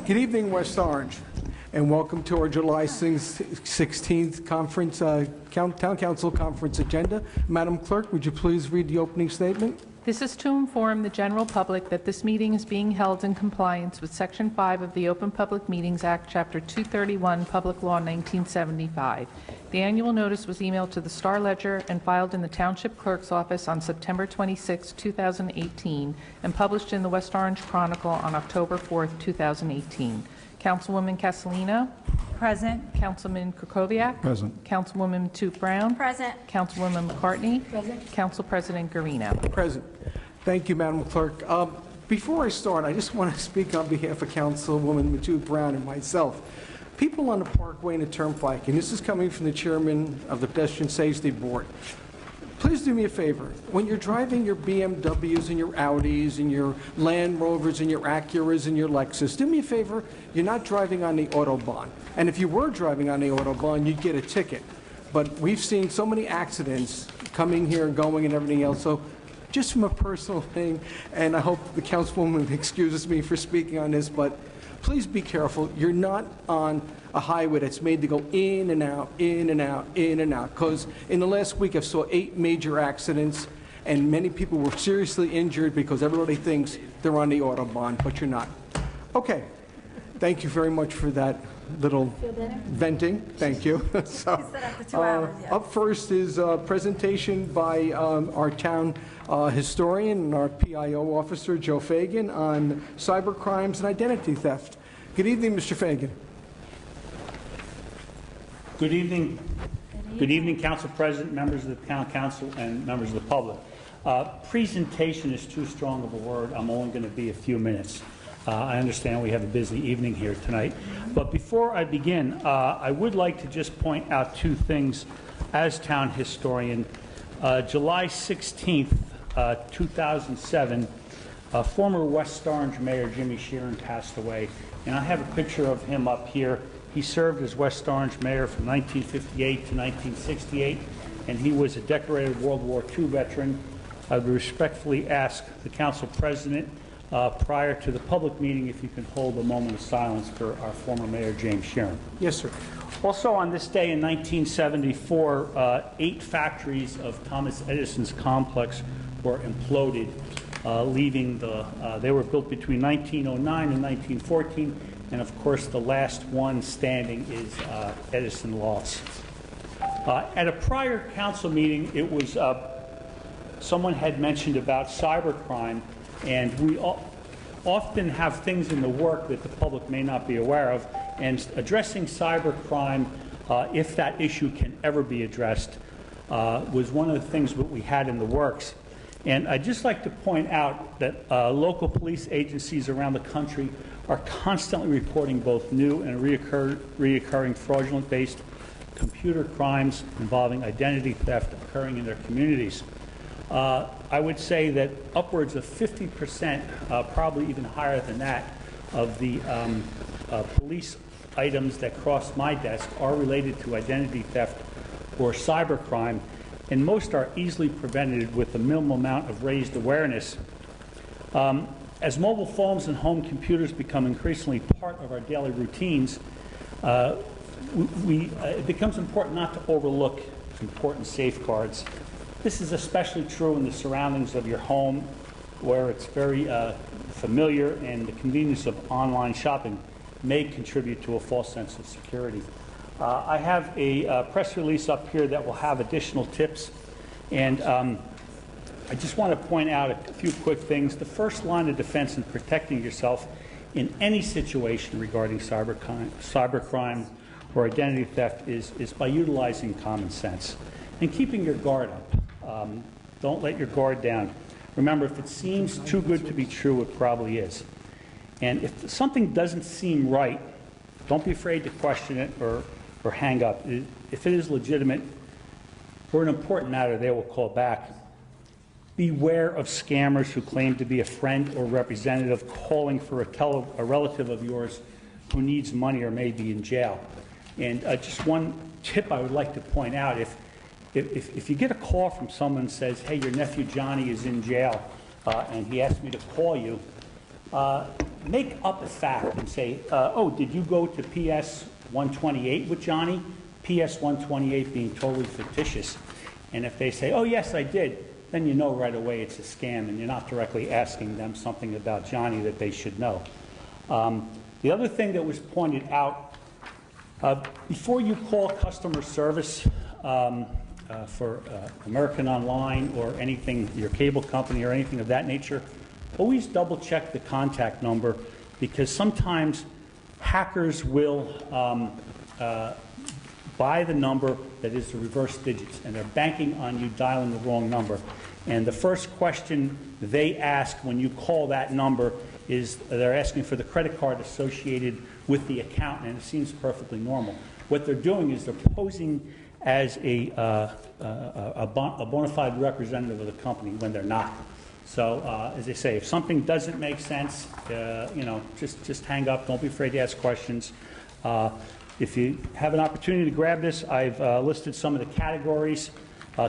Good evening, West Orange, and welcome to our July 16th conference, Town Council conference agenda. Madam Clerk, would you please read the opening statement? This is to inform the general public that this meeting is being held in compliance with Section 5 of the Open Public Meetings Act, Chapter 231, Public Law 1975. The annual notice was emailed to the Star Ledger and filed in the Township Clerk's office on September 26, 2018, and published in the West Orange Chronicle on October 4, 2018. Councilwoman Castellino? Present. Councilman Kukoviac? Present. Councilwoman Matute Brown? Present. Councilwoman McCartney? Present. Council President Garino. Present. Thank you, Madam Clerk. Before I start, I just want to speak on behalf of Councilwoman Matute Brown and myself. People on the Parkway and the Turnpike, and this is coming from the chairman of the Pedestrian Safety Board, please do me a favor. When you're driving your BMWs and your Audis and your Land Rovers and your Acuras and your Lexus, do me a favor, you're not driving on the Autobahn. And if you were driving on the Autobahn, you'd get a ticket. But we've seen so many accidents coming here and going and everything else, so just from a personal thing, and I hope the Councilwoman excuses me for speaking on this, but please be careful. You're not on a highway that's made to go in and out, in and out, in and out. Because in the last week, I saw 8 major accidents, and many people were seriously injured because everybody thinks they're on the Autobahn, but you're not. Okay. Thank you very much for that little venting. Thank you. So, up first is a presentation by our town historian and our PIO officer, Joe Fagan, on cyber crimes and identity theft. Good evening, Mr. Fagan. Good evening. Good evening, Council President, members of the Town Council, and members of the public. Presentation is too strong of a word. I'm only going to be a few minutes. I understand we have a busy evening here tonight. But before I begin, I would like to just point out 2 things as town historian. July 16th, 2007, former West Orange Mayor Jimmy Sheeran passed away. And I have a picture of him up here. He served as West Orange Mayor from 1958 to 1968, and he was a decorated World War II veteran. I would respectfully ask the Council President, prior to the public meeting, if you can hold a moment of silence for our former Mayor James Sheeran. Yes, sir. Also on this day in 1974, 8 factories of Thomas Edison's complex were imploded, leaving they were built between 1909 and 1914, and of course the last one standing is Edison Lofts. At a prior council meeting, it was someone had mentioned about cybercrime, and we often have things in the work that the public may not be aware of, and addressing cybercrime, if that issue can ever be addressed, was one of the things that we had in the works. And I'd just like to point out that local police agencies around the country are constantly reporting both new and reoccurring fraudulent-based computer crimes involving identity theft occurring in their communities. I would say that upwards of 50%, probably even higher than that, of the police items that cross my desk are related to identity theft or cybercrime, and most are easily prevented with a minimal amount of raised awareness. As mobile phones and home computers become increasingly part of our daily routines, it becomes important not to overlook important safeguards. This is especially true in the surroundings of your home, where it's very familiar, and the convenience of online shopping may contribute to a false sense of security. I have a press release up here that will have additional tips, and I just want to point out a few quick things. The first line of defense in protecting yourself in any situation regarding cybercrime or identity theft is by utilizing common sense and keeping your guard up. Don't let your guard down. Remember, if it seems too good to be true, it probably is. And if something doesn't seem right, don't be afraid to question it or hang up. If it is legitimate or an important matter, they will call back. Beware of scammers who claim to be a friend or representative calling for a relative of yours who needs money or may be in jail. And just one tip I would like to point out, if you get a call from someone who says, hey, your nephew Johnny is in jail, and he asked me to call you, make up a fact and say, oh, did you go to PS 128 with Johnny? PS 128 being totally fictitious. And if they say, oh, yes, I did, then you know right away it's a scam, and you're not directly asking them something about Johnny that they should know. The other thing that was pointed out, before you call customer service for American Online or anything, your cable company or anything of that nature, always double check the contact number, because sometimes hackers will buy the number that is the reverse digits, and they're banking on you dialing the wrong number. And the first question they ask when you call that number is they're asking for the credit card associated with the account, and it seems perfectly normal. What they're doing is they're posing as a bona fide representative of the company when they're not. So, as they say, if something doesn't make sense, just hang up. Don't be afraid to ask questions. If you have an opportunity to grab this, I've listed some of the categories,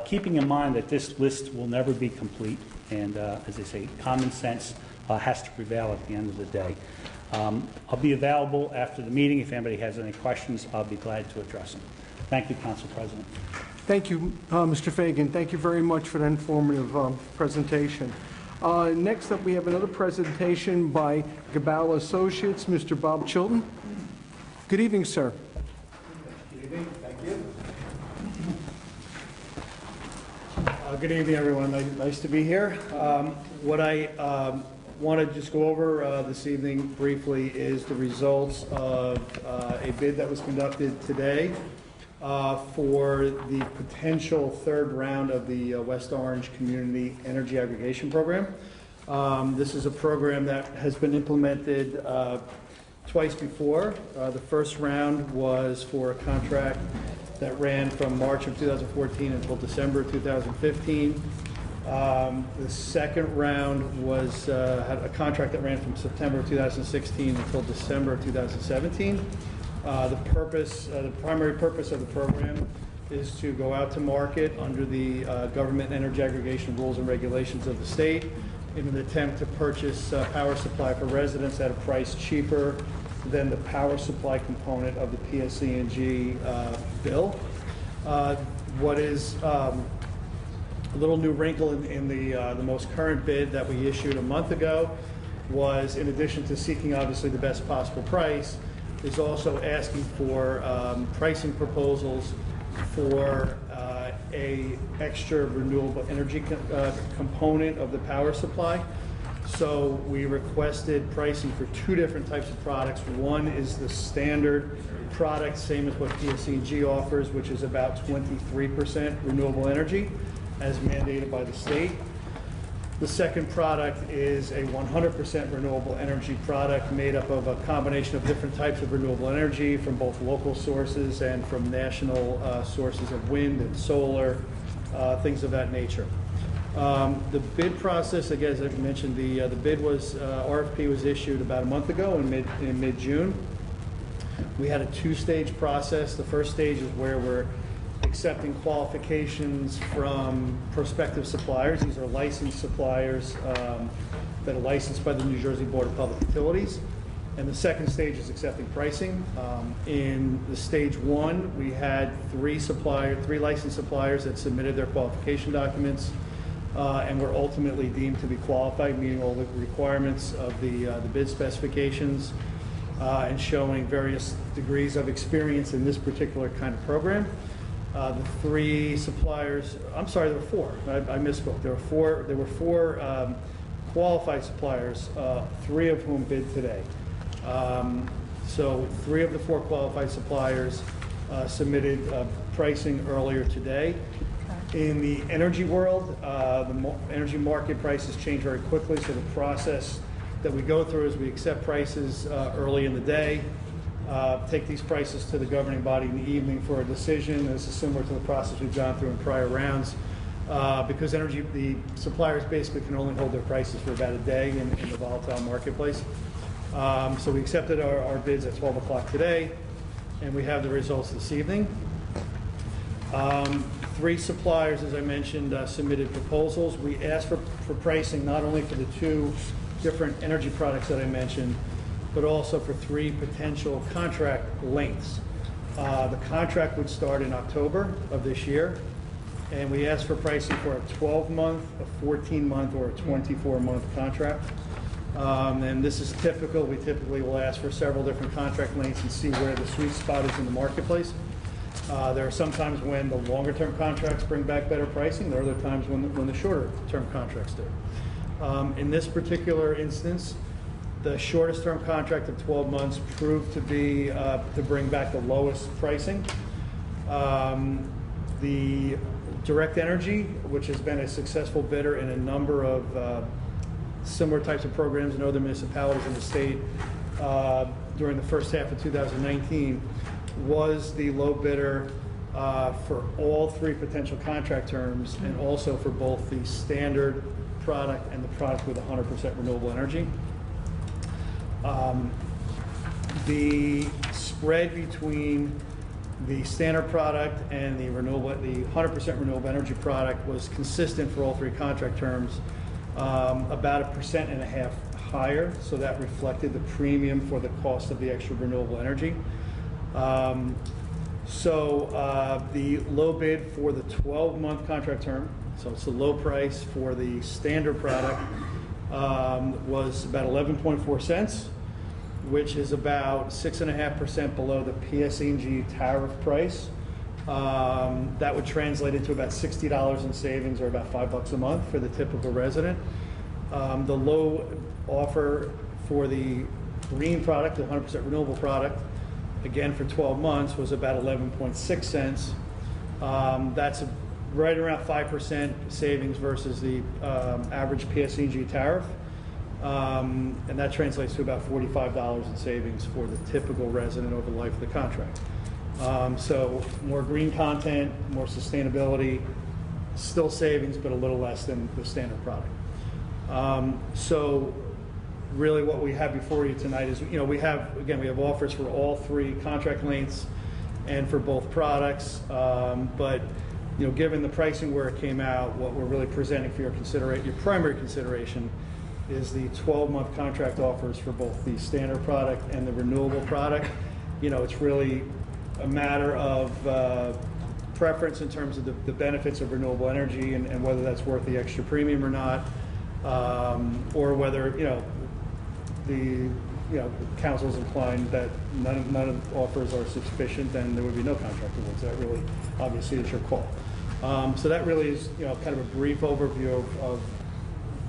keeping in mind that this list will never be complete. And as they say, common sense has to prevail at the end of the day. I'll be available after the meeting. If anybody has any questions, I'll be glad to address them. Thank you, Council President. Thank you, Mr. Fagan. Thank you very much for that informative presentation. Next up, we have another presentation by Gabala Associates, Mr. Bob Chilton. Good evening, sir. Good evening. Thank you. Good evening, everyone. Nice to be here. What I want to just go over this evening briefly is the results of a bid that was conducted today for the potential third round of the West Orange Community Energy Aggregation Program. This is a program that has been implemented twice before. The first round was for a contract that ran from March of 2014 until December 2015. The second round was had a contract that ran from September 2016 until December 2017. The primary purpose of the program is to go out to market under the government energy aggregation rules and regulations of the state in an attempt to purchase power supply for residents at a price cheaper than the power supply component of the PSE&G bill. What is a little new wrinkle in the most current bid that we issued a month ago was, in addition to seeking obviously the best possible price, is also asking for pricing proposals for a extra renewable energy component of the power supply. So we requested pricing for two different types of products. One is the standard product, same as what PSE&G offers, which is about 23% renewable energy, as mandated by the state. The second product is a 100% renewable energy product made up of a combination of different types of renewable energy from both local sources and from national sources of wind and solar, things of that nature. The bid process, again, as I mentioned, the bid was, RFP was issued about a month ago in mid-June. We had a two-stage process. The first stage is where we're accepting qualifications from prospective suppliers. These are licensed suppliers that are licensed by the New Jersey Board of Public Utilities. And the second stage is accepting pricing. In the stage one, we had three licensed suppliers that submitted their qualification documents and were ultimately deemed to be qualified, meeting all the requirements of the bid specifications and showing various degrees of experience in this particular kind of program. The three suppliers, I'm sorry, there were four. I misspoke. There were four qualified suppliers, three of whom bid today. So three of the four qualified suppliers submitted pricing earlier today. In the energy world, the energy market prices change very quickly, so the process that we go through is we accept prices early in the day, take these prices to the governing body in the evening for a decision. This is similar to the process we've gone through in prior rounds. Because the suppliers basically can only hold their prices for about a day in the volatile marketplace. So we accepted our bids at 12 o'clock today, and we have the results this evening. Three suppliers, as I mentioned, submitted proposals. We asked for pricing not only for the two different energy products that I mentioned, but also for 3 potential contract lengths. The contract would start in October of this year, and we asked for pricing for a 12-month, a 14-month, or a 24-month contract. And this is typical. We typically will ask for several different contract lengths and see where the sweet spot is in the marketplace. There are some times when the longer-term contracts bring back better pricing. There are other times when the shorter-term contracts do. In this particular instance, the shortest-term contract of 12 months proved to be to bring back the lowest pricing. The Direct Energy, which has been a successful bidder in a number of similar types of programs in other municipalities in the state during the first half of 2019, was the low bidder for all 3 potential contract terms, and also for both the standard product and the product with 100% renewable energy. The spread between the standard product and the 100% renewable energy product was consistent for all 3 contract terms, about 1.5% higher, so that reflected the premium for the cost of the extra renewable energy. The low bid for the 12-month contract term, so it's the low price for the standard product, was about 11.4 cents, which is about 6.5% below the PSE&G tariff price. That would translate into about $60 in savings, or about $5 a month for the typical resident. The low offer for the green product, the 100% renewable product, again for 12 months, was about 11.6 cents. That's right around 5% savings versus the average PSE&G tariff. And that translates to about $45 in savings for the typical resident over the life of the contract. So more green content, more sustainability, still savings, but a little less than the standard product. So really what we have before you tonight is, we have offers for all 3 contract lengths and for both products. But given the pricing where it came out, what we're really presenting for your primary consideration is the 12-month contract offers for both the standard product and the renewable product. It's really a matter of preference in terms of the benefits of renewable energy, and whether that's worth the extra premium or not, or whether the council's inclined that none of the offers are sufficient, then there would be no contract awards. That really, obviously, is your call. So that really is kind of a brief overview of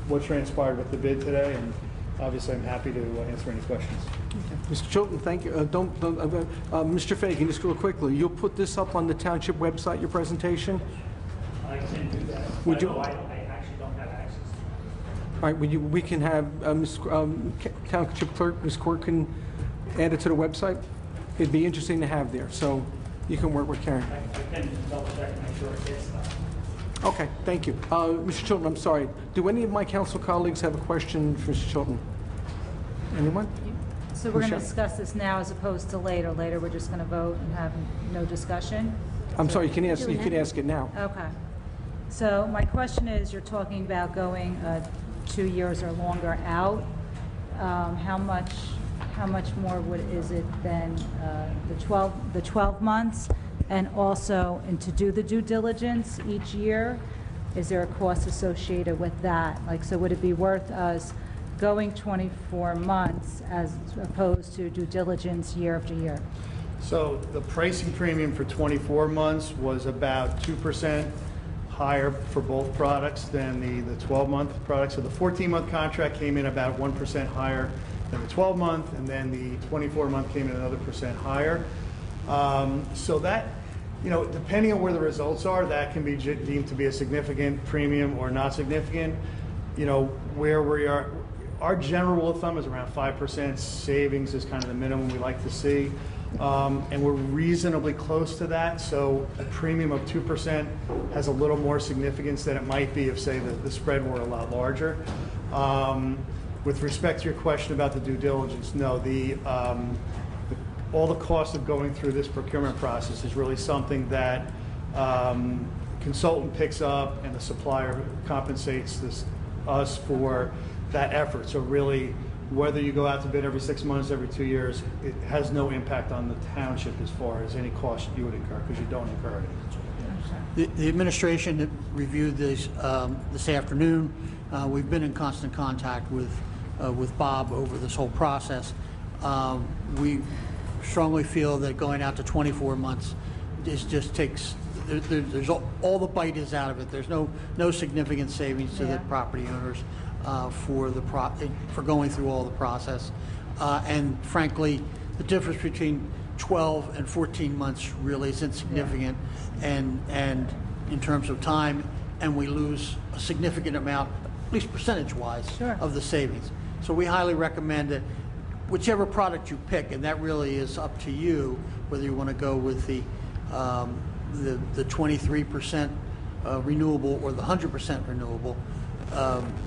what transpired with the bid today, and obviously I'm happy to answer any questions. Okay. Mr. Chilton, thank you. Mr. Fagan, just real quickly, you'll put this up on the township website, your presentation? I can do that. Would you? I actually don't have access to it. All right, we can have Township Clerk, Ms. Court, can add it to the website. It'd be interesting to have there, so you can work with Karen. I can double check and make sure it gets that. Okay, thank you. Mr. Chilton, I'm sorry. Do any of my council colleagues have a question for Mr. Chilton? Anyone? So we're going to Michelle? discuss this now as opposed to later. Later, we're just going to vote and have no discussion? I'm sorry, you can ask it now. Okay. So my question is, you're talking about going 2 years or longer out. How much more is it than the 12 months? And also, to do the due diligence each year, is there a cost associated with that? So would it be worth us going 24 months as opposed to due diligence year after year? So the pricing premium for 24 months was about 2% higher for both products than the 12-month product. So the 14-month contract came in about 1% higher than the 12-month, and then the 24-month came in another % higher. So that, depending on where the results are, that can be deemed to be a significant premium or not significant. Where we are, our general rule of thumb is around 5% savings is kind of the minimum we like to see. And we're reasonably close to that, so a premium of 2% has a little more significance than it might be if, say, the spread were a lot larger. With respect to your question about the due diligence, no, all the cost of going through this procurement process is really something that consultant picks up, and the supplier compensates us for that effort. So really, whether you go out to bid every 6 months, every 2 years, it has no impact on the township as far as any cost you would incur, because you don't incur it. The administration reviewed this afternoon. We've been in constant contact with Bob over this whole process. We strongly feel that going out to 24 months just takes, there's all the bite is out of it. There's no significant savings to the property owners for going through all the process. And frankly, the difference between 12 and 14 months really is insignificant, and in terms of time, and we lose a significant amount, at least percentage-wise, of the savings. So we highly recommend that whichever product you pick, and that really is up to you, whether you want to go with the 23% renewable or the 100% renewable,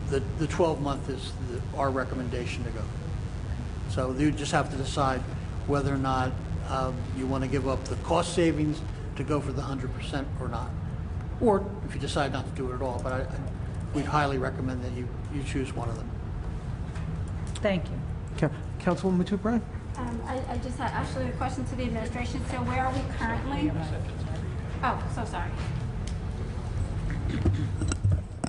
the 12-month is our recommendation to go. So you just have to decide whether or not you want to give up the cost savings to go for the 100% or not. Or if you decide not to do it at all, but we'd highly recommend that you choose one of them. Thank you. Councilwoman Matute Brown? I just had actually a question to the administration. So where are we currently? Oh, so sorry.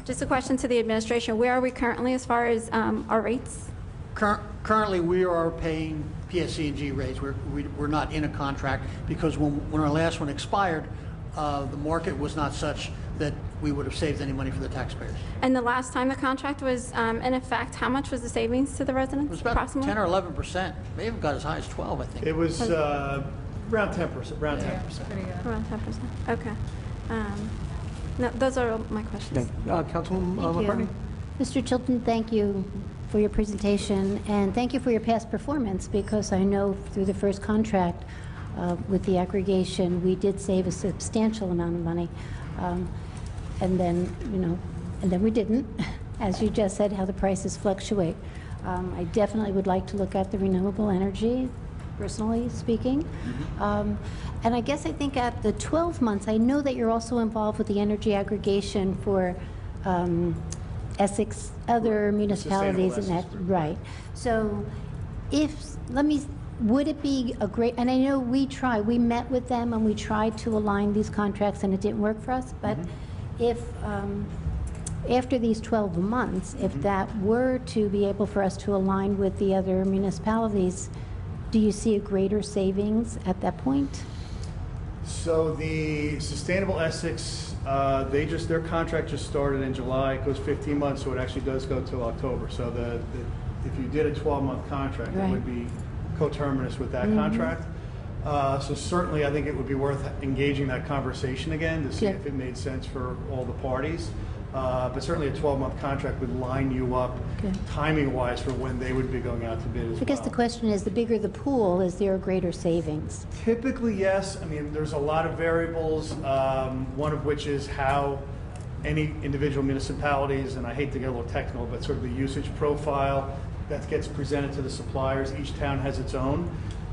Just a question to the administration. Where are we currently as far as our rates? Currently, we are paying PSE&G rates. We're not in a contract because when our last one expired, the market was not such that we would have saved any money for the taxpayers. And the last time the contract was in effect, how much was the savings to the residents? It was about approximately? 10 or 11%. May have got as high as 12, I think. It was around 10%. Around 10%. Pretty good. Around 10%. Okay. No, those are all my questions. Councilwoman Thank McCartney? you. Mr. Chilton, thank you for your presentation, and thank you for your past performance, because I know through the first contract with the aggregation, we did save a substantial amount of money. And then we didn't, as you just said, how the prices fluctuate. I definitely would like to look at the renewable energy, personally speaking. And I guess I think at the 12 months, I know that you're also involved with the energy aggregation for Essex, other municipalities and that, Essex. right. So would it be a great, and I know we met with them and we tried to align these contracts and it didn't work for us, but if, after these 12 months, if that were to be able for us to align with the other municipalities, do you see a greater savings at that point? So the Sustainable Essex, their contract just started in July. It goes 15 months, so it actually does go till October. So if you did a 12-month contract, it would be coterminous with that contract. So certainly, I think it would be worth engaging that conversation again to see if it made sense for all the parties. But certainly, a 12-month contract would line you up timing-wise for when they would be going out to bid as well. I guess the question is, the bigger the pool, is there a greater savings? Typically, yes. I mean, there's a lot of variables, one of which is how any individual municipalities, and I hate to get a little technical, but sort of the usage profile that gets presented to the suppliers. Each town has its own.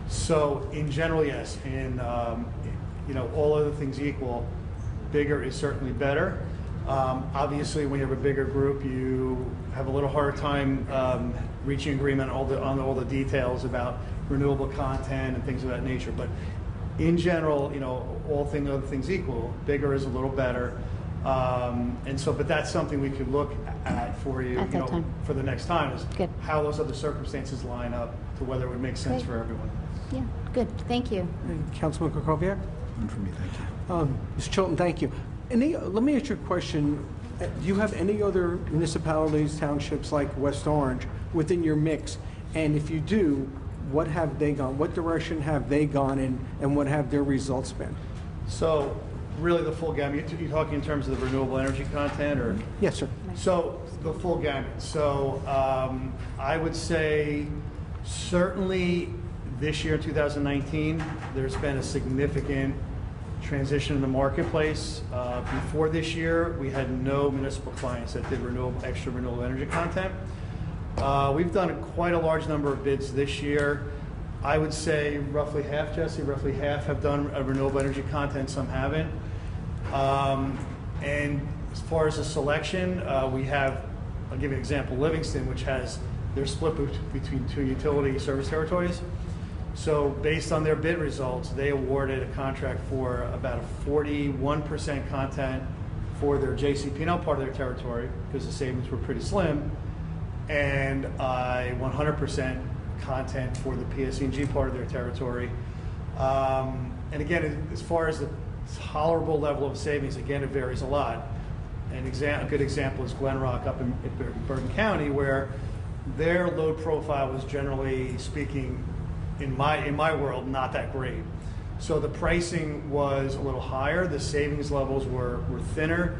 So in general, yes. In all other things equal, bigger is certainly better. Obviously, when you have a bigger group, you have a little harder time reaching agreement on all the details about renewable content and things of that nature. But in general, all other things equal, bigger is a little better. But that's something we could look at for you, At that time. for the next time, is Good. how those other circumstances line up to whether it would make sense Great. for everyone. Yeah, good, thank you. Councilman Kukoviac? None for me, thank you. Mr. Chilton, thank you. Let me ask you a question. Do you have any other municipalities, townships like West Orange within your mix? And if you do, what have they gone? What direction have they gone in, and what have their results been? So really the full gamut. You're talking in terms of the renewable energy content, or? Yes, sir. So the full gamut. So I would say certainly this year, 2019, there's been a significant transition in the marketplace. Before this year, we had no municipal clients that did extra renewable energy content. We've done quite a large number of bids this year. I would say roughly half, Jesse, roughly half have done a renewable energy content, some haven't. And as far as the selection, we have I'll give you an example, Livingston, which has, they're split between two utility service territories. So based on their bid results, they awarded a contract for about a 41% content for their JCP&L part of their territory, because the savings were pretty slim, and 100% content for the PSE&G part of their territory. And again, as far as the tolerable level of savings, again, it varies a lot. A good example is Glen Rock up in Bergen County, where their load profile was, generally speaking, in my world, not that great. So the pricing was a little higher, the savings levels were thinner,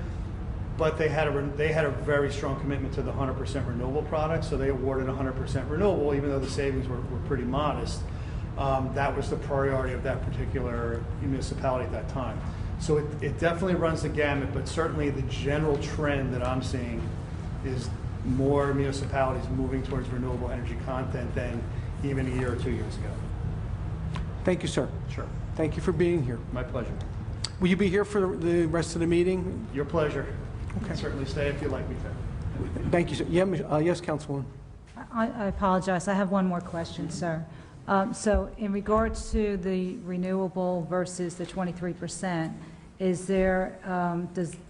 but they had a very strong commitment to the 100% renewable product, so they awarded 100% renewable, even though the savings were pretty modest. That was the priority of that particular municipality at that time. So it definitely runs the gamut, but certainly the general trend that I'm seeing is more municipalities moving towards renewable energy content than even a year or 2 years ago. Thank you, sir. Sure. Thank you for being here. My pleasure. Will you be here for the rest of the meeting? Your pleasure. Okay. Certainly stay if you'd like me to. Thank you, sir. Yeah, yes, Councilwoman. I apologize, I have one more question, sir. So in regards to the renewable versus the 23%, is there,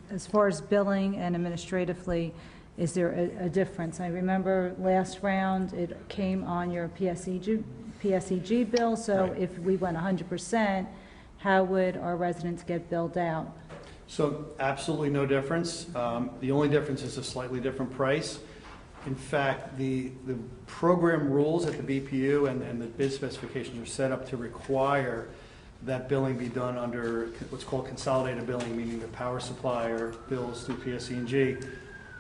as far as billing and administratively, is there a difference? I remember last round, it came on your PSEG bill, so Right. if we went 100%, how would our residents get billed out? So absolutely no difference. The only difference is a slightly different price. In fact, the program rules at the BPU and the bid specifications are set up to require that billing be done under what's called consolidated billing, meaning the power supplier bills through PSE&G.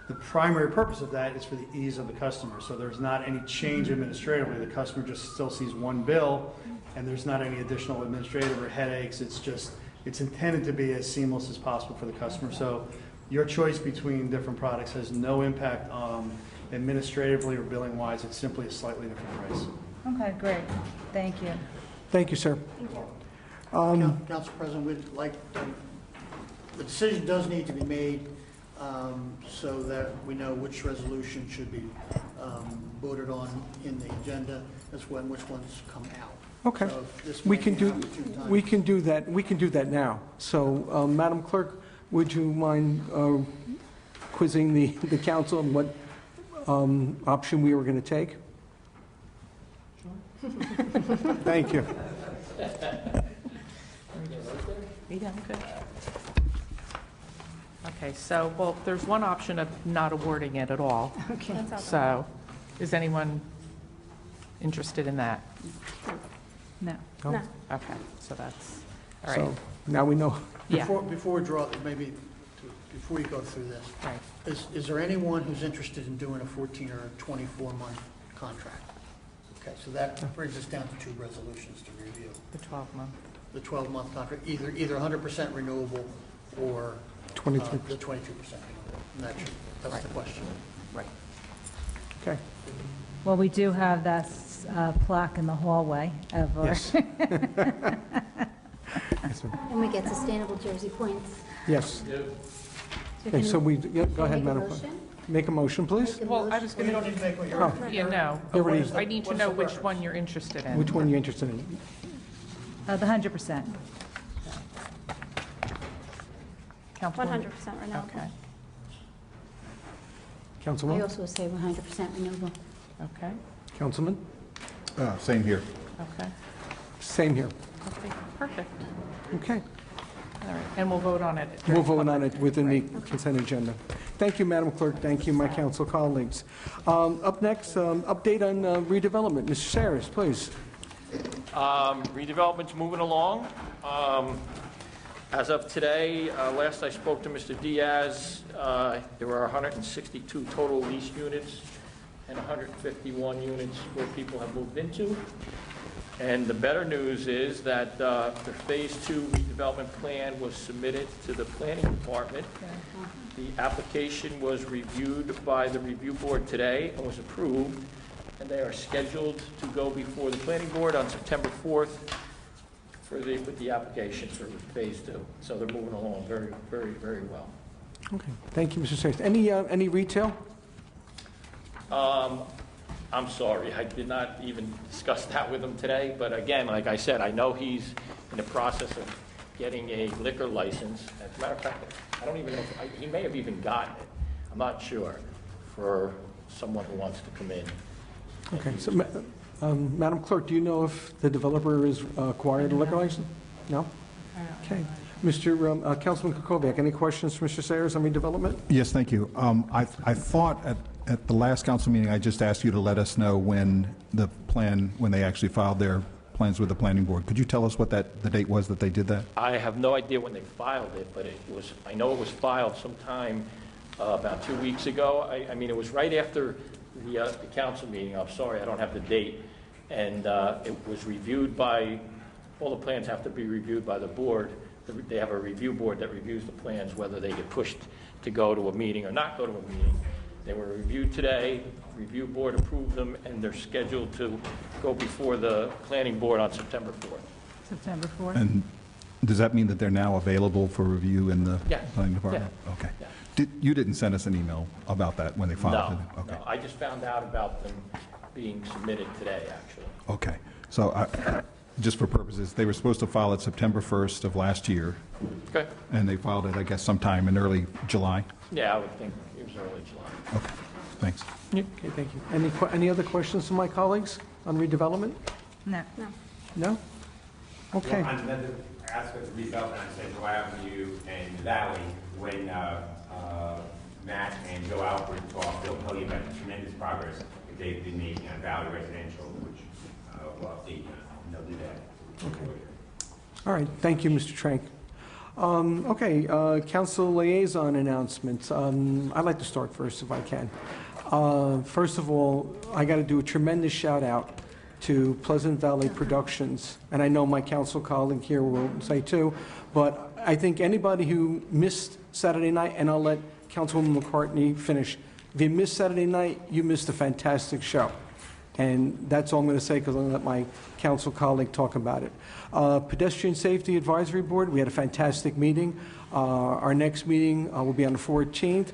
The primary purpose of that is for the ease of the customer. So there's not any change administratively. The customer just still sees one bill, and there's not any additional administrative or headaches. It's intended to be as seamless as possible for the customer. So your choice between different products has no impact administratively or billing wise. It's simply a slightly different price. Okay, great. Thank you. Thank you, sir. Council President, we'd like, the decision does need to be made so that we know which resolution should be voted on in the agenda, as when which ones come out. Okay. So this We may can be do, an opportune time. we can do that, we can do that now. So, Madam Clerk, would you mind quizzing the council on what option we were going to take? Thank you. Yeah, good. Okay, so, well, there's one option of not awarding it at all. Okay. So, is anyone interested in that? No. No? No. Okay, so that's, all So, right. now we know. Yeah, Before we draw, maybe, before you go through this, right. is there anyone who's interested in doing a 14 or 24-month contract? Okay, so that brings us down to two resolutions to review. The 12-month. The 12-month contract, either 100% renewable or 23%. the 22% renewable. And that's the question. Right. Okay. Well, we do have that plaque in the hallway of our... Yes. Yes, ma'am. And we get sustainable Jersey points. Yes. So Okay, can so we- yeah, go ahead, can I Madam make a Clerk. motion? Make a motion, please. Make a Well, I motion? was Well, you going don't need to make what Oh. you're... to, you know, You already- What is the- I need to what's know the which preference? one you're interested in. Which one are you interested in? The 100%. Councilwoman? 100% renewable. Okay, I Councilwoman? also say 100% renewable. okay, Councilman? Same here. okay. Same here. Okay, perfect. Okay. All right, and we'll vote on it. We'll vote on it within the consent agenda. Thank you, Madam Clerk. Thank you, my council colleagues. Up next, update on redevelopment. Mr. Saris, please. Redevelopment's moving along. As of today, last I spoke to Mr. Diaz, there were 162 total lease units and 151 units where people have moved into. And the better news is that the Phase 2 redevelopment plan was submitted to the Planning Department. The application was reviewed by the review board today and was approved, and they are scheduled to go before the Planning Board on September 4th with the application for Phase 2. So they're moving along very, very, very well. Okay. Thank you, Mr. Saris. Any retail? I'm sorry, I did not even discuss that with him today, but again, like I said, I know he's in the process of getting a liquor license. As a matter of fact, I don't even know, he may have even gotten it, I'm not sure, for someone who wants to come in. Okay, so, Madam Clerk, do you know if the developer has acquired a liquor license? No? Okay. Councilman Kukoviac, any questions for Mr. Sayers on redevelopment? Yes, thank you. I thought at the last council meeting, I just asked you to let us know when they actually filed their plans with the planning board. Could you tell us what the date was that they did that? I have no idea when they filed it, but I know it was filed sometime about 2 weeks ago. I mean, it was right after the council meeting. I'm sorry, I don't have the date. And it was reviewed by, all the plans have to be reviewed by the board. They have a review board that reviews the plans, whether they get pushed to go to a meeting or not go to a meeting. They were reviewed today, review board approved them, and they're scheduled to go before the planning board on September 4th. September 4th? And does that mean that they're now available for review in the Yes. planning department? Yeah. Okay. Yeah. You didn't send us an email about that when they filed it? Okay. No, I just found out about them being submitted today, actually. Okay. So just for purposes, they were supposed to file it September 1st of last year, Okay. and they filed it, I guess, sometime in early July? Yeah, I would think it was early July. Okay, thanks. Okay, thank you. Any other questions from my colleagues on redevelopment? No. No? Okay. On another aspect of redevelopment on Central Avenue and the Valley, when Matt and Joe Alford talk, they'll tell you about the tremendous progress that they've been making on Valley Residential, which will update you, and they'll do that. Okay. All right, thank you, Mr. Trank. Okay, council liaison announcements. I'd like to start first if I can. First of all, I got to do a tremendous shout out to Pleasant Valley Productions, and I know my council colleague here will say too, but I think anybody who missed Saturday night, and I'll let Councilwoman McCartney finish, if you missed Saturday night, you missed a fantastic show. And that's all I'm going to say because I'm going to let my council colleague talk about it. Pedestrian Safety Advisory Board, we had a fantastic meeting. Our next meeting will be on the 14th.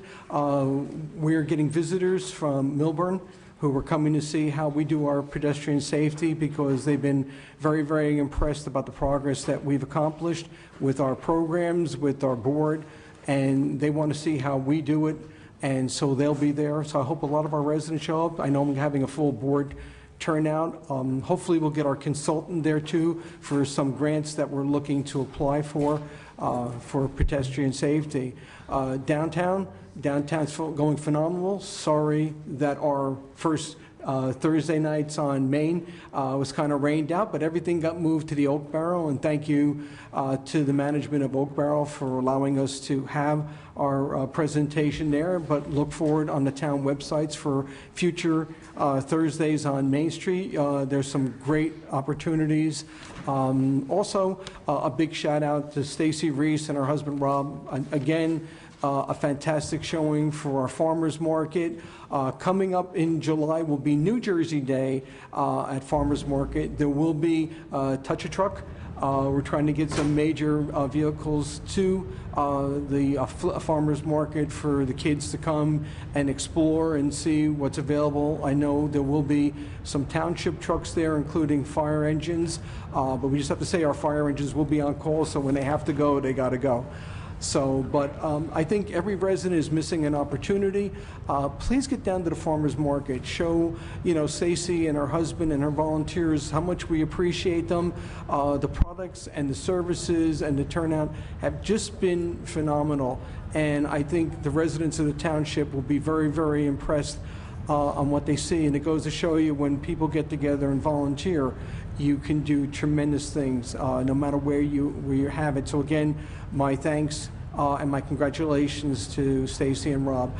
We're getting visitors from Milburn who are coming to see how we do our pedestrian safety because they've been very, very impressed about the progress that we've accomplished with our programs, with our board, and they want to see how we do it. And so they'll be there. So I hope a lot of our residents show up. I know I'm having a full board turnout. Hopefully we'll get our consultant there too for some grants that we're looking to apply for pedestrian safety. Downtown's going phenomenal. Sorry that our first Thursday nights on Main was kind of rained out, but everything got moved to the Oak Barrel, and thank you to the management of Oak Barrel for allowing us to have our presentation there, but look forward on the town websites for future Thursdays on Main Street. There's some great opportunities. Also, a big shout out to Stacy Reese and her husband Rob. Again, a fantastic showing for our farmers market. Coming up in July will be New Jersey Day at Farmers Market. There will be Touch a Truck. We're trying to get some major vehicles to the Farmers Market for the kids to come and explore and see what's available. I know there will be some township trucks there, including fire engines, but we just have to say our fire engines will be on call, so when they have to go, they got to go. So, but I think every resident is missing an opportunity. Please get down to the farmers market. Show, Stacey and her husband and her volunteers how much we appreciate them. The products and the services and the turnout have just been phenomenal. And I think the residents of the township will be very, very impressed on what they see. And it goes to show you when people get together and volunteer, you can do tremendous things no matter where you have it. So again, my thanks and my congratulations to Stacy and Rob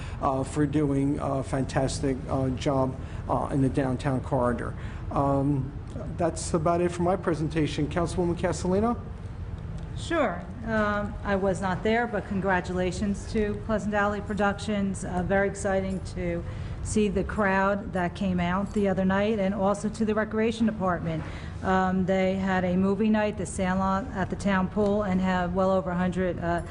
for doing a fantastic job in the downtown corridor. That's about it for my presentation. Councilwoman Castellino? Sure. I was not there, but congratulations to Pleasant Valley Productions. Very exciting to see the crowd that came out the other night, and also to the Recreation Department. They had a movie night, the Sandlot, at the town pool, and have well over 100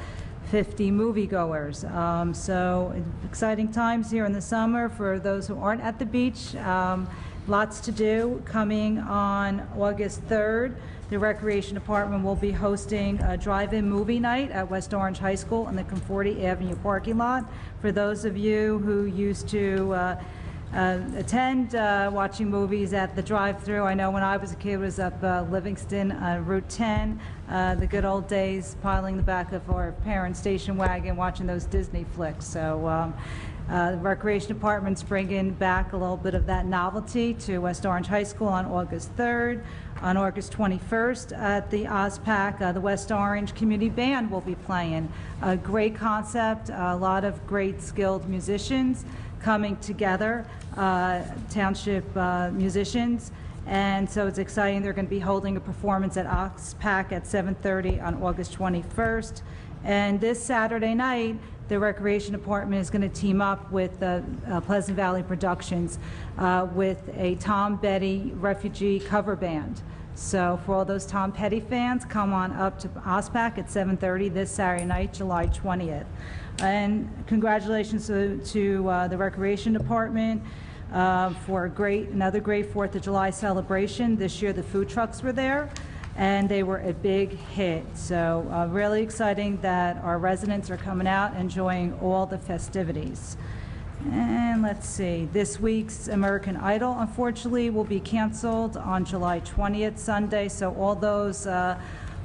50 moviegoers. So exciting times here in the summer for those who aren't at the beach. Lots to do. Coming on August 3rd, the Recreation Department will be hosting a drive-in movie night at West Orange High School in the Conforti Avenue parking lot. For those of you who used to attend watching movies at the drive-thru, I know when I was a kid it was up Livingston, Route 10, the good old days, piling the back of our parents' station wagon watching those Disney flicks. So the Recreation Department's bringing back a little bit of that novelty to West Orange High School on August 3rd. On August 21st at the OSPAC, the West Orange Community Band will be playing. A great concept, a lot of great skilled musicians coming together, township musicians. And so it's exciting. They're going to be holding a performance at OSPAC at 7:30 on August 21st. And this Saturday night, the Recreation Department is going to team up with Pleasant Valley Productions with a Tom Petty refugee cover band. So for all those Tom Petty fans, come on up to OSPAC at 7:30 this Saturday night, July 20th. And congratulations to the Recreation Department for another great 4th of July celebration. This year the food trucks were there, and they were a big hit. So really exciting that our residents are coming out enjoying all the festivities. And let's see, this week's American Idol, unfortunately, will be canceled on July 20th, Sunday. So all those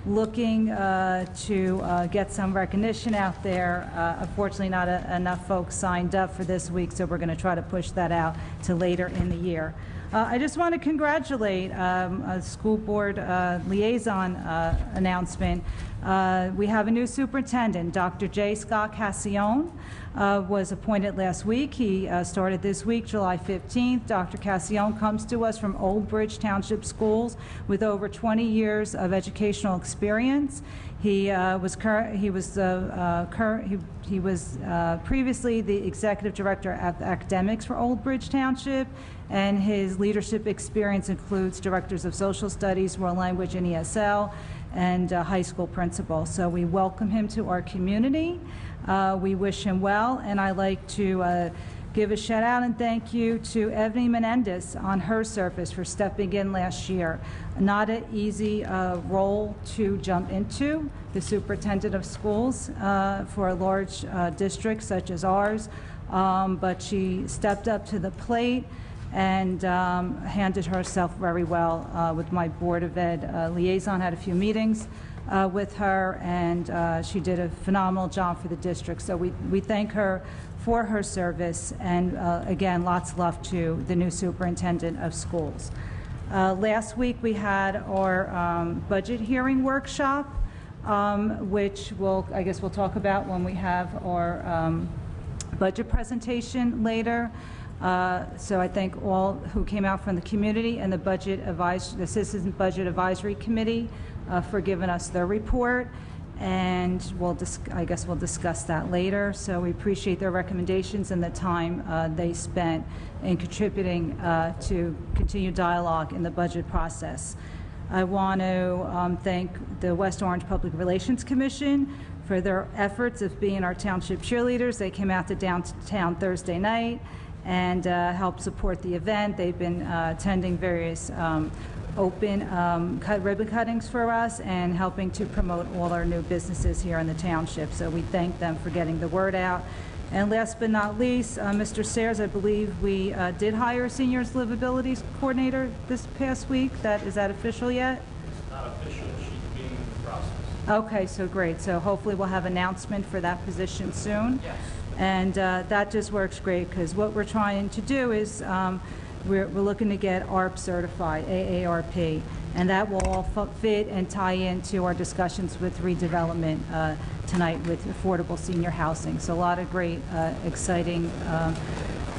looking to get some recognition out there, unfortunately not enough folks signed up for this week, so we're going to try to push that out to later in the year. I just want to congratulate a school board liaison announcement. We have a new superintendent, Dr. J. Scott Cassione. Was appointed last week. He started this week, July 15th. Dr. Cassione comes to us from Old Bridge Township Schools with over 20 years of educational experience. He was previously the executive director of academics for Old Bridge Township, and his leadership experience includes directors of social studies, world language, and ESL, and high school principal. So we welcome him to our community. We wish him well, and I'd like to give a shout out and thank you to Evany Menendez on her service for stepping in last year. Not an easy role to jump into, the superintendent of schools for a large district such as ours, but she stepped up to the plate and handled herself very well with my Board of Ed liaison. Had a few meetings with her, and she did a phenomenal job for the district. So we thank her for her service, and again, lots of love to the new superintendent of schools. Last week we had our budget hearing workshop, which I guess we'll talk about when we have our budget presentation later. So I thank all who came out from the community and the Citizens Budget Advisory Committee for giving us their report, and I guess we'll discuss that later. So we appreciate their recommendations and the time they spent in contributing to continued dialogue in the budget process. I want to thank the West Orange Public Relations Commission for their efforts of being our township cheerleaders. They came out to downtown Thursday night and helped support the event. They've been attending various open ribbon cuttings for us and helping to promote all our new businesses here in the township. So we thank them for getting the word out. And last but not least, Mr. Sayers, I believe we did hire a seniors livability coordinator this past week. Is that official yet? It's not official. She's being in the process. Okay, so great. So hopefully we'll have announcement for that position soon. Yes. And that just works great, because what we're trying to do is we're looking to get AARP certified, AARP, and that will all fit and tie into our discussions with redevelopment tonight with affordable senior housing. So a lot of great, exciting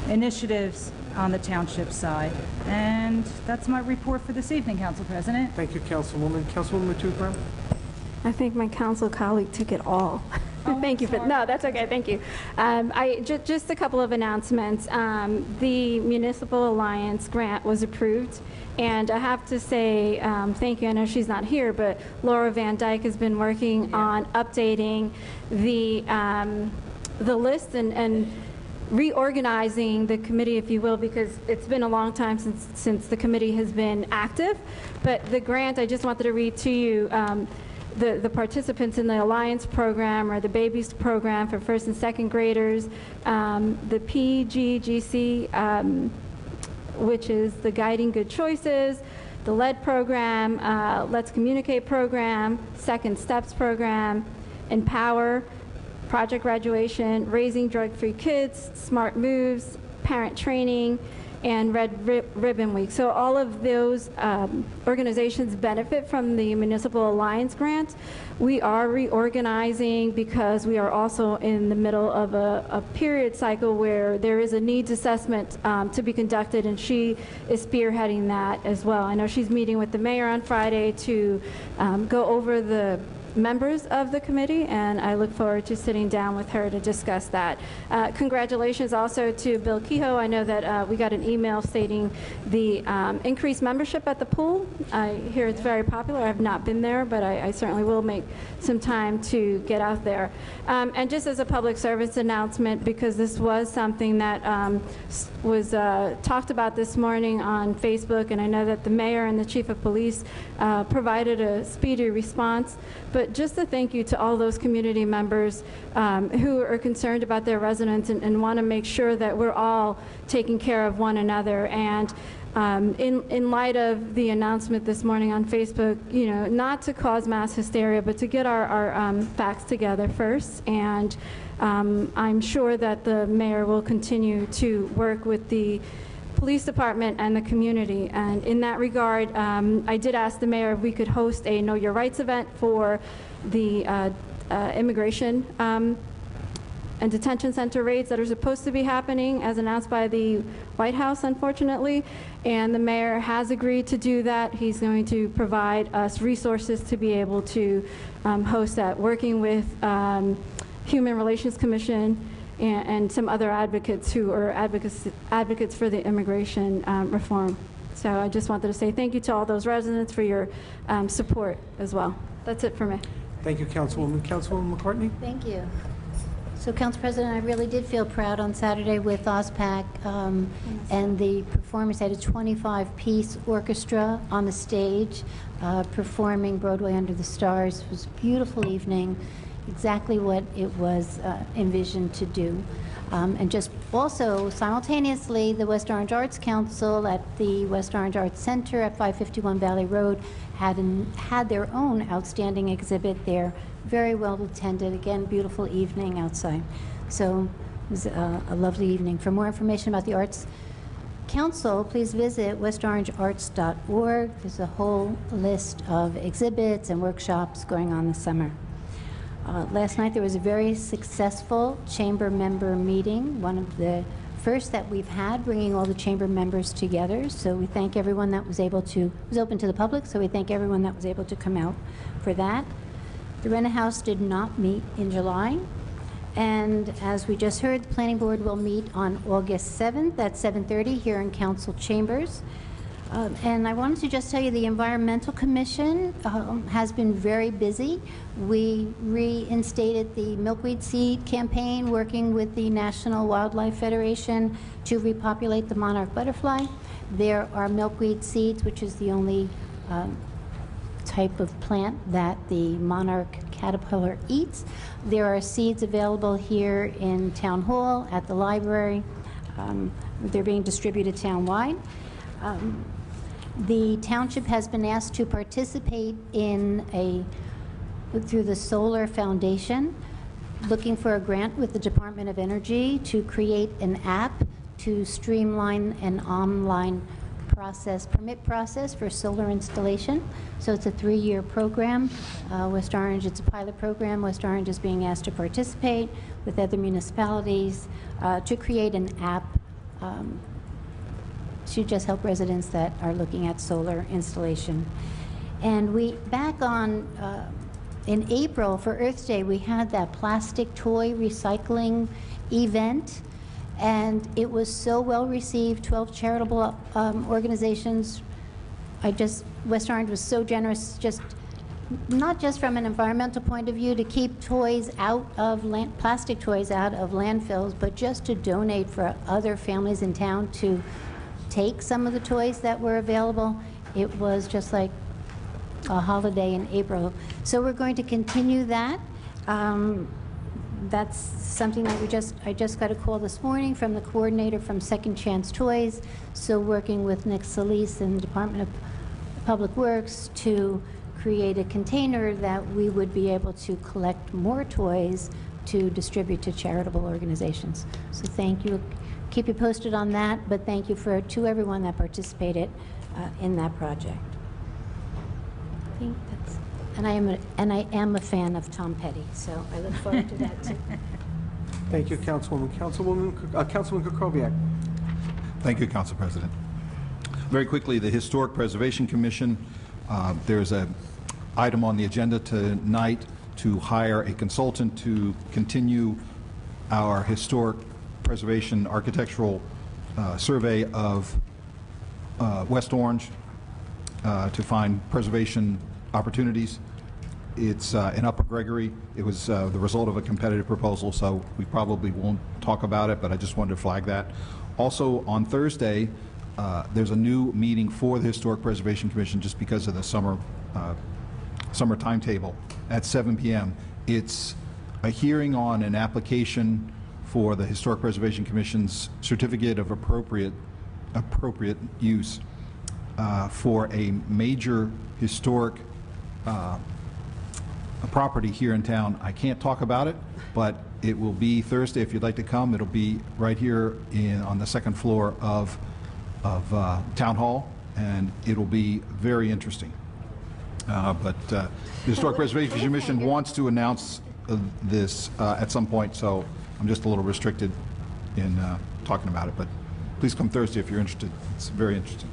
initiatives on the township side. And that's my report for this evening, Council President. Thank you, Councilwoman. Councilwoman Matute Brown? I think my council colleague took it all. Thank you. No, that's okay. Thank you. Just a couple of announcements. The Municipal Alliance grant was approved, and I have to say thank you. I know she's not here, but Laura Van Dyke has been working on updating the list and reorganizing the committee, if you will, because it's been a long time since the committee has been active. But the grant, I just wanted to read to you the participants in the Alliance program or the Babies program for first and second graders, the PGGC, which is the Guiding Good Choices, the LED program, Let's Communicate program, Second Steps program, Empower, Project Graduation, Raising Drug-Free Kids, Smart Moves, Parent Training, and Red Ribbon Week. So all of those organizations benefit from the Municipal Alliance grant. We are reorganizing because we are also in the middle of a period cycle where there is a needs assessment to be conducted, and she is spearheading that as well. I know she's meeting with the mayor on Friday to go over the members of the committee, and I look forward to sitting down with her to discuss that. Congratulations also to Bill Kehoe. I know that we got an email stating the increased membership at the pool. I hear it's very popular. I have not been there, but I certainly will make some time to get out there. And just as a public service announcement, because this was something that was talked about this morning on Facebook, and I know that the mayor and the chief of police provided a speedy response, but just a thank you to all those community members who are concerned about their residents and want to make sure that we're all taking care of one another. And in light of the announcement this morning on Facebook, you know, not to cause mass hysteria, but to get our facts together first. And I'm sure that the mayor will continue to work with the police department and the community. And in that regard, I did ask the mayor if we could host a Know Your Rights event for the immigration and detention center raids that are supposed to be happening as announced by the White House, unfortunately. And the mayor has agreed to do that. He's going to provide us resources to be able to host that, working with Human Relations Commission and some other advocates who are advocates for the immigration reform. So I just wanted to say thank you to all those residents for your support as well. That's it for me. Thank you, Councilwoman. Councilwoman McCartney? Thank you. So, Council President, I really did feel proud on Saturday with OSPAC and the performance. I had a 25-piece orchestra on the stage performing Broadway Under the Stars. It was a beautiful evening, exactly what it was envisioned to do. And just also, simultaneously, the West Orange Arts Council at the West Orange Arts Center at 551 Valley Road had their own outstanding exhibit there. Very well attended. Again, beautiful evening outside. So it was a lovely evening. For more information about the Arts Council, please visit westorangearts.org. There's a whole list of exhibits and workshops going on this summer. Last night there was a very successful chamber member meeting, one of the first that we've had, bringing all the chamber members together. So we thank everyone that was able to, it was open to the public, so we thank everyone that was able to come out for that. The Rena House did not meet in July. And as we just heard, the Planning Board will meet on August 7th at 7:30 here in Council Chambers. And I wanted to just tell you the Environmental Commission has been very busy. We reinstated the milkweed seed campaign, working with the National Wildlife Federation to repopulate the monarch butterfly. There are milkweed seeds, which is the only type of plant that the monarch caterpillar eats. There are seeds available here in Town Hall, at the library. They're being distributed townwide. The township has been asked to participate in through the Solar Foundation, looking for a grant with the Department of Energy to create an app to streamline an online permit process for solar installation. So it's a 3-year program. West Orange, it's a pilot program. West Orange is being asked to participate with other municipalities to create an app to just help residents that are looking at solar installation. And back on in April, for Earth Day, we had that plastic toy recycling event, and it was so well received. 12 charitable organizations. West Orange was so generous, not just from an environmental point of view to keep toys out of plastic toys out of landfills, but just to donate for other families in town to take some of the toys that were available. It was just like a holiday in April. So we're going to continue that. That's something that I just got a call this morning from the coordinator from Second Chance Toys. So working with Nick Solis and the Department of Public Works to create a container that we would be able to collect more toys to distribute to charitable organizations. So thank you. Keep you posted on that, but thank you to everyone that participated in that project. I think that's, and I am a fan of Tom Petty, so I look forward to that too. Thank you, Councilwoman. Councilman Kukoviac. Thank you, Council President. Very quickly, the Historic Preservation Commission, there's an item on the agenda tonight to hire a consultant to continue our historic preservation architectural survey of West Orange to find preservation opportunities. It's in Upper Gregory. It was the result of a competitive proposal, so we probably won't talk about it, but I just wanted to flag that. Also, on Thursday, there's a new meeting for the Historic Preservation Commission just because of the summer timetable at 7 p.m. It's a hearing on an application for the Historic Preservation Commission's certificate of appropriate use for a major historic property here in town. I can't talk about it, but it will be Thursday. If you'd like to come, it'll be right here on the second floor of Town Hall, and it'll be very interesting. But the Historic Preservation Commission wants to announce this at some point, so I'm just a little restricted in talking about it. But please come Thursday if you're interested. It's very interesting.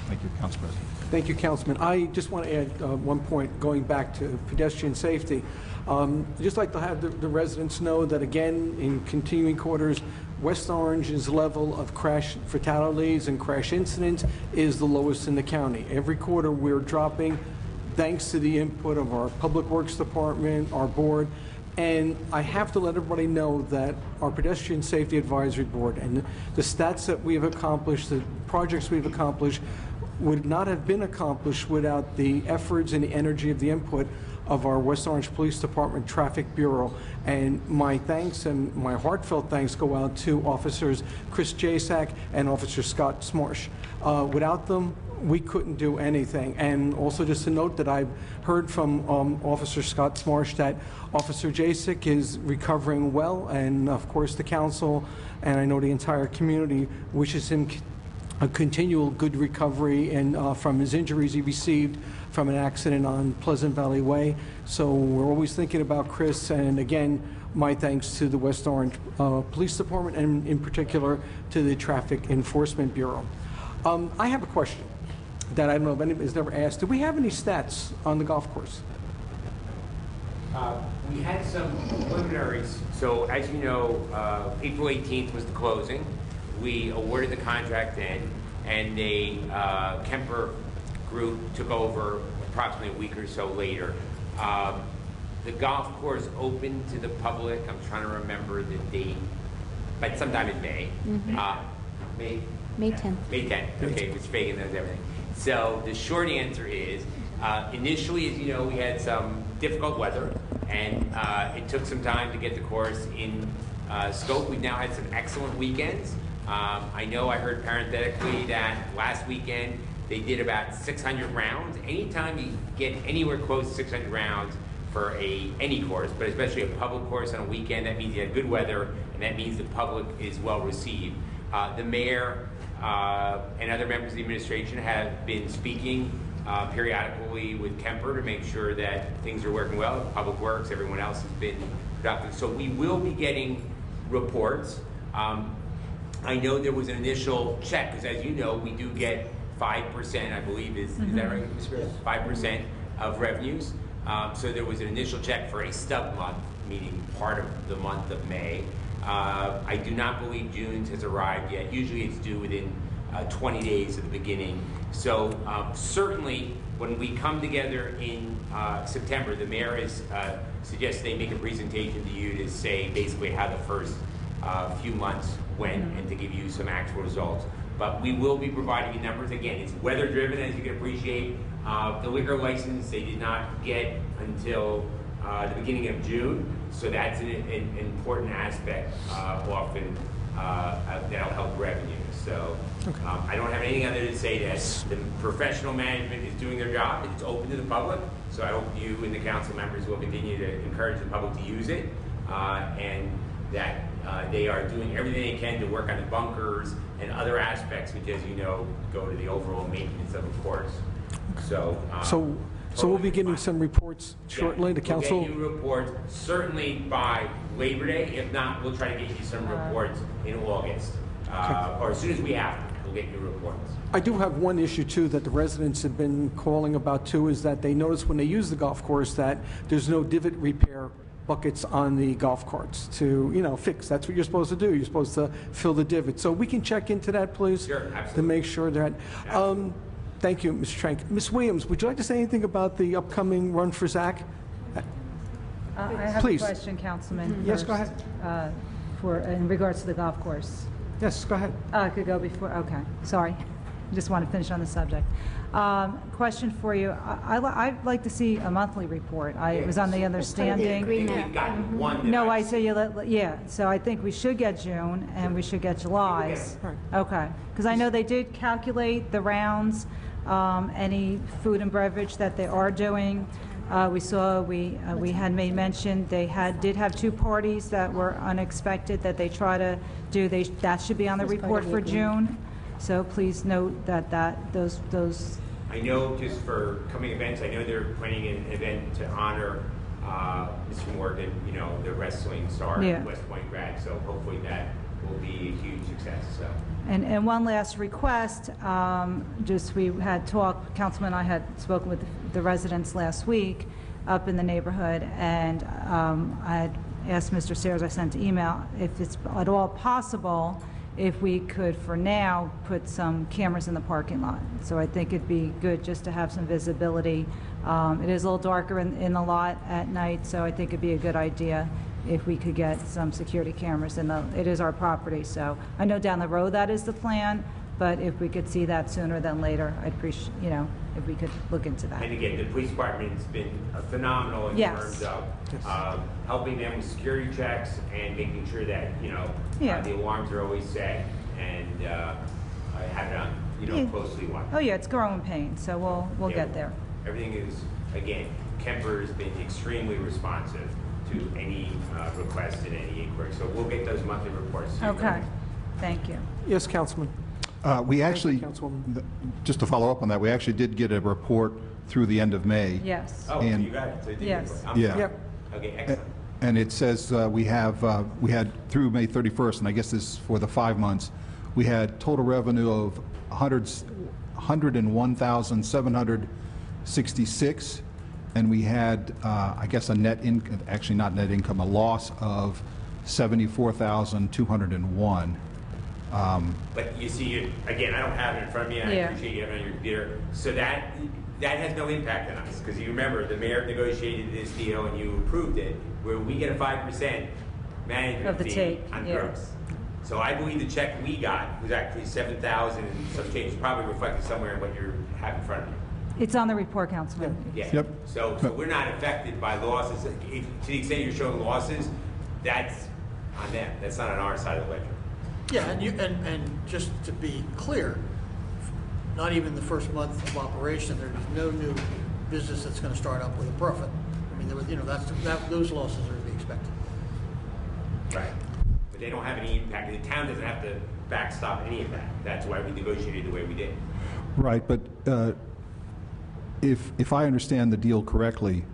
Thank you, Council President. Thank you, Councilman. I just want to add one point going back to pedestrian safety. I'd just like to have the residents know that, again, in continuing quarters, West Orange's level of crash fatalities and crash incidents is the lowest in the county. Every quarter we're dropping, thanks to the input of our Public Works Department, our board. And I have to let everybody know that our Pedestrian Safety Advisory Board and the stats that we've accomplished, the projects we've accomplished, would not have been accomplished without the efforts and the energy of the input of our West Orange Police Department Traffic Bureau. And my thanks and my heartfelt thanks go out to Officers Chris Jasak and Officer Scott Smarsh. Without them, we couldn't do anything. And also just to note that I've heard from Officer Scott Smarsh that Officer Jasak is recovering well, and of course the council and I know the entire community wishes him a continual good recovery and from his injuries he received from an accident on Pleasant Valley Way. So we're always thinking about Chris, and again, my thanks to the West Orange Police Department and in particular to the Traffic Enforcement Bureau. I have a question that I don't know if anybody's never asked. Do we have any stats on the golf course? We had some preliminaries. So as you know, April 18th was the closing. We awarded the contract then, and the Kemper Group took over approximately a week or so later. The golf course opened to the public. I'm trying to remember the date, but sometime in May. May 10th. May 10th. Okay, which Fagan knows everything. So the short answer is, initially, as you know, we had some difficult weather, and it took some time to get the course in scope. We've now had some excellent weekends. I know I heard parenthetically that last weekend they did about 600 rounds. Anytime you get anywhere close to 600 rounds for any course, but especially a public course on a weekend, that means you had good weather, and that means the public is well received. The mayor and other members of the administration have been speaking periodically with Kemper to make sure that things are working well. Public Works, everyone else has been productive. So we will be getting reports. I know there was an initial check, because as you know, we do get 5%, I believe, is that right, Ms. Rose? 5% of revenues. So there was an initial check for a stub month, meaning part of the month of May. I do not believe June's has arrived yet. Usually it's due within 20 days of the beginning. So certainly when we come together in September, the mayor has suggested they make a presentation to you to say basically how the first few months went and to give you some actual results. But we will be providing you numbers. Again, it's weather driven, as you can appreciate. The liquor license they did not get until the beginning of June, so that's an important aspect often that'll help revenue. So I don't have anything other to say that the professional management is doing their job. It's open to the public, so I hope you and the council members will continue to encourage the public to use it, and that they are doing everything they can to work on the bunkers and other aspects, which, as you know, go to the overall maintenance of the course. So we'll be getting some reports shortly. The council. We'll get you reports certainly by Labor Day. If not, we'll try to get you some reports in August, or as soon as we have them, we'll get you reports. I do have one issue too that the residents have been calling about too, is that they notice when they use the golf course that there's no divot repair buckets on the golf carts to, fix. That's what you're supposed to do. You're supposed to fill the divot. So we can check into that, please, Sure, absolutely. to make sure that. Thank you, Mr. Trank. Ms. Williams, would you like to say anything about the upcoming Run for Zach? I have Please. a question, Councilman. Yes, go first, in regards to the golf course. Yes, go ahead. I could go before, okay, sorry. Just want to finish on the subject. Question for you. I'd like to see a monthly report. I was on the understanding. We've gotten one. No, I say yeah. So I think we should get June and we should get July's. Okay, because I know they did calculate the rounds, any food and beverage that they are doing. We saw we had made mention they did have 2 parties that were unexpected that they try to do. That should be on the report for June. So please note that those. I know just for coming events, I know they're planning an event to honor Mr. Morgan, the wrestling star, West Point grad. So hopefully that will be a huge success. So. And one last request, we had talked, Councilman and I had spoken with the residents last week up in the neighborhood, and I had asked Mr. Sayers, I sent an email, if it's at all possible, if we could, for now, put some cameras in the parking lot. So I think it'd be good just to have some visibility. It is a little darker in the lot at night, so I think it'd be a good idea if we could get some security cameras. It is our property, so I know down the road that is the plan, but if we could see that sooner than later, I'd appreciate, if we could look into that. And again, the police department's been phenomenal in terms of helping them with security checks and making sure that, the alarms are always set and have it on, closely watched. Oh yeah, it's growing pains, so we'll get there. Everything is, again, Kemper has been extremely responsive to any request and any inquiry. So we'll get those monthly reports. Okay, thank you. Yes, Councilman. We actually, Councilwoman. just to follow up on that, we actually did get a report through the end of May. Yes. Oh, And- you got it. So it did Yes. report. Yeah. Yep. Okay, excellent. And it says we had through May 31st, and I guess this is for the 5 months, we had total revenue of $101,766, and we had, I guess, a loss of $74,201. But you see, again, I don't have it in front of me, and I appreciate you having it on your computer. So that has no impact on us, because you remember, the mayor negotiated this deal and you approved it, where we get a 5% management Of the fee take, on yeah. gross. So I believe the check we got was actually $7,000 and some change, probably reflected somewhere in what you have in front of you. It's on the report, Councilman. Yeah. Yep. So we're not affected by losses. To the extent you're showing losses, that's on them. That's not on our side of the ledger. Yeah, and just to be clear, not even the first month of operation, there's no new business that's going to start up with a profit. I mean, those losses are to be expected. Right. But they don't have any impact. The town doesn't have to backstop any of that. That's why we negotiated the way we did. Right, but if I understand the deal correctly,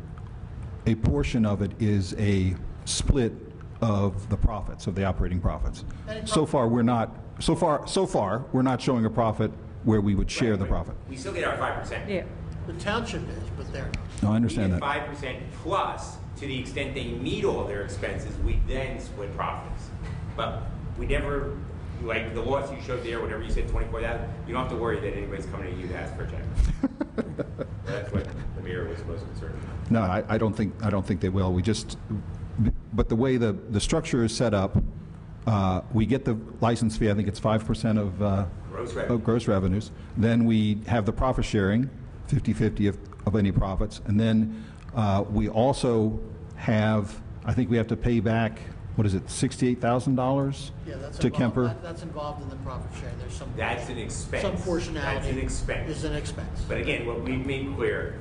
a portion of it is a split of the profits, of the operating profits. So far, we're not showing a profit where we would share the profit. We still get our 5%. Yeah. The township is, but they're not. No, I understand We that. get 5% plus, to the extent they meet all their expenses, we then split profits. But we never, like the loss you showed there, whatever you said, 24,000, you don't have to worry that anybody's coming to you to ask for a check. That's what the mayor was most concerned about. No, I don't think they will. But the way the structure is set up, we get the license fee, I think it's 5% of gross revenues. Then we have the profit sharing, 50/50 of any profits. And then we also have, I think we have to pay back, what is it, $68,000 Yeah, that's to involved, Kemper? that's involved in the profit sharing. There's some. That's an expense. Some portionality. That's an expense. Is an expense. But again, what we've made clear,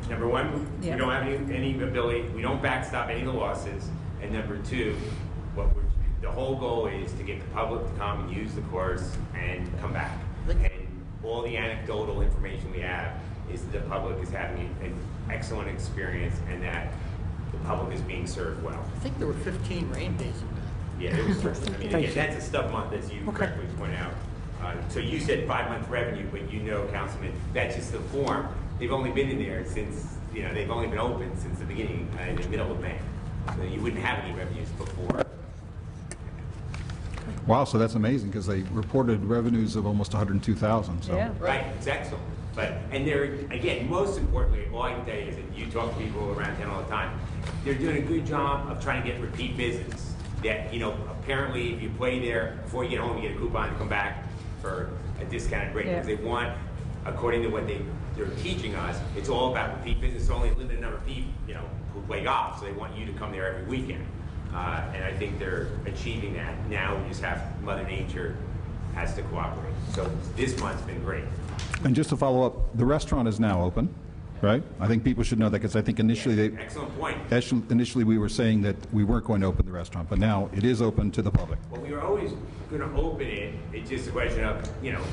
number one, we don't have any ability, we don't backstop any of the losses. And number two, the whole goal is to get the public to come and use the course and come back. And all the anecdotal information we have is that the public is having an excellent experience and that the public is being served well. I think there were 15 rain days in that. Yeah, it was, I mean, again, that's a stub month, as you correctly point out. So you said 5-month revenue, but you know, Councilman, that's just the form. They've only been in there since, they've only been open since the beginning, in the middle of May. So you wouldn't have any revenues before. Wow, so that's amazing, because they reported revenues of almost 102,000, so. Yeah. Right, it's excellent. And they're, again, most importantly, all I can tell you is that you talk to people around town all the time, they're doing a good job of trying to get repeat business. That, apparently if you play there, before you get home, you get a coupon to come back for a discounted rate. Because they want, according to what they're teaching us, it's all about repeat business. It's only a limited number of people, who play golf, so they want you to come there every weekend. And I think they're achieving that. Now we just have Mother Nature has to cooperate. So this month's been great. And just to follow up, the restaurant is now open, right? I think people should know that, because I think initially Excellent point. initially we were saying that we weren't going to open the restaurant, but now it is open to the public. Well, we were always going to open it. It's just a question of,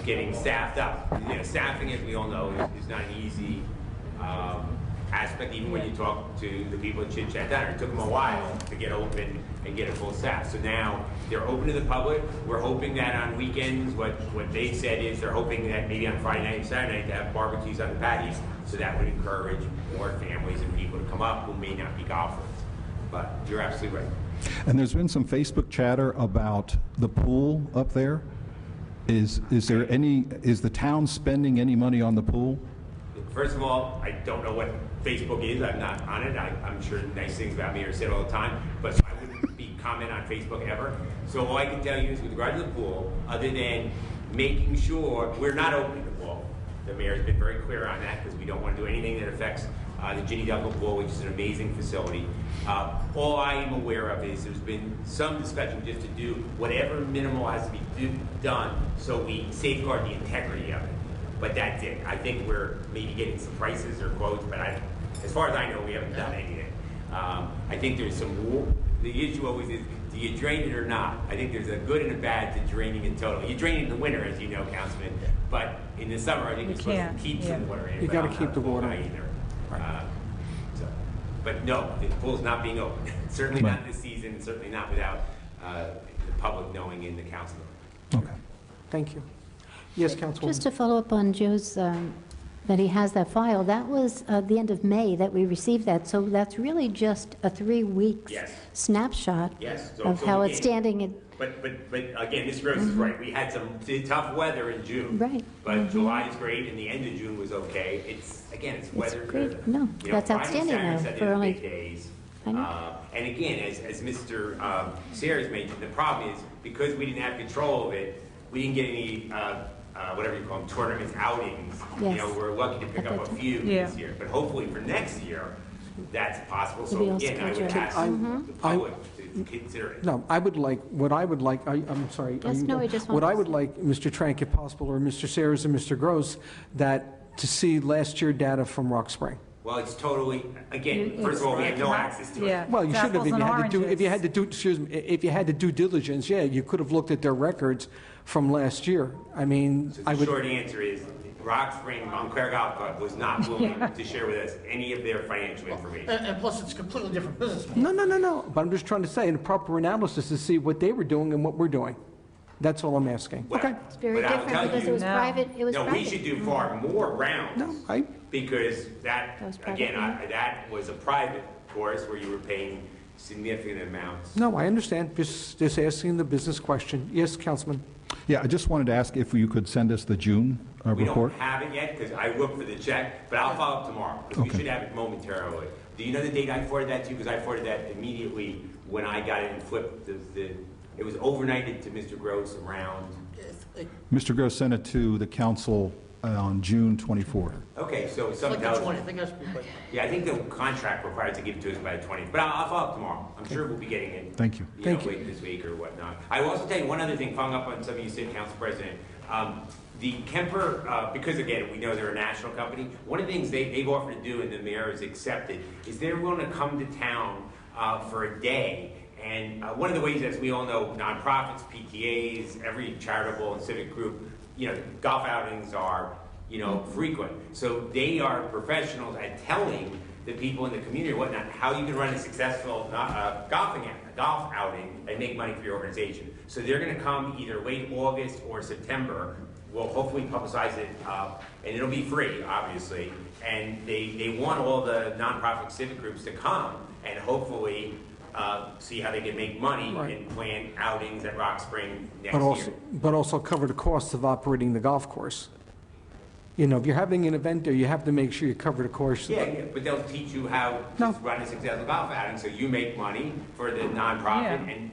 getting staffed up. Staffing, as we all know, is not an easy aspect. Even when you talk to the people at Chit Chat Diner, it took them a while to get open and get a full staff. So now they're open to the public. We're hoping that on weekends, what they said is they're hoping that maybe on Friday night and Saturday night to have barbecues on the patios. So that would encourage more families and people to come up who may not be golfers. But you're absolutely right. And there's been some Facebook chatter about the pool up there. Is the town spending any money on the pool? First of all, I don't know what Facebook is. I'm not on it. I'm sure nice things about me are said all the time, but I wouldn't be comment on Facebook ever. So all I can tell you is with regard to the pool, other than making sure we're not opening the pool. The mayor's been very clear on that because we don't want to do anything that affects the Ginny Dunkel pool, which is an amazing facility. All I am aware of is there's been some discussion just to do whatever minimal has to be done so we safeguard the integrity of it. But that's it. I think we're maybe getting some prices or quotes, but as far as I know, we haven't done anything. I think there's the issue always is, do you drain it or not? I think there's a good and a bad to draining in total. You drain it in the winter, as you know, Councilman, but in the summer, I think you're supposed to keep some water in. You got to keep the water in. But no, the pool's not being open. Certainly not this season, certainly not without the public knowing in the council. Okay. Thank you. Yes, Councilwoman. Just to follow up on Joe's, that he has that file, that was the end of May that we received that, so that's really just a 3-week snapshot of how it's standing. But again, Ms. Rose is right. We had some tough weather in June. Right. But July is great, and the end of June was okay. It's weather. It's great. No, that's outstanding though, for only big days. I know. And again, as Mr. Sayers mentioned, the problem is because we didn't have control of it, we didn't get any whatever you call them, tournaments, outings. Yes. We're lucky to pick up a few this year. But hopefully for next year, that's possible. So again, I would ask the public to consider it. No, what I would like, I'm sorry. Yes, no, I just What wanted I to would say- like, Mr. Trank, if possible, or Mr. Sayers and Mr. Gross, to see last year data from Rock Spring. Well, it's totally, again, first of all, we have no access to it. Well, you should have, if you had to do diligence, you could have looked at their records from last year. I mean, So the short answer is, Rock Spring, Montclair Golf Club was not willing to share with us any of their financial information. And plus, it's a completely different business model. No. But I'm just trying to say, in a proper analysis to see what they were doing and what we're doing. That's all I'm asking. Well, Okay. It's very but I'll different tell because you- it was private. It was No, private. we should do far more rounds. No, Because that, That was private, again, yeah. that was a private course where you were paying significant amounts. no, I understand. Just asking the business question. Yes, Councilman? Yeah, I just wanted to ask if you could send us the June We report. don't have it yet, because I looked for the check, but I'll follow up tomorrow, because we Okay. should have it momentarily. Do you know the date I forwarded that to you? Because I forwarded that immediately when I got it and flipped it was overnighted to Mr. Gross around, Mr. Gross sent it to the council on June 24th. okay, so Like something the else. 20, I think that's like, Yeah, I think the contract required to give it to us by the 20th, but I'll follow up tomorrow. I'm sure we'll be getting it. Thank you. You Thank know, you. late this week or whatnot. I will also tell you one other thing, following up on something you said, Council President. The Kemper, because again, we know they're a national company, one of the things they've offered to do and the mayor has accepted is they're willing to come to town for a day. And one of the ways, as we all know, nonprofits, PTAs, every charitable and civic group, you know, golf outings are, you know, frequent. So they are professionals at telling the people in the community or whatnot how you can run a successful golf outing and make money for your organization. So they're going to come either late August or September. We'll hopefully publicize it, and it'll be free, obviously. And they want all the nonprofit civic groups to come and hopefully see how they can make money Right. and plan outings at Rock Spring next year. But also cover the costs of operating the golf course. You know, if you're having an event there, you have to make sure you cover the course. Yeah, but they'll teach you how to run a successful golf outing, so you make money for the nonprofit, Yeah. and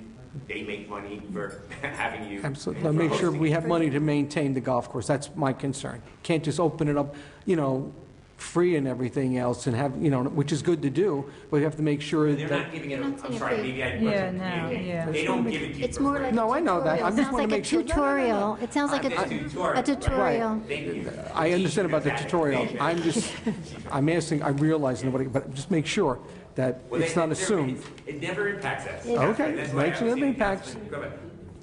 they make money for having you. Absolutely. for Make sure hosting we it. have money to maintain the golf course. That's my concern. Can't just open it up, you know, free and everything else and have, you know, which is good to do, but you have to make sure They're that... not giving it, They're not I'm saying sorry, free. maybe I Yeah, wasn't no, communicating. yeah. They don't give it to you It's for more free. like No, I know that. tutorial. I It just sounds wanna like make sure- a tutorial. It sounds like It's a tutorial. tutorial. I understand about the tutorial. I'm asking, I realize nobody, but just make sure that Well, it's not assumed. It never impacts us. Okay, That's why makes I was it saying, impacts. Go ahead.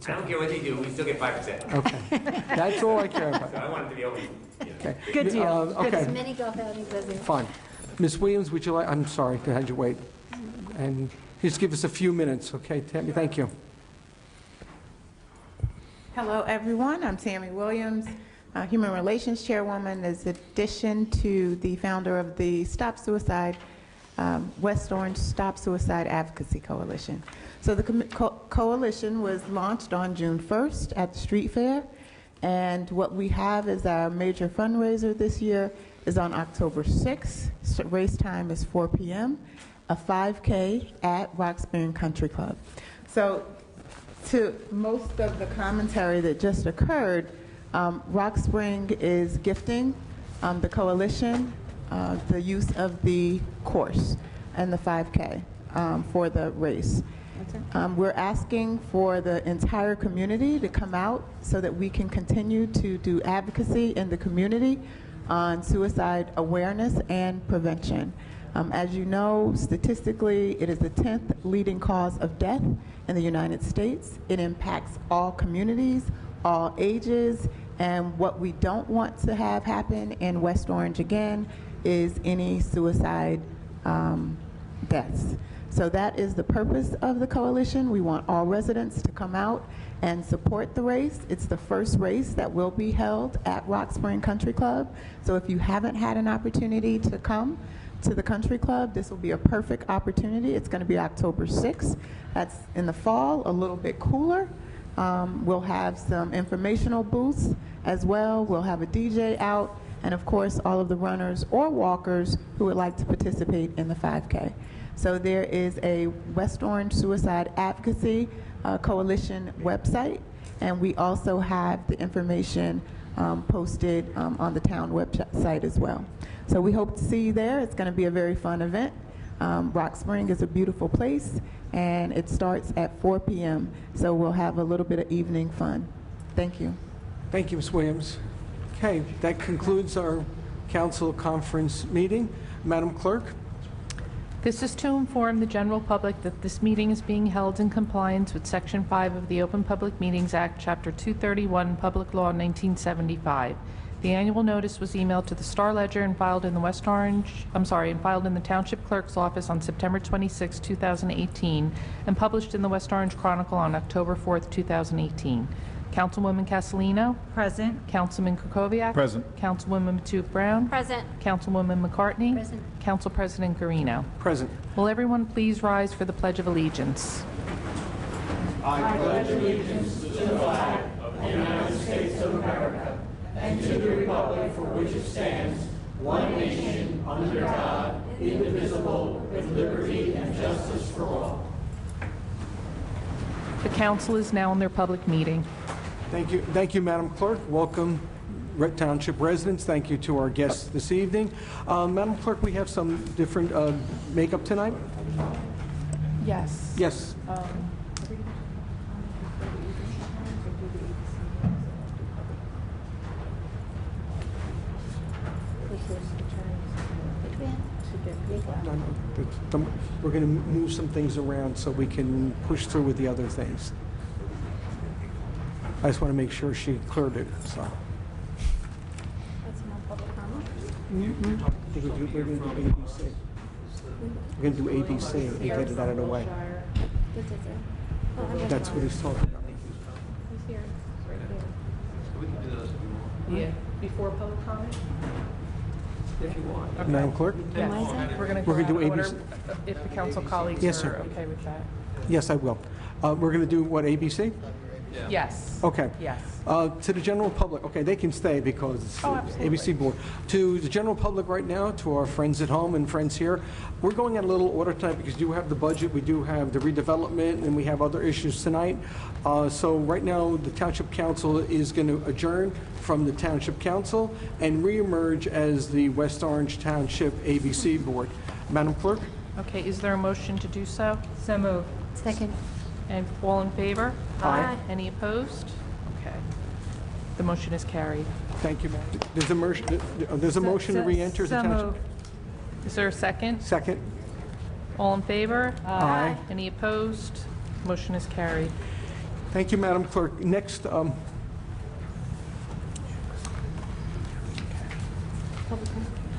I don't care what they do, we still get 5%. Okay. That's all I care about. So I want it to be open. Okay. Good deal. Okay. As many golf outings as it. Fine. Ms. Williams, would you like, I'm sorry to have you wait. And just give us a few minutes, okay, Tammy? Thank you. Hello, everyone. I'm Tammy Williams, Human Relations Chairwoman, as addition to the founder of the Stop Suicide, West Orange Stop Suicide Advocacy Coalition. So the coalition was launched on June 1st at the Street Fair, and what we have as our major fundraiser this year is on October 6th. So race time is 4 p.m., a 5K at Rock Spring Country Club. So to most of the commentary that just occurred, Rock Spring is gifting the coalition the use of the course and the 5K for the race. We're asking for the entire community to come out so that we can continue to do advocacy in the community on suicide awareness and prevention. As you know, statistically, it is the 10th leading cause of death in the United States. It impacts all communities, all ages, and what we don't want to have happen in West Orange again is any suicide deaths. So that is the purpose of the coalition. We want all residents to come out and support the race. It's the first race that will be held at Rock Spring Country Club. So if you haven't had an opportunity to come to the country club, this will be a perfect opportunity. It's going to be October 6th. That's in the fall, a little bit cooler. We'll have some informational booths as well. We'll have a DJ out, and of course, all of the runners or walkers who would like to participate in the 5K. So there is a West Orange Suicide Advocacy Coalition website, and we also have the information posted on the town website as well. So we hope to see you there. It's going to be a very fun event. Rock Spring is a beautiful place, and it starts at 4 p.m., so we'll have a little bit of evening fun. Thank you. Thank you, Ms. Williams. Okay, that concludes our council conference meeting. Madam Clerk? This is to inform the general public that this meeting is being held in compliance with Section 5 of the Open Public Meetings Act, Chapter 231, Public Law 1975. The annual notice was emailed to the Star Ledger and filed in the filed in the Township Clerk's office on September 26, 2018, and published in the West Orange Chronicle on October 4, 2018. Councilwoman Castellino. Present. Councilman Kukoviac. Present. Councilwoman Matute Brown. Present. Councilwoman McCartney. Present. Council President Garino. Present. Will everyone please rise for the Pledge of Allegiance? The council is now in their public meeting. Thank you, Madam Clerk. Welcome, Township residents. Thank you to our guests this evening. Madam Clerk, we have some different makeup tonight. Yes. Yes. We're going to move some things around so we can push through with the other things. I just want to make sure she cleared it, so. That's no public comment. We're going to do ABC. We're going to do ABC and get it out of the way. That's what he's talking about. He's here, right here. Yeah. Before public comment? If you want. Okay. Madam Clerk? Yes. We're going to We're gonna go do out of ABC. order if the council colleagues Yes, are sir. okay with that. Yes, I will. We're going to do what, ABC? Yes. Okay. Yes. To the general public, okay, they can stay because it's the absolutely. ABC board. To the general public right now, to our friends at home and friends here, we're going at a little order tonight because we do have the budget, we do have the redevelopment, and we have other issues tonight. So right now, the Township Council is going to adjourn from the Township Council and reemerge as the West Orange Township ABC Board. Madam Clerk? Okay, is there a motion to do so? So moved. Second. And all in favor? Aye. Any opposed? Okay. The motion is carried. Thank you. There's a motion to re-enter the So Township. moved. Is there a second? Second. All in favor? Aye. Any opposed? Motion is carried. Thank you, Madam Clerk. Next, we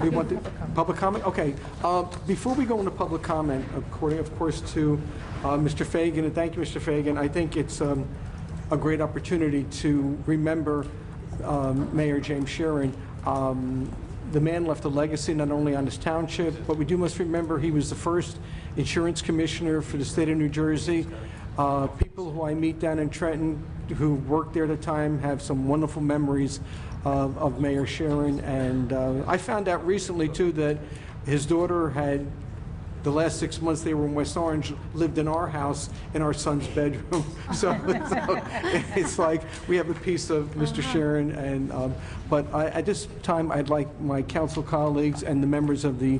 want the public comment? Okay. Before we go into public comment, according, of course, to Mr. Fagan, and thank you, Mr. Fagan, I think it's a great opportunity to remember Mayor James Sheeran. The man left a legacy not only on his township, but we must remember he was the first insurance commissioner for the state of New Jersey. People who I meet down in Trenton who worked there at the time have some wonderful memories of Mayor Sheeran. And I found out recently, too, that his daughter had, the last 6 months they were in West Orange, lived in our house in our son's bedroom. So it's like we have a piece of Mr. Sheeran. And but at this time, I'd like my council colleagues and the members of the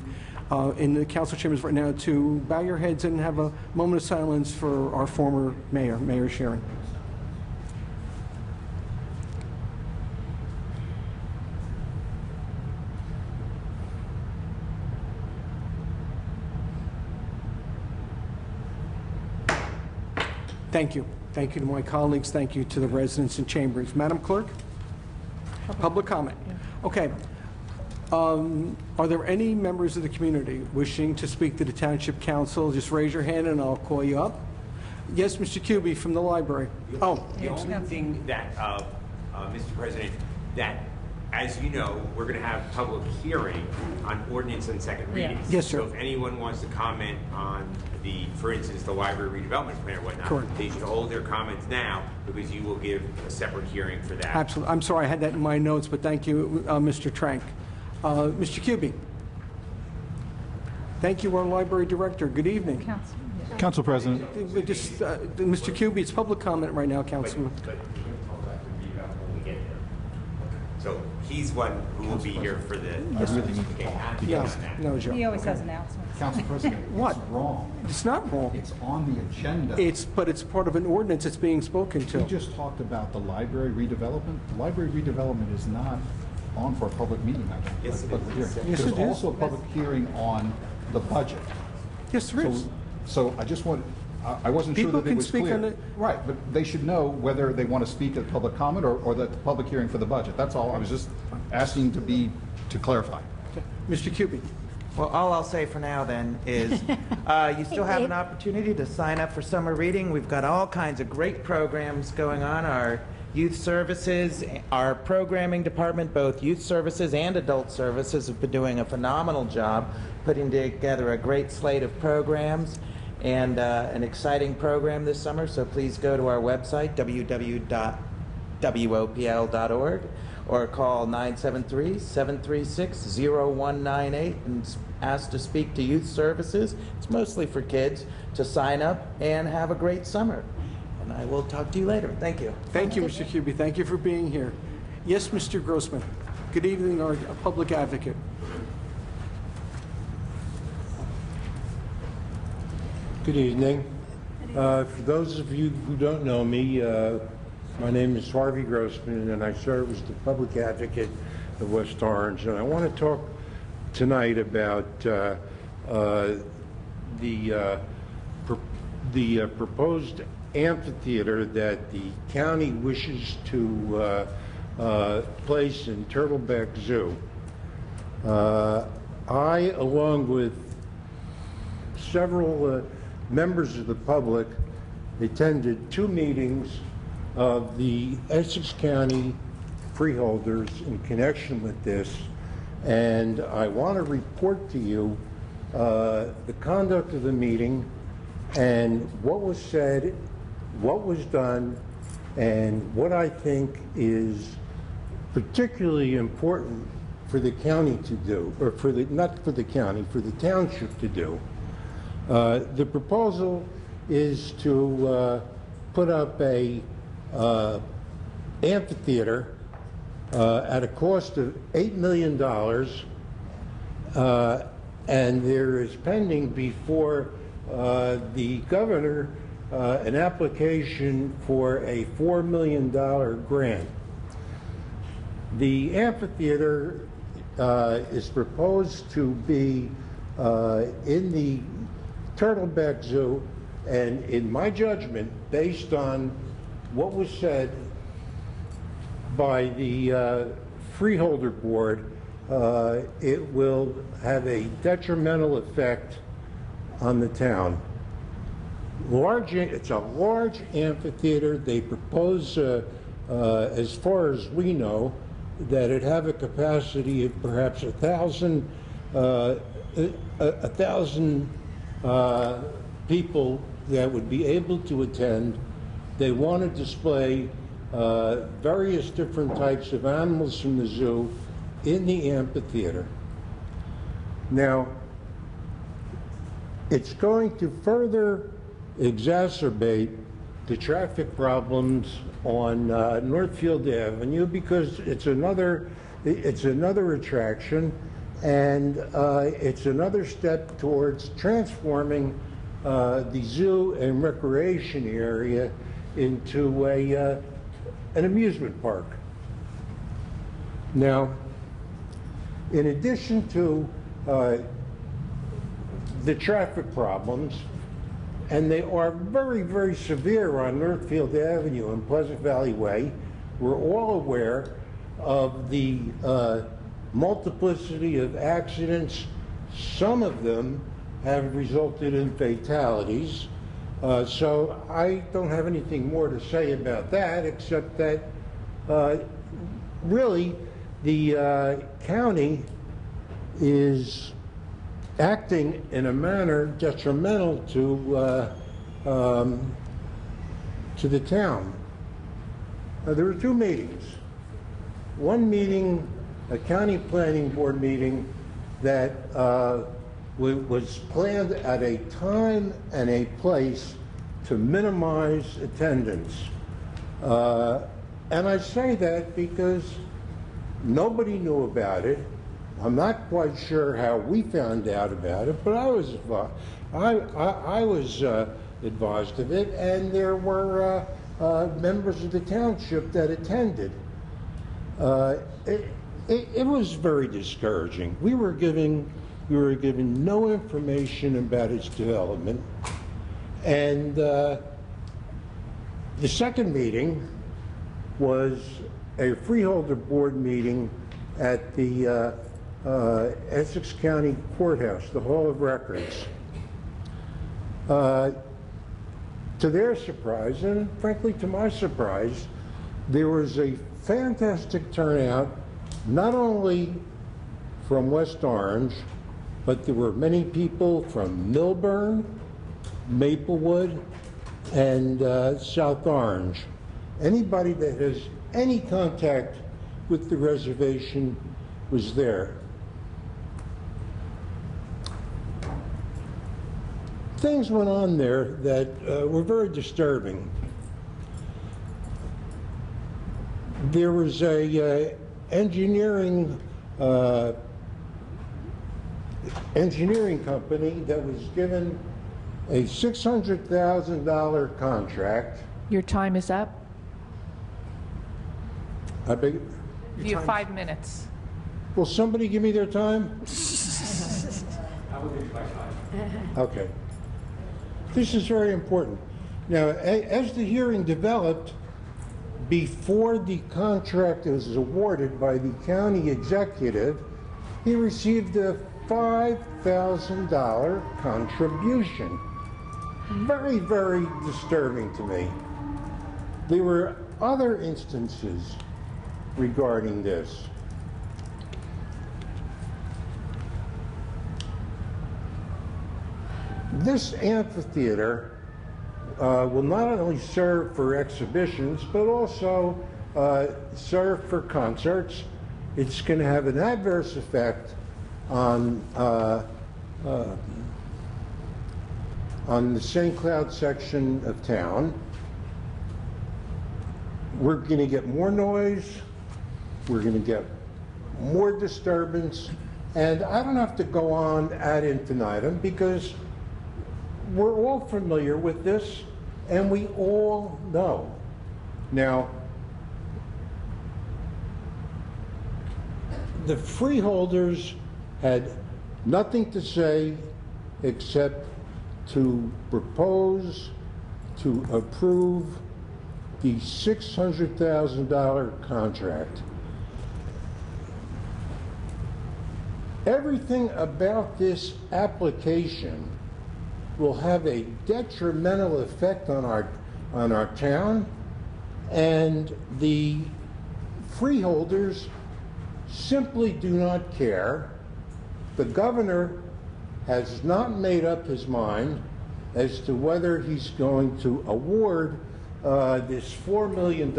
in the council chambers right now to bow your heads and have a moment of silence for our former mayor, Mayor Sheeran. Thank you. Thank you to my colleagues. Thank you to the residents and chambers. Madam Clerk? Public comment. Okay. Are there any members of the community wishing to speak to the Township Council? Just raise your hand and I'll call you up. Yes, Mr. Kuby from the library. Oh. The only thing that, Mr. President, that, as you know, we're going to have public hearing on ordinance and second readings. Yes, sir. So if anyone wants to comment on the, for instance, the library redevelopment plan or whatnot, Correct. they should hold their comments now because you will give a separate hearing for that. Absolutely. I'm sorry I had that in my notes, but thank you, Mr. Trank. Mr. Kuby. Thank you, our library director. Good evening. Council President. Mr. Kuby, it's public comment right now, Councilman. But when we get there. So he's one who will be here for the. Yes, no, Joe. He always has announcements. Council President. What? It's wrong. It's not wrong. It's on the agenda. But it's part of an ordinance that's being spoken to. We just talked about the library redevelopment. The library redevelopment is not on for a public meeting. Yes, it is. Yes, There's it is. also a public hearing on the budget. Yes, there is. So I just want, I wasn't sure People that it can was speak clear. on it. Right, but they should know whether they want to speak at public comment or the public hearing for the budget. That's all. I was just asking to clarify. Mr. Kuby. Well, all I'll say for now then is you still have an opportunity to sign up for summer reading. We've got all kinds of great programs going on. Our Youth Services, our programming department, both Youth Services and Adult Services, have been doing a phenomenal job putting together a great slate of programs and an exciting program this summer. So please go to our website, www.wopl.org, or call 973-736-0198 and ask to speak to Youth Services. It's mostly for kids to sign up and have a great summer. And I will talk to you later. Thank you. Thank you, Mr. Kuby. Thank you for being here. Yes, Mr. Grossman. Good evening, our public advocate. Good evening. For those of you who don't know me, my name is Harvey Grossman, and I serve as the public advocate of West Orange. And I want to talk tonight about the proposed amphitheater that the county wishes to place in Turtleback Zoo. I, along with several members of the public, attended 2 meetings of the Essex County freeholders in connection with this, and I want to report to you the conduct of the meeting and what was said, what was done, and what I think is particularly important for the county to do, or for the, not for the county, for the township to do. The proposal is to put up a amphitheater at a cost of $8 million, and there is pending before the governor an application for a $4 million grant. The amphitheater is proposed to be in the Turtleback Zoo, and in my judgment, based on what was said by the Freeholder Board, it will have a detrimental effect on the town. It's a large amphitheater. They propose, as far as we know, that it have a capacity of perhaps 1,000 people that would be able to attend. They want to display various different types of animals from the zoo in the amphitheater. Now, it's going to further exacerbate the traffic problems on Northfield Avenue because it's another attraction, and it's another step towards transforming the zoo and recreation area into an amusement park. Now, in addition to the traffic problems, and they are very, very severe on Northfield Avenue and Pleasant Valley Way, we're all aware of the multiplicity of accidents. Some of them have resulted in fatalities. So I don't have anything more to say about that, except that really the county is acting in a manner detrimental to the town. There were 2 meetings. One meeting, a county planning board meeting, that was planned at a time and a place to minimize attendance. And I say that because nobody knew about it. I'm not quite sure how we found out about it, but I was advised of it, and there were members of the township that attended. It was very discouraging. We were given no information about its development, and the second meeting was a freeholder board meeting at the Essex County Courthouse, the Hall of Records. To their surprise, and frankly to my surprise, There was a fantastic turnout, not only from West Orange, but there were many people from Millburn, Maplewood, and South Orange. Anybody that has any contact with the reservation was there. Things went on there that were very disturbing. There was a engineering company that was given a $600,000 contract. Your time is up. I beg. You have 5 minutes. Will somebody give me their time? Okay. This is very important. Now, as the hearing developed, before the contract was awarded by the county executive, he received a $5,000 contribution. Very, very disturbing to me. There were other instances regarding this. This amphitheater will not only serve for exhibitions, but also serve for concerts. It's going to have an adverse effect on the St. Cloud section of town. We're going to get more noise. We're going to get more disturbance. And I don't have to go on ad infinitum because we're all familiar with this and we all know. Now, the freeholders had nothing to say except to propose to approve the $600,000 contract. Everything about this application will have a detrimental effect on our town, and the freeholders simply do not care. The governor has not made up his mind as to whether he's going to award this $4 million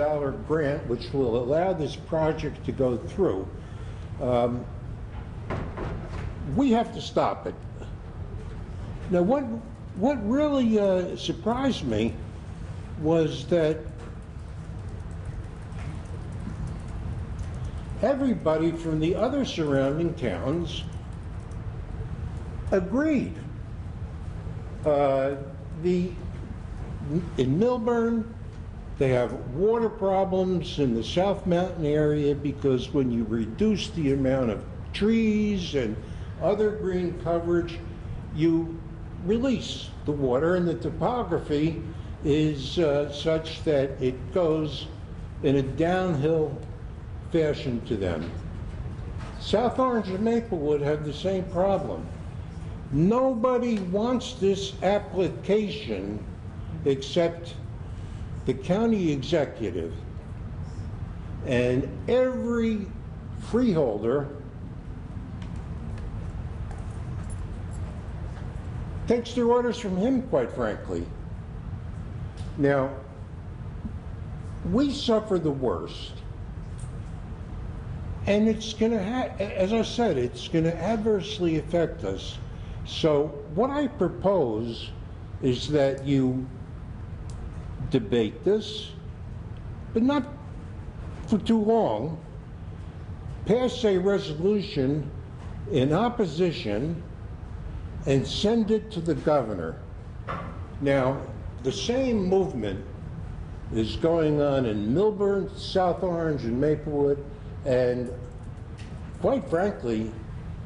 grant, which will allow this project to go through. We have to stop it. Now, what really surprised me was that everybody from the other surrounding towns agreed. In Millburn, they have water problems in the South Mountain area because when you reduce the amount of trees and other green coverage, you release the water, and the topography is such that it goes in a downhill fashion to them. South Orange and Maplewood have the same problem. Nobody wants this application except the county executive, and every freeholder takes their orders from him, quite frankly. Now, we suffer the worst, and it's going to as I said, it's going to adversely affect us. So what I propose is that you debate this, but not for too long. Pass a resolution in opposition and send it to the governor. Now, the same movement is going on in Millburn, South Orange, and Maplewood, and quite frankly,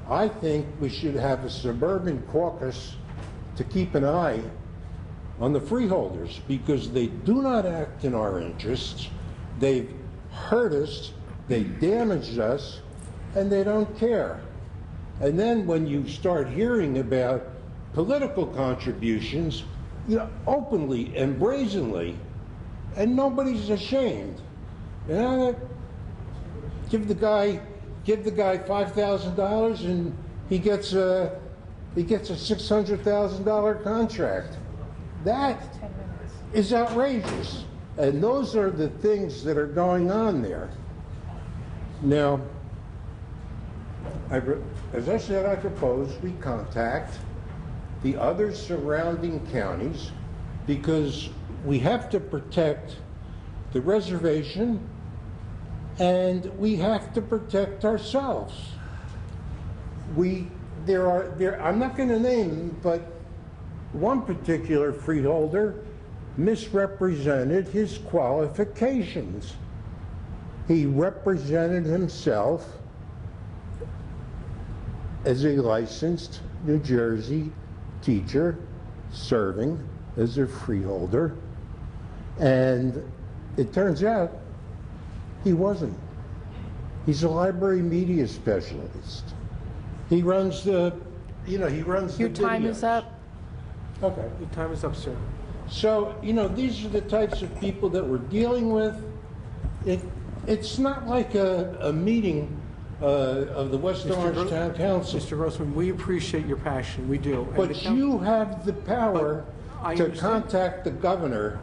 I think we should have a suburban caucus to keep an eye on the freeholders, because they do not act in our interests. They've hurt us, they damaged us, and they don't care. And then when you start hearing about political contributions, openly and brazenly, and nobody's ashamed. Give the guy $5,000 and he gets a $600,000 contract. That is outrageous. And those are the things that are going on there. Now, as I said, I propose we contact the other surrounding counties because we have to protect the reservation and we have to protect ourselves. I'm not going to name them, but one particular freeholder misrepresented his qualifications. He represented himself as a licensed New Jersey teacher serving as a freeholder, and it turns out he wasn't. He's a library media specialist. He runs the, Your time is up. Okay. Your time is up, sir. So, these are the types of people that we're dealing with. It's not like a meeting of the West Orange Town Council. Mr. Grossman, we appreciate your passion, we do. But you have the power to contact the governor,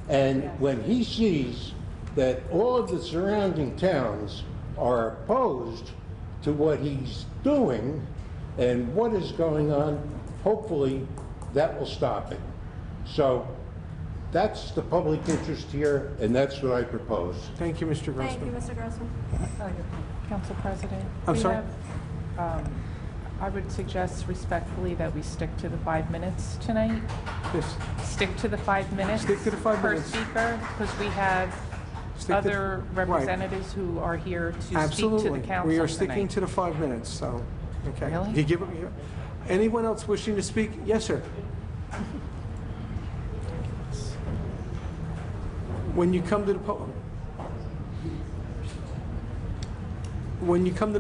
and when he sees that all of the surrounding towns are opposed to what he's doing and what is going on, hopefully that will stop it. So that's the public interest here, and that's what I propose. Thank you, Mr. Grossman. Thank you, Mr. Grossman. Council President. I'm sorry? I would suggest respectfully that we stick to the 5 minutes tonight. Yes. Stick to the 5 minutes. Stick to the 5 per minutes. speaker, because we have other representatives who are here to Absolutely. speak to the council We are tonight. sticking to the 5 minutes, so, okay. Really? You give, anyone else wishing to speak? Yes, sir. When you come to the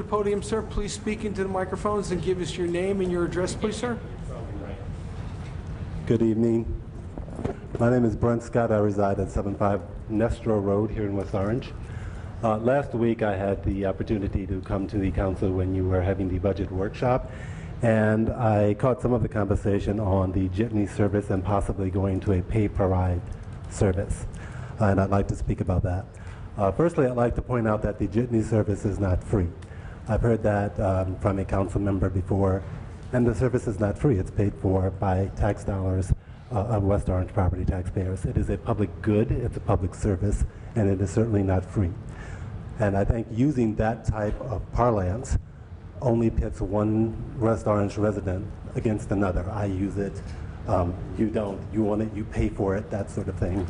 podium, sir, please speak into the microphones and give us your name and your address, please, sir. Good evening. My name is Brent Scott. I reside at 75 Nestro Road here in West Orange. Last week I had the opportunity to come to the council when you were having the budget workshop, and I caught some of the conversation on the jitney service and possibly going to a pay-per-ride service. And I'd like to speak about that. Firstly, I'd like to point out that the jitney service is not free. I've heard that from a council member before, and the service is not free. It's paid for by tax dollars of West Orange property taxpayers. It is a public good, it's a public service, and it is certainly not free. And I think using that type of parlance only pits one West Orange resident against another. I use it, you don't, you want it, you pay for it, that sort of thing.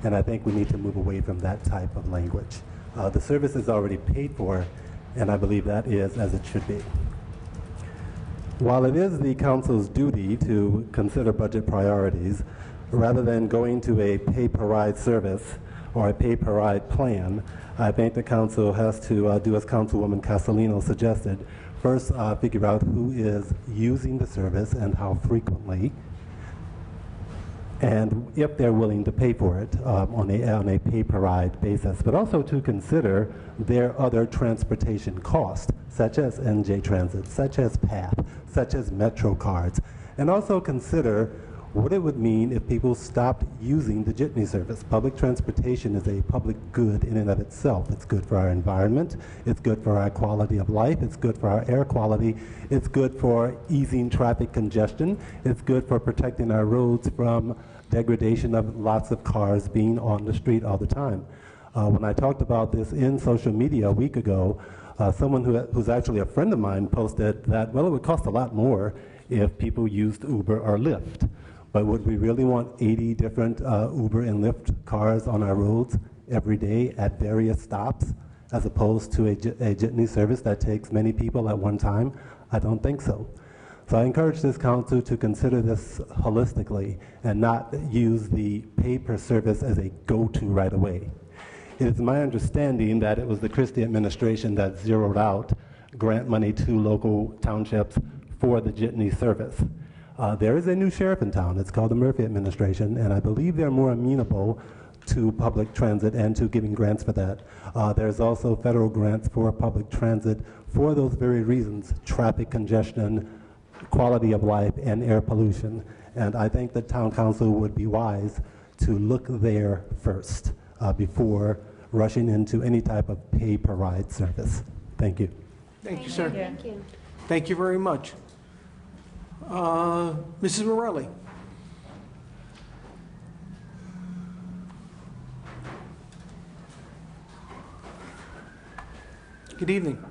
And I think we need to move away from that type of language. The service is already paid for, and I believe that is as it should be. While it is the council's duty to consider budget priorities, rather than going to a pay-per-ride service or a pay-per-ride plan, I think the council has to do as Councilwoman Castellino suggested. First, figure out who is using the service and how frequently, and if they're willing to pay for it on a pay-per-ride basis, but also to consider their other transportation costs, such as NJ Transit, such as PATH, such as Metro cards, and also consider what it would mean if people stopped using the jitney service. Public transportation is a public good in and of itself. It's good for our environment, it's good for our quality of life, it's good for our air quality, it's good for easing traffic congestion, it's good for protecting our roads from degradation of lots of cars being on the street all the time. When I talked about this in social media a week ago, someone who's actually a friend of mine posted that, well, it would cost a lot more if people used Uber or Lyft. But would we really want 80 different Uber and Lyft cars on our roads every day at various stops, as opposed to a jitney service that takes many people at one time? I don't think so. So I encourage this council to consider this holistically and not use the pay-per-service as a go-to right away. It is my understanding that it was the Christie administration that zeroed out grant money to local townships for the jitney service. There is a new sheriff in town. It's called the Murphy administration, and I believe they're more amenable to public transit and to giving grants for that. There's also federal grants for public transit for those very reasons: traffic congestion, quality of life, and air pollution. And I think the town council would be wise to look there first before rushing into any type of pay-per-ride service. Thank you. Thank you, sir. Thank you. Thank you very much. Mrs. Morelli. Good evening.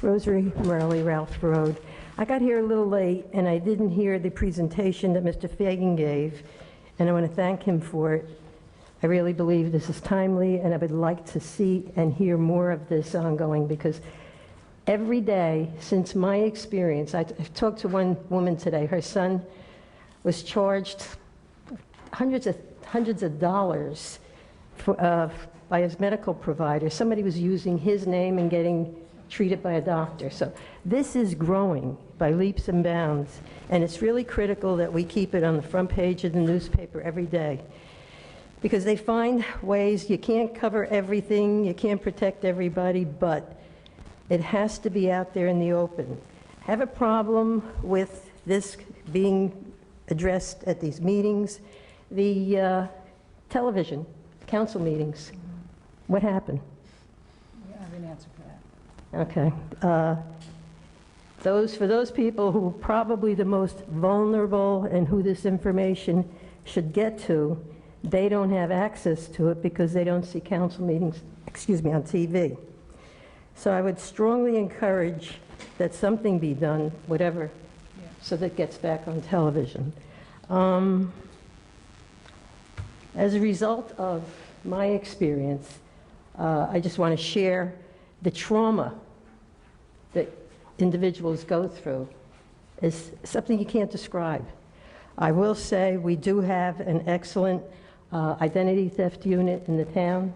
Rosary Morelli, Ralph Road. I got here a little late, and I didn't hear the presentation that Mr. Fagan gave, and I want to thank him for it. I really believe this is timely, and I would like to see and hear more of this ongoing, because every day since my experience, I talked to one woman today, her son was charged hundreds of dollars by his medical provider. Somebody was using his name and getting treated by a doctor. So this is growing by leaps and bounds, and it's really critical that we keep it on the front page of the newspaper every day, because they find ways. You can't cover everything, you can't protect everybody, but it has to be out there in the open. I have a problem with this being addressed at these meetings. The television, council meetings, what happened? I have an answer for that. Okay. For those people who are probably the most vulnerable and who this information should get to, they don't have access to it because they don't see council meetings, on TV. So I would strongly encourage that something be done, whatever, so that it gets back on television. As a result of my experience, I just want to share the trauma that individuals go through is something you can't describe. I will say we do have an excellent identity theft unit in the town.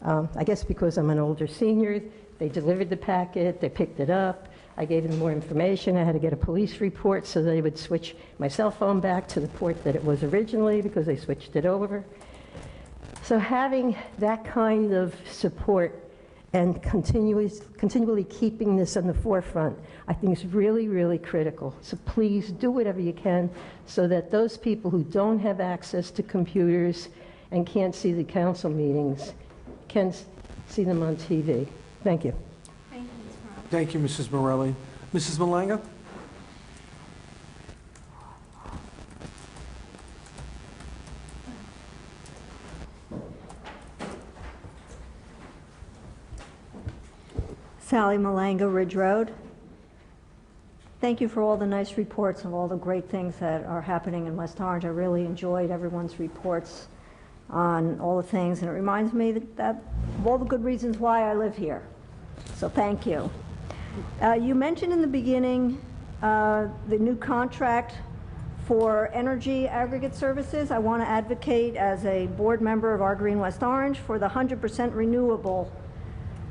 I guess because I'm an older senior, they delivered the packet, they picked it up, I gave them more information, I had to get a police report so they would switch my cell phone back to the port that it was originally because they switched it over. So having that kind of support and continually keeping this on the forefront, I think is really, really critical. So please do whatever you can so that those people who don't have access to computers and can't see the council meetings can see them on TV. Thank you. Thank you, Mrs. Morelli. Mrs. Malanga? Sally Malanga, Ridge Road. Thank you for all the nice reports of all the great things that are happening in West Orange. I really enjoyed everyone's reports on all the things, and it reminds me that of all the good reasons why I live here. So thank you. You mentioned in the beginning the new contract for energy aggregate services. I want to advocate as a board member of Our Green West Orange for the 100% renewable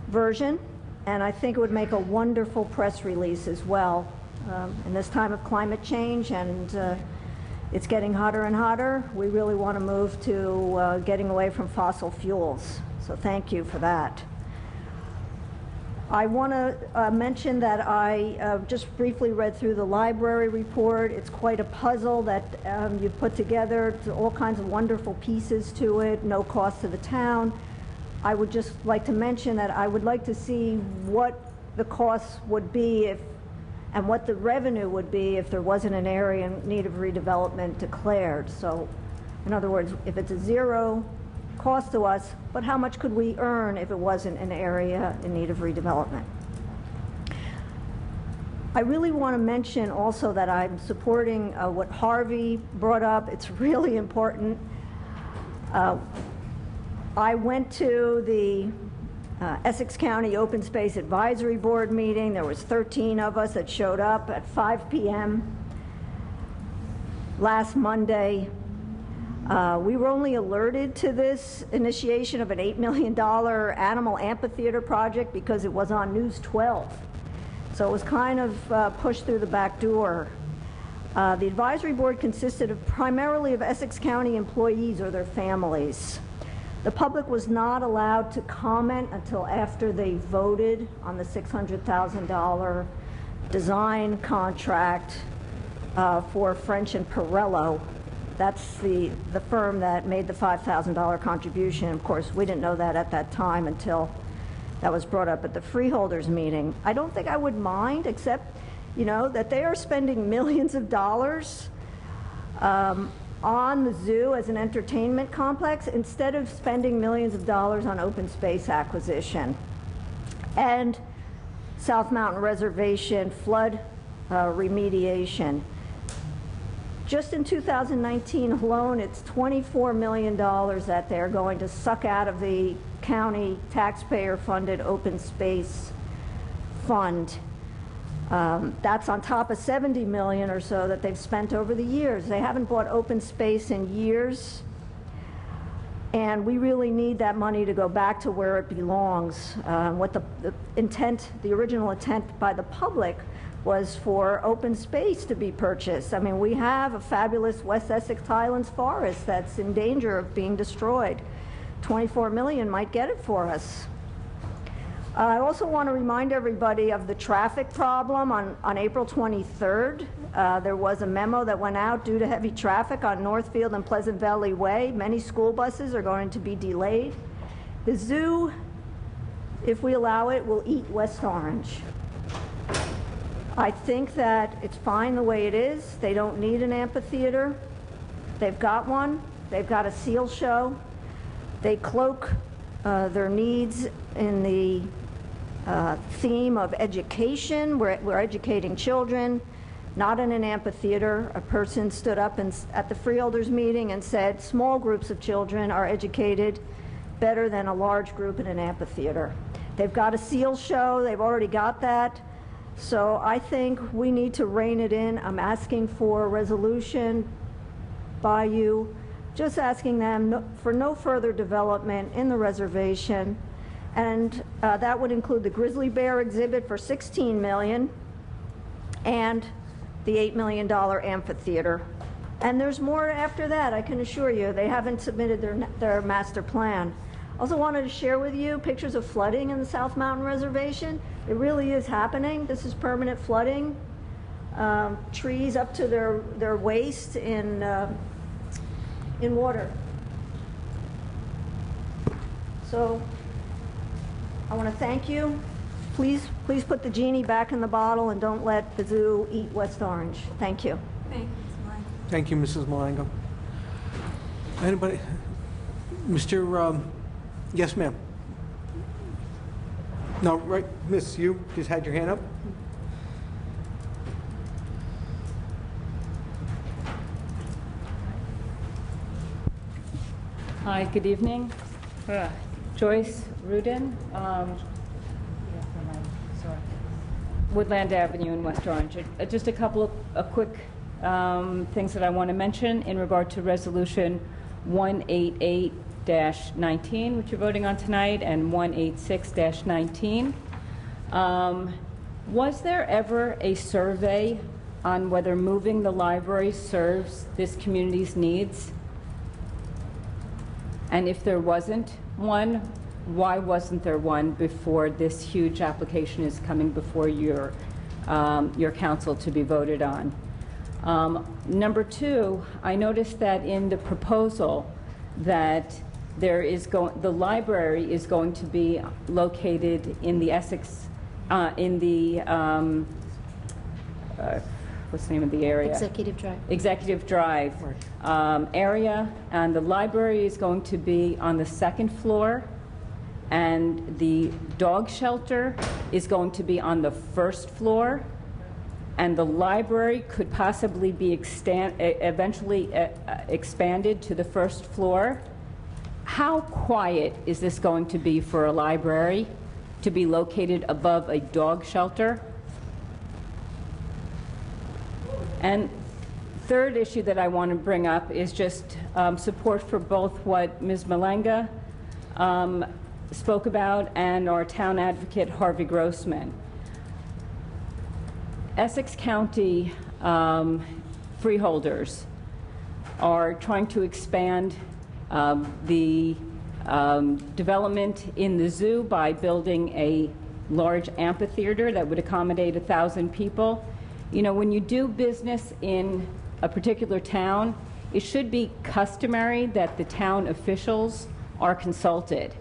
version. And I think it would make a wonderful press release as well. In this time of climate change and it's getting hotter and hotter, we really want to move to getting away from fossil fuels. So thank you for that. I want to mention that I just briefly read through the library report. It's quite a puzzle that you've put together, all kinds of wonderful pieces to it, no cost to the town. I would just like to mention that I would like to see what the costs would be and what the revenue would be if there wasn't an area in need of redevelopment declared. So, in other words, if it's a zero cost to us, but how much could we earn if it wasn't an area in need of redevelopment? I really want to mention also that I'm supporting what Harvey brought up. It's really important. I went to the Essex County Open Space Advisory Board meeting. There was 13 of us that showed up at 5 p.m. last Monday. We were only alerted to this initiation of an $8 million animal amphitheater project because it was on News 12. So it was kind of pushed through the back door. The advisory board consisted of primarily of Essex County employees or their families. The public was not allowed to comment until after they voted on the $600,000 design contract for French and Perello. That's the firm that made the $5,000 contribution. Of course, we didn't know that at that time until that was brought up at the freeholders meeting. I don't think I would mind, except, you know, that they are spending millions of dollars on the zoo as an entertainment complex instead of spending millions of dollars on open space acquisition. And South Mountain Reservation flood remediation. Just in 2019 alone, it's $24 million that they're going to suck out of the county taxpayer-funded open space fund. That's on top of $70 million or so that they've spent over the years. They haven't bought open space in years, and we really need that money to go back to where it belongs. What the original intent by the public was for open space to be purchased. I mean, we have a fabulous West Essex Highlands forest that's in danger of being destroyed. $24 million might get it for us. I also want to remind everybody of the traffic problem on April 23rd. There was a memo that went out due to heavy traffic on Northfield and Pleasant Valley Way. Many school buses are going to be delayed. The zoo, if we allow it, will eat West Orange. I think that it's fine the way it is. They don't need an amphitheater. They've got one. They've got a seal show. They cloak their needs in the theme of education. We're educating children, not in an amphitheater. A person stood up at the freeholders meeting and said small groups of children are educated better than a large group in an amphitheater. They've got a seal show. They've already got that. So I think we need to rein it in. I'm asking for a resolution by you, just asking them for no further development in the reservation. And that would include the grizzly bear exhibit for $16 million and the $8 million amphitheater. And there's more after that, I can assure you. They haven't submitted their master plan. Also wanted to share with you pictures of flooding in the South Mountain Reservation. It really is happening. This is permanent flooding. Trees up to their waist in water. So I want to thank you. Please put the genie back in the bottle and don't let the zoo eat West Orange. Thank you. Thank you, Ms. Malango. Thank you, Mrs. Malango. Anybody? Mr. Yes, ma'am. No, right, Miss, you just had your hand up? Hi, good evening. Joyce Rudin, Woodland Avenue in West Orange. Just a couple of quick things that I want to mention in regard to Resolution 188-19, which you're voting on tonight, and 186-19. Was there ever a survey on whether moving the library serves this community's needs? And if there wasn't one, why wasn't there one before this huge application is coming before your council to be voted on? Number two, I noticed that in the proposal that the library is going to be located in the Essex, what's the name of the area? Executive Drive. Executive Drive area, and the library is going to be on the second floor, and the dog shelter is going to be on the first floor, and the library could possibly be eventually expanded to the first floor. How quiet is this going to be for a library to be located above a dog shelter? And third issue that I want to bring up is just support for both what Ms. Malanga spoke about and our town advocate, Harvey Grossman. Essex County freeholders are trying to expand the development in the zoo by building a large amphitheater that would accommodate 1,000 people. You know, when you do business in a particular town, it should be customary that the town officials are consulted.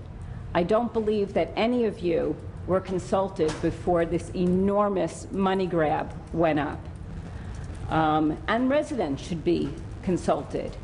I don't believe that any of you were consulted before this enormous money grab went up. And residents should be consulted.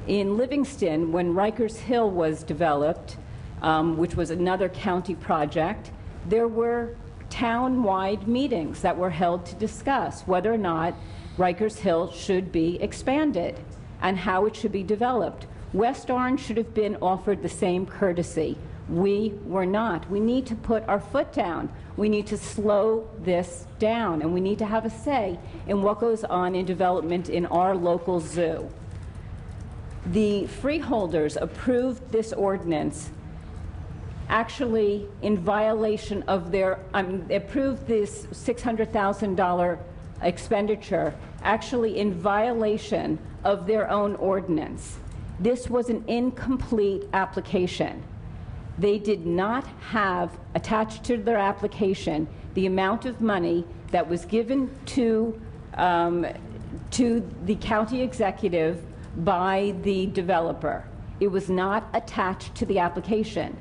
In Livingston, when Rikers Hill was developed, which was another county project, there were town-wide meetings that were held to discuss whether or not Rikers Hill should be expanded and how it should be developed. West Orange should have been offered the same courtesy. We were not. We need to put our foot down. We need to slow this down, and we need to have a say in what goes on in development in our local zoo. The freeholders approved this ordinance actually in violation of their, approved this $600,000 expenditure actually in violation of their own ordinance. This was an incomplete application. They did not have attached to their application the amount of money that was given to the county executive by the developer. It was not attached to the application.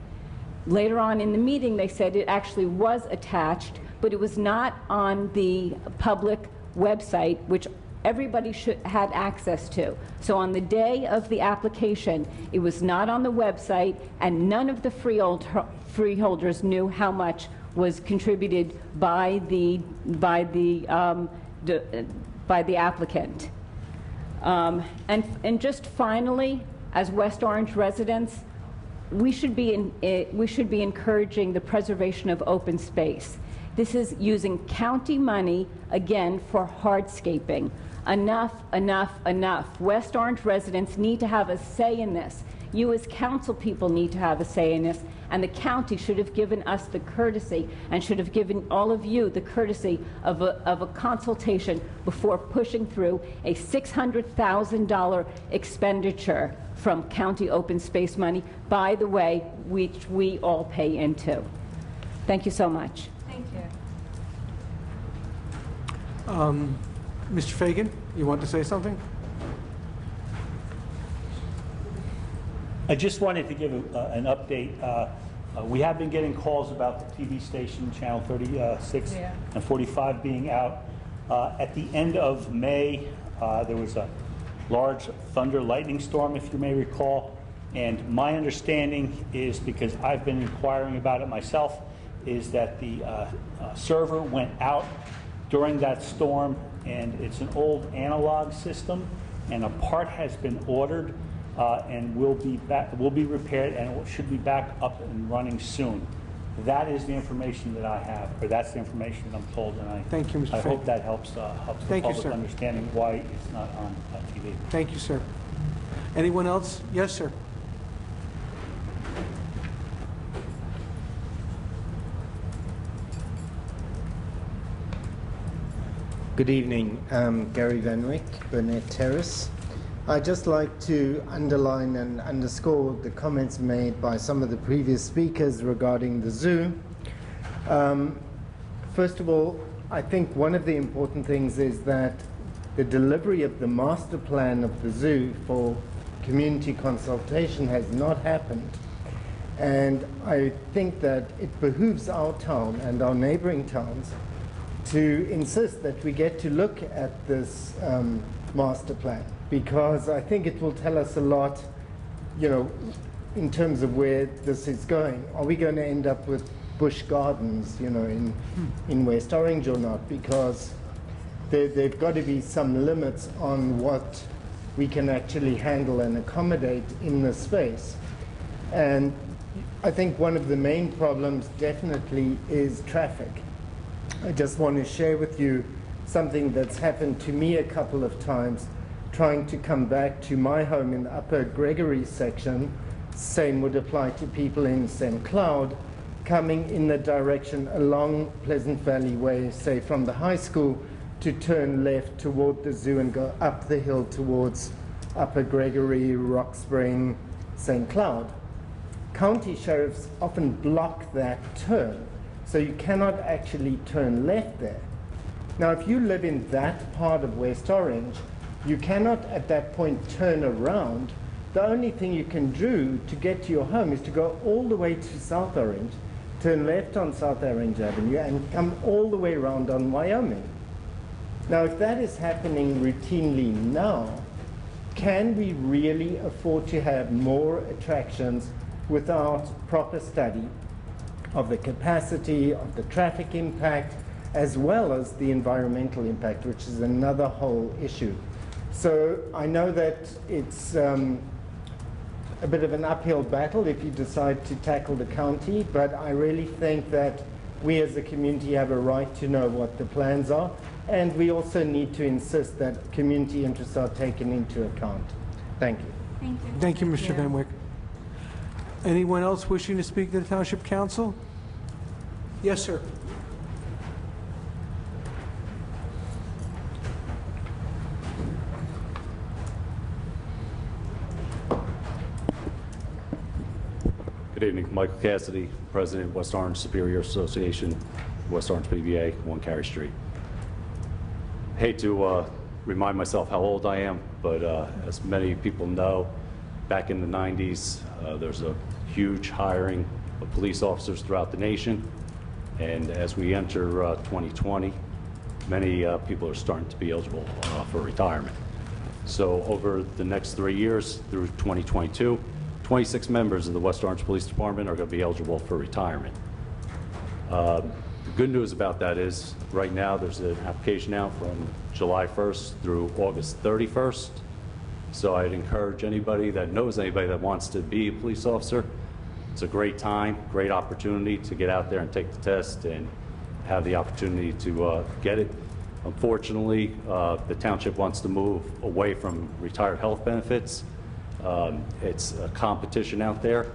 Later on in the meeting, they said it actually was attached, but it was not on the public website, which everybody had access to. So on the day of the application, it was not on the website, and none of the freeholders knew how much was contributed by the applicant. And just finally, as West Orange residents, we should be encouraging the preservation of open space. This is using county money, again, for hardscaping. Enough, enough, enough. West Orange residents need to have a say in this. You as council people need to have a say in this, and the county should have given us the courtesy and should have given all of you the courtesy of a consultation before pushing through a $600,000 expenditure from county open space money, by the way, which we all pay into. Thank you so much. Thank you. Mr. Fagan, you want to say something? I just wanted to give an update. We have been getting calls about the TV station, Channel 36 and 45 being out. At the end of May, there was a large thunder lightning storm, if you may recall. And my understanding is, because I've been inquiring about it myself, is that the server went out during that storm, and it's an old analog system, and a part has been ordered and will be repaired, and it should be back up and running soon. That is the information that I have, or that's the information that I'm told, and Thank you, Mr. I hope Fagan. that helps the public understanding why it's not on TV. Thank you, sir. Anyone else? Yes, sir. Good evening. Gary Van Wyck, Burnett Terrace. I'd just like to underline and underscore the comments made by some of the previous speakers regarding the zoo. First of all, I think one of the important things is that the delivery of the master plan of the zoo for community consultation has not happened. And I think that it behooves our town and our neighboring towns to insist that we get to look at this master plan, because I think it will tell us a lot, you know, in terms of where this is going. Are we going to end up with Busch Gardens, you know, in West Orange or not? Because there've got to be some limits on what we can actually handle and accommodate in this space. And I think one of the main problems definitely is traffic. I just want to share with you something that's happened to me a couple of times trying to come back to my home in the Upper Gregory section. Same would apply to people in St. Cloud coming in the direction along Pleasant Valley Way, say from the high school to turn left toward the zoo and go up the hill towards Upper Gregory, Rock Spring, St. Cloud. County sheriffs often block that turn, so you cannot actually turn left there. Now, if you live in that part of West Orange, you cannot at that point turn around. The only thing you can do to get to your home is to go all the way to South Orange, turn left on South Orange Avenue, and come all the way around on Wyoming. Now, if that is happening routinely now, can we really afford to have more attractions without proper study of the capacity, of the traffic impact, as well as the environmental impact, which is another whole issue? So I know that it's a bit of an uphill battle if you decide to tackle the county, but I really think that we as a community have a right to know what the plans are, and we also need to insist that community interests are taken into account. Thank you. Thank you. Thank you, Mr. Van Wyck. Anyone else wishing to speak to the Township Council? Yes, sir. Good evening. Michael Cassidy, President, West Orange Superior Association, West Orange PBA, 1 Carey Street. Hate to remind myself how old I am, but as many people know, back in the 90s, there's a huge hiring of police officers throughout the nation. And as we enter 2020, many people are starting to be eligible for retirement. So over the next 3 years through 2022, 26 members of the West Orange Police Department are going to be eligible for retirement. The good news about that is right now there's an application out from July 1st through August 31st. So I'd encourage anybody that knows anybody that wants to be a police officer. It's a great time, great opportunity to get out there and take the test and have the opportunity to get it. Unfortunately, the township wants to move away from retired health benefits. It's a competition out there,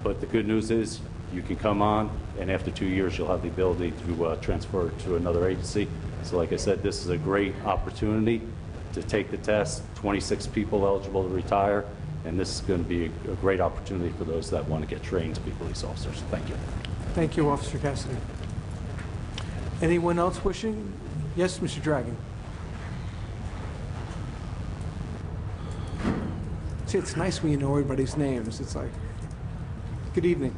but the good news is you can come on, and after 2 years you'll have the ability to transfer to another agency. So like I said, this is a great opportunity to take the test. 26 people eligible to retire, and this is going to be a great opportunity for those that want to get trained to be police officers. Thank you. Thank you, Officer Cassidy. Anyone else wishing? Yes, Mr. Dragon. See, it's nice when you know everybody's names. It's like, good evening.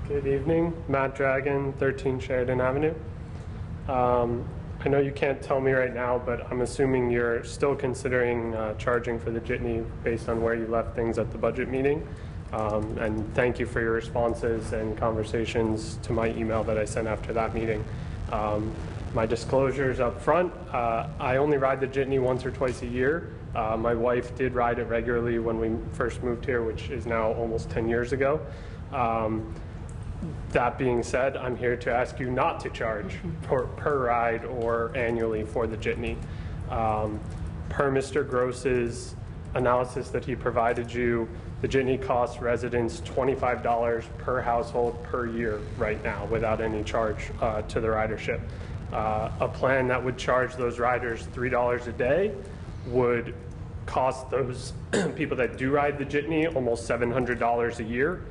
Good evening. Matt Dragon, 13 Sheridan Avenue. I know you can't tell me right now, but I'm assuming you're still considering charging for the jitney based on where you left things at the budget meeting. And thank you for your responses and conversations to my email that I sent after that meeting. My disclosures up front, I only ride the jitney once or twice a year. My wife did ride it regularly when we first moved here, which is now almost 10 years ago. That being said, I'm here to ask you not to charge per ride or annually for the jitney. Per Mr. Gross's analysis that he provided you, the jitney costs residents $25 per household per year right now without any charge to the ridership. A plan that would charge those riders $3 a day would cost those people that do ride the jitney almost $700 a year.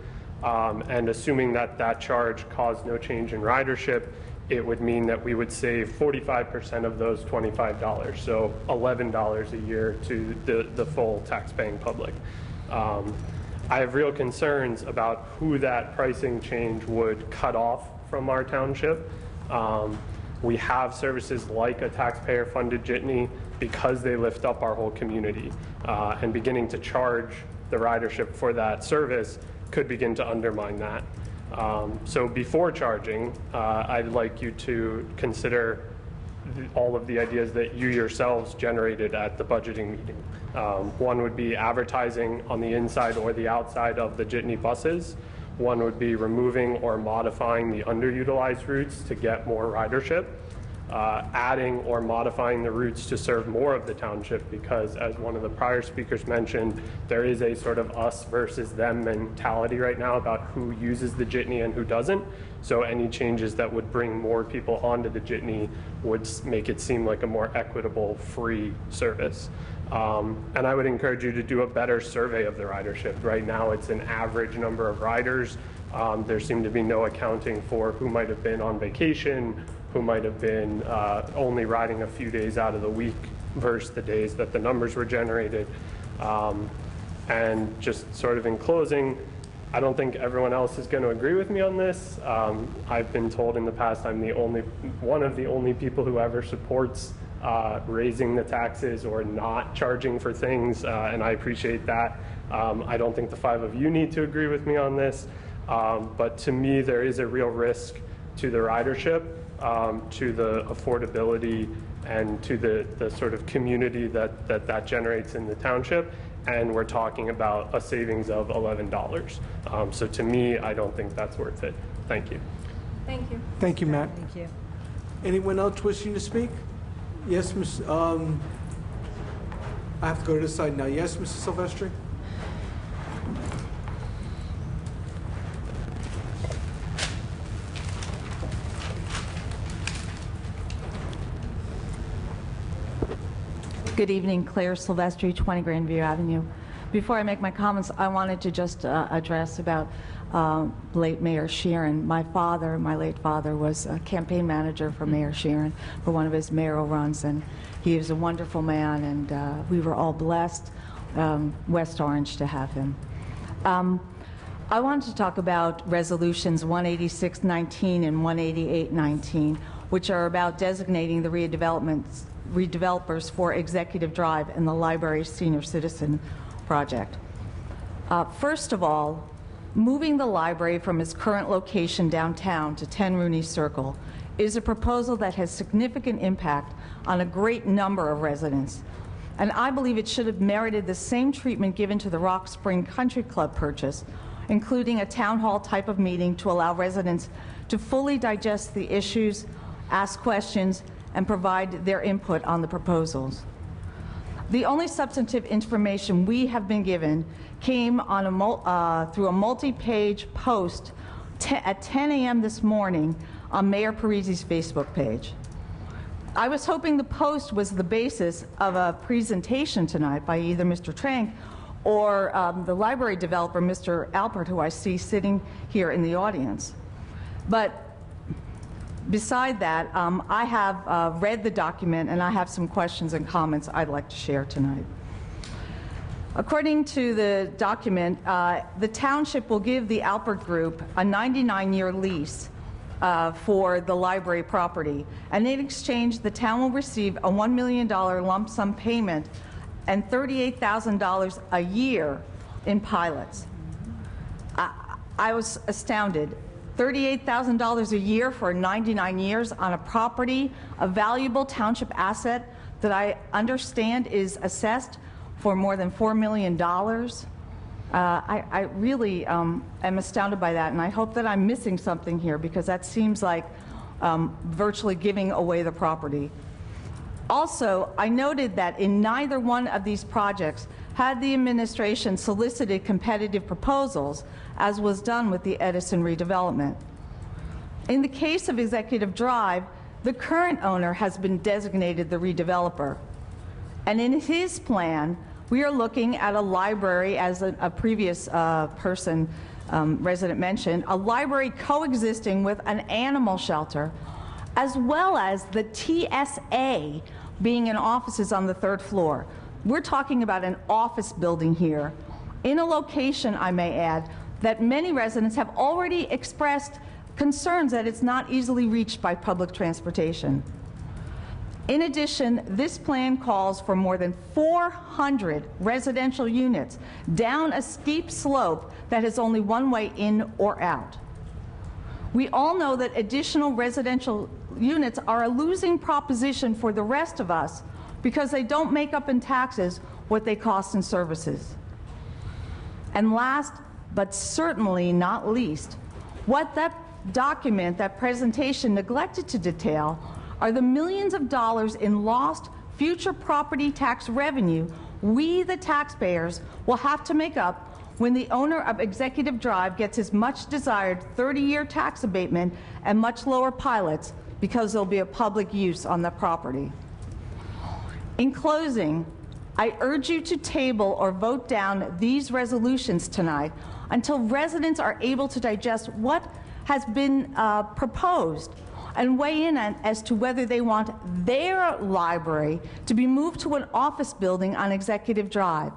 And assuming that that charge caused no change in ridership, it would mean that we would save 45% of those $25, so $11 a year to the full tax-paying public. I have real concerns about who that pricing change would cut off from our township. We have services like a taxpayer-funded jitney because they lift up our whole community, and beginning to charge the ridership for that service could begin to undermine that. So before charging, I'd like you to consider all of the ideas that you yourselves generated at the budgeting meeting. One would be advertising on the inside or the outside of the jitney buses. One would be removing or modifying the underutilized routes to get more ridership. adding or modifying the routes to serve more of the township, because as one of the prior speakers mentioned, there is a sort of us versus them mentality right now about who uses the jitney and who doesn't. So any changes that would bring more people onto the jitney would make it seem like a more equitable, free service. And I would encourage you to do a better survey of the ridership. Right now it's an average number of riders. There seemed to be no accounting for who might have been on vacation, who might have been only riding a few days out of the week versus the days that the numbers were generated. And just sort of in closing, I don't think everyone else is going to agree with me on this. I've been told in the past I'm one of the only people who ever supports raising the taxes or not charging for things, and I appreciate that. I don't think the 5 of you need to agree with me on this, but to me there is a real risk to the ridership, to the affordability, and to the sort of community that generates in the township. And we're talking about a savings of $11. So to me, I don't think that's worth it. Thank you. Thank you. Thank you, Matt. Thank you. Anyone else wishing to speak? Yes, Ms. I have to go to this side now. Yes, Mrs. Silvestri? Good evening, Claire Silvestri, 20 Grandview Avenue. Before I make my comments, I wanted to just address about late Mayor Sheeran. My late father, was a campaign manager for Mayor Sheeran for one of his mayoral runs, and he was a wonderful man, and we were all blessed, West Orange, to have him. I wanted to talk about resolutions 18619 and 18819, which are about designating the redevelopers for Executive Drive and the Library Senior Citizen Project. First of all, moving the library from its current location downtown to 10 Rooney Circle is a proposal that has significant impact on a great number of residents. And I believe it should have merited the same treatment given to the Rock Spring Country Club purchase, including a town hall type of meeting to allow residents to fully digest the issues, ask questions, and provide their input on the proposals. The only substantive information we have been given came on through a multi-page post at 10 a.m. this morning on Mayor Parisi's Facebook page. I was hoping the post was the basis of a presentation tonight by either Mr. Trank or the library developer, Mr. Alpert, who I see sitting here in the audience. But beside that, I have read the document, and I have some questions and comments I'd like to share tonight. According to the document, the township will give the Alpert Group a 99-year lease for the library property, and in exchange, the town will receive a $1 million lump sum payment and $38,000 a year in pilots. I was astounded. $38,000 a year for 99 years on a property, a valuable township asset that I understand is assessed for more than $4 million. I really am astounded by that, and I hope that I'm missing something here, because that seems like virtually giving away the property. Also, I noted that in neither one of these projects had the administration solicited competitive proposals, as was done with the Edison redevelopment. In the case of Executive Drive, the current owner has been designated the redeveloper. And in his plan, we are looking at a library, as a previous resident mentioned, a library coexisting with an animal shelter, as well as the TSA being in offices on the 3rd floor. We're talking about an office building here, in a location, I may add, that many residents have already expressed concerns that it's not easily reached by public transportation. In addition, this plan calls for more than 400 residential units down a steep slope that has only one way in or out. We all know that additional residential units are a losing proposition for the rest of us because they don't make up in taxes what they cost in services. And last, but certainly not least, what that document, that presentation neglected to detail are the millions of dollars in lost future property tax revenue we, the taxpayers, will have to make up when the owner of Executive Drive gets his much desired 30-year tax abatement and much lower pilots because there'll be a public use on the property. In closing, I urge you to table or vote down these resolutions tonight until residents are able to digest what has been proposed and weigh in on as to whether they want their library to be moved to an office building on Executive Drive.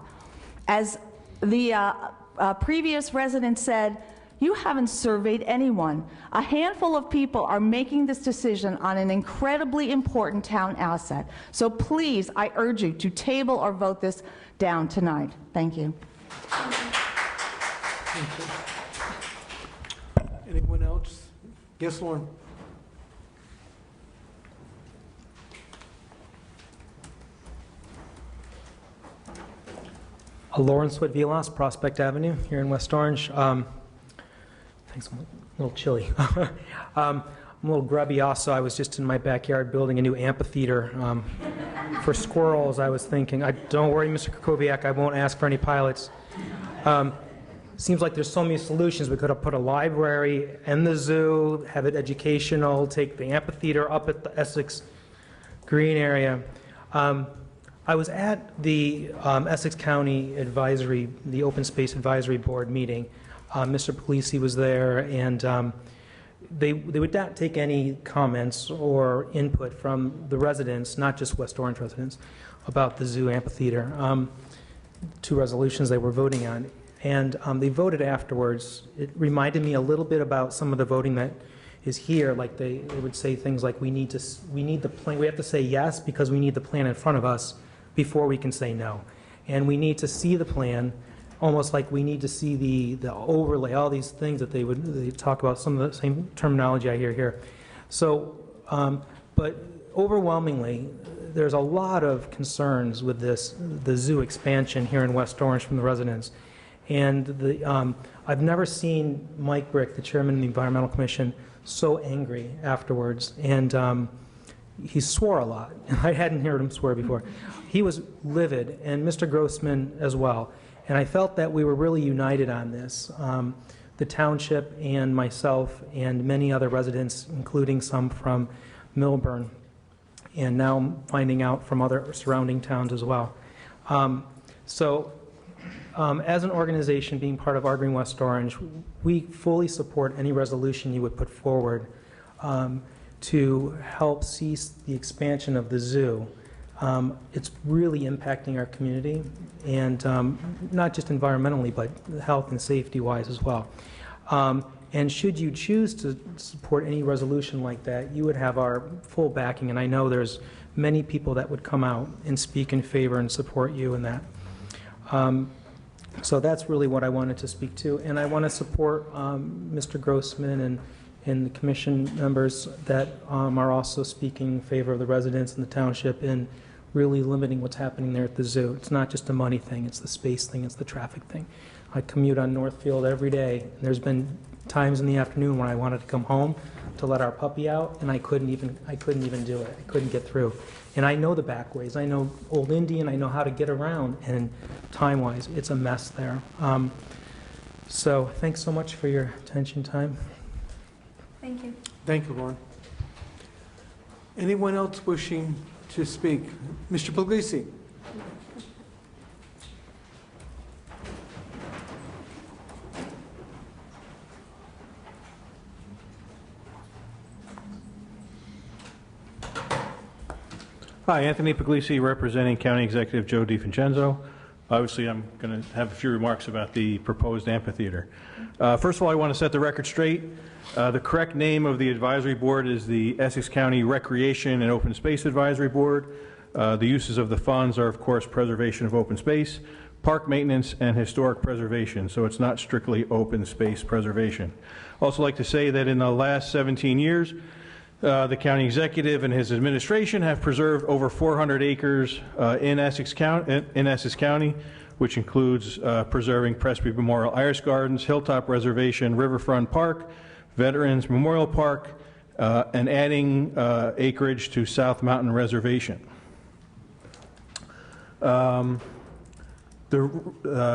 As the previous resident said, you haven't surveyed anyone. A handful of people are making this decision on an incredibly important town asset. So please, I urge you to table or vote this down tonight. Thank you. Anyone else? Yes, Lauren. Lawrence Whit-Vilas, Prospect Avenue here in West Orange. Thanks, I'm a little chilly. I'm a little grubby also. I was just in my backyard building a new amphitheater for squirrels. I was thinking, don't worry, Mr. Krakowiak, I won't ask for any pilots. Seems like there's so many solutions. We could have put a library and the zoo, have it educational, take the amphitheater up at the Essex Green area. I was at the Essex County Advisory, the Open Space Advisory Board meeting. Mr. Puglisi was there, and they would not take any comments or input from the residents, not just West Orange residents, about the zoo amphitheater. Two resolutions they were voting on, and they voted afterwards. It reminded me a little bit about some of the voting that is here. Like they would say things like, we need the plan. We have to say yes because we need the plan in front of us before we can say no, and we need to see the plan. Almost like we need to see the overlay, all these things that they talk about, some of the same terminology I hear here. So, but overwhelmingly, there's a lot of concerns with the zoo expansion here in West Orange from the residents. And I've never seen Mike Brick, the chairman of the Environmental Commission, so angry afterwards. And he swore a lot. I hadn't heard him swear before. He was livid, and Mr. Grossman as well. And I felt that we were really united on this, the township and myself and many other residents, including some from Millburn, and now I'm finding out from other surrounding towns as well. As an organization being part of Our Green West Orange, we fully support any resolution you would put forward to help cease the expansion of the zoo. It's really impacting our community, and not just environmentally, but health and safety-wise as well. And should you choose to support any resolution like that, you would have our full backing, and I know there's many people that would come out and speak in favor and support you in that. So that's really what I wanted to speak to, and I want to support Mr. Grossman and the commission members that are also speaking in favor of the residents in the township and really limiting what's happening there at the zoo. It's not just a money thing, it's the space thing, it's the traffic thing. I commute on Northfield every day, and there's been times in the afternoon when I wanted to come home to let our puppy out, and I couldn't even do it. I couldn't get through. And I know the back ways. I know Old Indian, I know how to get around, and time-wise, it's a mess there. So thanks so much for your attention time. Thank you. Thank you, Lauren. Anyone else wishing to speak? Mr. Puglisi. Hi, Anthony Puglisi, representing County Executive Joe DiVincenzo. Obviously, I'm going to have a few remarks about the proposed amphitheater. First of all, I want to set the record straight. The correct name of the advisory board is the Essex County Recreation and Open Space Advisory Board. The uses of the funds are, of course, preservation of open space, park maintenance, and historic preservation, so it's not strictly open space preservation. Also like to say that in the last 17 years, the county executive and his administration have preserved over 400 acres in Essex County, which includes preserving Presby Memorial Iris Gardens, Hilltop Reservation, Riverfront Park, Veterans Memorial Park, and adding acreage to South Mountain Reservation. The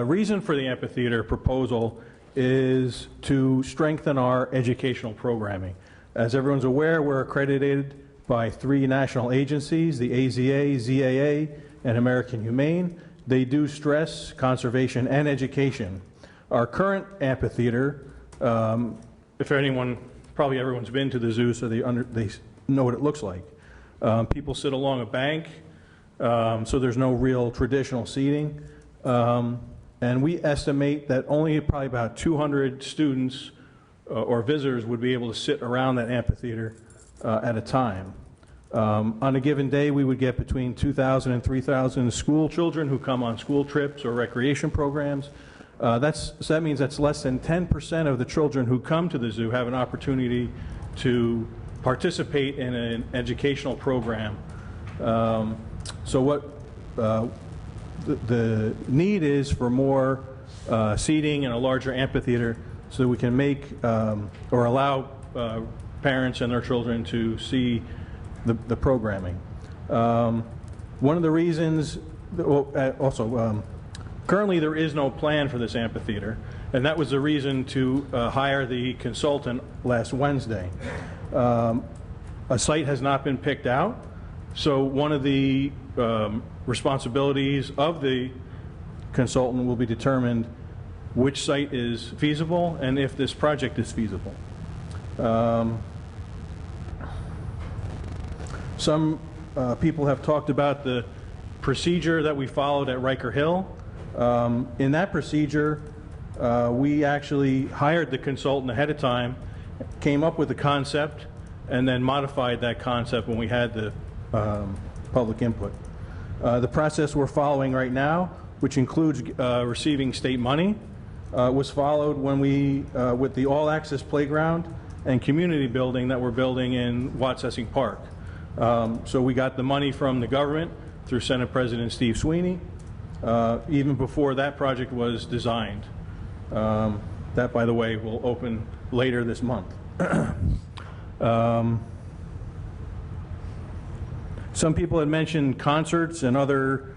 reason for the amphitheater proposal is to strengthen our educational programming. As everyone's aware, we're accredited by 3 national agencies, the AZA, ZAA, and American Humane. They do stress conservation and education. Our current amphitheater, if anyone, probably everyone's been to the zoo, so they know what it looks like. People sit along a bank, so there's no real traditional seating. And we estimate that only probably about 200 students or visitors would be able to sit around that amphitheater at a time. On a given day, we would get between 2,000 and 3,000 school children who come on school trips or recreation programs. So that means that's less than 10% of the children who come to the zoo have an opportunity to participate in an educational program. So what the need is for more seating and a larger amphitheater so we can make or allow parents and their children to see the programming. One of the reasons, currently there is no plan for this amphitheater, and that was the reason to hire the consultant last Wednesday. A site has not been picked out, so one of the responsibilities of the consultant will be determined which site is feasible and if this project is feasible. Some people have talked about the procedure that we followed at Riker Hill. In that procedure, we actually hired the consultant ahead of time, came up with the concept, and then modified that concept when we had the public input. The process we're following right now, which includes receiving state money, was followed when we, with the all-access playground and community building that we're building in Watsessing Park. So we got the money from the government through Senate President Steve Sweeney, even before that project was designed. That, by the way, will open later this month. Some people had mentioned concerts and other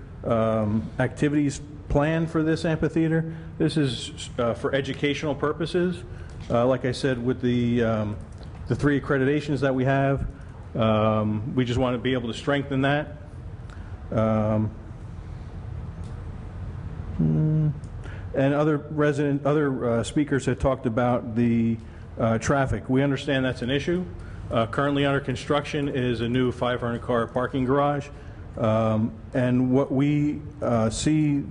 activities planned for this amphitheater. This is for educational purposes. Like I said, with the 3 accreditations that we have, we just want to be able to strengthen that. And other speakers have talked about the traffic. We understand that's an issue. Currently under construction is a new 500-car parking garage. And what we see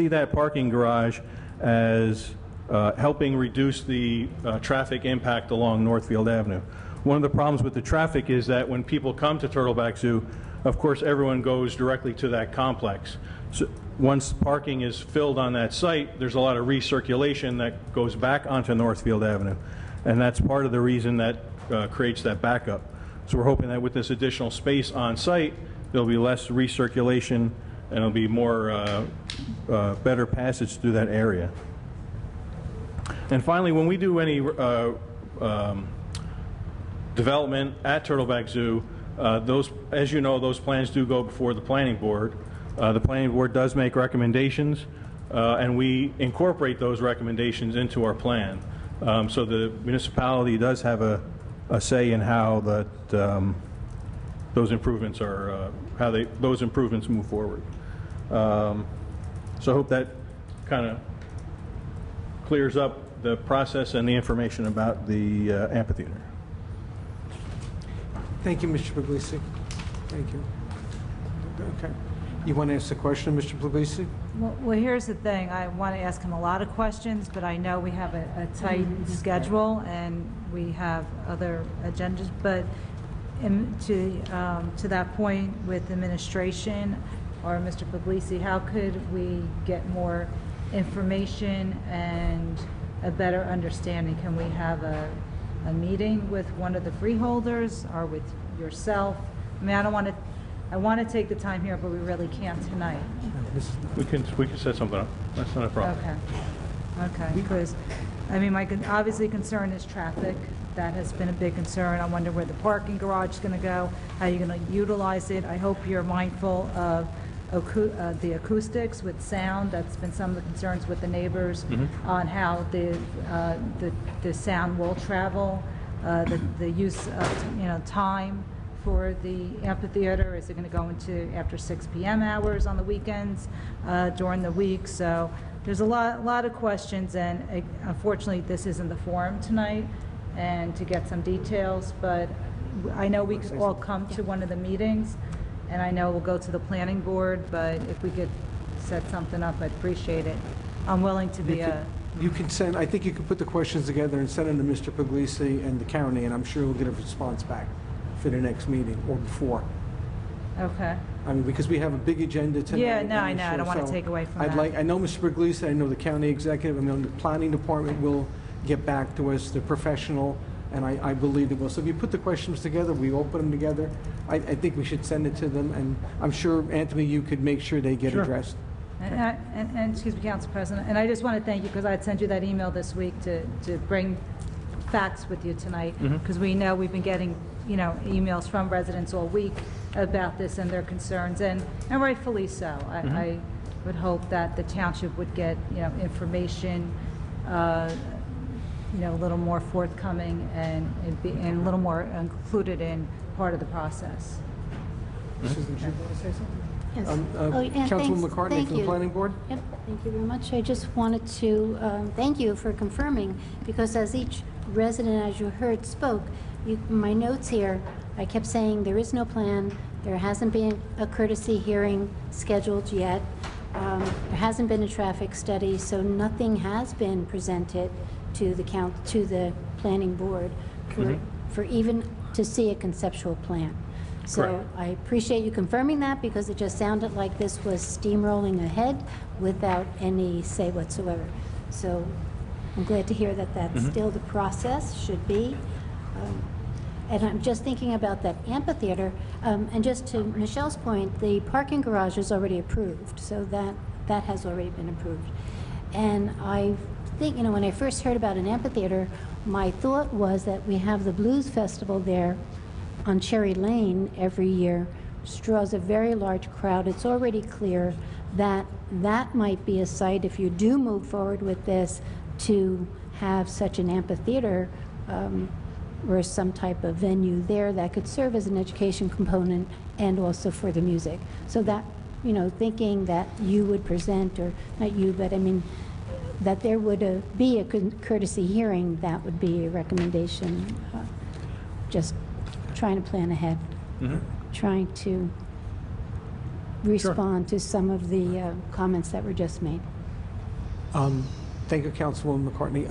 that parking garage as helping reduce the traffic impact along Northfield Avenue. One of the problems with the traffic is that when people come to Turtleback Zoo, of course everyone goes directly to that complex. So once parking is filled on that site, there's a lot of recirculation that goes back onto Northfield Avenue. And that's part of the reason that creates that backup. So we're hoping that with this additional space on site, there'll be less recirculation and there'll be more better passage through that area. And finally, when we do any development at Turtleback Zoo, those, as you know, those plans do go before the planning board. The planning board does make recommendations, and we incorporate those recommendations into our plan. So the municipality does have a say in how that those improvements are, those improvements move forward. So I hope that kind of clears up the process and the information about the amphitheater. Thank you, Mr. Puglisi. Thank you. Okay. You want to ask a question, Mr. Puglisi? Well, here's the thing. I want to ask him a lot of questions, but I know we have a tight schedule and we have other agendas. But to that point with administration or Mr. Puglisi, how could we get more information and a better understanding? Can we have a meeting with one of the freeholders or with yourself? I mean, I want to take the time here, but we really can't tonight. We can set something up. That's not a problem. Okay. Okay. Because, I mean, my obviously concern is traffic, that has been a big concern. I wonder where the parking garage is going to go, how you're going to utilize it. I hope you're mindful of the acoustics with sound. That's been some of the concerns with the neighbors on how the sound will travel, the use of time for the amphitheater. Is it going to go into after 6 p.m. hours on the weekends, during the week? So there's a lot of questions, and unfortunately this isn't the forum tonight and to get some details, but I know we all come to one of the meetings, and I know we'll go to the planning board, but if we could set something up, I'd appreciate it. I'm willing to be You can send, I think you can put the questions together and send them to Mr. Puglisi and the county, and I'm sure we'll get a response back for the next meeting or before. Okay. I mean, because we have a big agenda tonight. Yeah, no, and I know. I don't want to so take away from I'd that. like, I know Mr. Puglisi, I know the county executive, I know the planning department will get back to us, the professional, and I believe they will. So if you put the questions together, we all put them together, I think we should send it to them, and I'm sure, Anthony, you could make sure they get addressed. And excuse me, Council President, and I just want to thank you because I'd sent you that email this week to bring facts with you tonight, because we know we've been getting emails from residents all week about this and their concerns, and rightfully so. I would hope that the township would get information a little more forthcoming and a little more included in part of the process. Susan, did you want to say something? Yes. Councilwoman McCartney from the Planning Board? Yep, thank you very much. I just wanted to thank you for confirming, because as each resident, as you heard, spoke, my notes here, I kept saying there is no plan, there hasn't been a courtesy hearing scheduled yet, there hasn't been a traffic study, so nothing has been presented to the Planning Board for even to see a conceptual plan. So Correct. I appreciate you confirming that, because it just sounded like this was steamrolling ahead without any say whatsoever. So I'm glad to hear that that's still the process, should be. And I'm just thinking about that amphitheater, and just to Michelle's point, the parking garage is already approved, so that has already been approved. And I think, when I first heard about an amphitheater, my thought was that we have the Blues Festival there on Cherry Lane every year, which draws a very large crowd. It's already clear that that might be a site, if you do move forward with this, to have such an amphitheater or some type of venue there that could serve as an education component and also for the music. So that, thinking that you would present, or not you, but I mean, that there would be a courtesy hearing, that would be a recommendation. Just trying to plan ahead, trying to respond to some of the comments that were just made. Thank you, Councilwoman McCartney.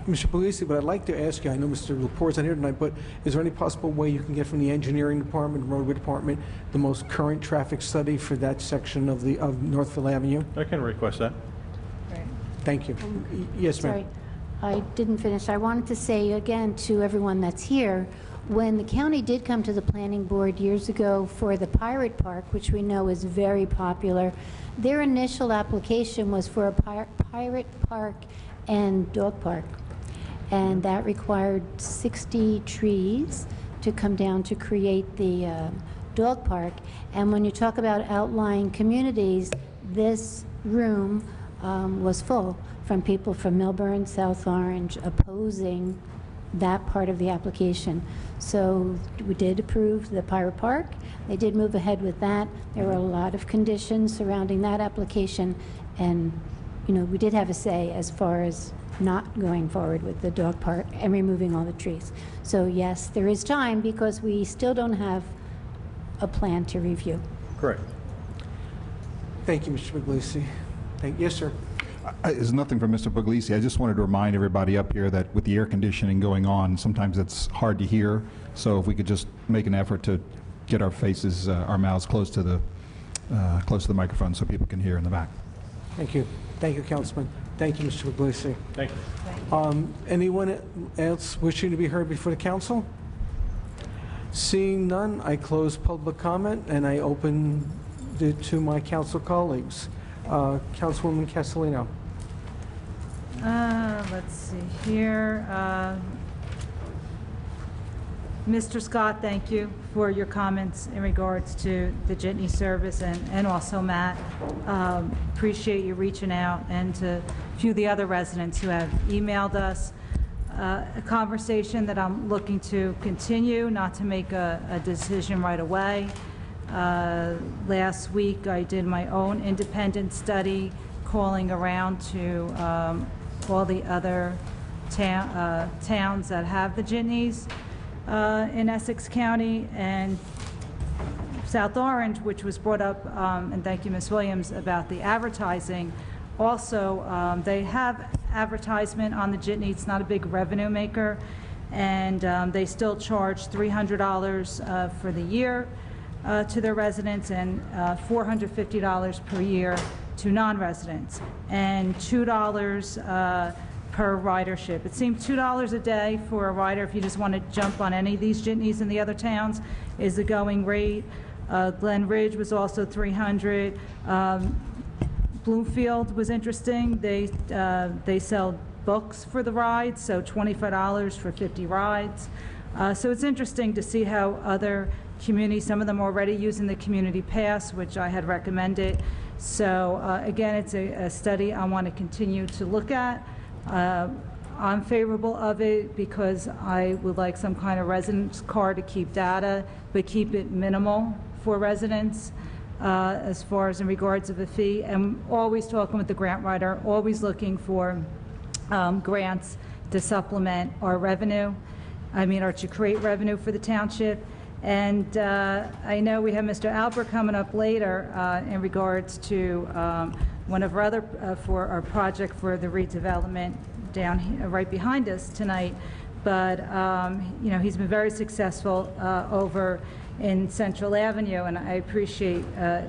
Mr. Puglisi, but I'd like to ask you, I know Mr. Laporte's not here tonight, but is there any possible way you can get from the engineering department, roadway department, the most current traffic study for that section of Northville Avenue? I can request that. Thank you. Yes, ma'am. Sorry, I didn't finish. I wanted to say again to everyone that's here, when the county did come to the planning board years ago for the Pirate Park, which we know is very popular, their initial application was for a pirate park and dog park. And that required 60 trees to come down to create the dog park. And when you talk about outlying communities, this room was full from people from Milburn, South Orange, opposing that part of the application. So we did approve the Pirate Park. They did move ahead with that. There were a lot of conditions surrounding that application, and we did have a say as far as not going forward with the dog park and removing all the trees. So yes, there is time, because we still don't have a plan to review. Correct. Thank you, Mr. Puglisi. Yes, sir. There's nothing from Mr. Puglisi. I just wanted to remind everybody up here that with the air conditioning going on, sometimes it's hard to hear. So if we could just make an effort to get our faces, our mouths close to the microphone so people can hear in the back. Thank you. Thank you, Councilman. Thank you, Mr. Puglisi. Thank you. Anyone else wishing to be heard before the council? Seeing none, I close public comment and I open it to my council colleagues. Councilwoman Castellino. Let's see here. Mr. Scott, thank you for your comments in regards to the Jitney service, and also Matt. Appreciate you reaching out, and to a few of the other residents who have emailed us. A conversation that I'm looking to continue, not to make a decision right away. Last week, I did my own independent study, calling around to all the other towns that have the Jitneys in Essex County, and South Orange, which was brought up, and thank you, Ms. Williams, about the advertising. Also, they have advertisement on the Jitney. It's not a big revenue maker, and they still charge $300 for the year to their residents, and $450 per year to non-residents, and $2 per ridership. It seems $2 a day for a rider if you just want to jump on any of these Jitneys in the other towns is the going rate. Glen Ridge was also $300. Bloomfield was interesting. They sell books for the rides, so $25 for 50 rides. So it's interesting to see how other communities, some of them already using the community pass, which I had recommended. So again, it's a study I want to continue to look at. I'm favorable of it because I would like some kind of residence card to keep data, but keep it minimal for residents as far as in regards of a fee. And always talking with the grant writer, always looking for grants to supplement our revenue, or to create revenue for the township. And I know we have Mr. Albert coming up later in regards to one of our other, for our project for the redevelopment down here, right behind us tonight. But, he's been very successful over in Central Avenue, and I appreciate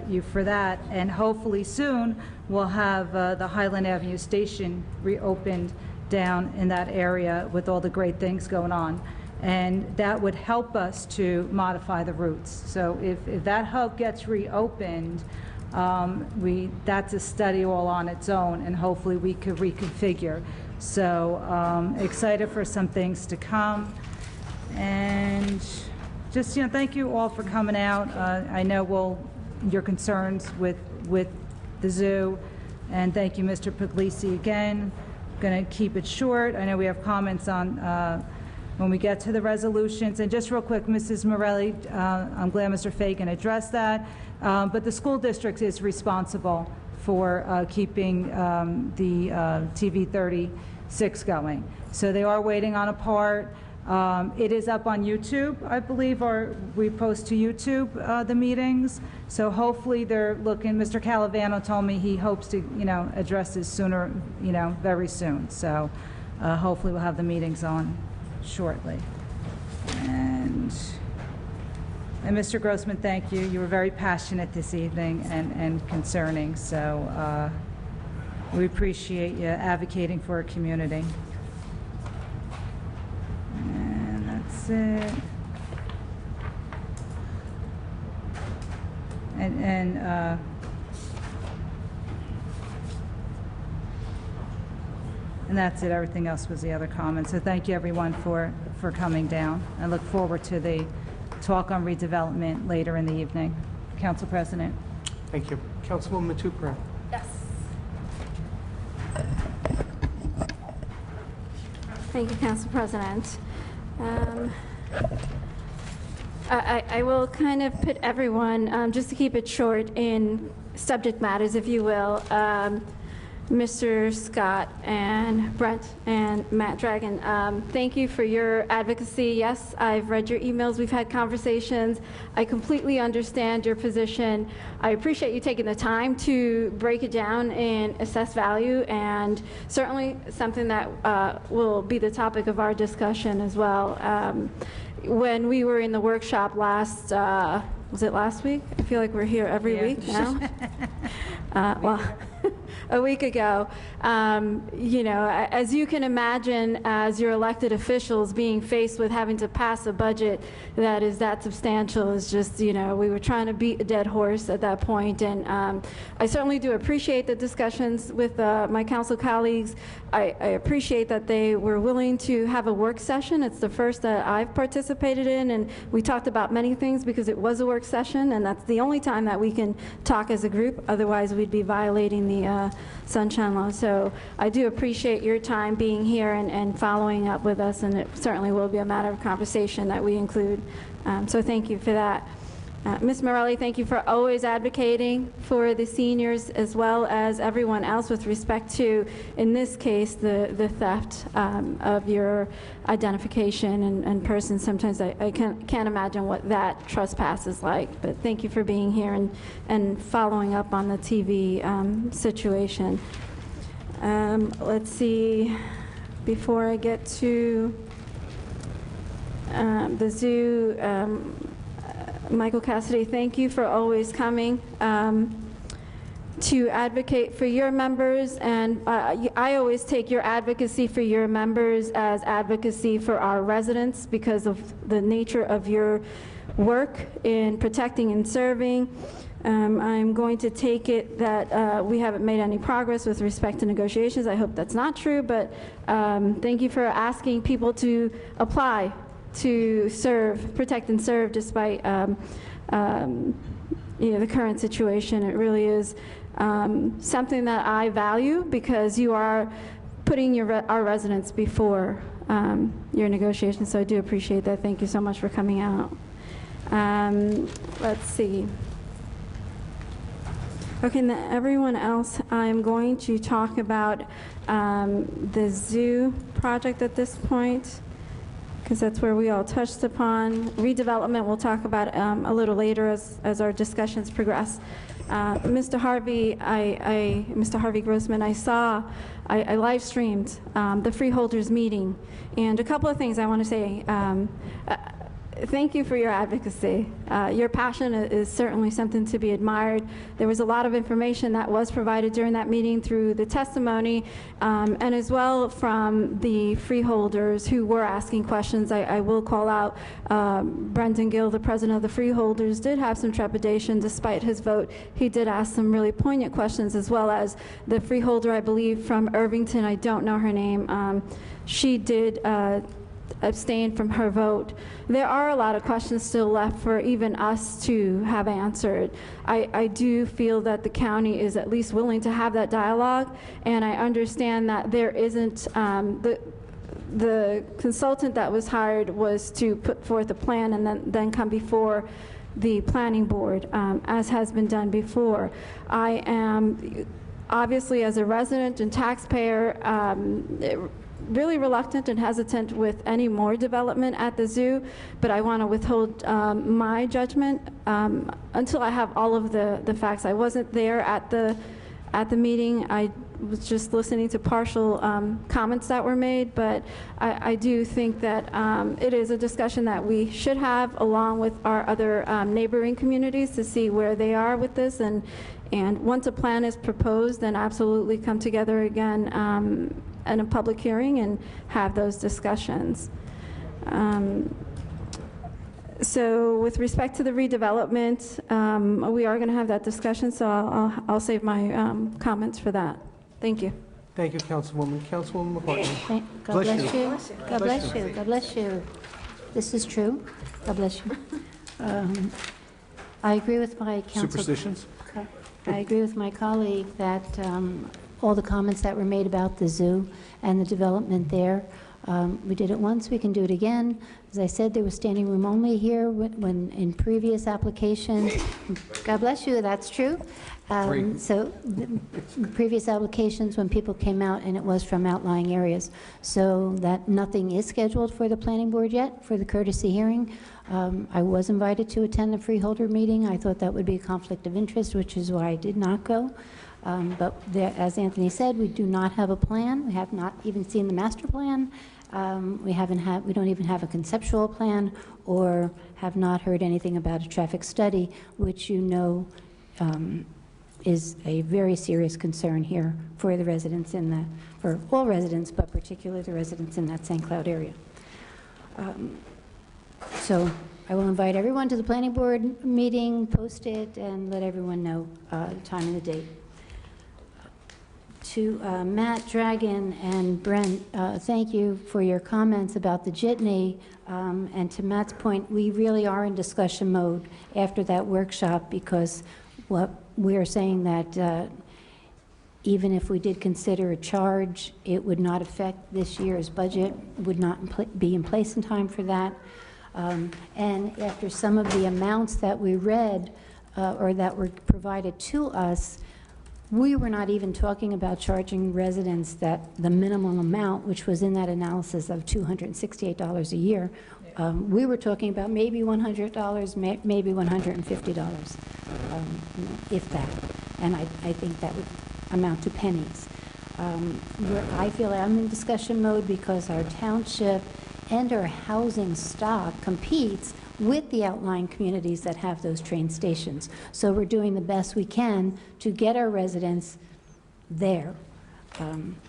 you for that. And hopefully soon we'll have the Highland Avenue station reopened down in that area with all the great things going on. And that would help us to modify the routes. So if that hub gets reopened, that's a study all on its own, and hopefully we could reconfigure. So excited for some things to come. And just, thank you all for coming out. I know your concerns with the zoo, and thank you, Mr. Puglisi, again. I'm going to keep it short. I know we have comments on when we get to the resolutions. And just real quick, Mrs. Morelli, I'm glad Mr. Fagan addressed that, but the school district is responsible for keeping the TV 36 going. So they are waiting on a part. It is up on YouTube, I believe, or we post to YouTube the meetings. So hopefully they're looking. Mr. Calavano told me he hopes to, address this sooner, very soon. So hopefully we'll have the meetings on shortly. And Mr. Grossman, thank you. You were very passionate this evening and concerning. So we appreciate you advocating for our community. And that's it. And that's it. Everything else was the other comments. So thank you, everyone, for coming down. I look forward to the talk on redevelopment later in the evening. Council President. Thank you. Councilwoman Matute Brown. Yes. Thank you, Council President. I will kind of put everyone, just to keep it short, in subject matters, if you will. Mr. Scott and Brent and Matt Dragon, thank you for your advocacy. Yes, I've read your emails. We've had conversations. I completely understand your position. I appreciate you taking the time to break it down and assess value, and certainly something that will be the topic of our discussion as well. When we were in the workshop last, was it last week? I feel like we're here every week now. Well, a week ago. You know, as you can imagine, as your elected officials being faced with having to pass a budget that is that substantial is just, you know, we were trying to beat a dead horse at that point. And I certainly do appreciate the discussions with my council colleagues. I appreciate that they were willing to have a work session. It's the first that I've participated in, and we talked about many things because it was a work session, and that's the only time that we can talk as a group. Otherwise, we'd be violating the Sunshine Law. So I do appreciate your time being here and following up with us, and it certainly will be a matter of conversation that we include. So thank you for that. Ms. Morelli, thank you for always advocating for the seniors as well as everyone else with respect to, in this case, the theft of your identification and person. Sometimes I can't imagine what that trespass is like, but thank you for being here and following up on the TV situation. Let's see, before I get to the zoo, Michael Cassidy, thank you for always coming to advocate for your members, and I always take your advocacy for your members as advocacy for our residents because of the nature of your work in protecting and serving. I'm going to take it that we haven't made any progress with respect to negotiations. I hope that's not true, but thank you for asking people to apply to serve, protect and serve despite you know, the current situation. It really is something that I value because you are putting our residents before your negotiations, so I do appreciate that. Thank you so much for coming out. Let's see. Okay, now everyone else, I'm going to talk about the zoo project at this point, because that's where we all touched upon. Redevelopment we'll talk about a little later as our discussions progress. Mr. Harvey Grossman, I live streamed the Freeholders meeting, and a couple of things I want to say. Thank you for your advocacy. Your passion is certainly something to be admired. There was a lot of information that was provided during that meeting through the testimony and as well from the freeholders who were asking questions. I will call out Brendan Gill, the president of the freeholders, did have some trepidation despite his vote. He did ask some really poignant questions, as well as the freeholder, I believe, from Irvington. I don't know her name. She did abstain from her vote. There are a lot of questions still left for even us to have answered. I do feel that the county is at least willing to have that dialogue, and I understand that there isn't, the consultant that was hired was to put forth a plan and then come before the planning board, as has been done before. I am, obviously, as a resident and taxpayer, really reluctant and hesitant with any more development at the zoo, but I want to withhold my judgment until I have all of the facts. I wasn't there at the meeting. I was just listening to partial comments that were made, but I do think that it is a discussion that we should have along with our other neighboring communities to see where they are with this, and once a plan is proposed, then absolutely come together again in a public hearing and have those discussions. So with respect to the redevelopment, we are going to have that discussion, so I'll save my comments for that. Thank you. Thank you, Councilwoman. Councilwoman McCartney. God bless you. God bless you. God bless you. This is true. God bless you. I agree with my counsel. Superstitions? I agree with my colleague that all the comments that were made about the zoo and the development there, we did it once, we can do it again. As I said, there was standing room only here when in previous applications. God bless you, that's true. So the previous applications when people came out and it was from outlying areas. So that nothing is scheduled for the planning board yet for the courtesy hearing. I was invited to attend the freeholder meeting. I thought that would be a conflict of interest, which is why I did not go. But there, as Anthony said, we do not have a plan. We have not even seen the master plan. We don't even have a conceptual plan, or have not heard anything about a traffic study, which you know is a very serious concern here for the residents for all residents, but particularly the residents in that St. Cloud area. So I will invite everyone to the planning board meeting, post it, and let everyone know the time and the date. To Matt, Dragon, and Brent, thank you for your comments about the jitney. And to Matt's point, we really are in discussion mode after that workshop, because what we are saying that even if we did consider a charge, it would not affect this year's budget, would not be in place in time for that. And after some of the amounts that we read or that were provided to us, we were not even talking about charging residents that the minimum amount, which was in that analysis of $268 a year. We were talking about maybe $100, maybe $150, if that. And I think that would amount to pennies. I feel I'm in discussion mode because our township and our housing stock competes with the outlying communities that have those train stations. So we're doing the best we can to get our residents there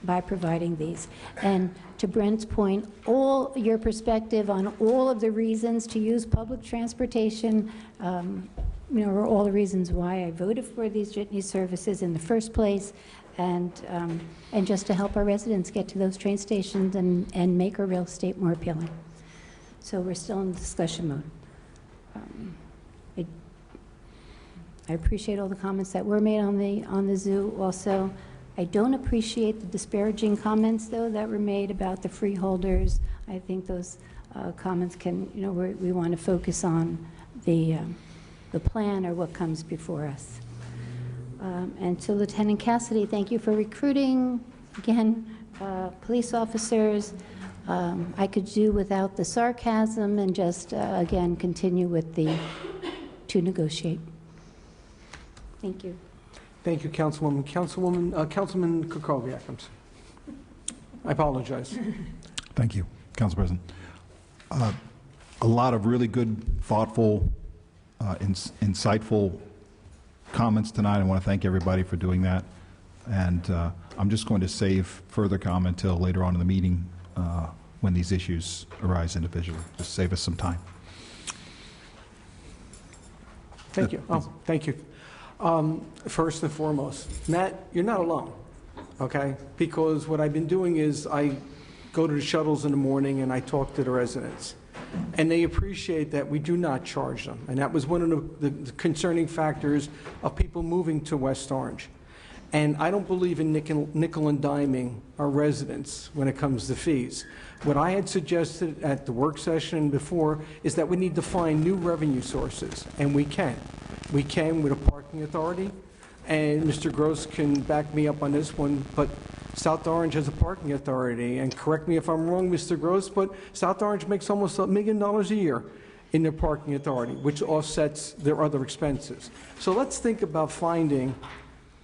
by providing these. And to Brent's point, all your perspective on all of the reasons to use public transportation, are all the reasons why I voted for these jitney services in the first place, and just to help our residents get to those train stations and make our real estate more appealing. So we're still in discussion mode. I appreciate all the comments that were made on the zoo. Also, I don't appreciate the disparaging comments, though, that were made about the freeholders. I think those comments can, we want to focus on the plan or what comes before us. And to Lieutenant Cassidy, thank you for recruiting, again, police officers. I could do without the sarcasm and just, again, continue with to negotiate. Thank you. Thank you, Councilwoman. Councilman Kukoviac, I apologize. Thank you, Council President. A lot of really good, thoughtful, insightful comments tonight. I want to thank everybody for doing that. And I'm just going to save further comment till later on in the meeting when these issues arise individually. Just save us some time. Thank you. Thank you. First and foremost, Matt, you're not alone, okay? Because what I've been doing is I go to the shuttles in the morning and I talk to the residents. And they appreciate that we do not charge them. And that was one of the concerning factors of people moving to West Orange. And I don't believe in nickel and diming our residents when it comes to fees. What I had suggested at the work session before is that we need to find new revenue sources, and we can. We can with a parking authority, and Mr. Gross can back me up on this one, but South Orange has a parking authority, and correct me if I'm wrong, Mr. Gross, but South Orange makes almost $1 million a year in their parking authority, which offsets their other expenses. So let's think about finding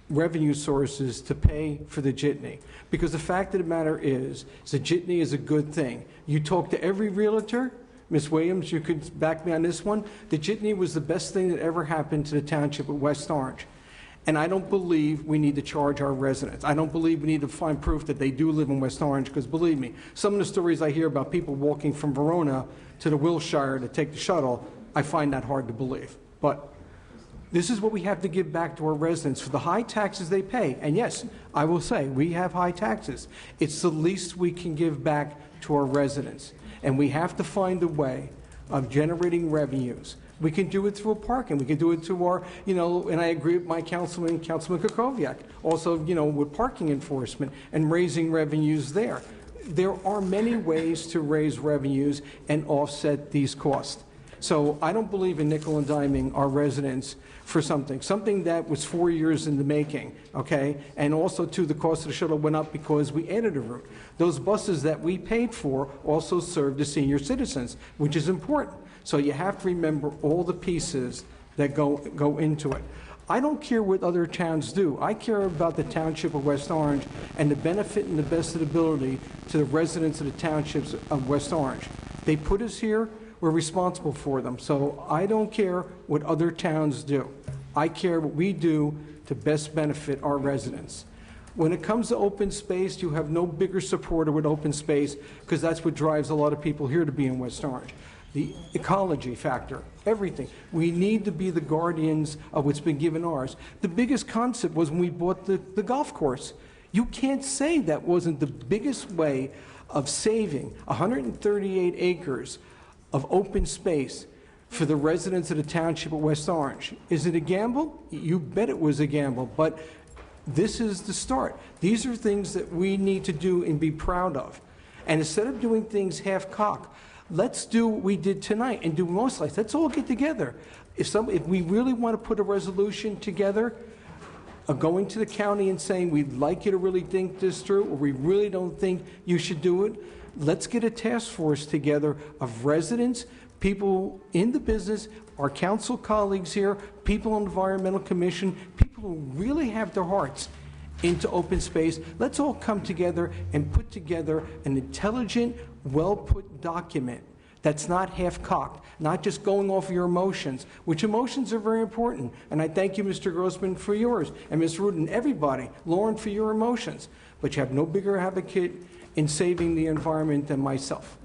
revenue sources to pay for the jitney, because the fact of the matter is the jitney is a good thing. You talk to every realtor, Ms. Williams, you could back me on this one, the jitney was the best thing that ever happened to the township of West Orange. And I don't believe we need to charge our residents. I don't believe we need to find proof that they do live in West Orange, because believe me, some of the stories I hear about people walking from Verona to the Wilshire to take the shuttle, I find that hard to believe. But this is what we have to give back to our residents for the high taxes they pay. And yes, I will say, we have high taxes. It's the least we can give back to our residents. And we have to find a way of generating revenues. We can do it through a parking. We can do it through our, and I agree with my Councilman Kukoviac, also, with parking enforcement and raising revenues there. There are many ways to raise revenues and offset these costs. So I don't believe in nickel and diming our residents for something that was 4 years in the making, okay? And also, too, the cost of the shuttle went up because we added a route. Those buses that we paid for also served the senior citizens, which is important. So you have to remember all the pieces that go into it. I don't care what other towns do. I care about the township of West Orange and the benefit and the best of the ability to the residents of the townships of West Orange. They put us here. We're responsible for them. So I don't care what other towns do. I care what we do to best benefit our residents. When it comes to open space, you have no bigger supporter with open space, because that's what drives a lot of people here to be in West Orange. The ecology factor, everything. We need to be the guardians of what's been given ours. The biggest concept was when we bought the golf course. You can't say that wasn't the biggest way of saving 138 acres of open space for the residents of the township of West Orange. Is it a gamble? You bet it was a gamble, but this is the start. These are things that we need to do and be proud of. And instead of doing things half-cocked, let's do what we did tonight and do most lights. Let's all get together. If we really want to put a resolution together, going to the county and saying we'd like you to really think this through, or we really don't think you should do it, let's get a task force together of residents, people in the business, our council colleagues here, people on the Environmental Commission, people who really have their hearts into open space. Let's all come together and put together an intelligent, well-put document that's not half-cocked, not just going off your emotions, which emotions are very important. And I thank you, Mr. Grossman, for yours, and Ms. Rudin, everybody, Lauren, for your emotions. But you have no bigger advocate in saving the environment than myself.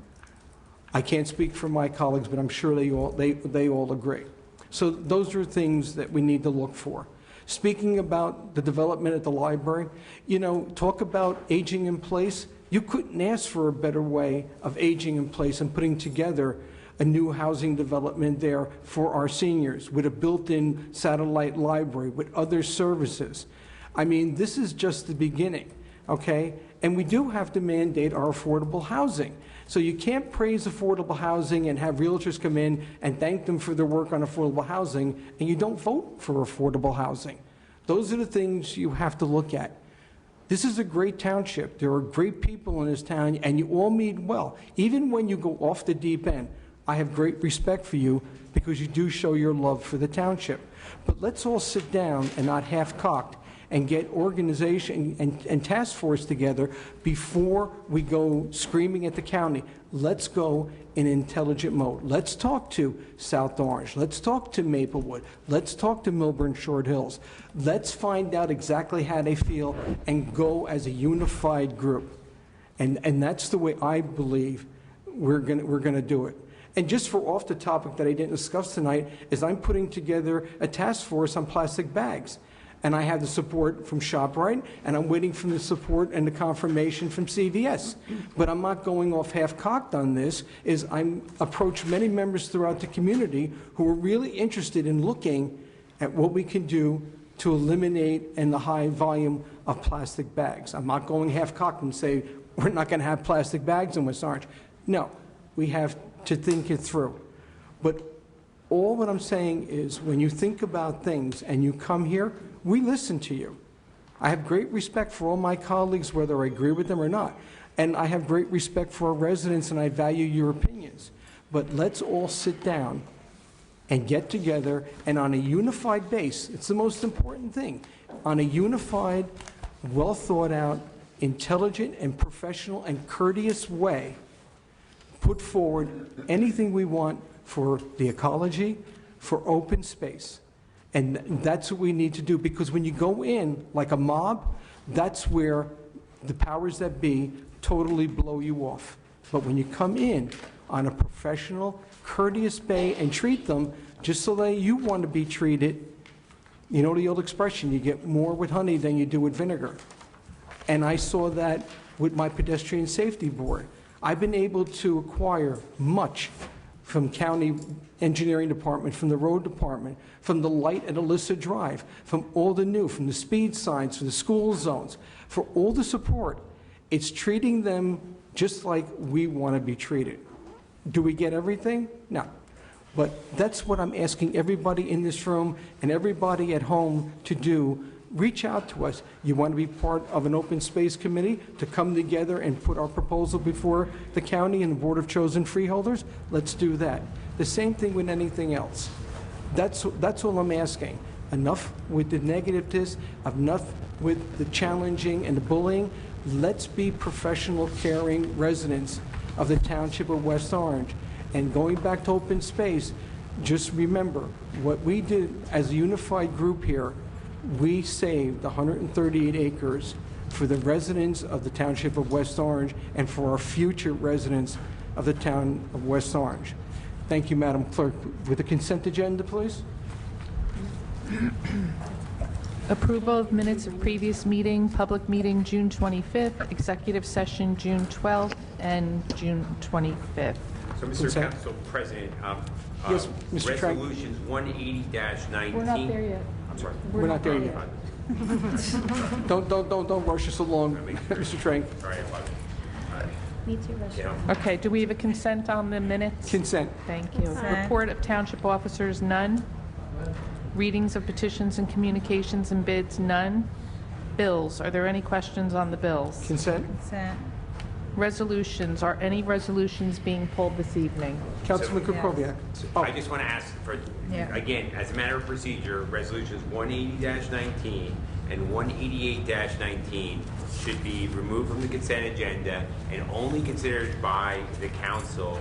I can't speak for my colleagues, but I'm sure they all agree. So those are things that we need to look for. Speaking about the development at the library, you know, talk about aging in place. You couldn't ask for a better way of aging in place and putting together a new housing development there for our seniors with a built-in satellite library, with other services. I mean, this is just the beginning, okay? And we do have to mandate our affordable housing. So you can't praise affordable housing and have realtors come in and thank them for their work on affordable housing, and you don't vote for affordable housing. Those are the things you have to look at. This is a great township. There are great people in this town, and you all mean well. Even when you go off the deep end, I have great respect for you because you do show your love for the township. But let's all sit down and not half-cocked and get organization and task force together before we go screaming at the county. Let's go in intelligent mode. Let's talk to South Orange. Let's talk to Maplewood. Let's talk to Milburn Short Hills. Let's find out exactly how they feel and go as a unified group. And that's the way I believe we're gonna do it. And just for off the topic that I didn't discuss tonight is I'm putting together a task force on plastic bags. And I have the support from ShopRite, and I'm waiting for the support and the confirmation from CVS. But I'm not going off half-cocked on this, is I'm approached many members throughout the community who are really interested in looking at what we can do to eliminate and the high volume of plastic bags. I'm not going half-cocked and say, we're not going to have plastic bags in West Orange. No, we have to think it through. But all what I'm saying is when you think about things and you come here, we listen to you. I have great respect for all my colleagues, whether I agree with them or not. And I have great respect for our residents, and I value your opinions. But let's all sit down and get together, and on a unified base, it's the most important thing, on a unified, well thought out, intelligent and professional and courteous way, put forward anything we want for the ecology, for open space. And that's what we need to do, because when you go in like a mob, that's where the powers that be totally blow you off. But when you come in on a professional, courteous way and treat them just so that you want to be treated, you know the old expression, you get more with honey than you do with vinegar. And I saw that with my pedestrian safety board. I've been able to acquire much from county engineering department, from the road department, from the light at Alyssa Drive, from all the new, from the speed signs, from the school zones, for all the support. It's treating them just like we want to be treated. Do we get everything? No. But that's what I'm asking everybody in this room and everybody at home to do. Reach out to us. You want to be part of an open space committee to come together and put our proposal before the county and the Board of Chosen Freeholders? Let's do that. The same thing with anything else. That's all I'm asking. Enough with the negativeness, enough with the challenging and the bullying. Let's be professional, caring residents of the Township of West Orange. And going back to open space, just remember what we did as a unified group here we saved 138 acres for the residents of the Township of West Orange and for our future residents of the town of West Orange. Thank you, Madam Clerk. With the consent agenda, please. Approval of minutes of previous meeting, public meeting June 25th, executive session June 12th, and June 25th. So, Mr. Consent. Council President, Yes, Mr. Trank. resolutions 180-19. We're not there yet. I'm sorry. We're not there yet. Don't rush us along, Mr. Trank. Sorry, I apologize. Me too, Russ. Okay, do we have a consent on the minutes? Consent. Thank you. Consent. Report of township officers, none. Readings of petitions and communications and bids, none. Bills, are there any questions on the bills? Consent. Consent. Resolutions, are any resolutions being pulled this evening? Councilman Kukoviac. I just want to ask for, Yeah. again, as a matter of procedure, resolutions 180-19 and 188-19 should be removed from the consent agenda and only considered by the council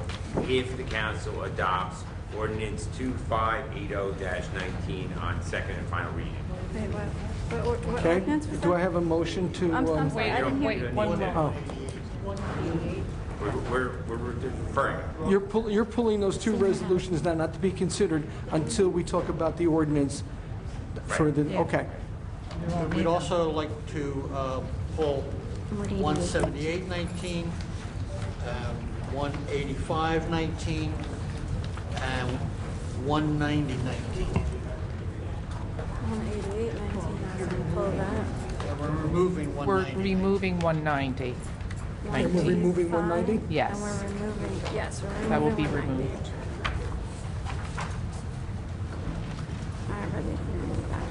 if the council adopts ordinance 2580-19 on second and final reading. Okay. Do I have a motion to? I'm sorry, I didn't hear you. One more. Oh. We're deferring. You're pulling those two resolutions now, not to be considered until we talk about the ordinance for the, okay. We'd also like to pull 178-19, 185-19, and 190-19. 188, 19, pull that. We're removing We're 190. removing 190. We're removing 190? Yes. And we're removing, yes, we're removing That will be 190. removed. All right, ready to remove that.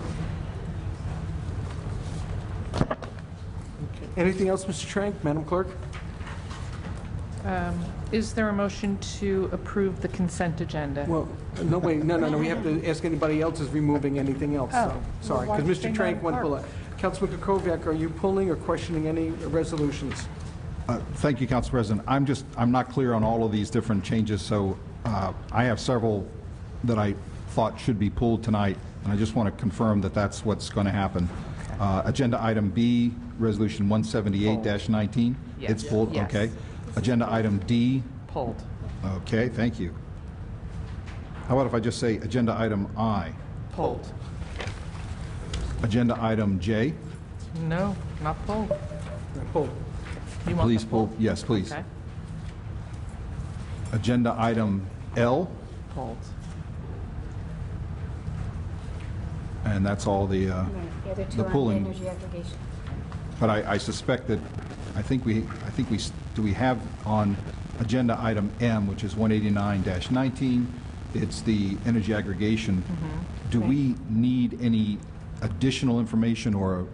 Anything else, Mr. Trank, Madam Clerk? Is there a motion to approve the consent agenda? Well, no, wait, no, we have to ask anybody else is removing anything else, so, Oh, sorry, well, why because don't Mr. they Trank not went below. clerk? Councilman Kukoviac, are you pulling or questioning any resolutions? Thank you, Council President. I'm not clear on all of these different changes, so I have several that I thought should be pulled tonight, and I just want to confirm that that's what's going to happen. Agenda item B, resolution 178-19. Yes. It's pulled, Yes. okay. Agenda item D, Pulled. okay, thank you. How about if I just say agenda item I? Pulled. Agenda item J? No, not pulled. Pulled. You want Please them pull, pulled? yes, please. Okay. Agenda item L, Pulled. and that's all the other two the on pulling. energy aggregation. But I suspect that, do we have on agenda item M, which is 189-19, it's the energy aggregation. Do we need any additional information or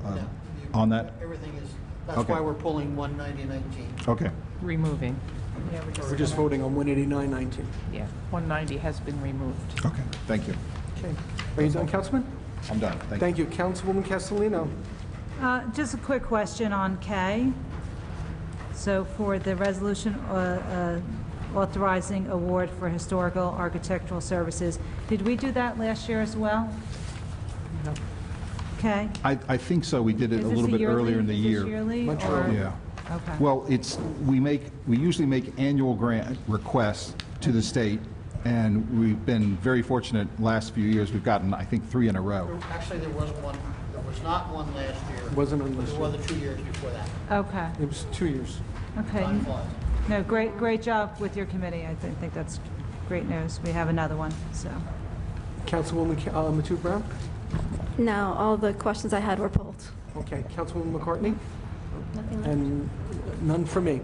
on that? Everything is, that's Okay. why we're pulling 190-19. Okay. Removing. We're just voting on 189-19. Yeah, 190 has been removed. Okay, thank you. Okay. Are you done, Councilman? I'm done. Thank you. Councilwoman Castellino. Just a quick question on K. So for the resolution authorizing award for historical architectural services, did we do that last year as well? No. Okay. I think so. We did it Is a this little bit yearly? earlier in the Is year. this yearly, Much or- earlier. Yeah. Okay. Well, we usually make annual grant requests to the state, and we've been very fortunate last few years. We've gotten, I think, 3 in a row. Actually, there was not one last year. Wasn't on this There year. were the 2 years before that. Okay. It was 2 years. Okay. Time flies. No, great job with your committee. I think that's great news. We have another one, so. Councilwoman Matute Brown? No, all the questions I had were pulled. Okay. Councilwoman McCartney? Nothing left. And none for me.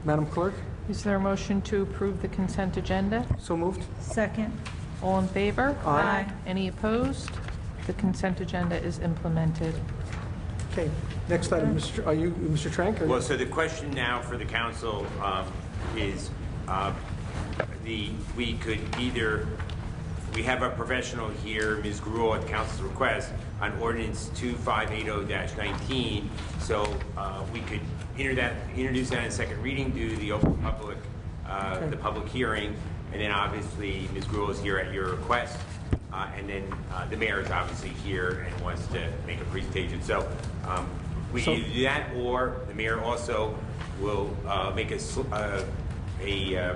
Madam Clerk? Is there a motion to approve the consent agenda? So moved. Second. All in favor? Aye. Any opposed? The consent agenda is implemented. Okay. Next item, are you Mr. Trank? or- Well, so the question now for the council is we could either, we have a professional here, Ms. Gruel, at council's request, on ordinance 2580-19, so we could introduce that in second reading, do the open public, the public hearing, and then obviously Ms. Gruel is here at your request. and then the mayor is obviously here and wants to make a presentation. So we can either do that, or the mayor also will make a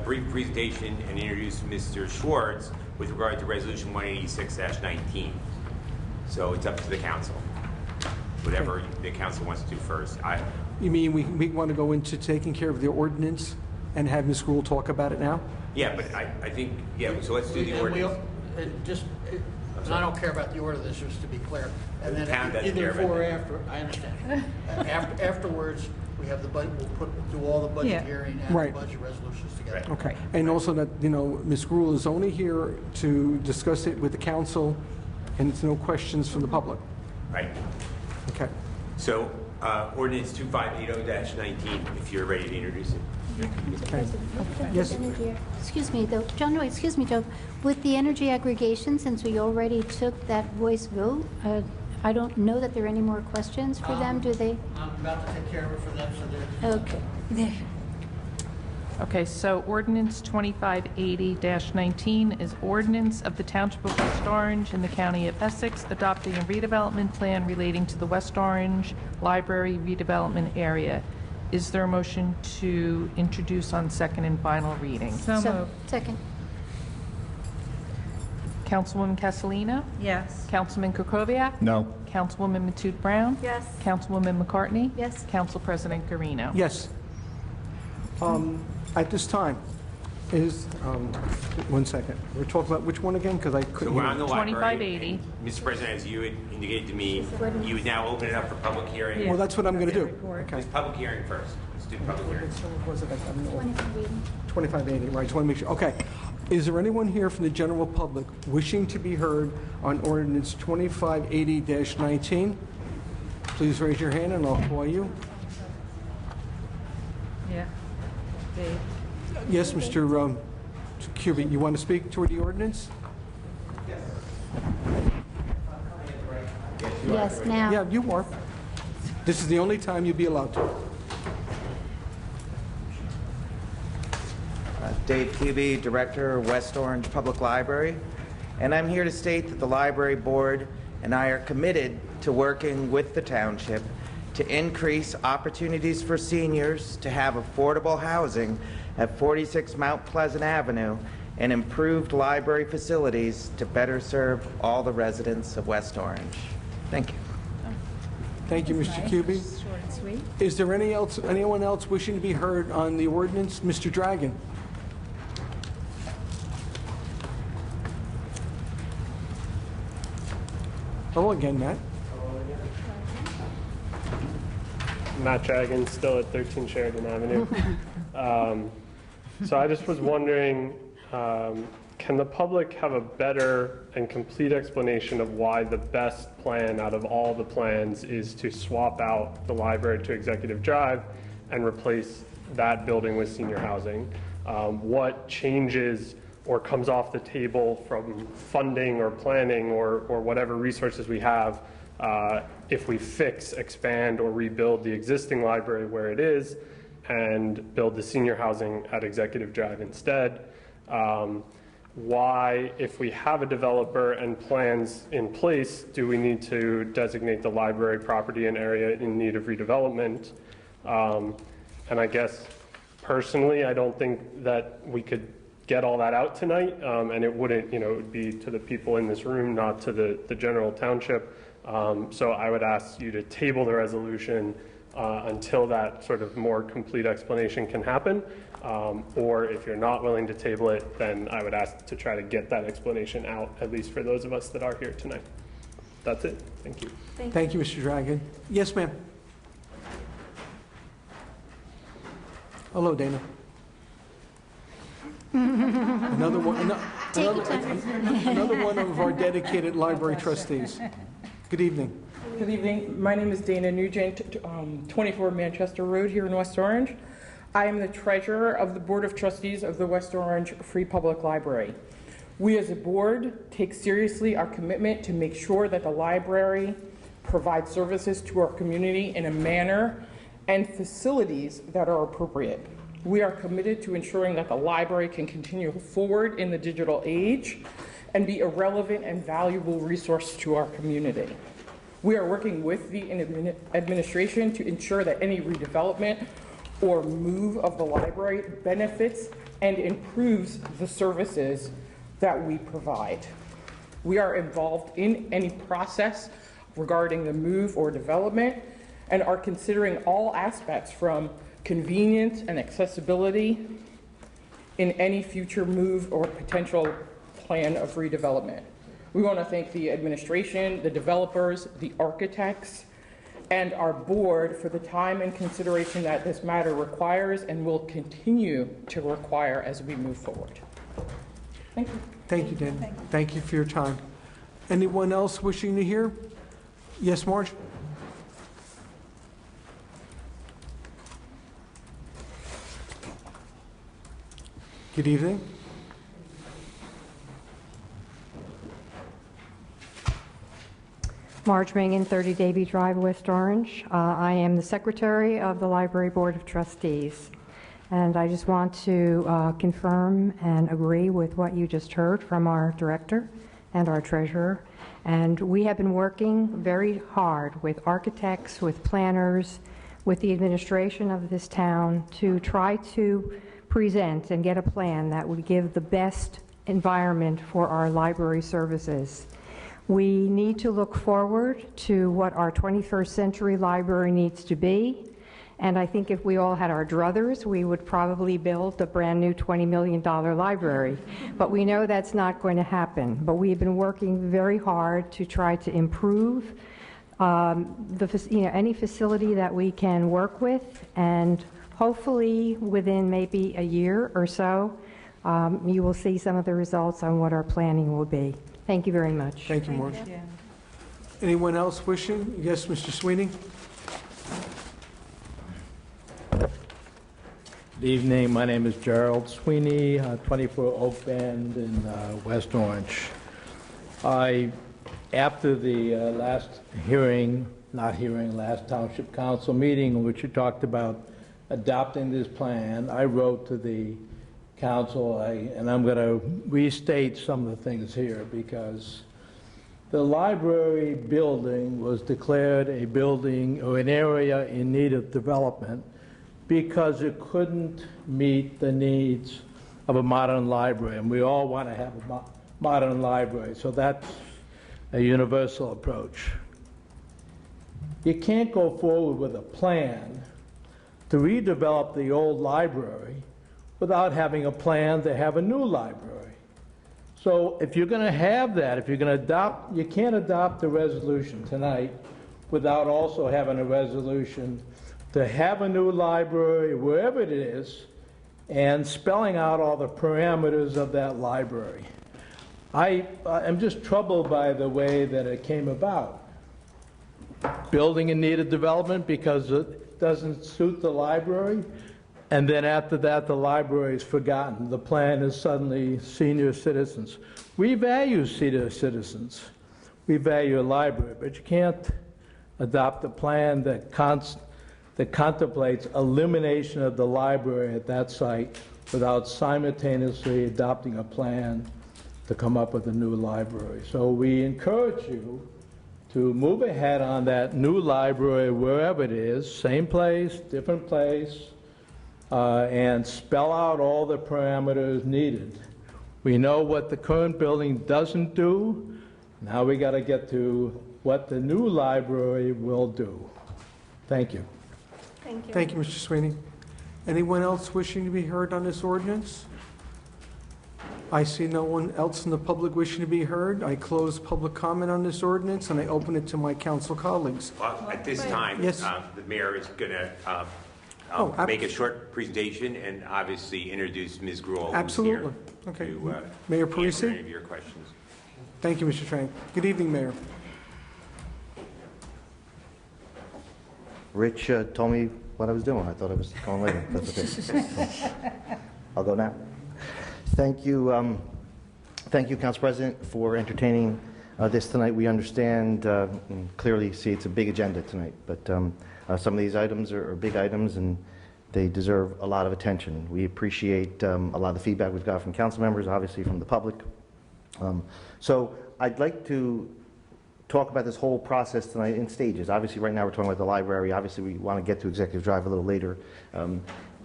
brief presentation and introduce Mr. Schwartz with regard to Resolution 186-19. So it's up to the council, whatever the council wants to do first. You mean we want to go into taking care of the ordinance and have Ms. Gruhl talk about it now? Yeah, but I think, so let's do the ordinance. And I don't care about the order of this, just to be clear. And then Town doesn't either care about before or that. after, I understand. Afterwards, we have the budget, we'll do all the budget hearing and the Right. budget resolutions together. Okay. And also that, Ms. Gruhl is only here to discuss it with the council, and it's no questions from the public. Right. Okay. So ordinance 2580-19, if you're ready to introduce it. Yes. Excuse me, though. John Roy, excuse me, Joe. With the energy aggregation, since we already took that voice vote, I don't know that there are any more questions for them, do they? I'm about to take care of it for them, so they're... Okay. There. Okay, so ordinance 2580-19 is ordinance of the Township of West Orange in the County of Essex adopting a redevelopment plan relating to the West Orange Library redevelopment area. Is there a motion to introduce on second and final reading? So, second. Councilwoman Castellino? Yes. Councilman Kukoviac? No. Councilwoman Matute Brown? Yes. Councilwoman McCartney? Yes. Council President Garino. Yes. At this time, is, 1 second. We're talking about which one again? Because I So couldn't we're hear. on the library. 2580. and Mr. President, as you had indicated to me, you would now open it up for public hearing. Well, that's what I'm going to do. Okay. It's public hearing first. Let's do public hearing. 2580, right, just want to make sure. Okay. Is there anyone here from the general public wishing to be heard on ordinance 2580-19? Please raise your hand and I'll call you. Yeah. Dave? Yes, Mr. Kuby, you want to speak toward the ordinance? Yes, now. Yeah, you are. This is the only time you'd be allowed to. Dave Kuby, Director, West Orange Public Library, and I'm here to state that the Library Board and I are committed to working with the Township to increase opportunities for seniors to have affordable housing at 46 Mount Pleasant Avenue and improved library facilities to better serve all the residents of West Orange. Thank you. Thank you, Mr. Kuby. Short and sweet. Is there anyone else wishing to be heard on the ordinance? Mr. Dragon? Hello again, Matt. Matt Dragon, still at 13 Sheridan Avenue. So I just was wondering, can the public have a better and complete explanation of why the best plan out of all the plans is to swap out the library to Executive Drive and replace that building with senior housing? What changes or comes off the table from funding or planning or whatever resources we have if we fix, expand, or rebuild the existing library where it is and build the senior housing at Executive Drive instead? Why, if we have a developer and plans in place, do we need to designate the library property an area in need of redevelopment? And I guess personally, I don't think that we could get all that out tonight, and it wouldn't, it would be to the people in this room, not to the general township. So I would ask you to table the resolution until that sort of more complete explanation can happen. Or if you're not willing to table it, then I would ask to try to get that explanation out, at least for those of us that are here tonight. That's it. Thank you. Thank you, Mr. Dragon. Yes, ma'am. Hello, Dana. Another one of our dedicated library trustees. Good evening. Good evening. My name is Dana Nugent, 24 Manchester Road here in West Orange. I am the treasurer of the Board of Trustees of the West Orange Free Public Library. We as a board take seriously our commitment to make sure that the library provides services to our community in a manner and facilities that are appropriate. We are committed to ensuring that the library can continue forward in the digital age and be a relevant and valuable resource to our community. We are working with the administration to ensure that any redevelopment or move of the library benefits and improves the services that we provide. We are involved in any process regarding the move or development and are considering all aspects from convenience and accessibility in any future move or potential plan of redevelopment. We want to thank the administration, the developers, the architects, and our board for the time and consideration that this matter requires and will continue to require as we move forward. Thank you. Thank you, Dan. Thank you for your time. Anyone else wishing to hear? Yes, Marge? Good evening. Marge Mangan, 30 Davie Drive, West Orange. I am the Secretary of the Library Board of Trustees. And I just want to confirm and agree with what you just heard from our Director and our Treasurer. And we have been working very hard with architects, with planners, with the administration of this town to try to present and get a plan that would give the best environment for our library services. We need to look forward to what our 21st century library needs to be. And I think if we all had our druthers, we would probably build a brand new $20 million library. But we know that's not going to happen. But we've been working very hard to try to improve any facility that we can work with. And hopefully within maybe a year or so, you will see some of the results on what our planning will be. Thank you very much. Thank you, Marge. Anyone else wishing? Yes, Mr. Sweeney? Good evening. My name is Gerald Sweeney, 24 Oak Bend in West Orange. After the last Township Council meeting in which you talked about adopting this plan, I wrote to the council, and I'm going to restate some of the things here because the library building was declared a building or an area in need of development because it couldn't meet the needs of a modern library, and we all want to have a modern library, so that's a universal approach. You can't go forward with a plan to redevelop the old library without having a plan to have a new library. So if you're going to have that, if you're going to adopt, you can't adopt a resolution tonight without also having a resolution to have a new library wherever it is and spelling out all the parameters of that library. I'm just troubled by the way that it came about. Building in need of development because it doesn't suit the library, and then after that the library is forgotten. The plan is suddenly senior citizens. We value senior citizens. We value a library, but you can't adopt a plan that contemplates elimination of the library at that site without simultaneously adopting a plan to come up with a new library. So we encourage you to move ahead on that new library wherever it is, same place, different place, and spell out all the parameters needed. We know what the current building doesn't do. Now we got to get to what the new library will do. Thank you. Thank you. Thank you, Mr. Sweeney. Anyone else wishing to be heard on this ordinance? I see no one else in the public wishing to be heard. I close public comment on this ordinance, and I open it to my council colleagues. Well, at this time, Yes. the mayor is going to make a short presentation and obviously introduce Ms. Gruhl. Absolutely. Okay. Mayor Answer Parisi? any of your questions. Thank you, Mr. Trank. Good evening, Mayor. Rich told me what I was doing. I thought I was going later. That's okay. I'll go now. Thank you, Council President, for entertaining this tonight. We understand and clearly see it's a big agenda tonight, but some of these items are big items and they deserve a lot of attention. We appreciate a lot of the feedback we've got from council members, obviously from the public, So I'd like to talk about this whole process tonight in stages. Obviously, right now we're talking about the library. Obviously, we want to get to Executive Drive a little later.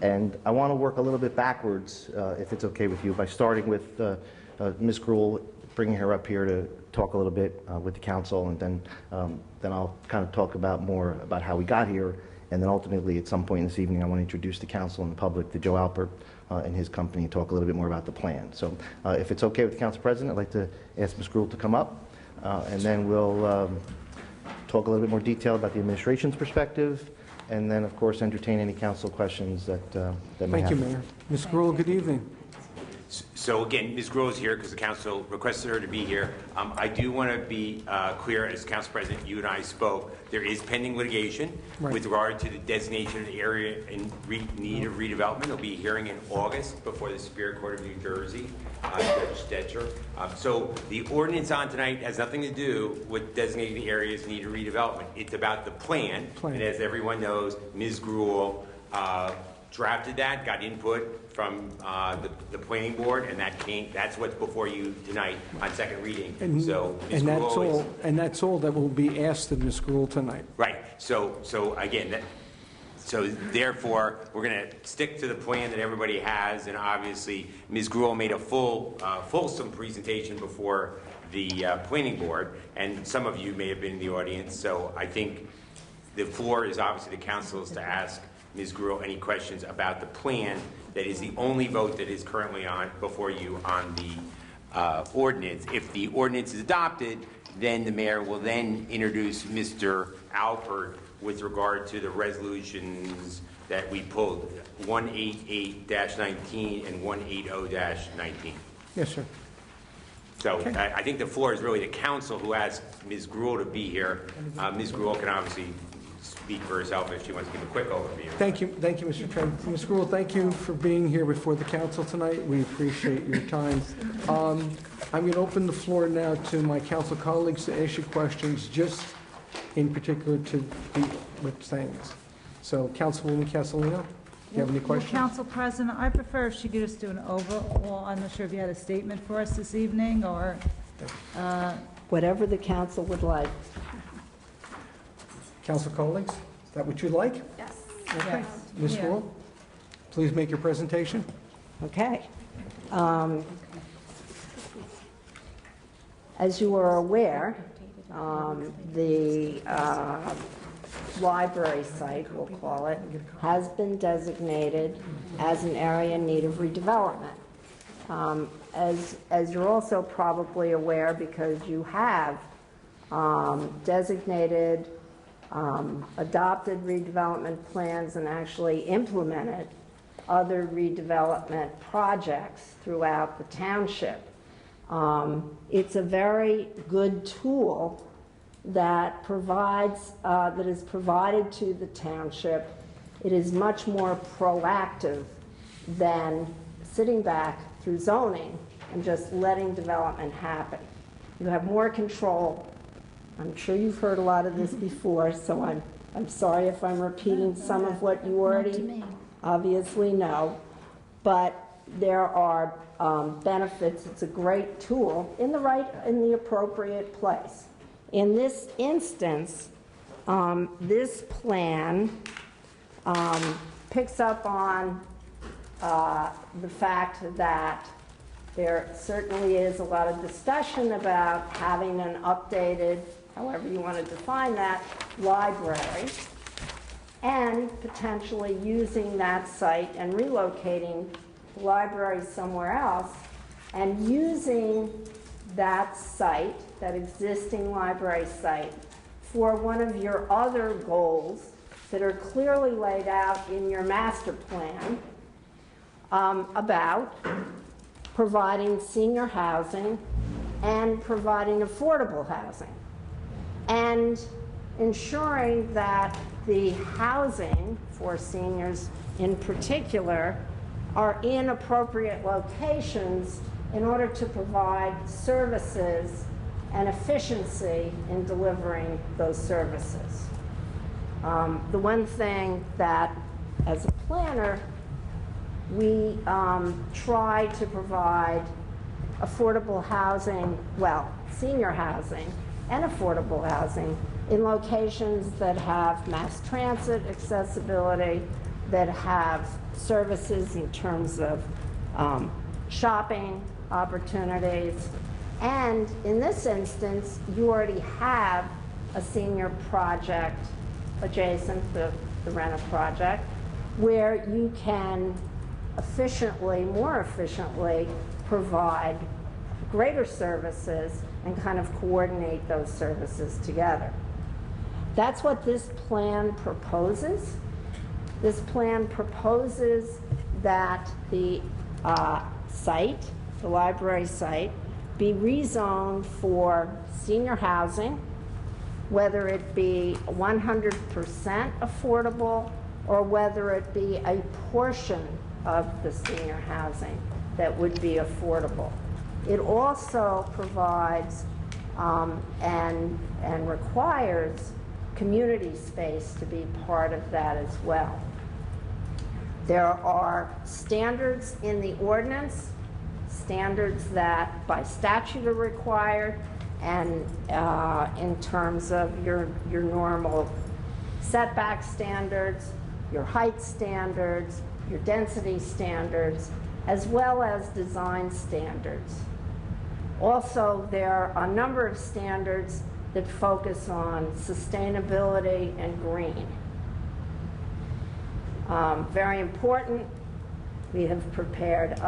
And I want to work a little bit backwards, if it's okay with you, by starting with Ms. Gruhl, bringing her up here to talk a little bit with the council, and then I'll kind of talk more about how we got here, and then ultimately at some point this evening I want to introduce the council and the public to Joe Alpert and his company and talk a little bit more about the plan. So if it's okay with the Council President, I'd like to ask Ms. Gruhl to come up, and then we'll talk a little bit more detail about the administration's perspective, and then of course entertain any council questions that may Thank have. you, Mayor. Ms. Gruhl, good evening. So again, Ms. Gruhl is here because the council requested her to be here. I do want to be clear, as Council President, you and I spoke, there is pending litigation with regard to the designation of the area in need of redevelopment. There'll be a hearing in August before the Superior Court of New Jersey, Judge Stetcher. So the ordinance on tonight has nothing to do with designating the areas in need of redevelopment. It's about the plan. And as everyone knows, Ms. Gruhl drafted that, got input from the planning board, and that's what's before you tonight on second reading. So Ms. Gruhl And that's all that will be asked of Ms. Gruhl tonight. Right. So again, so therefore, we're going to stick to the plan that everybody has, and obviously, Ms. Gruhl made a fulsome presentation before the planning board, and some of you may have been in the audience. So I think the floor is obviously the council's to ask Ms. Gruhl any questions about the plan. That is the only vote that is currently on before you on the ordinance. If the ordinance is adopted, then the mayor will then introduce Mr. Alpert with regard to the resolutions that we pulled, 188-19 and 180-19. Yes, sir. So I think the floor is really the council who asked Ms. Gruhl to be here. Ms. Gruhl can obviously speak for herself if she wants to give a quick overview. Thank you, Mr. Chairman. Ms. Gruhl, thank you for being here before the council tonight. We appreciate your time. I'm going to open the floor now to my council colleagues to ask you questions, just in particular to what's saying. So, Councilwoman Castellino, do you have any questions? Council President, I prefer if she could just do an overall. I'm not sure if you had a statement for us this evening or whatever the council would like. Council colleagues, is that what you'd like? Yes. Okay. Yes. Ms. Gruhl, please make your presentation. Okay. As you are aware, the library site, we'll call it, has been designated as an area in need of redevelopment. As you're also probably aware, because you have designated, adopted redevelopment plans and actually implemented other redevelopment projects throughout the township. It's a very good tool that is provided to the township. It is much more proactive than sitting back through zoning and just letting development happen. You have more control. I'm sure you've heard a lot of this before, so I'm sorry if I'm repeating some of what you already obviously know, but there are benefits. It's a great tool in the appropriate place. In this instance, this plan picks up on the fact that there certainly is a lot of discussion about having an updated, however you want to define that, library, and potentially using that site and relocating the library somewhere else, and using that site, that existing library site, for one of your other goals that are clearly laid out in your master plan about providing senior housing and providing affordable housing, and ensuring that the housing for seniors in particular are in appropriate locations in order to provide services and efficiency in delivering those services. The one thing that, as a planner, we try to provide affordable housing, well, senior housing and affordable housing in locations that have mass transit accessibility, that have services in terms of shopping opportunities. And in this instance, you already have a senior project adjacent to the rental project where you can more efficiently provide greater services and kind of coordinate those services together. That's what this plan proposes. This plan proposes that the site, the library site, be rezoned for senior housing, whether it be 100% affordable or whether it be a portion of the senior housing that would be affordable. It also provides and requires community space to be part of that as well. There are standards in the ordinance, standards that by statute are required, and in terms of your normal setback standards, your height standards, your density standards, as well as design standards. Also, there are a number of standards that focus on sustainability and green. Very important. We have prepared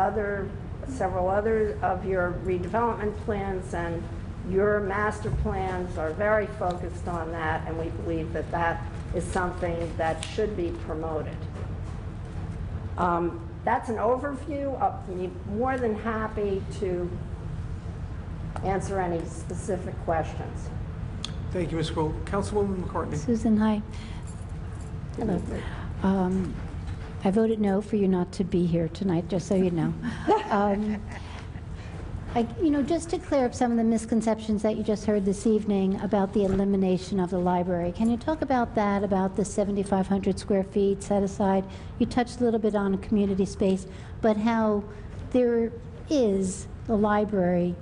several other of your redevelopment plans, and your master plans are very focused on that, and we believe that that is something that should be promoted. That's an overview. I'll be more than happy to answer any specific questions. Thank you, Ms. Quill. Councilwoman McCartney. Susan, hi. Hello. I voted no for you not to be here tonight, just so you know. Just to clear up some of the misconceptions that you just heard this evening about the elimination of the library, can you talk about that, about the 7,500 square feet set aside? You touched a little bit on a community space, but how there is the library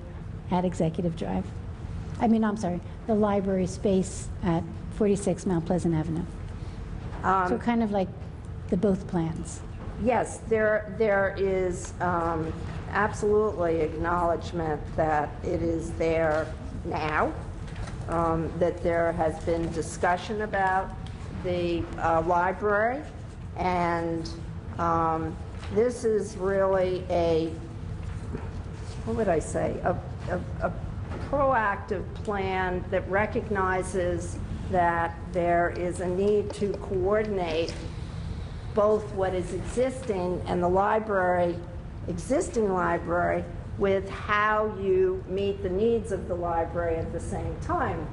at Executive Drive. The library space at 46 Mount Pleasant Avenue. So kind of like the both plans. Yes, there is absolutely acknowledgement that it is there now, that there has been discussion about the library, and this is really a proactive plan that recognizes that there is a need to coordinate both what is existing and the existing library with how you meet the needs of the library at the same time.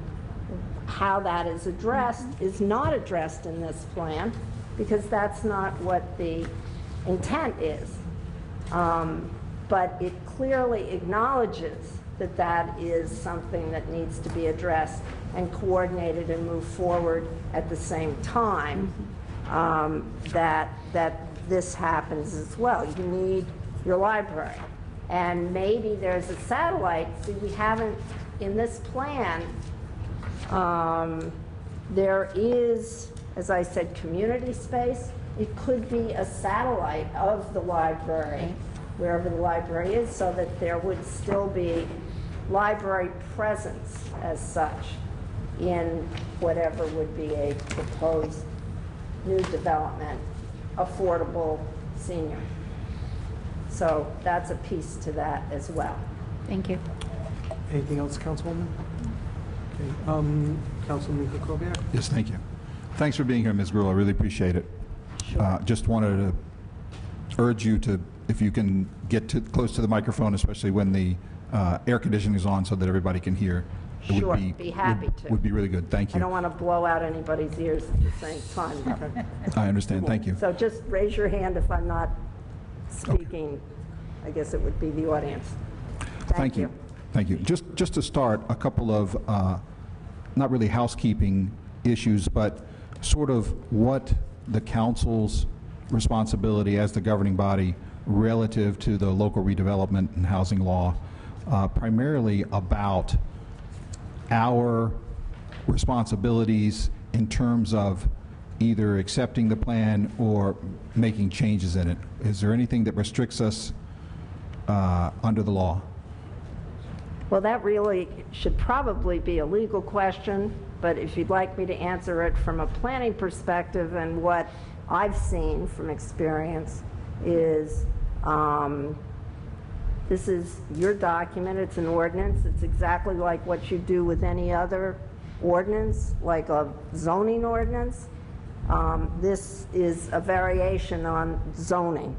How that is addressed is not addressed in this plan because that's not what the intent is. But it clearly acknowledges that that is something that needs to be addressed and coordinated and move forward at the same time. That this happens as well. You need your library. And maybe there's a satellite. See, we haven't, in this plan, there is, as I said, community space. It could be a satellite of the library, wherever the library is, so that there would still be library presence as such in whatever would be a proposed new development, affordable senior. So that's a piece to that as well. Thank you. Anything else, Councilwoman? Okay. Councilman Kukoviac? Yes, thank you. Thanks for being here, Ms. Gruhl. I really appreciate it. Sure. Just wanted to urge you to, if you can get close to the microphone, especially when the air conditioning is on so that everybody can hear. Sure, be happy to. Would be really good. Thank you. I don't want to blow out anybody's ears at the same time. Okay. I understand. Thank you. So just raise your hand if I'm not speaking. Okay. I guess it would be the audience. Thank you. Thank you. Just to start, a couple of not really housekeeping issues, but sort of what the council's responsibility as the governing body relative to the local redevelopment and housing law. primarily about our responsibilities in terms of either accepting the plan or making changes in it. Is there anything that restricts us under the law? Well, that really should probably be a legal question, but if you'd like me to answer it from a planning perspective, and what I've seen from experience is this is your document, it's an ordinance, it's exactly like what you do with any other ordinance, like a zoning ordinance. This is a variation on zoning.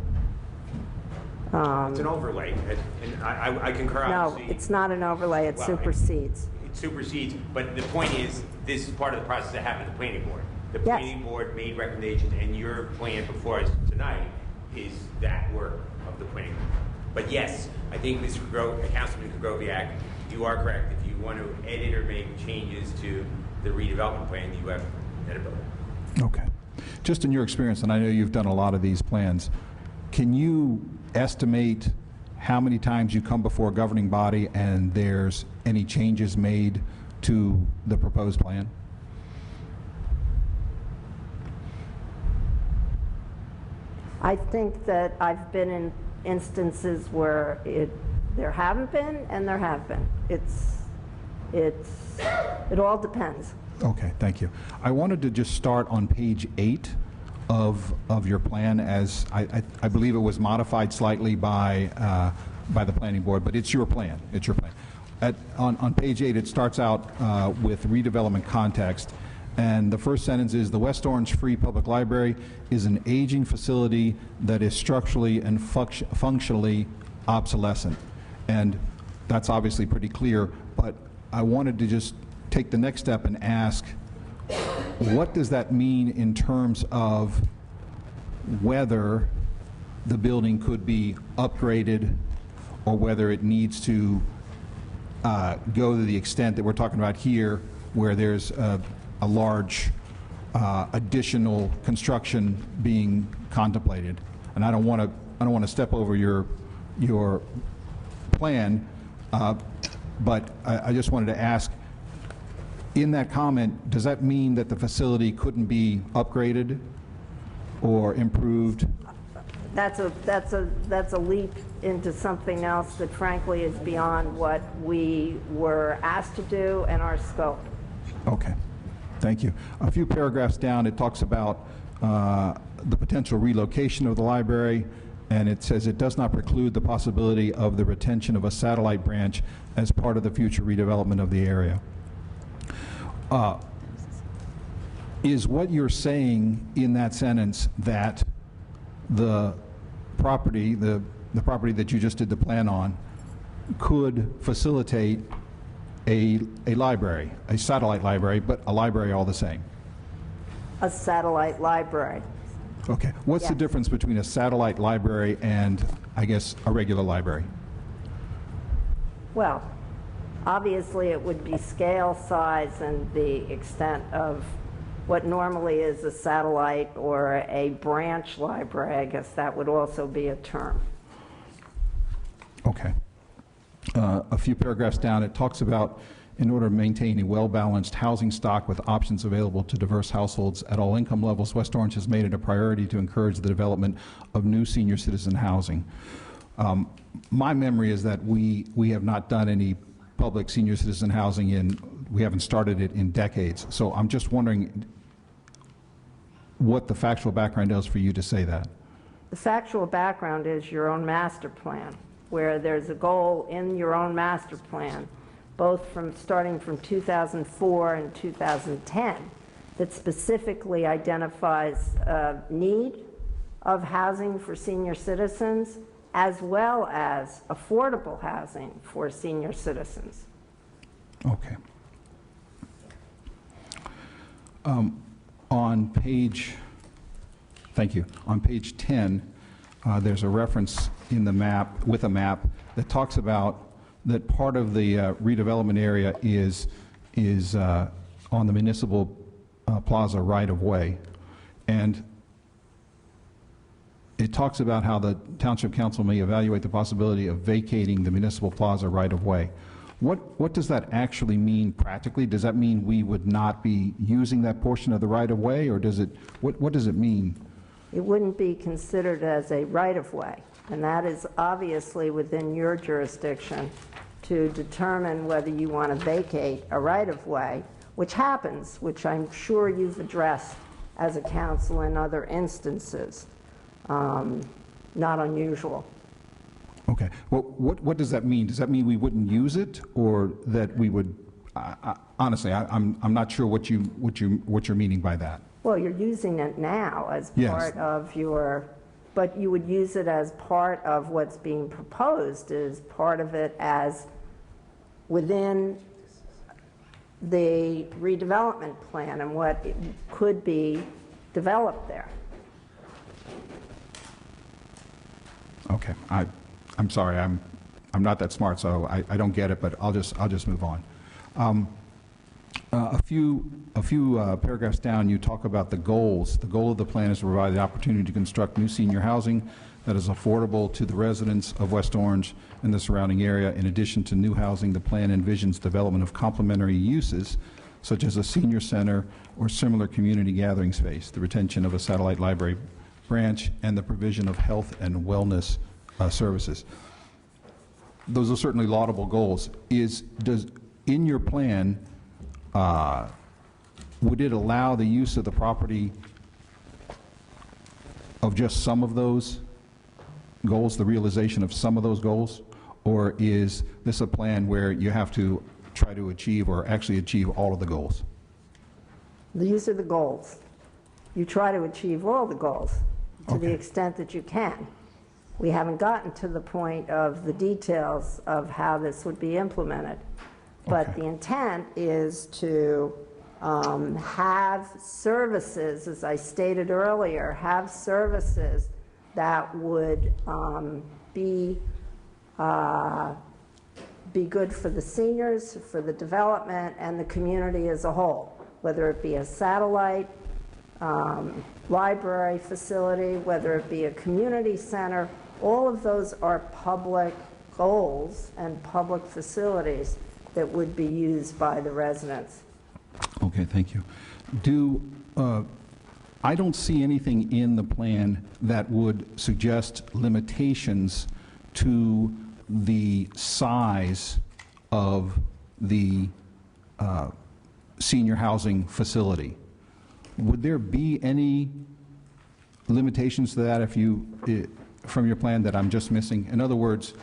It's an overlay, and I concur. No, obviously. it's not an overlay, it supersedes. It supersedes, but the point is, this is part of the process that happened at the planning board. The Yes. planning board made recommendations, and your plan before us tonight is that work of the planning board. But yes, I think Councilman Kugroviac, you are correct. If you want to edit or make changes to the redevelopment plan, you have that ability. Okay. Just in your experience, and I know you've done a lot of these plans, can you estimate how many times you come before a governing body and there's any changes made to the proposed plan? I think that I've been in instances where there haven't been and there have been. It all depends. Okay, thank you. I wanted to just start on page 8 of your plan, as I believe it was modified slightly by the planning board, but it's your plan. It's your plan. On page 8, it starts out with redevelopment context, and the first sentence is, the West Orange Free Public Library is an aging facility that is structurally and functionally obsolescent. And that's obviously pretty clear, but I wanted to just take the next step and ask, what does that mean in terms of whether the building could be upgraded or whether it needs to go to the extent that we're talking about here, where there's a large additional construction being contemplated? And I don't want to step over your plan, but I just wanted to ask, in that comment, does that mean that the facility couldn't be upgraded or improved? That's a leap into something else that frankly is beyond what we were asked to do and our scope. Okay, thank you. A few paragraphs down, it talks about the potential relocation of the library, and it says it does not preclude the possibility of the retention of a satellite branch as part of the future redevelopment of the area. Is what you're saying in that sentence that the property, the property that you just did the plan on, could facilitate a library, a satellite library, but a library all the same? A satellite library. Okay. What's the difference between a satellite library and, I guess, a regular library? Well, obviously it would be scale, size, and the extent of what normally is a satellite or a branch library. I guess that would also be a term. Okay. A few paragraphs down, it talks about, in order to maintain a well-balanced housing stock with options available to diverse households at all income levels, West Orange has made it a priority to encourage the development of new senior citizen housing. My memory is that we have not done any public senior citizen housing we haven't started it in decades. So I'm just wondering what the factual background is for you to say that. The factual background is your own master plan, where there's a goal in your own master plan, both starting from 2004 and 2010, that specifically identifies need of housing for senior citizens, as well as affordable housing for senior citizens. Okay. On page, thank you, on page 10, there's a reference in the map, with a map, that talks about that part of the redevelopment area is on the municipal plaza right-of-way. And it talks about how the Township Council may evaluate the possibility of vacating the municipal plaza right-of-way. What does that actually mean practically? Does that mean we would not be using that portion of the right-of-way, or does it, what does it mean? It wouldn't be considered as a right-of-way, and that is obviously within your jurisdiction to determine whether you want to vacate a right-of-way, which happens, which I'm sure you've addressed as a council in other instances. Not unusual. Okay. Well, what does that mean? Does that mean we wouldn't use it, or that we would? Honestly, I'm not sure what you're meaning by that. Well, you're using it now as part of your, but you would use it as part of what's being proposed, is part of it as within the redevelopment plan and what could be developed there. Okay. I'm sorry. I'm not that smart, so I don't get it. But I'll just move on. A few paragraphs down, you talk about the goals. The goal of the plan is to provide the opportunity to construct new senior housing that is affordable to the residents of West Orange and the surrounding area. In addition to new housing, the plan envisions development of complementary uses, such as a senior center or similar community gathering space, the retention of a satellite library branch, and the provision of health and wellness services. Those are certainly laudable goals. In your plan, would it allow the use of the property of just some of those goals, the realization of some of those goals? Or is this a plan where you have to try to achieve or actually achieve all of the goals? These are the goals. You try to achieve all the goals to the extent that you can. We haven't gotten to the point of the details of how this would be implemented. But the intent is to have services, as I stated earlier, have services that would be good for the seniors, for the development, and the community as a whole, whether it be a satellite library facility, whether it be a community center. All of those are public goals and public facilities that would be used by the residents. Okay, thank you. I don't see anything in the plan that would suggest limitations to the size of the senior housing facility. Would there be any limitations to that from your plan that I'm just missing? In other words,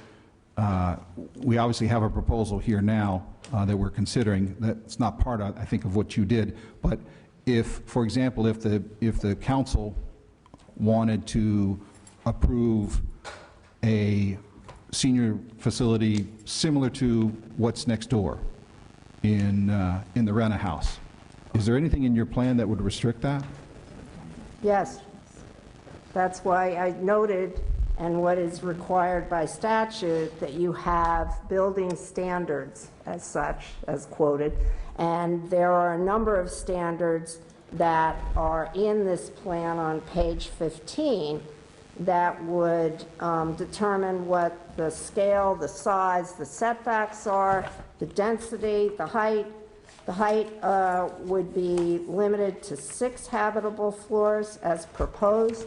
we obviously have a proposal here now that we're considering. That's not part, I think, of what you did. But if, for example, if the council wanted to approve a senior facility similar to what's next door in the Rena House, is there anything in your plan that would restrict that? Yes. That's why I noted, and what is required by statute, that you have building standards as such, as quoted, and there are a number of standards that are in this plan on page 15 that would determine what the scale, the size, the setbacks are, the density, the height. The height would be limited to 6 habitable floors as proposed.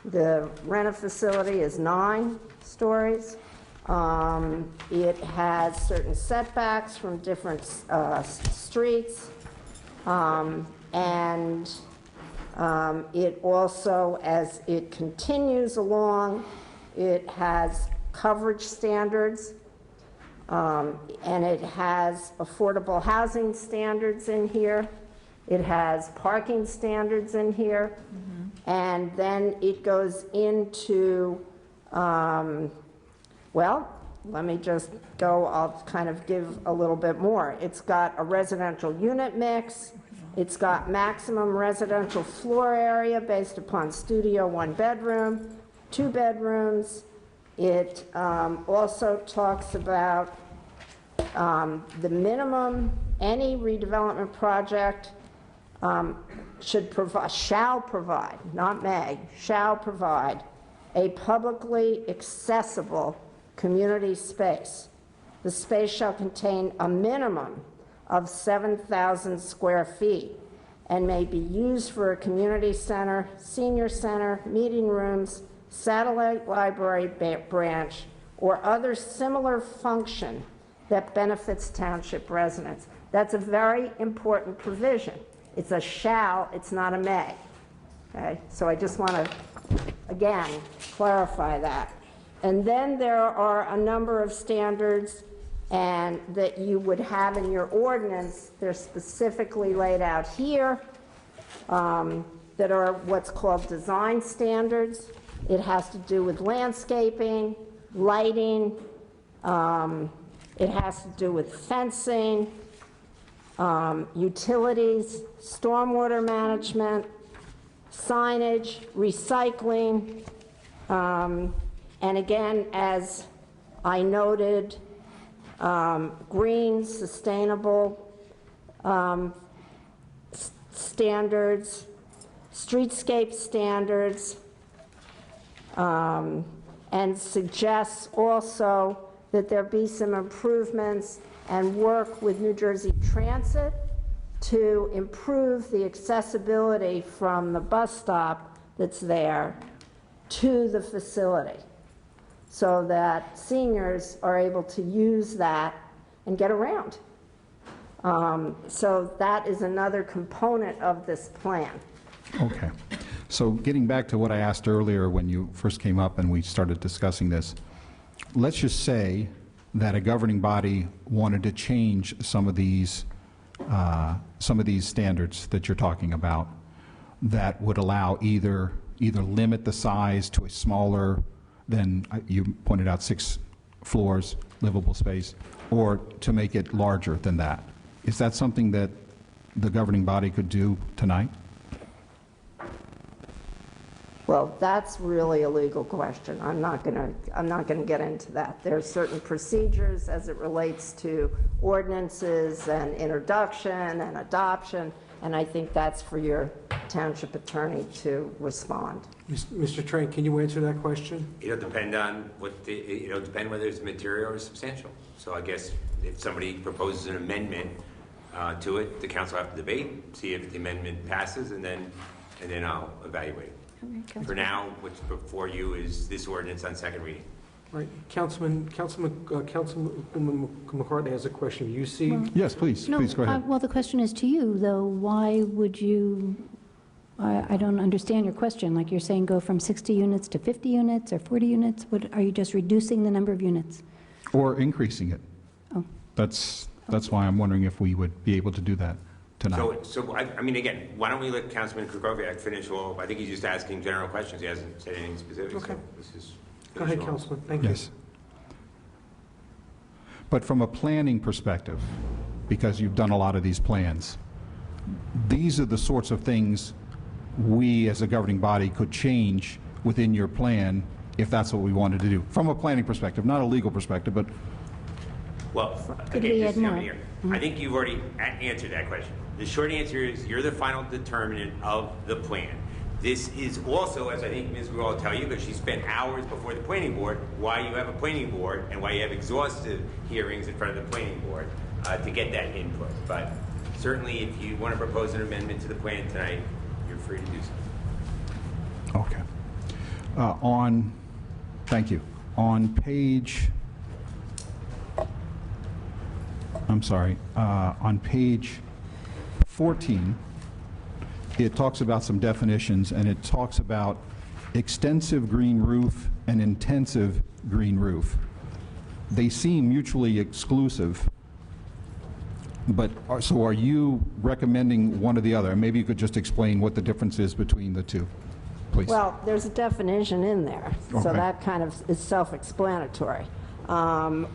The Rena facility is 9 stories. It has certain setbacks from different streets. And it also, as it continues along, it has coverage standards. And it has affordable housing standards in here. It has parking standards in here. And then it goes into, well, let me just go, I'll kind of give a little bit more. It's got a residential unit mix. It's got maximum residential floor area based upon studio 1 bedroom, 2 bedrooms. It also talks about the minimum any redevelopment project shall provide, not may, shall provide a publicly accessible community space. The space shall contain a minimum of 7,000 square feet and may be used for a community center, senior center, meeting rooms, satellite library branch, or other similar function that benefits township residents. That's a very important provision. It's a shall, it's not a may. Okay? So I just want to, again, clarify that. And then there are a number of standards and that you would have in your ordinance. They're specifically laid out here that are what's called design standards. It has to do with landscaping, lighting, it has to do with fencing, utilities, stormwater management, signage, recycling, and again, as I noted, green, sustainable standards, streetscape standards, and suggests also that there be some improvements and work with New Jersey Transit to improve the accessibility from the bus stop that's there to the facility, so that seniors are able to use that and get around. So that is another component of this plan. Okay. So getting back to what I asked earlier when you first came up and we started discussing this, let's just say that a governing body wanted to change some of these standards that you're talking about that would allow either limit the size to a smaller than, you pointed out, 6 floors, livable space, or to make it larger than that. Is that something that the governing body could do tonight? Well, that's really a legal question. I'm not going to get into that. There are certain procedures as it relates to ordinances and introduction and adoption, and I think that's for your township attorney to respond. Mr. Train, can you answer that question? It'll depend on what it'll depend whether it's material or substantial. So I guess if somebody proposes an amendment to it, the council will have to debate, see if the amendment passes, and then I'll evaluate it. For now, what's before you is this ordinance on second reading. Right. Councilman McCartney has a question. You see? Yes, please. Please go ahead. Well, the question is to you, though. Why would you, I don't understand your question. Like you're saying go from 60 units to 50 units or 40 units? What, are you just reducing the number of units? Or increasing it. Oh. That's why I'm wondering if we would be able to do that tonight. So I mean, again, why don't we let Councilman Kukovic finish all? I think he's just asking general questions. He hasn't said anything specific. Okay. So this is go ahead, Councilman. Thank you. Yes. But from a planning perspective, because you've done a lot of these plans, these are the sorts of things we as a governing body could change within your plan if that's what we wanted to do. From a planning perspective, not a legal perspective, but... Well, again, just coming here. I think you've already answered that question. The short answer is you're the final determinant of the plan. This is also, as I think Ms. Grue will tell you, because she spent hours before the planning board, why you have a planning board and why you have exhaustive hearings in front of the planning board to get that input. But certainly if you want to propose an amendment to the plan tonight, you're free to do so. Okay. Thank you. On page... I'm sorry. On page 14, it talks about some definitions, and it talks about extensive green roof and intensive green roof. They seem mutually exclusive, but so are you recommending one or the other? Maybe you could just explain what the difference is between the two, please. Well, there's a definition in there, Okay. so that kind of is self-explanatory.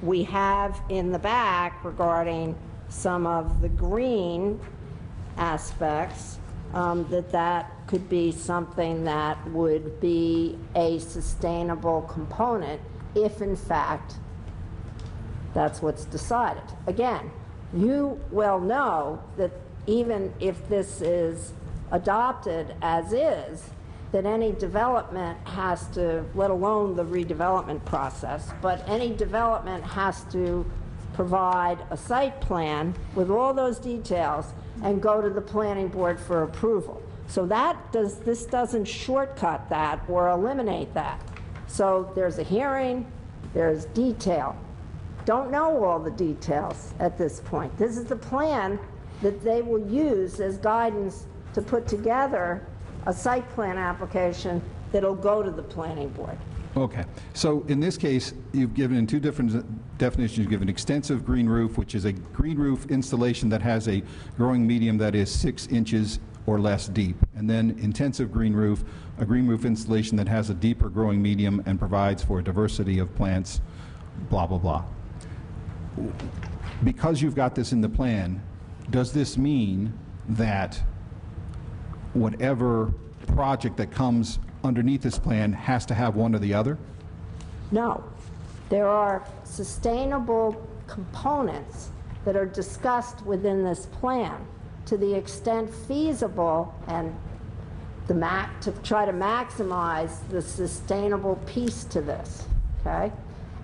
We have in the back regarding some of the green aspects that could be something that would be a sustainable component if in fact that's what's decided. Again, you well know that even if this is adopted as is, that any development has to, let alone the redevelopment process, but any development has to provide a site plan with all those details and go to the planning board for approval. So this doesn't shortcut that or eliminate that. So there's a hearing, there's detail. Don't know all the details at this point. This is the plan that they will use as guidance to put together a site plan application that'll go to the planning board. Okay. So in this case, you've given in two different definitions. You've given extensive green roof, which is a green roof installation that has a growing medium that is 6 inches or less deep. And then intensive green roof, a green roof installation that has a deeper growing medium and provides for a diversity of plants, blah, blah, blah. Because you've got this in the plan, does this mean that whatever project that comes underneath this plan has to have one or the other? No. There are sustainable components that are discussed within this plan to the extent feasible and to try to maximize the sustainable piece to this, okay?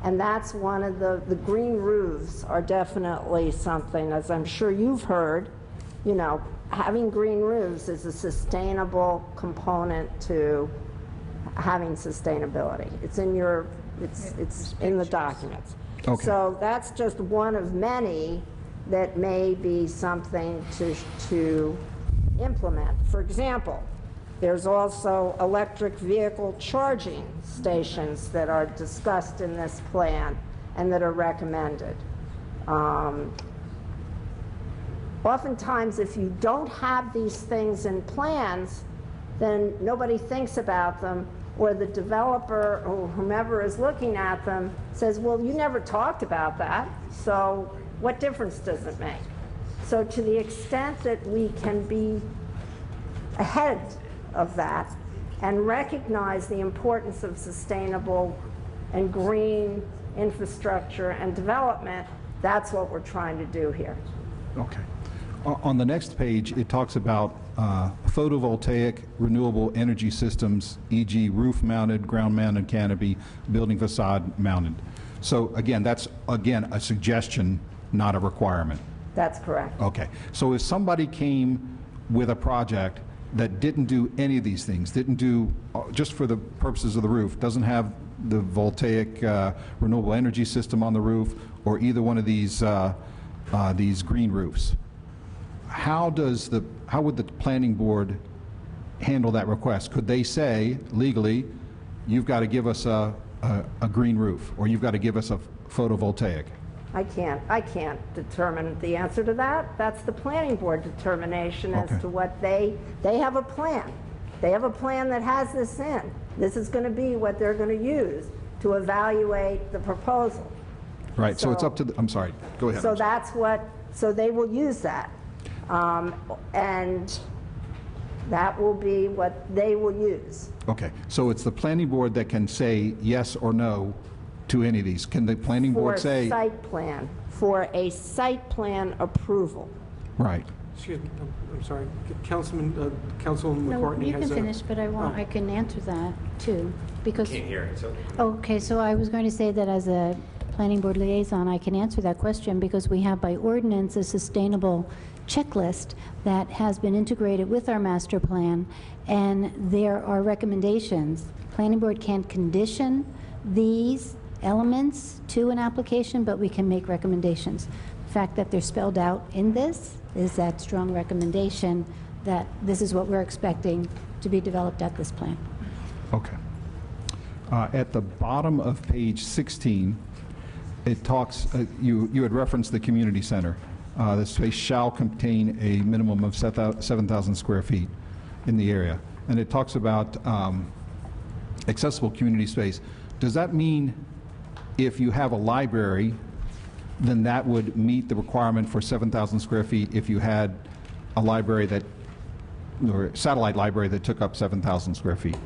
And that's one of the green roofs are definitely something, as I'm sure you've heard, you know, having green roofs is a sustainable component to having sustainability. It's in your, it's in the documents. Okay. So that's just one of many that may be something to implement. For example, there's also electric vehicle charging stations that are discussed in this plan and that are recommended. Oftentimes, if you don't have these things in plans, then nobody thinks about them, or the developer or whomever is looking at them says, well, you never talked about that, so what difference does it make? So to the extent that we can be ahead of that and recognize the importance of sustainable and green infrastructure and development, that's what we're trying to do here. Okay. On the next page, it talks about photovoltaic renewable energy systems, e.g. roof-mounted, ground-mounted canopy, building facade mounted. So again, that's, again, a suggestion, not a requirement. That's correct. Okay. So if somebody came with a project that didn't do any of these things, didn't do, just for the purposes of the roof, doesn't have the voltaic renewable energy system on the roof, or either one of these green roofs, how would the planning board handle that request? Could they say legally, you've got to give us a green roof, or you've got to give us a photovoltaic? I can't determine the answer to that. That's the planning board determination as to what they have a plan. They have a plan that has this in. This is going to be what they're going to use to evaluate the proposal. Right, so it's up to the, I'm sorry, go ahead. So that's what, so they will use that. And that will be what they will use. Okay, so it's the planning board that can say yes or no to any of these. Can the planning board say? For a site plan approval. Right. Excuse me, I'm sorry. Councilman McCartney No, you has can finish, but I can answer that too, because. Can't hear it, so. Okay, so I was going to say that as a planning board liaison, I can answer that question because we have by ordinance a sustainable checklist that has been integrated with our master plan, and there are recommendations. Planning board can't condition these elements to an application, but we can make recommendations. The fact that they're spelled out in this is that strong recommendation that this is what we're expecting to be developed at this plan. Okay. At the bottom of page 16, it talks, you had referenced the community center. The space shall contain a minimum of 7,000 square feet in the area. And it talks about accessible community space. Does that mean if you have a library, then that would meet the requirement for 7,000 square feet if you had a library that, or a satellite library that took up 7,000 square feet?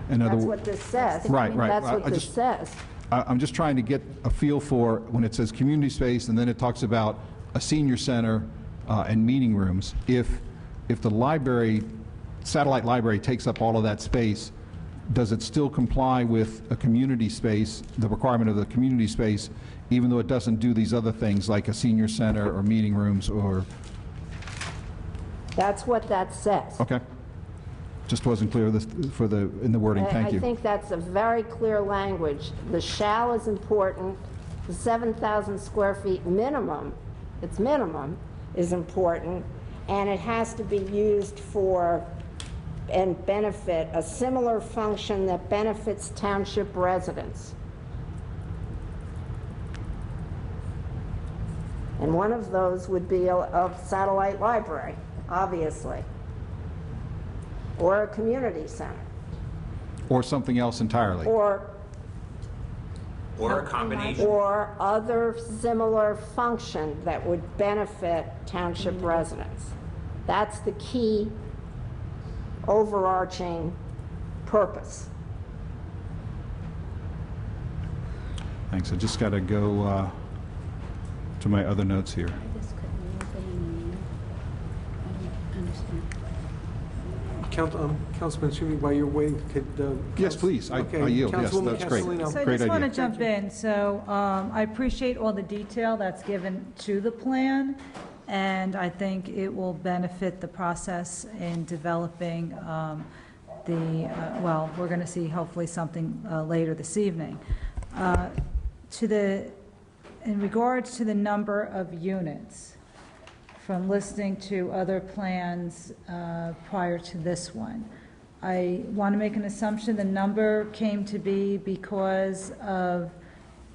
That's what this says. Right, right. That's what this says. I'm just trying to get a feel for when it says community space and then it talks about a senior center and meeting rooms. If the library satellite library takes up all of that space, does it still comply with a community space, the requirement of the community space, even though it doesn't do these other things like a senior center or meeting rooms or? That's what that says. Okay. Just wasn't clear in the wording. Thank you. I think that's a very clear language. The shall is important. The 7,000 square feet minimum, its minimum, is important, and it has to be used for and benefit a similar function that benefits township residents. And one of those would be a satellite library, obviously, or a community center. Or something else entirely. Or a combination. Or other similar function that would benefit township residents. That's the key overarching purpose. Thanks. I just got to go to my other notes here. Councilman Sumi, while you're waiting, could... Yes, please. I yield. Yes, that's great. So I just want to jump in. So I appreciate all the detail that's given to the plan, and I think it will benefit the process in developing well, we're going to see hopefully something later this evening. In regards to the number of units, from listening to other plans prior to this one, I want to make an assumption the number came to be because of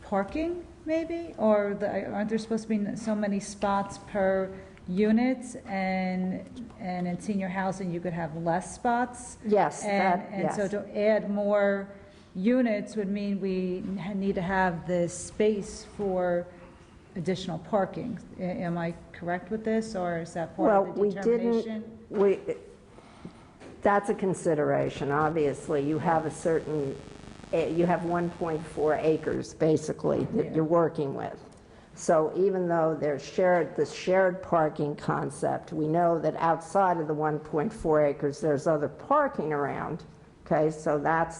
parking, maybe? Or aren't there supposed to be so many spots per unit, and in senior housing you could have less spots? Yes. And so to add more units would mean we need to have the space for additional parking. Am I correct with this, or is that part of the determination? That's a consideration. Obviously, you have a certain, you have 1.4 acres basically that you're working with. So even though there's the shared parking concept, we know that outside of the 1.4 acres, there's other parking around. Okay, so that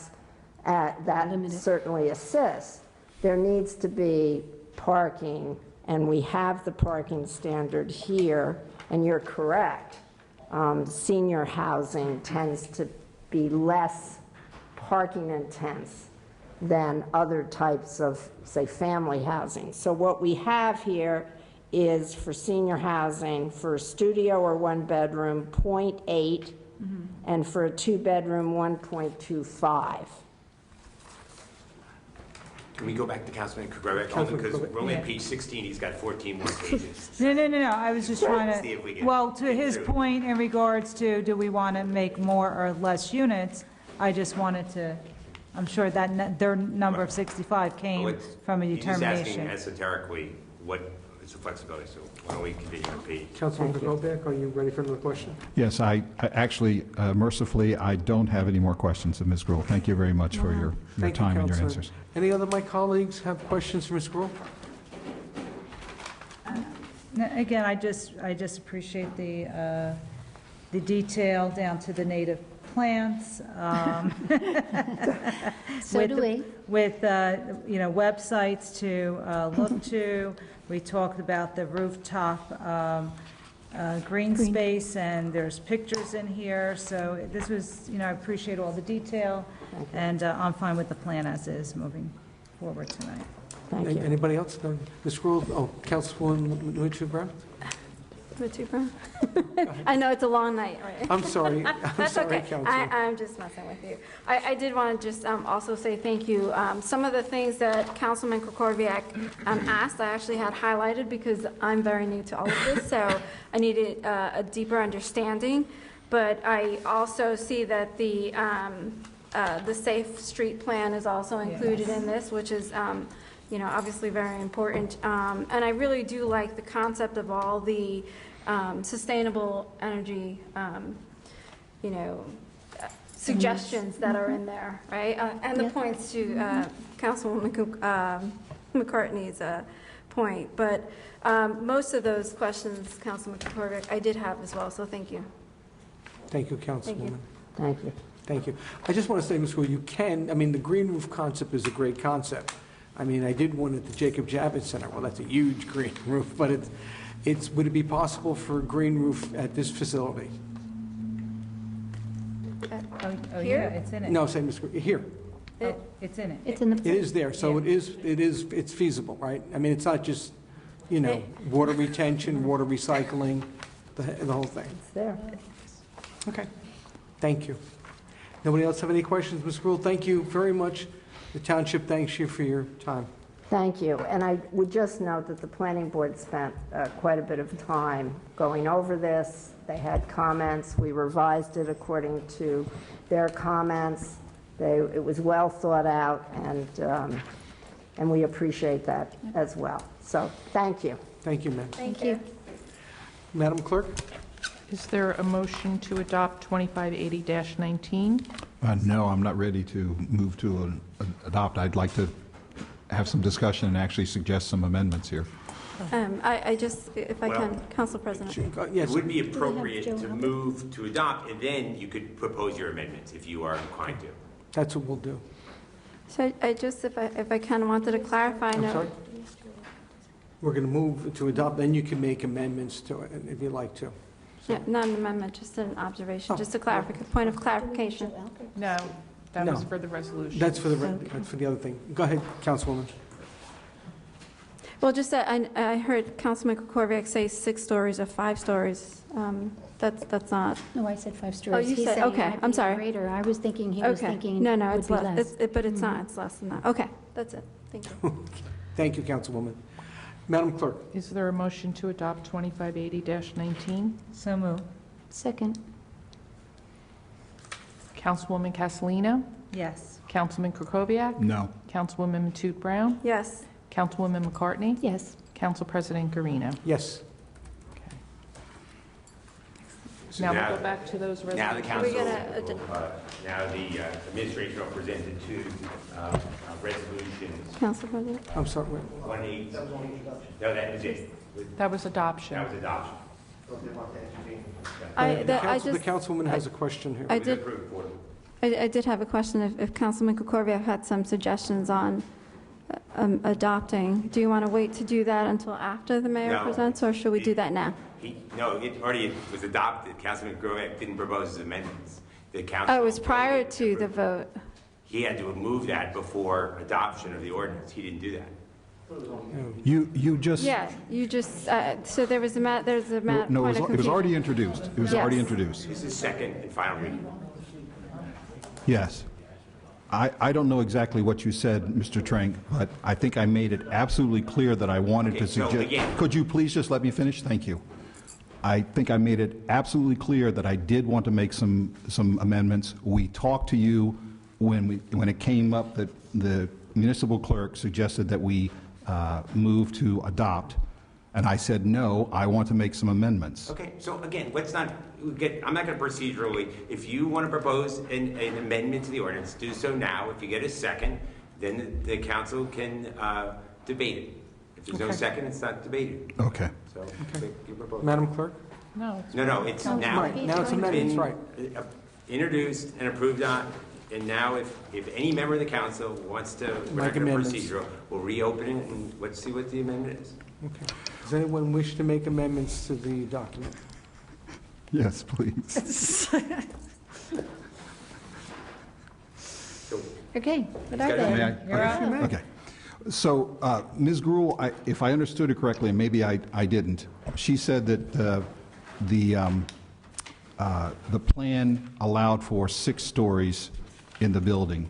certainly assists. There needs to be parking, and we have the parking standard here, and you're correct. Senior housing tends to be less parking intense than other types of, say, family housing. So what we have here is for senior housing, for a studio or one bedroom, 0.8, and for a two bedroom, 1.25. Can we go back to Councilman Kukovic? Only because we're only at page 16, he's got 14 more pages. No, I was just trying to, well, to his point in regards to do we want to make more or less units, I just wanted to, I'm sure that their number of 65 came from a determination. He's asking esoterically what is the flexibility, so why don't we continue on page. Councilman Kukovic, are you ready for another question? Yes, I actually, mercifully, I don't have any more questions of Ms. Gruhl. Thank you very much for your time and your answers. Any other of my colleagues have questions for Ms. Gruhl? Again, I just appreciate the detail down to the native plants. So do we. With websites to look to. We talked about the rooftop green space, and there's pictures in here. So this was, I appreciate all the detail, and I'm fine with the plan as is moving forward tonight. Thank you. Anybody else? No. Ms. Gruhl? Oh, Councilwoman Mitchell-Brown? Mitchell-Brown? I know it's a long night, right? I'm sorry. That's okay. I'm just messing with you. I did want to just also say thank you. Some of the things that Councilman Kukovic asked, I actually had highlighted because I'm very new to all of this, so I needed a deeper understanding. But I also see that the Safe Street Plan is also included in this, which is obviously very important. And I really do like the concept of all the sustainable energy, suggestions that are in there, right? And the points to Councilwoman McCartney's point. But most of those questions, Councilman Kukovic, I did have as well, so thank you. Thank you, Councilwoman. Thank you. Thank you. I just want to say, Ms. Gould, you can, I mean, the green roof concept is a great concept. I mean, I did one at the Jacob Javits Center. Well, that's a huge green roof, but would it be possible for a green roof at this facility? Oh, yeah, it's in it. No, say, Ms. Gould, here. It's in it. It's in the. It is there, so it's feasible, right? I mean, it's not just, you know, water retention, water recycling, the whole thing. It's there. Okay, thank you. Nobody else have any questions, Ms. Gould? Thank you very much. The township thanks you for your time. Thank you. And I would just note that the planning board spent quite a bit of time going over this. They had comments. We revised it according to their comments. It was well thought out, and we appreciate that as well. So thank you. Thank you, ma'am. Thank you. Madam Clerk? Is there a motion to adopt 2580-19? No, I'm not ready to move to adopt. I'd like to have some discussion and actually suggest some amendments here. I just, if I can, Council President. It would be appropriate to move to adopt, and then you could propose your amendments if you are inclined to. That's what we'll do. So I just, if I can, wanted to clarify. I'm sorry? We're going to move to adopt, then you can make amendments to it if you'd like to. Yeah, not an amendment, just an observation, just a point of clarification. No, that No. was for the resolution. That's for the other thing. Go ahead, Councilwoman. Well, just that I heard Councilman Kukoviac say 6 stories or 5 stories. That's not. No, I said 5 stories. Oh, you He's said, saying it okay, might I'm be sorry. greater. I was thinking, he was thinking No, it would it's be less, less. but it's not, it's less than that. Okay, that's it, thank you. Thank you, Councilwoman. Madam Clerk? Is there a motion to adopt 2580-19? So moved. Second. Councilwoman Castellino? Yes. Councilman Kukoviac? No. Councilwoman Matute Brown? Yes. Councilwoman McCartney? Yes. Council President Garino. Yes. So Now we'll go back to those Now the resolutions. council, now the administration will present the 2 resolutions. Council President. I'm sorry. 180. No, that was it. That was adoption. That was adoption. The Councilwoman has a question here. I did have a question if Councilman Kukoviac had some suggestions on adopting. Do you want to wait to do that until after the mayor No. presents, or should we do that now? No, it already was adopted. Councilman Grovic didn't propose his amendments. The council. Oh, it was prior to the vote. He had to move that before adoption of the ordinance. He didn't do that. You just... Yeah, you just, so there was there's a No, point of it was confusion. already introduced. It was Yes. already introduced. This is second and final reading. Yes. I don't know exactly what you said, Mr. Trank, but I think I made it absolutely clear that I wanted Okay, to so suggest... again- Could you please just let me finish? Thank you. I think I made it absolutely clear that I did want to make some amendments. We talked to you when it came up that the municipal clerk suggested that we move to adopt, and I said, no, I want to make some amendments. Okay, so again, I'm not going to procedurally, if you want to propose an amendment to the ordinance, do so now. If you get a second, then the council can debate it. If there's no Okay. second, it's not debated. Okay. So, you propose. Madam Clerk? No. No, it's now. Right, now it's amendments, right. Introduced and approved on, and now if any member of the council wants to, we're not Make going to amendments. procedural, we'll reopen it and let's see what the amendment is. Okay. Does anyone wish to make amendments to the document? Yes, please. Okay, what are they? May I? You're on. Okay. So, Ms. Gruhl, if I understood it correctly, and maybe I didn't, she said that the plan allowed for 6 stories in the building.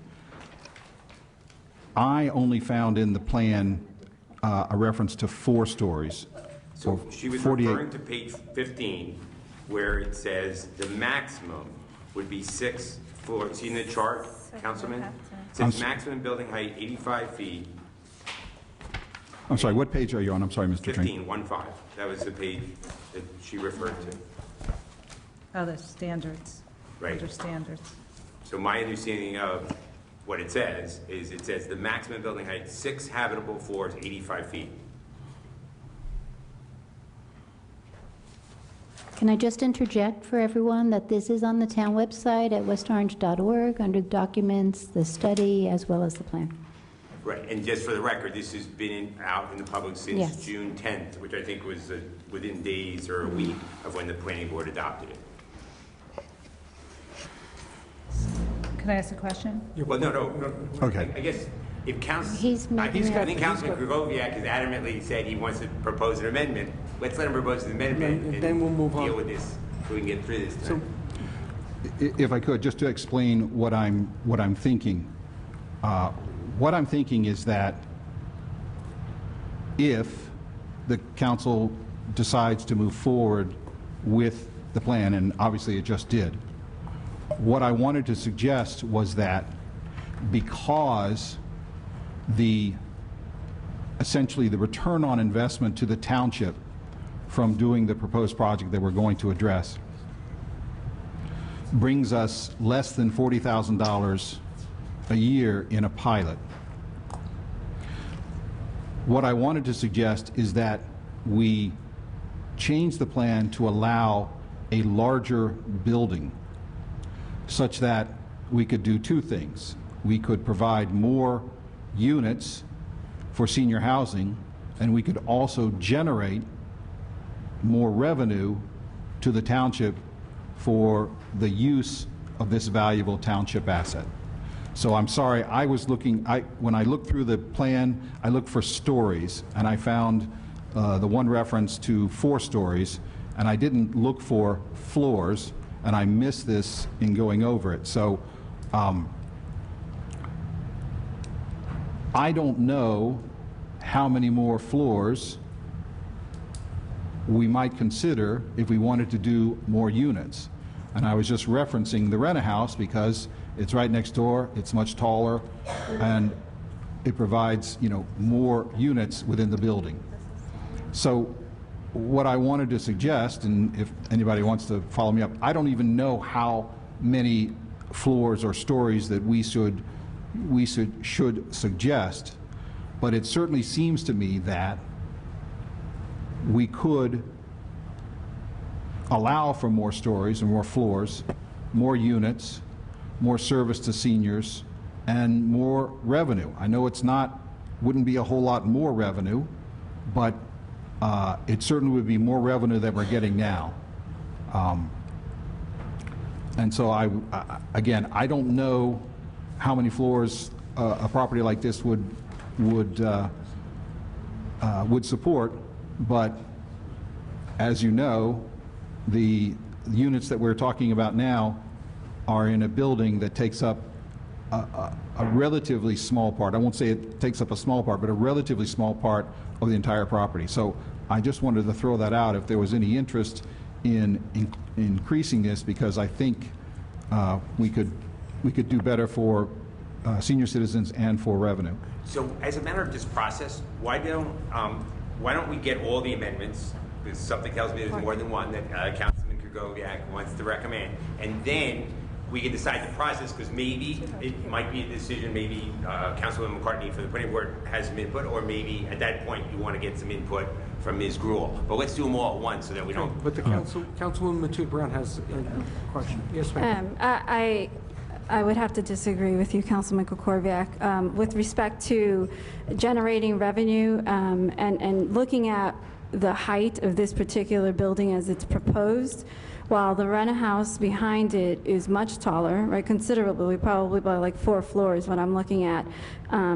I only found in the plan a reference to 4 stories. So she was referring to page 15, where it says the maximum would be 6 floors. See in the chart, Councilman? It says maximum building height 85 feet. I'm sorry, what page are you on? I'm sorry, Mr. Trink. 15. That was the page that she referred to. Oh, the standards. Right. Under standards. So my understanding of what it says is it says the maximum building height, 6 habitable floors, 85 feet. Can I just interject for everyone that this is on the town website at westorange.org under documents, the study, as well as the plan? Right, and just for the record, this has been out in the public since Yes. June 10th, which I think was within days or a week of when the planning board adopted it. Can I ask a question? Well, no. Okay. I guess if He's I making think Councilman Kukoviac has adamantly said he wants to propose an amendment. Let's let him propose an amendment And then we'll move on. deal with this so we can get through this tonight. If I could, just to explain what I'm thinking. What I'm thinking is that if the council decides to move forward with the plan, and obviously it just did, what I wanted to suggest was that because essentially the return on investment to the township from doing the proposed project that we're going to address brings us less than $40,000 a year in a pilot. What I wanted to suggest is that we change the plan to allow a larger building such that we could do two things. We could provide more units for senior housing, and we could also generate more revenue to the township for the use of this valuable township asset. So I'm sorry, I was looking, when I looked through the plan, I looked for stories, and I found the one reference to 4 stories, and I didn't look for floors, and I missed this in going over it. So I don't know how many more floors we might consider if we wanted to do more units. And I was just referencing the rent-a-house because it's right next door, it's much taller, and it provides, more units within the building. So what I wanted to suggest, and if anybody wants to follow me up, I don't even know how many floors or stories that we should suggest, but it certainly seems to me that we could allow for more stories and more floors, more units, more service to seniors, and more revenue. I know wouldn't be a whole lot more revenue, but it certainly would be more revenue than we're getting now. And so again, I don't know how many floors a property like this would support, but as you know, the units that we're talking about now are in a building that takes up a relatively small part. I won't say it takes up a small part, but a relatively small part of the entire property. So I just wanted to throw that out if there was any interest in increasing this, because I think we could do better for senior citizens and for revenue. So as a matter of this process, why don't we get all the amendments, because something tells me there's more than one that Councilman Kukoviac wants to recommend, and then we can decide the process, because maybe it might be a decision, maybe Councilwoman McCartney for the planning board has some input, or maybe at that point you want to get some input from Ms. Gruhl. But let's do them all at once so that we don't... But the Councilwoman Matute Brown has a question. Yes, ma'am. I would have to disagree with you, Councilman Kukoviac. With respect to generating revenue and looking at the height of this particular building as it's proposed, while the rent-a-house behind it is much taller, right, considerably, probably by like 4 floors, what I'm looking at,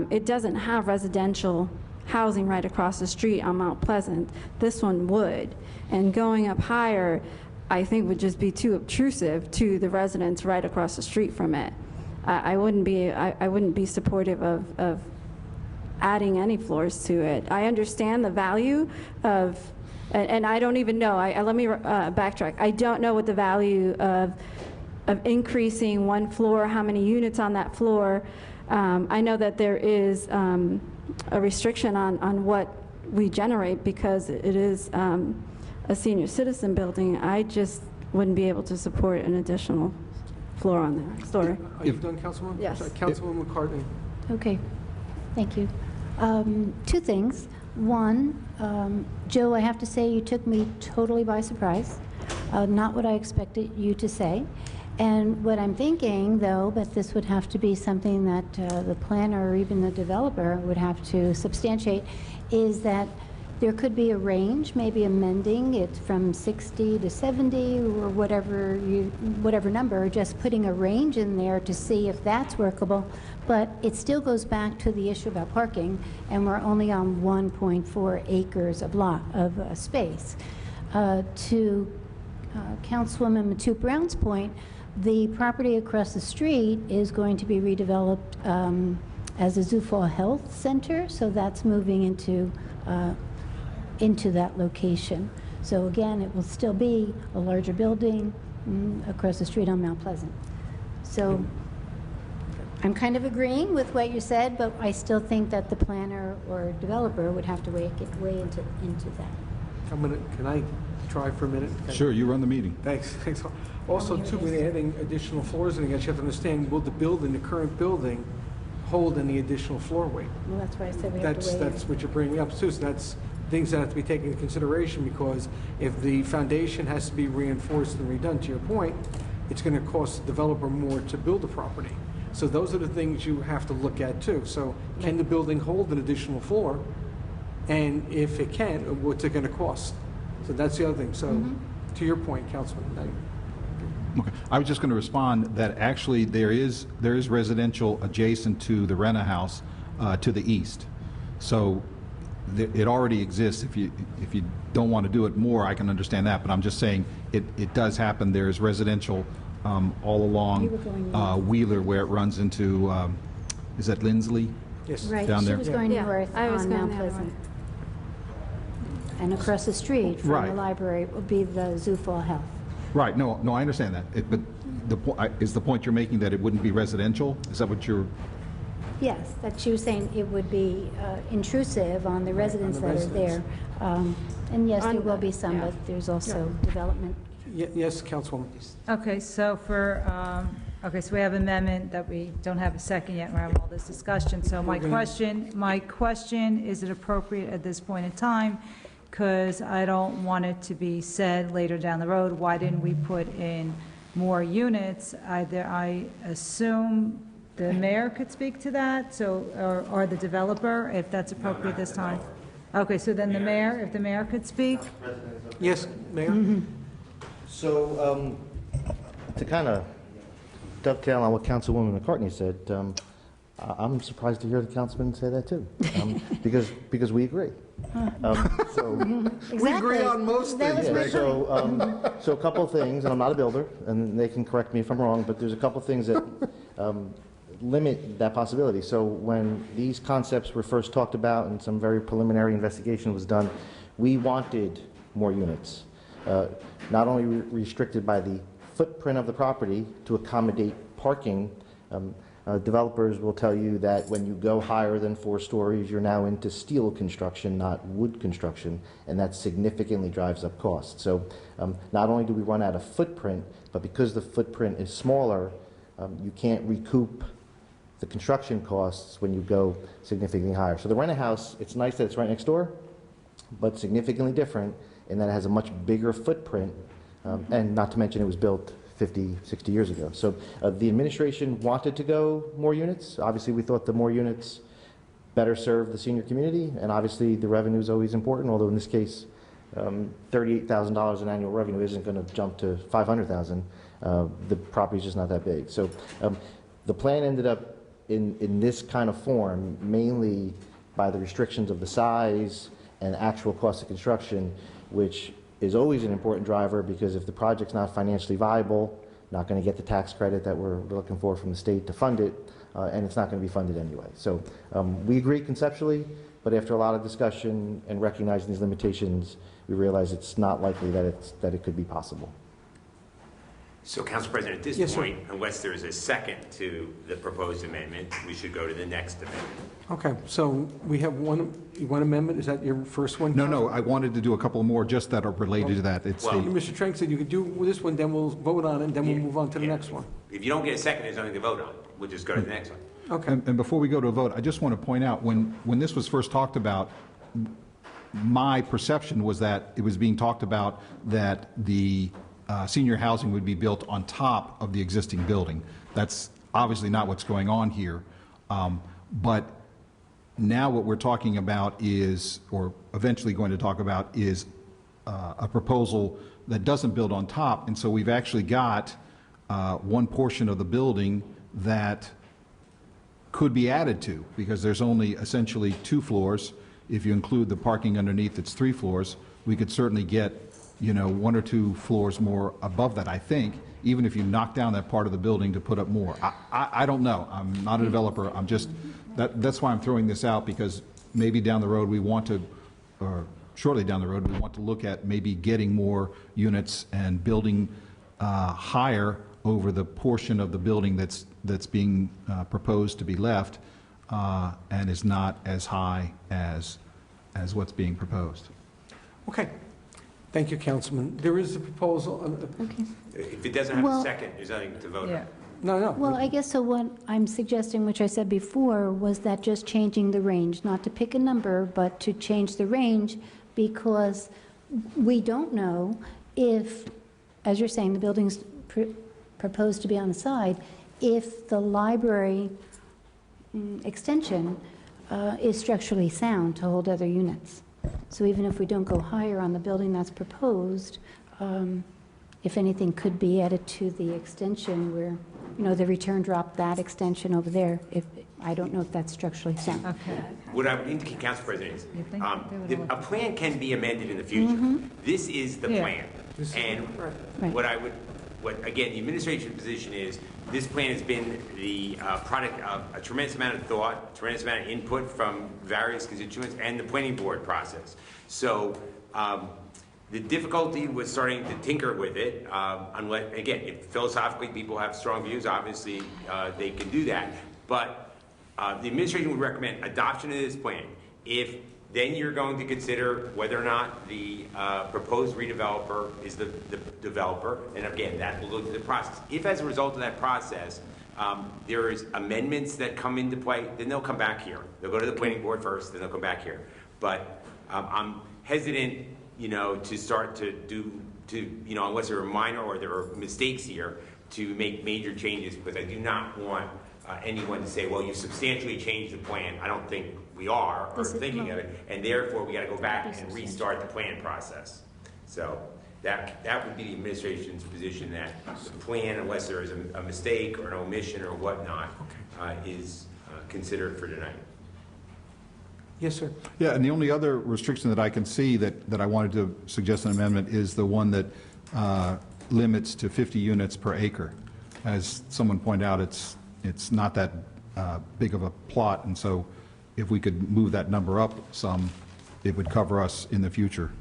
it doesn't have residential housing right across the street on Mount Pleasant. This one would. And going up higher, I think would just be too obtrusive to the residents right across the street from it. I wouldn't be supportive of adding any floors to it. I understand the value of, and I don't even know, let me backtrack. I don't know what the value of increasing one floor, how many units on that floor. I know that there is a restriction on what we generate because it is a senior citizen building. I just wouldn't be able to support an additional floor on there. Sorry. Are you done, Councilwoman? Yes. Councilwoman McCartney. Okay, thank you. 2 things. One, Joe, I have to say you took me totally by surprise. Not what I expected you to say. And what I'm thinking, though, but this would have to be something that the planner or even the developer would have to substantiate, is that there could be a range, maybe amending it from 60 to 70 or whatever number, just putting a range in there to see if that's workable. But it still goes back to the issue about parking, and we're only on 1.4 acres of space. To Councilwoman Matute Brown's point, the property across the street is going to be redeveloped as a Zufall Health Center, so that's moving into that location. So again, it will still be a larger building across the street on Mount Pleasant. So I'm kind of agreeing with what you said, but I still think that the planner or developer would have to weigh into that. Can I try for a minute? Sure, you run the meeting. Thanks. Also, too, with adding additional floors, and again, you have to understand, will the current building, hold any additional floor weight? Well, that's why I said we have to weigh That's what you're bringing up, too. So that's things that have to be taken into consideration, because if the foundation has to be reinforced and redone, to your point, it's going to cost the developer more to build the property. So those are the things you have to look at, too. So can the building hold an additional floor? And if it can, what's it going to cost? So that's the other thing. So to your point, Councilman. Okay. I was just going to respond that actually there is residential adjacent to the Rena house to the east. So it already exists. If you don't want to do it more, I can understand that. But I'm just saying it does happen. There is residential all along Wheeler, where it runs into is that Lindsley? Yes. Right. Down there. She was going north on Mount Pleasant. And across the street from the library will be the Zufall Health. Right. No, I understand that. But is the point you're making that it wouldn't be residential? Is that what you're? Yes, that she was saying it would be intrusive on the residents that are there. And yes, there will be some, but there's also development. Yes, Councilwoman. Okay, so so we have amendment that we don't have a second yet. We're having all this discussion. So my question, is it appropriate at this point in time? Because I don't want it to be said later down the road, why didn't we put in more units? I assume the mayor could speak to that, so, or the developer, if that's appropriate this time. Okay, so then if the mayor could speak? Yes, Mayor. So, to kind of dovetail on what Councilwoman McCartney said, I'm surprised to hear the councilman say that too, because we agree. We agree on most things. Yeah, so a couple of things, and I'm not a builder, and they can correct me if I'm wrong, but there's a couple of things that limit that possibility. So when these concepts were first talked about and some very preliminary investigation was done, we wanted more units, not only restricted by the footprint of the property to accommodate parking. Developers will tell you that when you go higher than 4 stories, you're now into steel construction, not wood construction, and that significantly drives up costs. So not only do we run out of footprint, but because the footprint is smaller, you can't recoup the construction costs when you go significantly higher. So the Rena house, it's nice that it's right next door, but significantly different in that it has a much bigger footprint, and not to mention it was built 50, 60 years ago. So the administration wanted to go more units. Obviously, we thought the more units better serve the senior community, and obviously the revenue is always important, although in this case, $38,000 in annual revenue isn't going to jump to $500,000. The property is just not that big. So the plan ended up in this kind of form, mainly by the restrictions of the size and actual cost of construction, which is always an important driver, because if the project's not financially viable, not going to get the tax credit that we're looking for from the state to fund it, and it's not going to be funded anyway. So we agree conceptually, but after a lot of discussion and recognizing these limitations, we realize it's not likely that it could be possible. So, Council President, at this point, unless there is a second to the proposed amendment, we should go to the next amendment. Okay, so we have one amendment. Is that your first one? No, I wanted to do a couple more just that are related to that. It's Mr. Trank said you could do this one, then we'll vote on it, and then we'll move on to the next one. If you don't get a second, there's nothing to vote on. We'll just go to the next one. Okay. And before we go to a vote, I just want to point out, when this was first talked about, my perception was that it was being talked about that the senior housing would be built on top of the existing building. That's obviously not what's going on here. But now what we're talking about is, or eventually going to talk about, is a proposal that doesn't build on top. And so we've actually got one portion of the building that could be added to, because there's only essentially 2 floors. If you include the parking underneath, it's 3 floors. We could certainly get, 1 or 2 floors more above that, I think, even if you knock down that part of the building to put up more. I don't know. I'm not a developer. I'm just, that's why I'm throwing this out, because maybe down the road we want to, or shortly down the road, we want to look at maybe getting more units and building higher over the portion of the building that's being proposed to be left and is not as high as what's being proposed. Okay. Thank you, Councilman. There is a proposal. Okay. If it doesn't have Well- a second, there's nothing to vote on. No. Well, I guess so what I'm suggesting, which I said before, was that just changing the range, not to pick a number, but to change the range, because we don't know if, as you're saying, the building's proposed to be on the side, if the library extension is structurally sound to hold other units. So even if we don't go higher on the building that's proposed, if anything could be added to the extension where, the return drop that extension over there, I don't know if that's structurally sound. Okay. What I would indicate, Council President, is a plan can be amended in the future. Mm-hmm. This is the plan. And Right. Again, the administration position is, this plan has been the product of a tremendous amount of thought, a tremendous amount of input from various constituents, and the planning board process. So the difficulty was starting to tinker with it, unless, again, if philosophically people have strong views, obviously they can do that. But the administration would recommend adoption of this plan. If then you're going to consider whether or not the proposed redeveloper is the developer, and again, that will go through the process. If as a result of that process, there is amendments that come into play, then they'll come back here. They'll go to the planning board first, then they'll come back here. But I'm hesitant, to start to do, unless there are minor or there are mistakes here, to make major changes, because I do not want anyone to say, well, you substantially changed the plan. I don't think we are, or thinking of it, and therefore we got to go back and restart the plan process. So that would be the administration's position, that the plan, unless there is a mistake or an omission or whatnot, is considered for tonight. Yes, sir. Yeah, and the only other restriction that I can see that I wanted to suggest an amendment is the one that limits to 50 units per acre. As someone pointed out, it's not that big of a plot, and so if we could move that number up some, it would cover us in the future.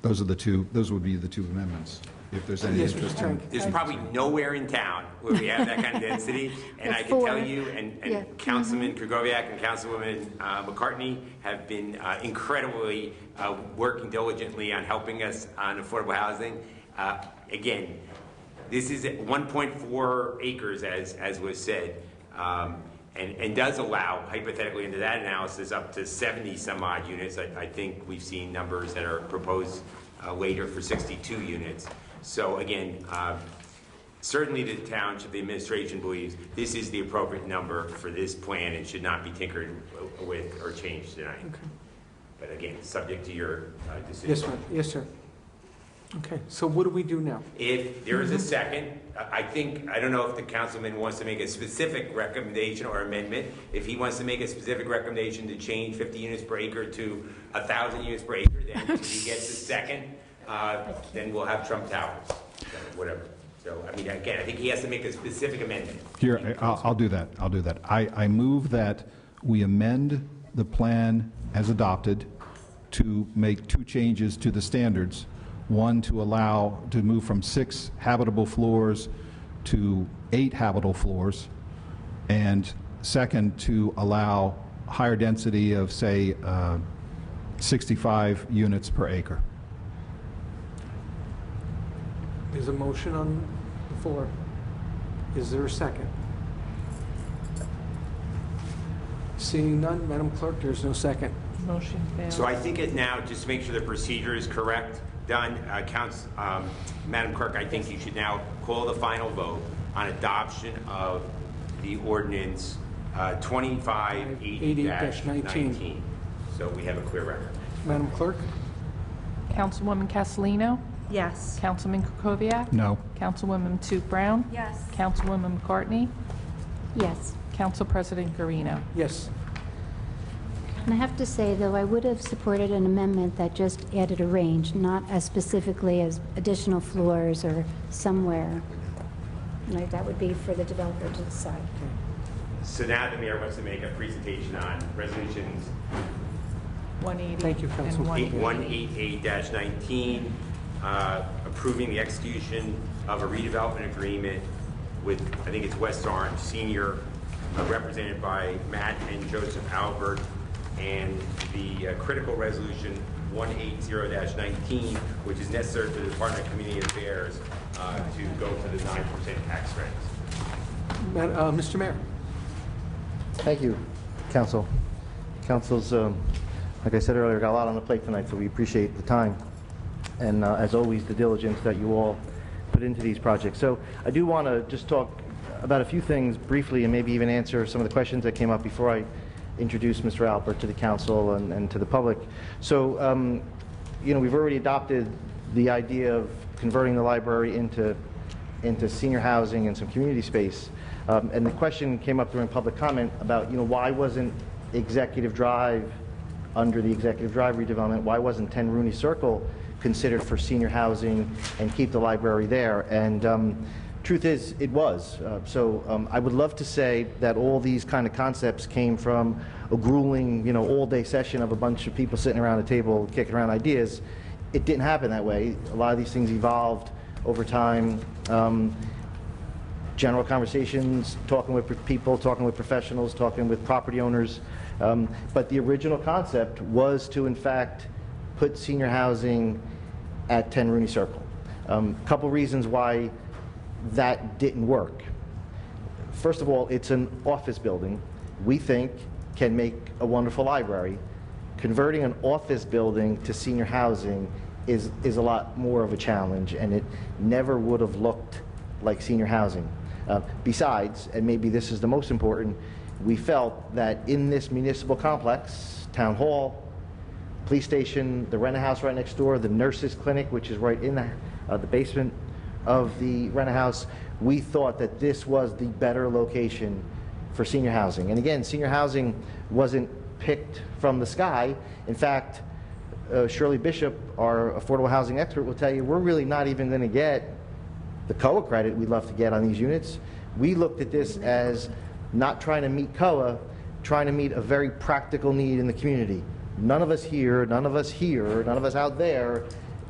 Those would be the 2 amendments, if there's any interest in. There's probably nowhere in town where we have that kind of density, and I can tell you, and Councilman Kukoviac and Councilwoman McCartney have been incredibly working diligently on helping us on affordable housing. Again, this is 1.4 acres, as was said, and does allow, hypothetically, into that analysis, up to 70 some odd units. I think we've seen numbers that are proposed later for 62 units. So again, certainly the township, the administration believes this is the appropriate number for this plan and should not be tinkered with or changed tonight. Okay. But again, subject to your decision. Yes, sir. Yes, sir. Okay, so what do we do now? If there is a second, I don't know if the councilman wants to make a specific recommendation or amendment. If he wants to make a specific recommendation to change 50 units per acre to 1,000 units per acre, then if he gets a second, then we'll have Trump Towers, whatever. So, I mean, again, I think he has to make a specific amendment. Here, I'll do that. I move that we amend the plan as adopted to make 2 changes to the standards. One, to move from 6 habitable floors to 8 habitable floors, and second, to allow higher density of, say, 65 units per acre. There's a motion on the floor. Is there a second? Seeing none, Madam Clerk, there's no second. Motion fails. So I think now, just to make sure the procedure is correct, done. Madam Clerk, I think you should now call the final vote on adoption of the ordinance 2580-19. So we have a clear record. Madam Clerk? Councilwoman Castellino? Yes. Councilman Kukoviac? No. Councilwoman Matute Brown? Yes. Councilwoman McCartney? Yes. Council President Garino. Yes. And I have to say, though, I would have supported an amendment that just added a range, not as specifically as additional floors or somewhere. Like, that would be for the developer to decide. So now the mayor wants to make a presentation on resolutions 180. Thank you, Councilman. 188-19, approving the execution of a redevelopment agreement with, I think it's West Orange Senior, represented by Matt and Joseph Albert, and the critical resolution 180-19, which is necessary for the Department of Community Affairs to go to the 9% tax rates. Mr. Mayor. Thank you, Council. Council's, like I said earlier, got a lot on the plate tonight, so we appreciate the time and, as always, the diligence that you all put into these projects. So I do want to just talk about a few things briefly and maybe even answer some of the questions that came up before I introduce Mr. Albert to the Council and to the public. So, you know, we've already adopted the idea of converting the library into senior housing and some community space. And the question came up during public comment about, you know, why wasn't Executive Drive, under the Executive Drive redevelopment, why wasn't 10 Rooney Circle considered for senior housing and keep the library there? And truth is, it was. I would love to say that all these kind of concepts came from a grueling, you know, all-day session of a bunch of people sitting around a table kicking around ideas. It didn't happen that way. A lot of these things evolved over time. General conversations, talking with people, talking with professionals, talking with property owners. But the original concept was to, in fact, put senior housing at 10 Rooney Circle. Couple reasons why that didn't work. First of all, it's an office building. We think can make a wonderful library. Converting an office building to senior housing is a lot more of a challenge, and it never would have looked like senior housing. Besides, and maybe this is the most important, we felt that in this municipal complex, town hall, police station, the rent-a-house right next door, the nurses' clinic, which is right in the basement of the rent-a-house, we thought that this was the better location for senior housing. And again, senior housing wasn't picked from the sky. In fact, Shirley Bishop, our affordable housing expert, will tell you we're really not even going to get the COA credit we'd love to get on these units. We looked at this as not trying to meet COA, trying to meet a very practical need in the community. None of us here, none of us out there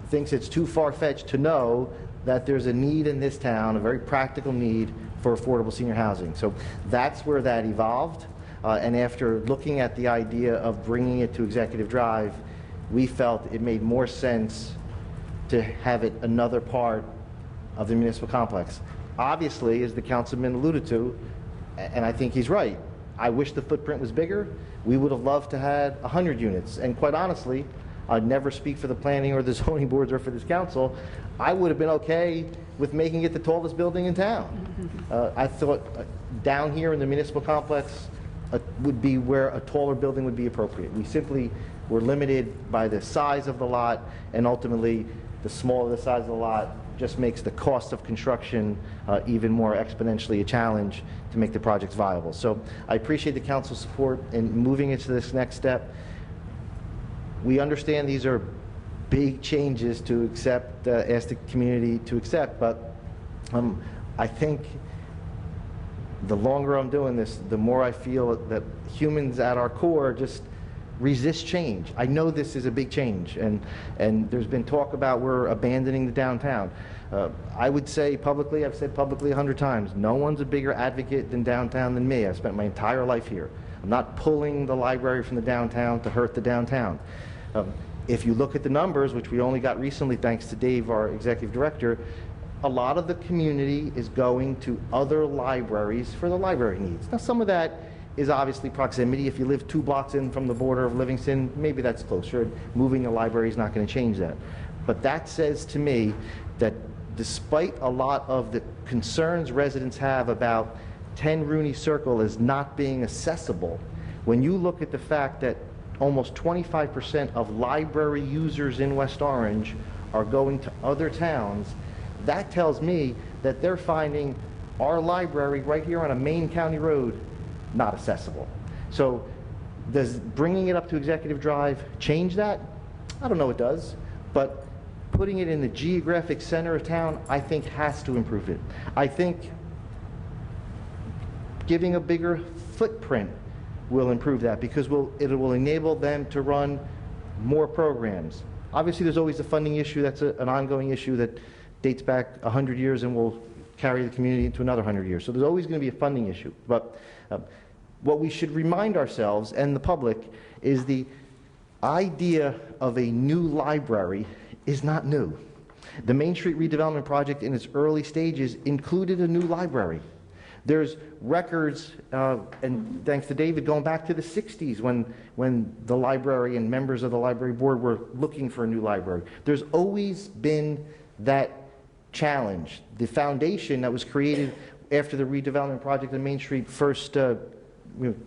thinks it's too far-fetched to know that there's a need in this town, a very practical need for affordable senior housing. So that's where that evolved. And after looking at the idea of bringing it to Executive Drive, we felt it made more sense to have it another part of the municipal complex. Obviously, as the councilman alluded to, and I think he's right, I wish the footprint was bigger. We would have loved to have 100 units. And quite honestly, I'd never speak for the planning or the zoning boards or for this council. I would have been okay with making it the tallest building in town. I thought down here in the municipal complex would be where a taller building would be appropriate. We simply were limited by the size of the lot, and ultimately the smaller the size of the lot just makes the cost of construction even more exponentially a challenge to make the projects viable. So I appreciate the council's support in moving it to this next step. We understand these are big changes to accept, ask the community to accept, but I think the longer I'm doing this, the more I feel that humans at our core just resist change. I know this is a big change, and there's been talk about we're abandoning the downtown. I would say publicly, I've said publicly 100 times, no one's a bigger advocate than downtown than me. I've spent my entire life here. I'm not pulling the library from the downtown to hurt the downtown. If you look at the numbers, which we only got recently thanks to Dave, our executive director, a lot of the community is going to other libraries for the library needs. Now, some of that is obviously proximity. If you live 2 blocks in from the border of Livingston, maybe that's closer. Moving a library is not going to change that. But that says to me that despite a lot of the concerns residents have about 10 Rooney Circle as not being accessible, when you look at the fact that almost 25% of library users in West Orange are going to other towns, that tells me that they're finding our library right here on a main county road not accessible. So does bringing it up to Executive Drive change that? I don't know it does, but putting it in the geographic center of town, I think has to improve it. I think giving a bigger footprint will improve that because it will enable them to run more programs. Obviously, there's always the funding issue. That's an ongoing issue that dates back 100 years and will carry the community into another 100 years. So there's always going to be a funding issue. But what we should remind ourselves and the public is the idea of a new library is not new. The Main Street redevelopment project in its early stages included a new library. There's records, and thanks to David, going back to the 60s when the library and members of the library board were looking for a new library. There's always been that challenge. The foundation that was created after the redevelopment project on Main Street first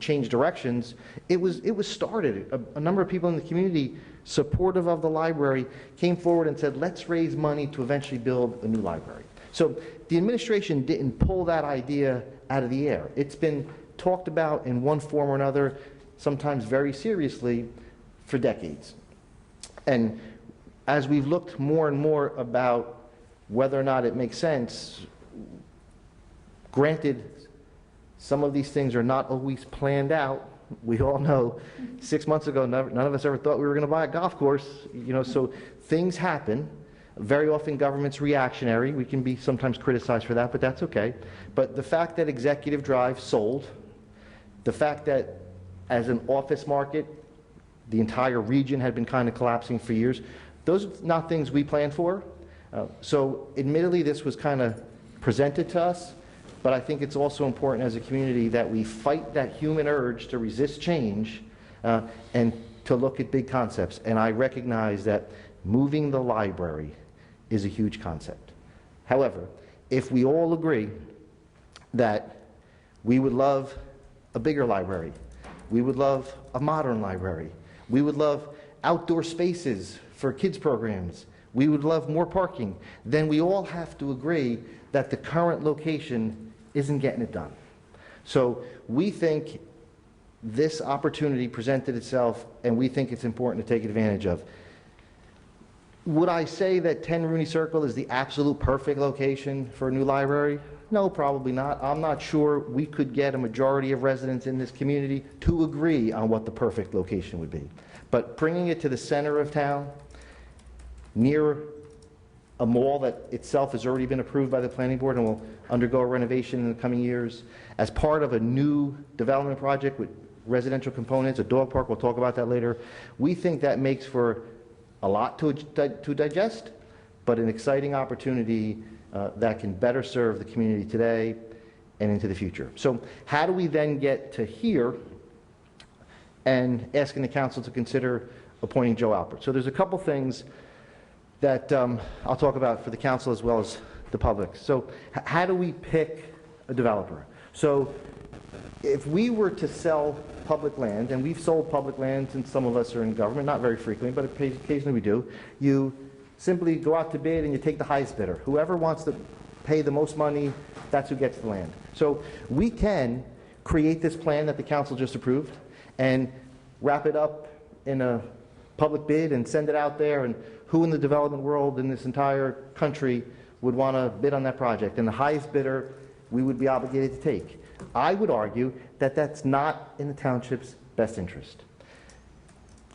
changed directions, it was started. A number of people in the community supportive of the library came forward and said, let's raise money to eventually build a new library. So the administration didn't pull that idea out of the air. It's been talked about in one form or another, sometimes very seriously, for decades. And as we've looked more and more about whether or not it makes sense, granted, some of these things are not always planned out. We all know 6 months ago, none of us ever thought we were going to buy a golf course. So things happen. Very often government's reactionary. We can be sometimes criticized for that, but that's okay. But the fact that Executive Drive sold, the fact that as an office market, the entire region had been kind of collapsing for years, those are not things we planned for. So admittedly, this was kind of presented to us, but I think it's also important as a community that we fight that human urge to resist change and to look at big concepts. And I recognize that moving the library is a huge concept. However, if we all agree that we would love a bigger library, we would love a modern library, we would love outdoor spaces for kids programs, we would love more parking, then we all have to agree that the current location isn't getting it done. So we think this opportunity presented itself, and we think it's important to take advantage of. Would I say that 10 Rooney Circle is the absolute perfect location for a new library? No, probably not. I'm not sure we could get a majority of residents in this community to agree on what the perfect location would be. But bringing it to the center of town, near a mall that itself has already been approved by the planning board and will undergo a renovation in the coming years, as part of a new development project with residential components, a dog park, we'll talk about that later, we think that makes for a lot to digest, but an exciting opportunity that can better serve the community today and into the future. So how do we then get to here and asking the council to consider appointing Joe Alpert? So there's a couple things that I'll talk about for the council as well as the public. So how do we pick a developer? So if we were to sell public land, and we've sold public land since some of us are in government, not very frequently, but occasionally we do, you simply go out to bid and you take the highest bidder. Whoever wants to pay the most money, that's who gets the land. So we can create this plan that the council just approved and wrap it up in a public bid and send it out there, and who in the development world in this entire country would want to bid on that project? And the highest bidder we would be obligated to take. I would argue that that's not in the township's best interest.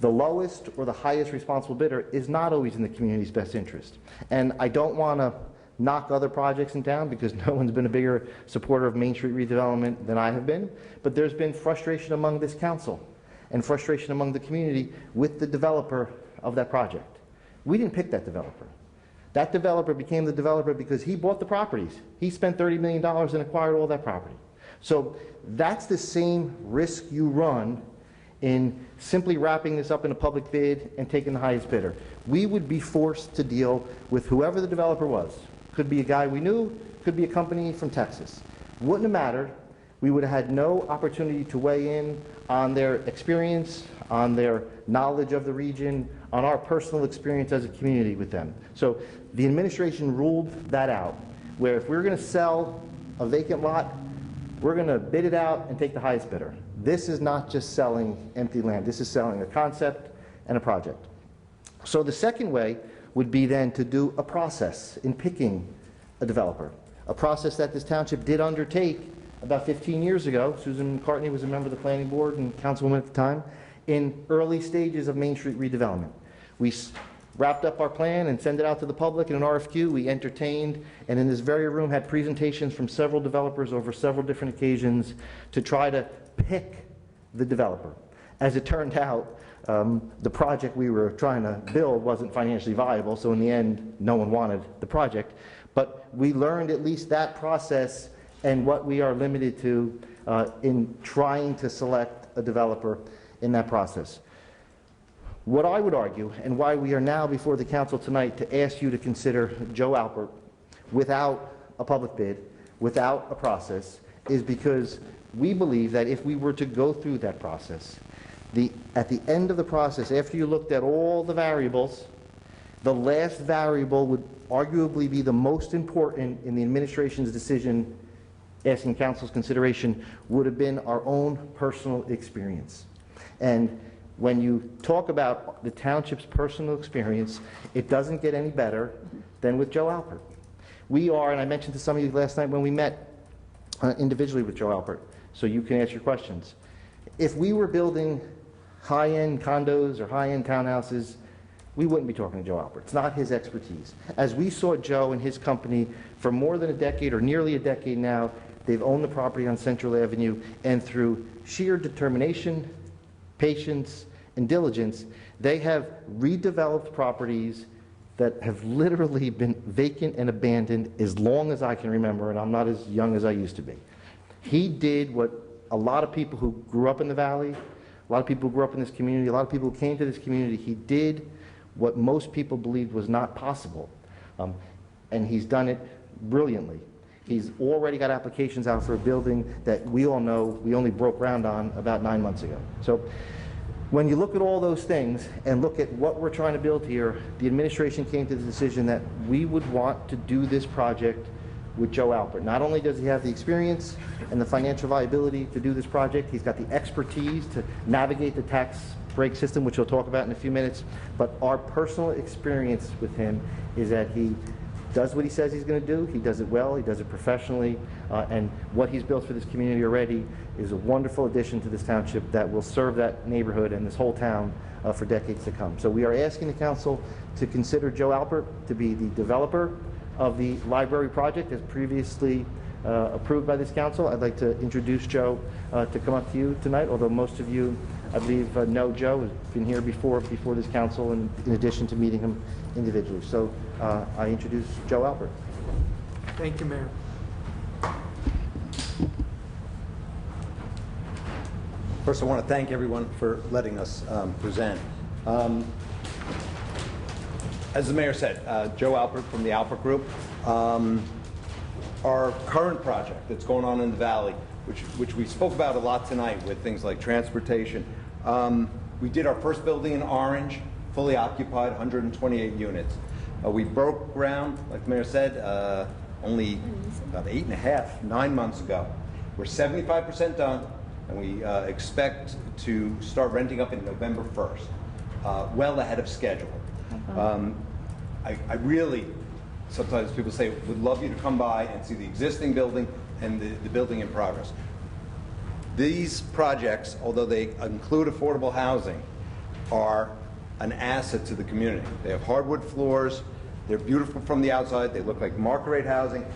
The lowest or the highest responsible bidder is not always in the community's best interest. And I don't want to knock other projects in town because no one's been a bigger supporter of Main Street redevelopment than I have been, but there's been frustration among this council and frustration among the community with the developer of that project. We didn't pick that developer. That developer became the developer because he bought the properties. He spent $30 million and acquired all that property. So that's the same risk you run in simply wrapping this up in a public bid and taking the highest bidder. We would be forced to deal with whoever the developer was. Could be a guy we knew, could be a company from Texas. Wouldn't have mattered. We would have had no opportunity to weigh in on their experience, on their knowledge of the region, on our personal experience as a community with them. So the administration ruled that out, where if we're going to sell a vacant lot, we're going to bid it out and take the highest bidder. This is not just selling empty land. This is selling a concept and a project. So the second way would be then to do a process in picking a developer, a process that this township did undertake about 15 years ago. Susan McCartney was a member of the planning board and councilwoman at the time, in early stages of Main Street redevelopment. We wrapped up our plan and sent it out to the public in an RFQ. We entertained, and in this very room had presentations from several developers over several different occasions to try to pick the developer. As it turned out, the project we were trying to build wasn't financially viable, so in the end, no one wanted the project. But we learned at least that process and what we are limited to in trying to select a developer in that process. What I would argue, and why we are now before the council tonight to ask you to consider Joe Alpert without a public bid, without a process, is because we believe that if we were to go through that process, at the end of the process, after you looked at all the variables, the last variable would arguably be the most important in the administration's decision asking council's consideration would have been our own personal experience. And when you talk about the township's personal experience, it doesn't get any better than with Joe Alpert. We are, and I mentioned to some of you last night when we met individually with Joe Alpert, so you can ask your questions. If we were building high-end condos or high-end townhouses, we wouldn't be talking to Joe Alpert. It's not his expertise. As we saw Joe and his company for more than a decade or nearly a decade now, they've owned the property on Central Avenue, and through sheer determination, patience, and diligence, they have redeveloped properties that have literally been vacant and abandoned as long as I can remember, and I'm not as young as I used to be. He did what a lot of people who grew up in the valley, a lot of people who grew up in this community, a lot of people who came to this community, he did what most people believed was not possible. And he's done it brilliantly. He's already got applications out for a building that we all know we only broke ground on about 9 months ago. So when you look at all those things and look at what we're trying to build here, the administration came to the decision that we would want to do this project with Joe Alpert. Not only does he have the experience and the financial viability to do this project, he's got the expertise to navigate the tax break system, which we'll talk about in a few minutes, but our personal experience with him is that he does what he says he's going to do. He does it well. He does it professionally. And what he's built for this community already is a wonderful addition to this township that will serve that neighborhood and this whole town for decades to come. So we are asking the council to consider Joe Alpert to be the developer of the library project as previously approved by this council. I'd like to introduce Joe to come up to you tonight, although most of you, I believe, know Joe, has been here before this council, and in addition to meeting him individually. So I introduce Joe Alpert. Thank you, Mayor. First, I want to thank everyone for letting us present. As the mayor said, Joe Alpert from the Alpert Group. Our current project that's going on in the valley, which we spoke about a lot tonight with things like transportation. We did our first building in Orange, fully occupied, 128 units. We broke ground, like the mayor said, only about 9 months ago. We're 75% done, and we expect to start renting up in November 1st, well ahead of schedule. I really, sometimes people say, would love you to come by and see the existing building and the building in progress. These projects, although they include affordable housing, are an asset to the community. They have hardwood floors, they're beautiful from the outside, they look like market rate housing.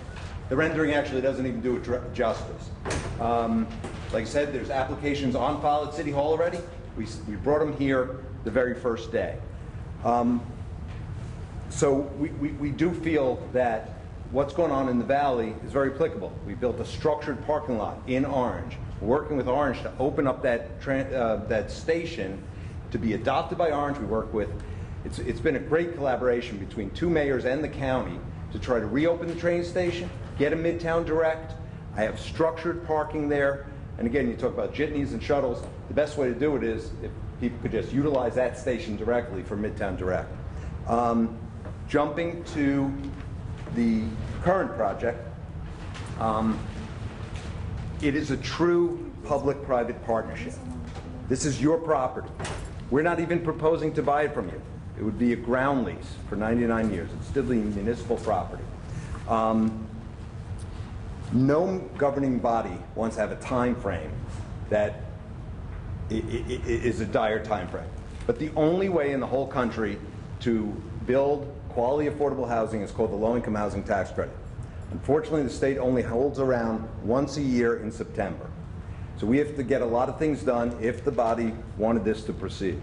The rendering actually doesn't even do it justice. Like I said, there's applications on file at City Hall already. We brought them here the very first day. So we do feel that what's going on in the Valley is very applicable. We built a structured parking lot in Orange. We're working with Orange to open up that station to be adopted by Orange. We work with, it's been a great collaboration between two mayors and the county to try to reopen the train station, get a Midtown Direct. I have structured parking there. And again, you talk about jitneys and shuttles. The best way to do it is if people could just utilize that station directly for Midtown Direct. Jumping to the current project, it is a true public-private partnership. This is your property. We're not even proposing to buy it from you. It would be a ground lease for 99 years. It's still the municipal property. No governing body wants to have a time frame that is a dire time frame. But the only way in the whole country to build quality affordable housing is called the low-income housing tax credit. Unfortunately, the state only holds around once a year in September. So we have to get a lot of things done if the body wanted this to proceed.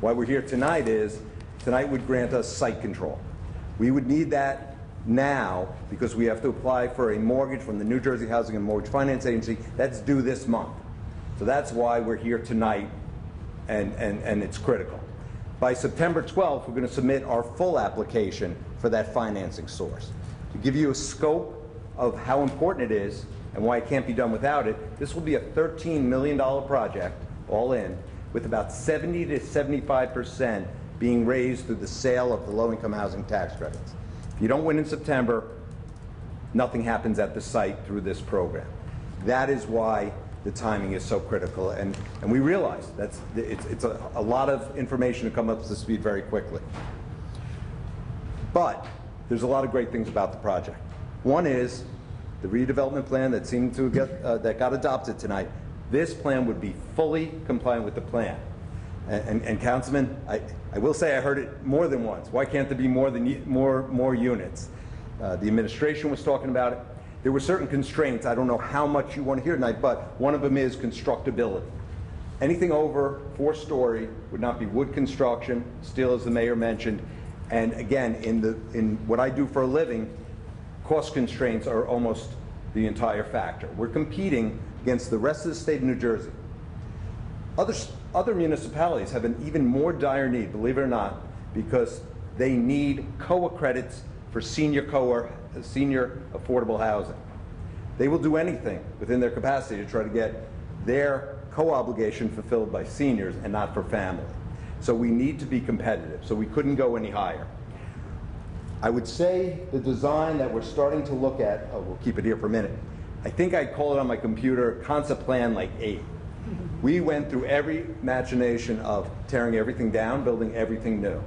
Why we're here tonight is, tonight would grant us site control. We would need that now because we have to apply for a mortgage from the New Jersey Housing and Mortgage Finance Agency. That's due this month. So that's why we're here tonight, and it's critical. By September 12th, we're going to submit our full application for that financing source. To give you a scope of how important it is and why it can't be done without it, this will be a $13 million project, all in, with about 70 to 75% being raised through the sale of the low-income housing tax credits. If you don't win in September, nothing happens at the site through this program. That is why the timing is so critical, and we realize it's a lot of information to come up to speed very quickly. But there's a lot of great things about the project. One is the redevelopment plan that seemed to get that got adopted tonight. This plan would be fully compliant with the plan. And Councilman, I will say I heard it more than once. Why can't there be more units? The administration was talking about it. There were certain constraints. I don't know how much you want to hear tonight, but one of them is constructability. Anything over 4-story would not be wood construction, steel, as the mayor mentioned. And again, in what I do for a living, cost constraints are almost the entire factor. We're competing against the rest of the state of New Jersey. Other municipalities have an even more dire need, believe it or not, because they need COA credits for senior affordable housing. They will do anything within their capacity to try to get their co-obligation fulfilled by seniors and not for family. So we need to be competitive, so we couldn't go any higher. I would say the design that we're starting to look at, we'll keep it here for a minute, I think I'd call it on my computer concept plan like 8. We went through every machination of tearing everything down, building everything new.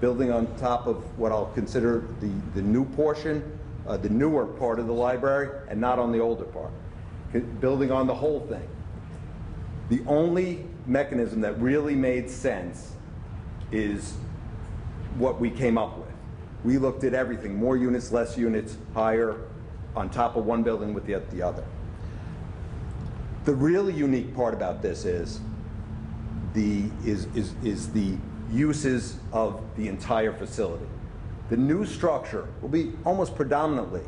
Building on top of what I'll consider the new portion, the newer part of the library, and not on the older part. Building on the whole thing. The only mechanism that really made sense is what we came up with. We looked at everything, more units, less units, higher, on top of one building with the other. The really unique part about this is the uses of the entire facility. The new structure will be almost predominantly,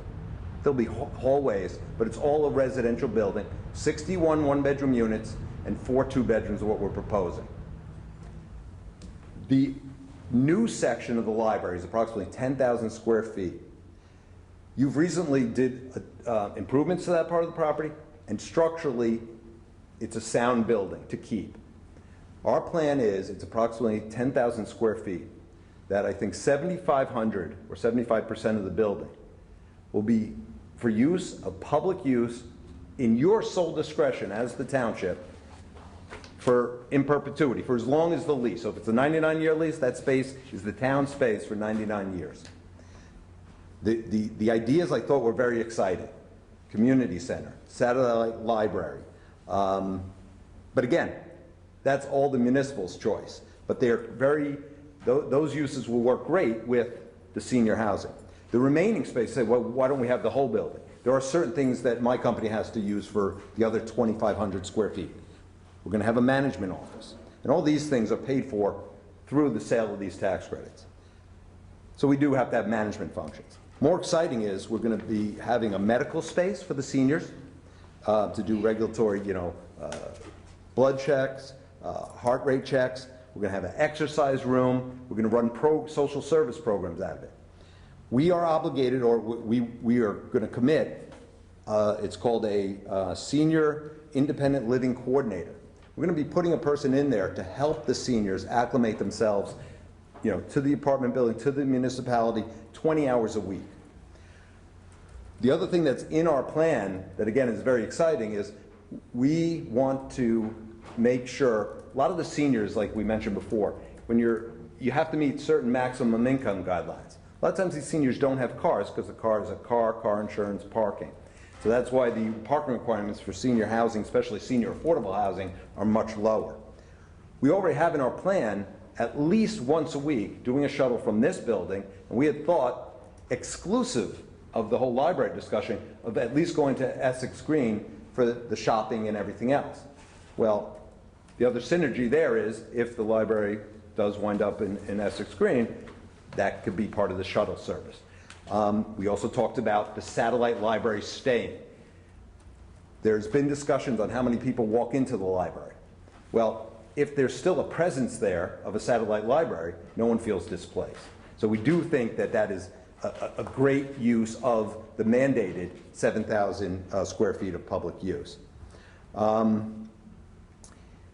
there'll be hallways, but it's all a residential building, 61 one-bedroom units and 4 two-bedrooms are what we're proposing. The new section of the library is approximately 10,000 square feet. You've recently did improvements to that part of the property, and structurally, it's a sound building to keep. Our plan is it's approximately 10,000 square feet, that I think 7,500 or 75% of the building will be for use of public use in your sole discretion as the township in perpetuity, for as long as the lease. So if it's a 99-year lease, that space is the town space for 99 years. The ideas I thought were very exciting. Community center, satellite library. But again, that's all the municipal's choice. But those uses will work great with the senior housing. The remaining space, say, well, why don't we have the whole building? There are certain things that my company has to use for the other 2,500 square feet. We're going to have a management office. And all these things are paid for through the sale of these tax credits. So we do have to have management functions. More exciting is we're going to be having a medical space for the seniors to do regulatory, blood checks, heart rate checks. We're going to have an exercise room. We're going to run social service programs out of it. We are obligated, or we are going to commit, it's called a Senior Independent Living Coordinator. We're going to be putting a person in there to help the seniors acclimate themselves, to the apartment building, to the municipality, 20 hours a week. The other thing that's in our plan that, again, is very exciting is we want to make sure a lot of the seniors, like we mentioned before, when you have to meet certain maximum income guidelines. A lot of times these seniors don't have cars because the car is a car insurance, parking. So that's why the parking requirements for senior housing, especially senior affordable housing, are much lower. We already have in our plan at least once a week doing a shuttle from this building, and we had thought, exclusive of the whole library discussion, of at least going to Essex Green for the shopping and everything else. Well, the other synergy there is if the library does wind up in Essex Green, that could be part of the shuttle service. We also talked about the satellite library staying. There's been discussions on how many people walk into the library. Well, if there's still a presence there of a satellite library, no one feels displaced. So we do think that that is a great use of the mandated 7,000 square feet of public use.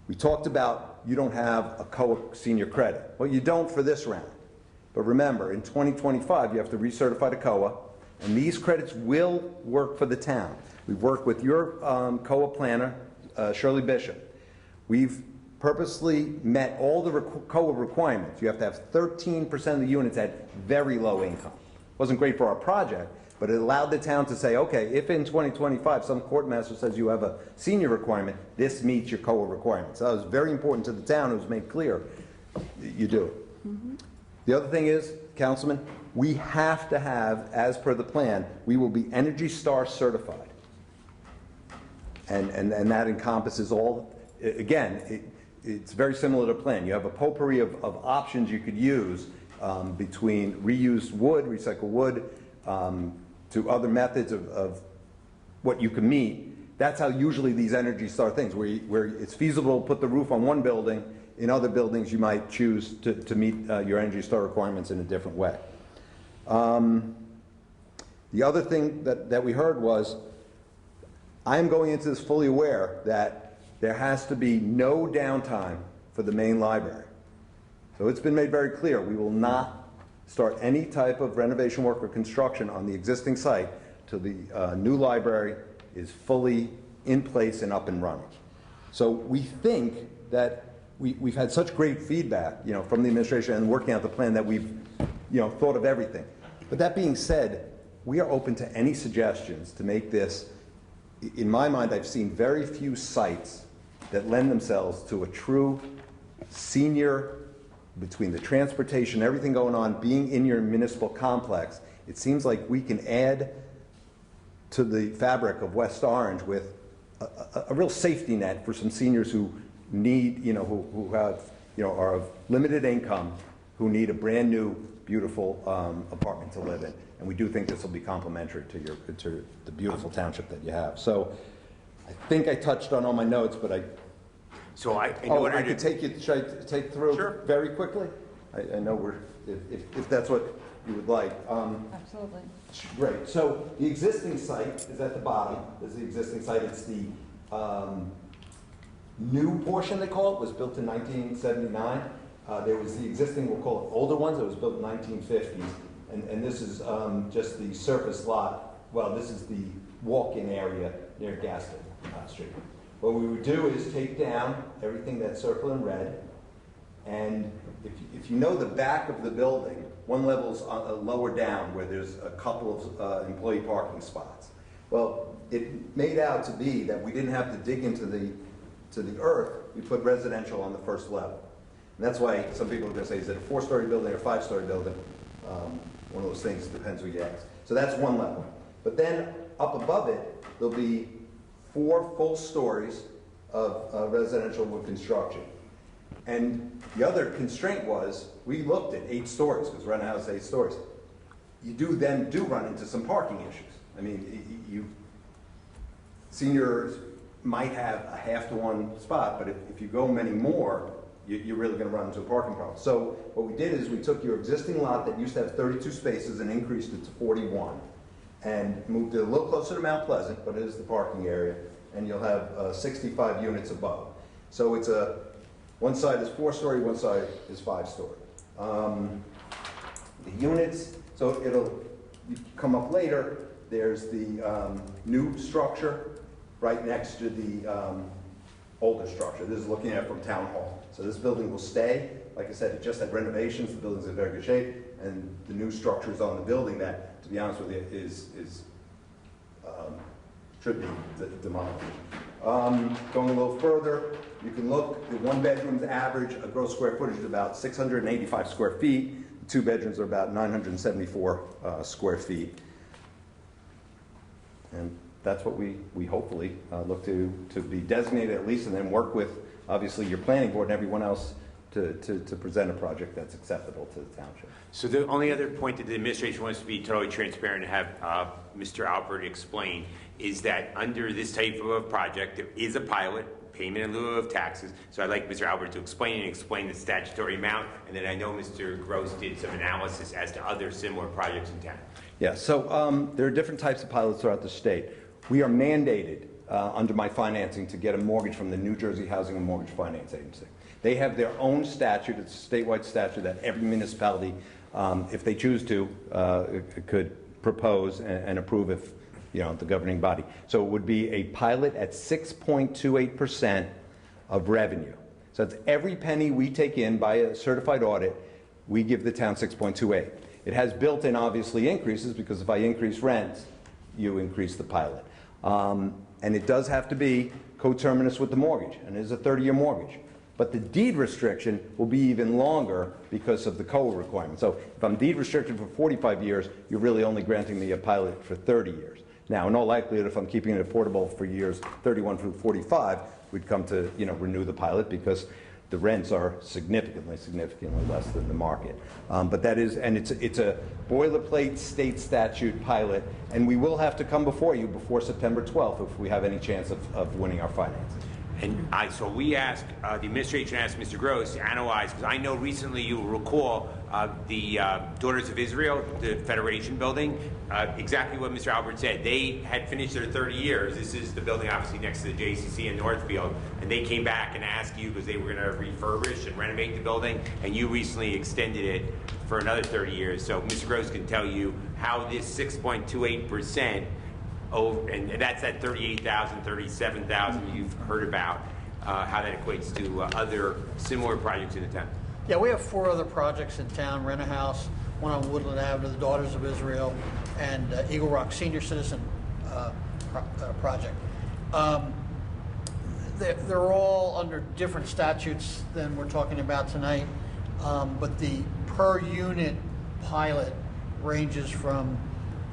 We talked about you don't have a COA senior credit. Well, you don't for this round. But remember, in 2025, you have to recertify the COA, and these credits will work for the town. We've worked with your COA planner, Shirley Bishop. We've purposely met all the COA requirements. You have to have 13% of the units at very low income. Wasn't great for our project, but it allowed the town to say, okay, if in 2025 some court master says you have a senior requirement, this meets your COA requirements. So that was very important to the town. It was made clear you do it. Mm-hmm. The other thing is, Councilman, we have to have, as per the plan, we will be Energy Star certified. And that encompasses all, again, it's very similar to plan. You have a potpourri of options you could use between reused wood, recycled wood, to other methods of what you can meet. That's how usually these Energy Star things, where it's feasible to put the roof on one building. In other buildings, you might choose to meet your Energy Star requirements in a different way. The other thing that we heard was, I am going into this fully aware that there has to be no downtime for the main library. So it's been made very clear, we will not start any type of renovation work or construction on the existing site till the new library is fully in place and up and running. So we think that we've had such great feedback, from the administration and working out the plan that we've, thought of everything. But that being said, we are open to any suggestions to make this. In my mind, I've seen very few sites that lend themselves to a true senior, between the transportation, everything going on, being in your municipal complex. It seems like we can add to the fabric of West Orange with a real safety net for some seniors who need, who have, are of limited income, who need a brand new, beautiful apartment to live in. And we do think this will be complementary to the beautiful township that you have. So I think I touched on all my notes, but I could take you, should I take through very quickly? I know if that's what you would like. Absolutely. Great. So the existing site is at the bottom. This is the existing site. It's the new portion, they call it, was built in 1979. There was the existing, we'll call it older ones, that was built in 1950s. And this is just the surface lot. Well, this is the walk-in area near Gaston Street. What we would do is take down everything that's circled in red, and if you know the back of the building, one level's lower down where there's a couple of employee parking spots. Well, it made out to be that we didn't have to dig into the earth. We put residential on the first level. And that's why some people are going to say, is it a 4-story building or a 5-story building? One of those things, depends who you ask. So that's one level. But then up above it, there'll be 4 full stories of residential wood construction. And the other constraint was, we looked at 8 stories, because we're in a house 8 stories. you do run into some parking issues. I mean, seniors might have a half-to-1 spot, but if you go many more, you're really going to run into a parking problem. So what we did is we took your existing lot that used to have 32 spaces and increased it to 41, and moved it a little closer to Mount Pleasant, but it is the parking area, and you'll have 65 units above. So it's one side is 4-story, one side is 5-story. The units, so you come up later, there's the new structure right next to the older structure. This is looking at it from Town Hall. So this building will stay. Like I said, it just had renovations. The building's in very good shape, and the new structures on the building that, to be honest with you, should be demolished. Going a little further, you can look, the 1 bedroom's average gross square footage is about 685 square feet. 2 bedrooms are about 974 square feet. And that's what we hopefully look to be designated at least, and then work with, obviously, your planning board and everyone else to present a project that's acceptable to the township. So the only other point that the administration wants to be totally transparent and have Mr. Albert explain is that under this type of a project, there is a pilot, payment in lieu of taxes. So I'd like Mr. Albert to explain the statutory amount, and then I know Mr. Gross did some analysis as to other similar projects in town. Yeah, so there are different types of pilots throughout the state. We are mandated under my financing to get a mortgage from the New Jersey Housing and Mortgage Finance Agency. They have their own statute. It's a statewide statute that every municipality, if they choose to, could propose and approve if, the governing body. So it would be a pilot at 6.28% of revenue. So that's every penny we take in by a certified audit, we give the town 6.28. It has built-in, obviously, increases, because if I increase rents, you increase the pilot. And it does have to be coterminous with the mortgage, and it is a 30-year mortgage. But the deed restriction will be even longer because of the COA requirement. So if I'm deed restricted for 45 years, you're really only granting me a pilot for 30 years. Now, in all likelihood, if I'm keeping it affordable for years 31 through 45, we'd come to renew the pilot, because the rents are significantly less than the market. But that is, and it's a boilerplate state statute pilot, and we will have to come before you before September 12th if we have any chance of winning our financing. And so we asked, the administration asked Mr. Gross to analyze, because I know recently, you will recall, the Daughters of Israel, the Federation building, exactly what Mr. Albert said. They had finished their 30 years. This is the building obviously next to the JCC in Northfield, and they came back and asked you, because they were going to refurbish and renovate the building, and you recently extended it for another 30 years. So Mr. Gross can tell you how this 6.28%, and that's at 38,000, 37,000 you've heard about, how that equates to other similar projects in the town. Yeah, we have 4 other projects in town: Rent a House, one on Woodland Avenue, the Daughters of Israel, and Eagle Rock Senior Citizen project. They're all under different statutes than we're talking about tonight, but the per unit pilot ranges from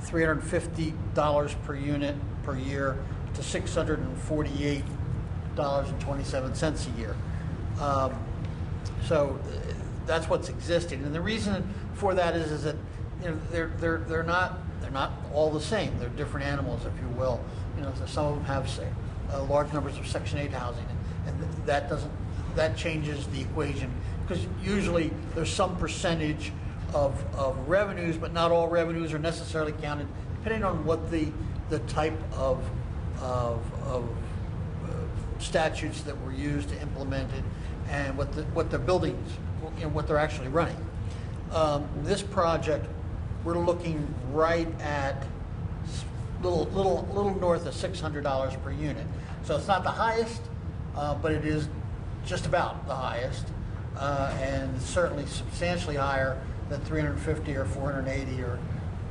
$350 per unit per year to $648.27 a year. So that's what's existing, and the reason for that is that they're not all the same. They're different animals, if you will. So some of them have large numbers of Section 8 housing, and that changes the equation, because usually there's some percentage of revenues, but not all revenues are necessarily counted, depending on what the type of statutes that were used to implement it, and what the buildings, what they're actually running. This project, we're looking right at little north of $600 per unit. So it's not the highest, but it is just about the highest, and certainly substantially higher than 350 or 480, or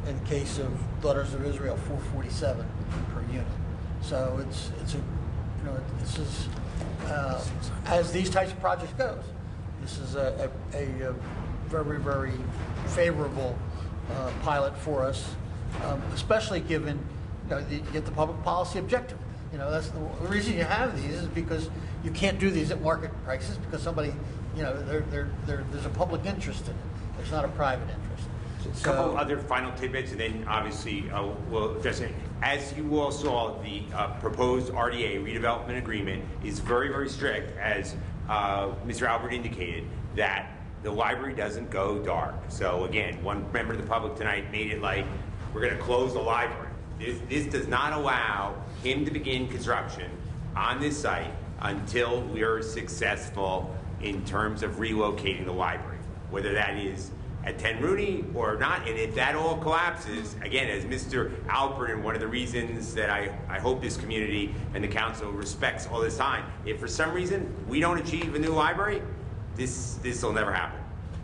in the case of Daughters of Israel, 447 per unit. So this is as these types of projects goes. This is a very, very favorable pilot for us, especially given you get the public policy objective. That's the reason you have these, is because you can't do these at market prices, because somebody, there's a public interest in it. There's not a private interest. A couple other final tidbits, and then obviously we'll address it. As you all saw, the proposed RDA redevelopment agreement is very, very strict, as Mr. Albert indicated, that the library doesn't go dark. So again, one member of the public tonight made it like we're going to close the library. This does not allow him to begin construction on this site until we are successful in terms of relocating the library, whether that is at 10 Rooney or not. And if that all collapses, again, as Mr. Alpert, and one of the reasons that I hope this community and the council respects all this time, if for some reason we don't achieve a new library, this will never happen.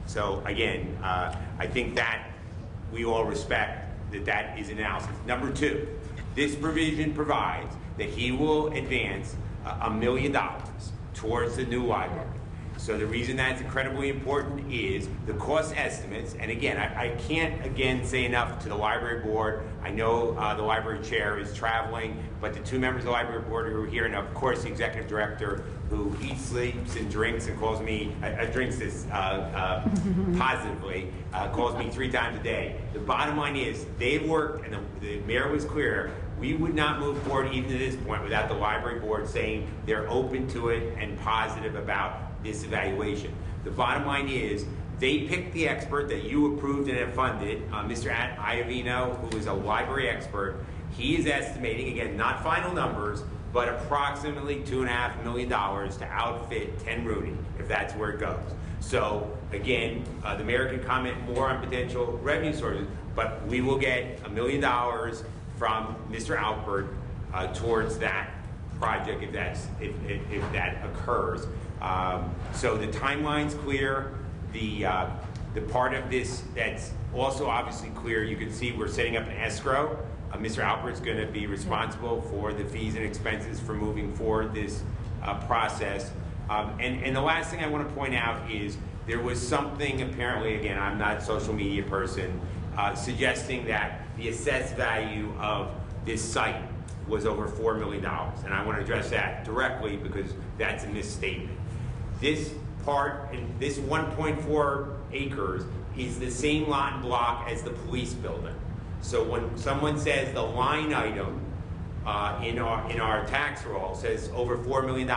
So again, I think that we all respect that is an analysis. Number two, this provision provides that he will advance $1 million towards the new library. So the reason that's incredibly important is the cost estimates, and again, I can't again say enough to the library board. I know the library chair is traveling, but the two members of the library board who are here, and of course the executive director who eats, sleeps, and drinks and calls me, drinks this positively, calls me 3 times a day. The bottom line is they've worked, and the mayor was clear, we would not move forward even to this point without the library board saying they're open to it and positive about this evaluation. The bottom line is they picked the expert that you approved and have funded, Mr. Iovino, who is a library expert. He is estimating, again, not final numbers, but approximately $2.5 million to outfit 10 Rooney, if that's where it goes. So again, the mayor can comment more on potential revenue sources, but we will get $1 million from Mr. Alpert towards that project if that occurs. So the timeline's clear. The part of this that's also obviously clear, you can see we're setting up an escrow. Mr. Alpert's going to be responsible for the fees and expenses for moving forward this process. And the last thing I want to point out is there was something apparently, again, I'm not a social media person, suggesting that the assessed value of this site was over $4 million. And I want to address that directly because that's a misstatement. This part, this 1.4 acres is the same lot and block as the police building. So when someone says the line item in our tax roll says over $4 million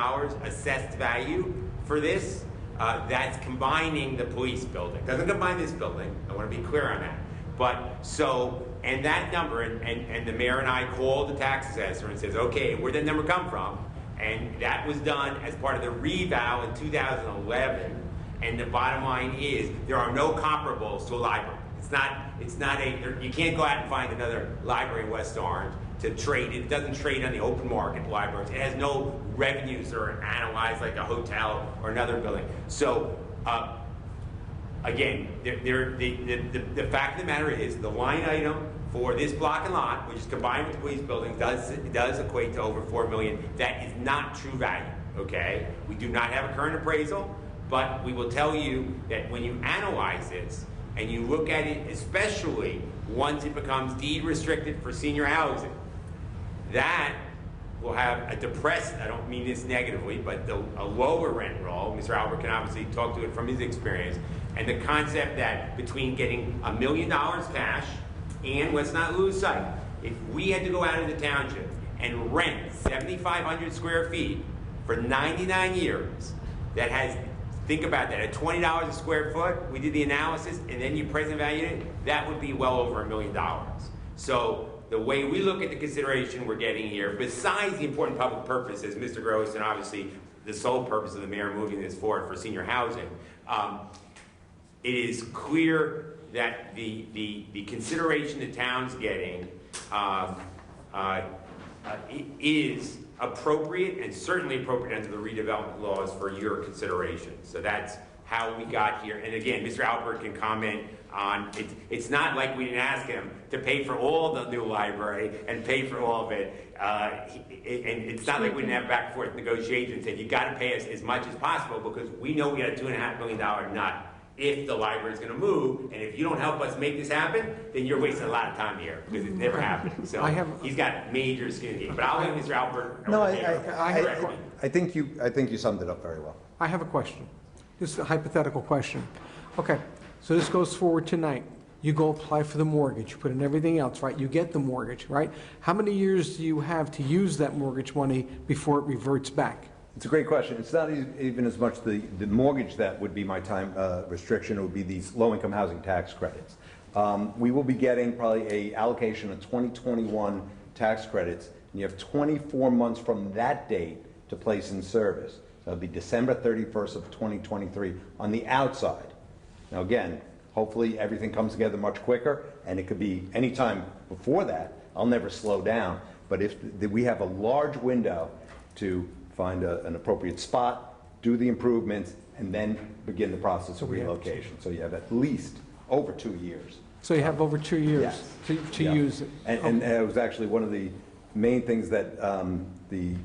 assessed value for this, that's combining the police building. Doesn't combine this building. I want to be clear on that. But so, and that number, and the mayor and I called the tax assessor and says, okay, where'd that number come from? And that was done as part of the reval in 2011. And the bottom line is there are no comparables to a library. You can't go out and find another library in West Orange to trade. It doesn't trade on the open market libraries. It has no revenues that are analyzed like a hotel or another building. So again, the fact of the matter is the line item for this block and lot, which is combined with the police building, does equate to over $4 million. That is not true value, okay? We do not have a current appraisal, but we will tell you that when you analyze this and you look at it, especially once it becomes deed restricted for senior housing, that will have a depressed, I don't mean this negatively, but a lower rent roll. Mr. Albert can obviously talk to it from his experience. And the concept that between getting $1 million cash, and let's not lose sight, if we had to go out of the township and rent 7,500 square feet for 99 years, that has, think about that, at $20 a square foot, we did the analysis, and then you present value it, that would be well over $1 million. So the way we look at the consideration we're getting here, besides the important public purpose, as Mr. Gross, and obviously the sole purpose of the mayor moving this forward for senior housing, it is clear that the consideration the town's getting is appropriate and certainly appropriate under the redevelopment laws for your consideration. So that's how we got here. And again, Mr. Albert can comment on it. It's not like we didn't ask him to pay for all the new library and pay for all of it. And it's not like we didn't have back and forth negotiations. Said you got to pay us as much as possible because we know we got a $2.5 million nut if the library is going to move, and if you don't help us make this happen, then you're wasting a lot of time here because it never happened. So he's got major skin in the game. But I'll let Mr. Albert. No, I think you summed it up very well. I have a question. This is a hypothetical question. Okay, so this goes forward tonight. You go apply for the mortgage, you put in everything else, right? You get the mortgage, right? How many years do you have to use that mortgage money before it reverts back? It's a great question. It's not even as much the mortgage that would be my time restriction. It would be these low-income housing tax credits. We will be getting probably a allocation of 2021 tax credits, and you have 24 months from that date to place in service. So it'll be December 31st of 2023 on the outside. Now again, hopefully everything comes together much quicker, and it could be any time before that. I'll never slow down, but if we have a large window to find an appropriate spot, do the improvements, and then begin the process of relocation. So you have at least over 2 years. So you have over 2 years to use it. And it was actually one of the main things that the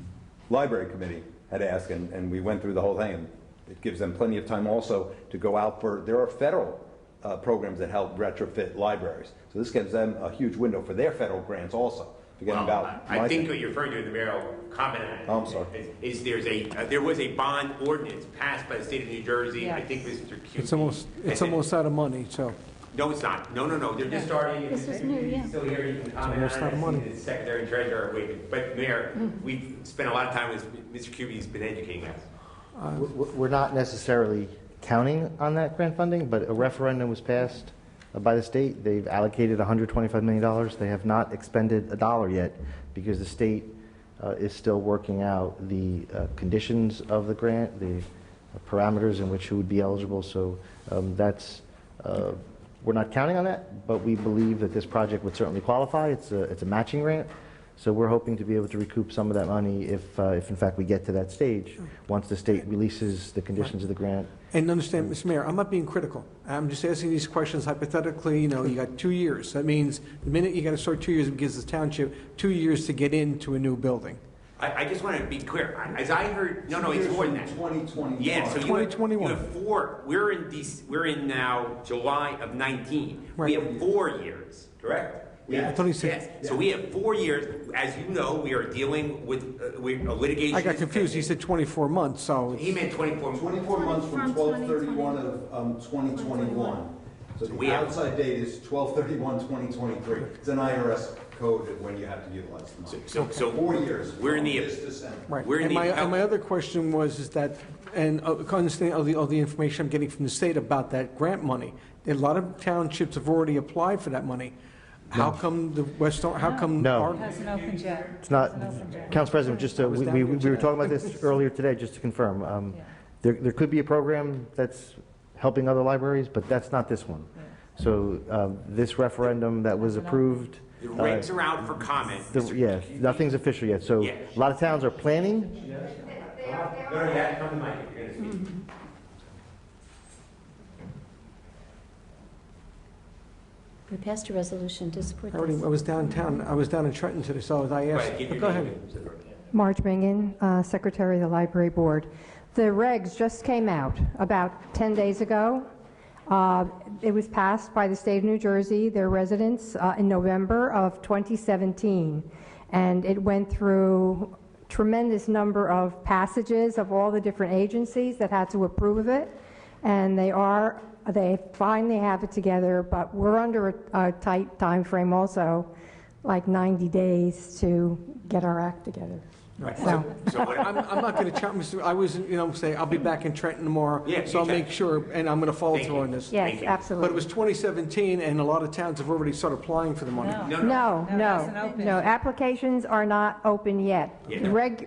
library committee had asked, and we went through the whole thing, and it gives them plenty of time also to go out for, there are federal programs that help retrofit libraries. So this gives them a huge window for their federal grants also. I think what you're referring to in the mayoral comment I'm sorry. is there was a bond ordinance passed by the state of New Jersey. Yes. I think Mr. Q. It's almost out of money, so. No, it's not. No. They're just starting. This is new, yeah. Still here. You can comment almost out of money. The Secretary and Treasurer are waiting. But Mayor, we've spent a lot of time with Mr. Cubey. He's been educating us. We're not necessarily counting on that grant funding, but a referendum was passed by the state. They've allocated $125 million. They have not expended a dollar yet because the state is still working out the conditions of the grant, the parameters in which who would be eligible. So we're not counting on that, but we believe that this project would certainly qualify. It's a matching grant. So we're hoping to be able to recoup some of that money if in fact we get to that stage, once the state releases the conditions of the grant. And understand, Mr. Mayor, I'm not being critical. I'm just asking these questions hypothetically. You got 2 years. That means the minute you got to start 2 years, it gives the township 2 years to get into a new building. I just want to be clear. As I heard, no, it's more than that. 2021. Yeah, so 2021. You have 4. We're in now July of 19. Right. We have 4 years, correct? Yeah, I thought he said. Yes. So we have 4 years. As you know, we are dealing with litigation. I got confused. He said 24 months, so. He meant 24 months. 24 months from 12/31 of 2021. So the outside date is 12/31/2023. It's an IRS code when you have to utilize the money. So 4 years. We're in the this December. Right. We're in And my other question was that, and understanding all the information I'm getting from the state about that grant money, a lot of townships have already applied for that money. How come the West Orange, how come? No. It hasn't opened yet. It's not, Council President, just we were talking about this earlier today, just to confirm. There could be a program that's helping other libraries, but that's not this one. So this referendum that was approved. The regs are out for comment. Yeah, nothing's official yet. So a lot of towns are planning. Come to Mike. You're going to speak. We passed a resolution to support I this. was downtown. I was down in Trenton today, so I asked. Go ahead. Marge Mingan, Secretary of the Library Board. The regs just came out about 10 days ago. It was passed by the state of New Jersey, their residents, in November of 2017. And it went through a tremendous number of passages of all the different agencies that had to approve of it. And they finally have it together, but we're under a tight time frame also, like 90 days to get our act together. Right. So I'm not going to challenge, I was, say, I'll be back in Trenton tomorrow, so I'll make sure, and I'm going to follow through on this. Yes, absolutely. But it was 2017, and a lot of towns have already started applying for the money. No. Applications are not open yet.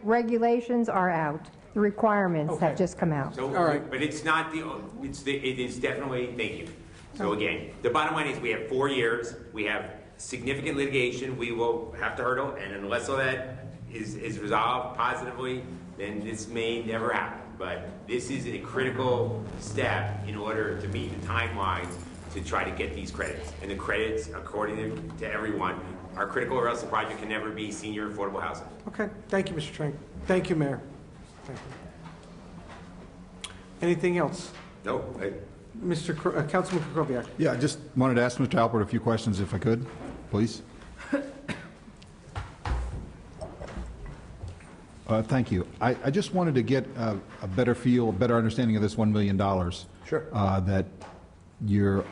Regulations are out. The requirements have just come out. So, all right. But it's not it is definitely, thank you. So again, the bottom line is we have 4 years. We have significant litigation we will have to hurdle, and unless all that is resolved positively, then this may never happen. But this is a critical step in order to meet the timelines to try to get these credits. And the credits, according to everyone, are critical, or else the project can never be senior affordable housing. Okay. Thank you, Mr. Trank. Thank you, Mayor. Thank you. Anything else? No. Councilman Kukoviac. Yeah, I just wanted to ask Mr. Alpert a few questions, if I could, please. Thank you. I just wanted to get a better feel, a better understanding of this $1 million. Sure. That you're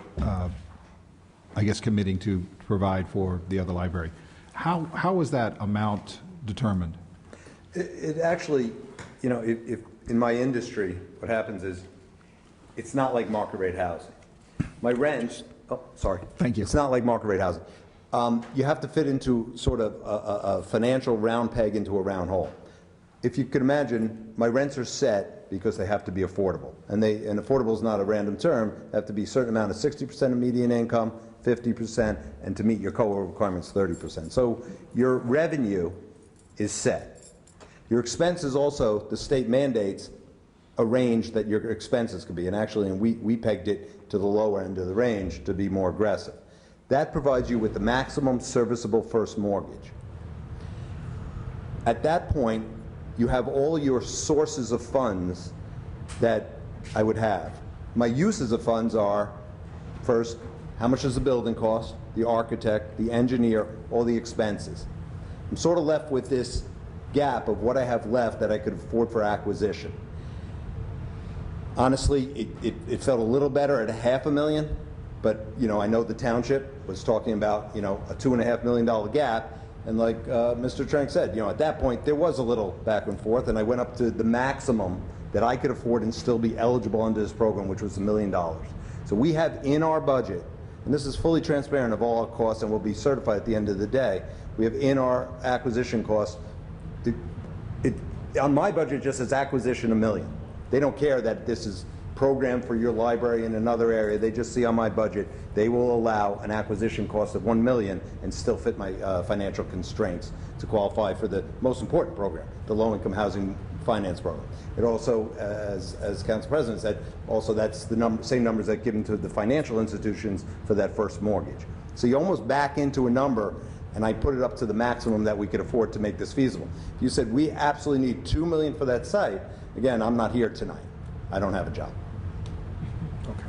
I guess, committing to provide for the other library. How was that amount determined? It actually, you know, if in my industry, what happens is it's not like market rate housing. My rent, oh, sorry. Thank you. It's not like market rate housing. You have to fit into sort of a financial round peg into a round hole. If you could imagine, my rents are set because they have to be affordable. And affordable is not a random term. They have to be a certain amount of 60% of median income, 50%, and to meet your COLA requirements, 30%. So your revenue is set. Your expenses also, the state mandates a range that your expenses could be. And actually, we pegged it to the lower end of the range to be more aggressive. That provides you with the maximum serviceable first mortgage. At that point, you have all your sources of funds that I would have. My uses of funds are, first, how much does the building cost, the architect, the engineer, all the expenses. I'm sort of left with this gap of what I have left that I could afford for acquisition. Honestly, it felt a little better at $500,000, but you know, I know the township was talking about, you know, a $2.5 million gap, and like Mr. Trank said, you know, at that point there was a little back and forth, and I went up to the maximum that I could afford and still be eligible under this program, which was $1 million. So we have in our budget, and this is fully transparent of all our costs and will be certified at the end of the day, we have in our acquisition costs, on my budget just says acquisition $1 million. They don't care that this is programmed for your library in another area. They just see on my budget they will allow an acquisition cost of $1 million and still fit my financial constraints to qualify for the most important program, the low-income housing finance program. It also, as Council President said, also that's the same numbers that given to the financial institutions for that first mortgage. So you almost back into a number, and I put it up to the maximum that we could afford to make this feasible. If you said we absolutely need $2 million for that site, again, I'm not here tonight. I don't have a job. Okay.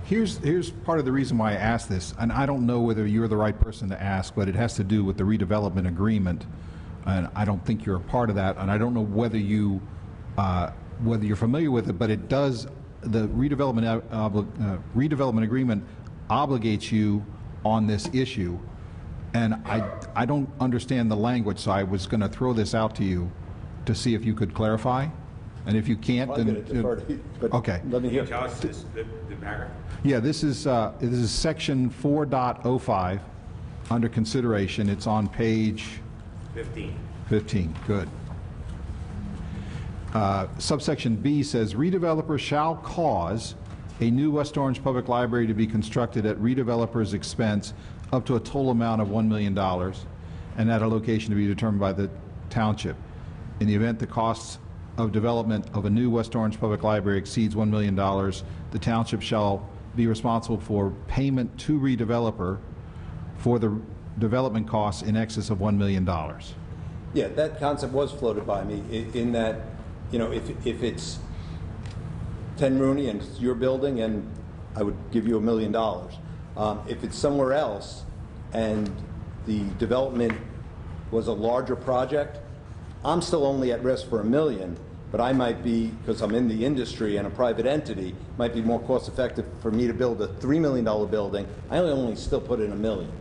Here's part of the reason why I asked this, and I don't know whether you're the right person to ask, but it has to do with the redevelopment agreement, and I don't think you're a part of that, and I don't know whether you're familiar with it, but it does, the redevelopment agreement obligates you on this issue, and I don't understand the language, so I was going to throw this out to you to see if you could clarify. And if you can't, I'm going to defer to you, but okay. Let me hear. Tell us the paragraph. Yeah, this is section 4.05 under consideration. It's on page 15. 15. Good. Subsection B says redeveloper shall cause a new West Orange Public Library to be constructed at redeveloper's expense up to a total amount of $1 million, and at a location to be determined by the township. In the event the costs of development of a new West Orange Public Library exceeds $1 million, the township shall be responsible for payment to redeveloper for the development costs in excess of $1 million. Yeah, that concept was floated by me in that, you know, if it's 10 Rooney and it's your building, and I would give you $1 million. If it's somewhere else and the development was a larger project, I'm still only at risk for $1 million, but I might be, because I'm in the industry and a private entity, might be more cost effective for me to build a $3 million building. I only still put in $1 million.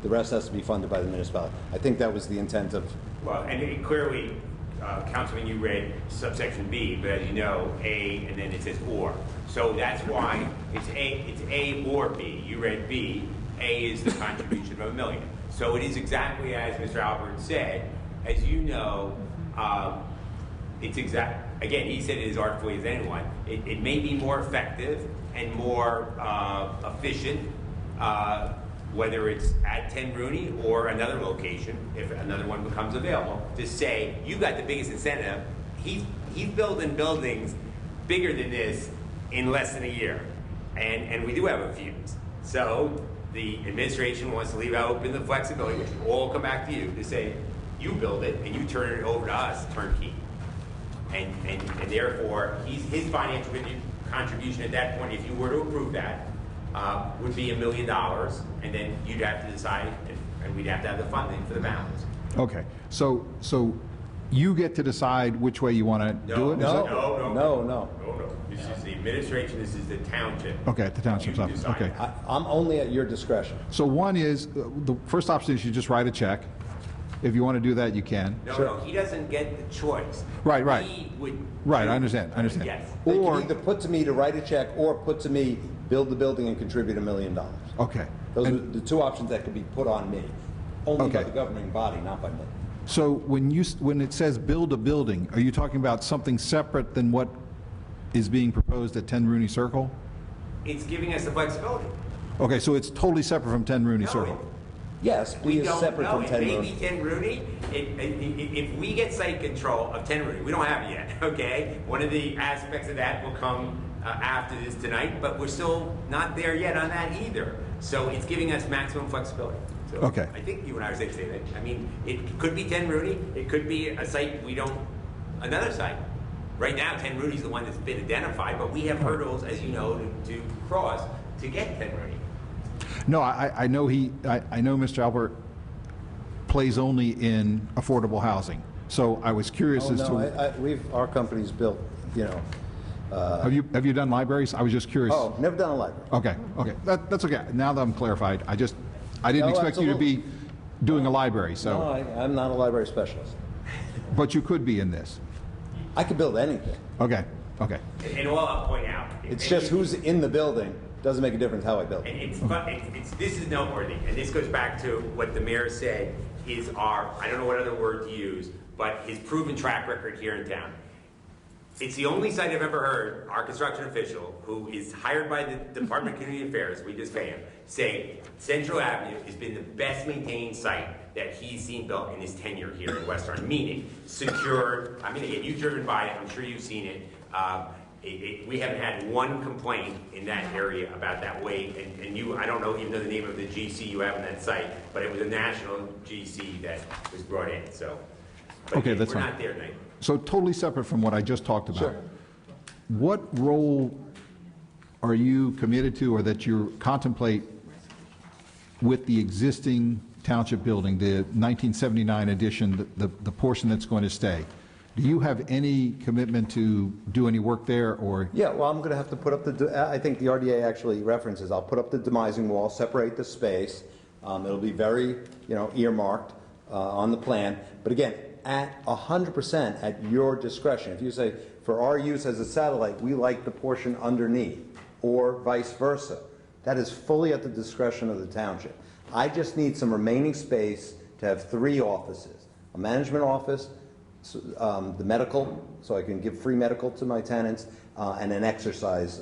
The rest has to be funded by the municipality. I think that was the intent of. Well, and clearly, Councilman, you read subsection B, but as you know, A, and then it says or. So that's why it's A or B. You read B. A is the contribution of $1 million. So it is exactly as Mr. Albert said. As you know, it's exact. Again, he said it as artfully as anyone. It may be more effective and more efficient, whether it's at 10 Rooney or another location, if another one becomes available, to say you got the biggest incentive. He's building buildings bigger than this in less than a year, and we do have a few. So the administration wants to leave out open the flexibility, which will all come back to you to say. You build it and you turn it over to us turnkey, and therefore his financial contribution at that point, if you were to approve that, would be $1 million, and then you'd have to decide, and we'd have to have the funding for the balance. Okay, so you get to decide which way you want to do it? No. This is the administration, this is the township. Okay, at the township's You office, decide okay. that. I'm only at your discretion. So one is, the first option is you just write a check. If you want to do that, you can. No, he doesn't get the choice. Right, right. He would. Right, I understand. Yes. They can either put to me to write a check or put to me, build the building and contribute $1 million. Okay. Those are the two options that could be put on me. Only by Okay. the governing body, not by me. So when it says build a building, are you talking about something separate than what is being proposed at 10 Rooney Circle? It's giving us the flexibility. Okay, so it's totally separate from 10 Rooney Circle? Yes, We B is don't separate know. from It 10 may Rooney. be 10 Rooney. If we get site control of 10 Rooney, we don't have it yet, okay? One of the aspects of that will come after this tonight, but we're still not there yet on that either. So it's giving us maximum flexibility. So Okay. I think you and I are saying that. I mean, it could be 10 Rooney. It could be a site another site. Right now, 10 Rooney is the one that's been identified, but we have hurdles, as you know, to cross to get 10 Rooney. No, I know I know Mr. Albert plays only in affordable housing. So I was curious as to... Our company's built, have you done libraries? I was just curious. Oh, never done a library. Okay. That's okay. Now that I'm clarified, I didn't No, expect you to absolutely. be doing a library, so... No, I'm not a library specialist. But you could be in this. I could build anything. Okay. And all I'll point out. It's just who's in the building doesn't make a difference how I build it. And this is noteworthy, and this goes back to what the mayor said is I don't know what other word to use, but his proven track record here in town. It's the only site I've ever heard our construction official, who is hired by the Department of Community Affairs, we just pay him, say Central Avenue has been the best maintained site that he's seen built in his tenure here in West Orange, meaning secured. I mean, again, you've driven by it, I'm sure you've seen it. We haven't had one complaint in that area about that way, and I don't know even know the name of the GC you have on that site, but it was a national GC that was brought in, so. But Okay, that's we're fine. not there tonight. So totally separate from what I just talked about. Sure. What role are you committed to or that you contemplate with the existing township building, the 1979 addition, the portion that's going to stay? Do you have any commitment to do any work there, or? Yeah, well, I'm going to have to put up I think the RDA actually references, I'll put up the demising wall, separate the space. It'll be very, earmarked on the plan. But again, at 100% at your discretion. If you say, for our use as a satellite, we like the portion underneath, or vice versa, that is fully at the discretion of the township. I just need some remaining space to have 3 offices, a management office, the medical, so I can give free medical to my tenants, and an exercise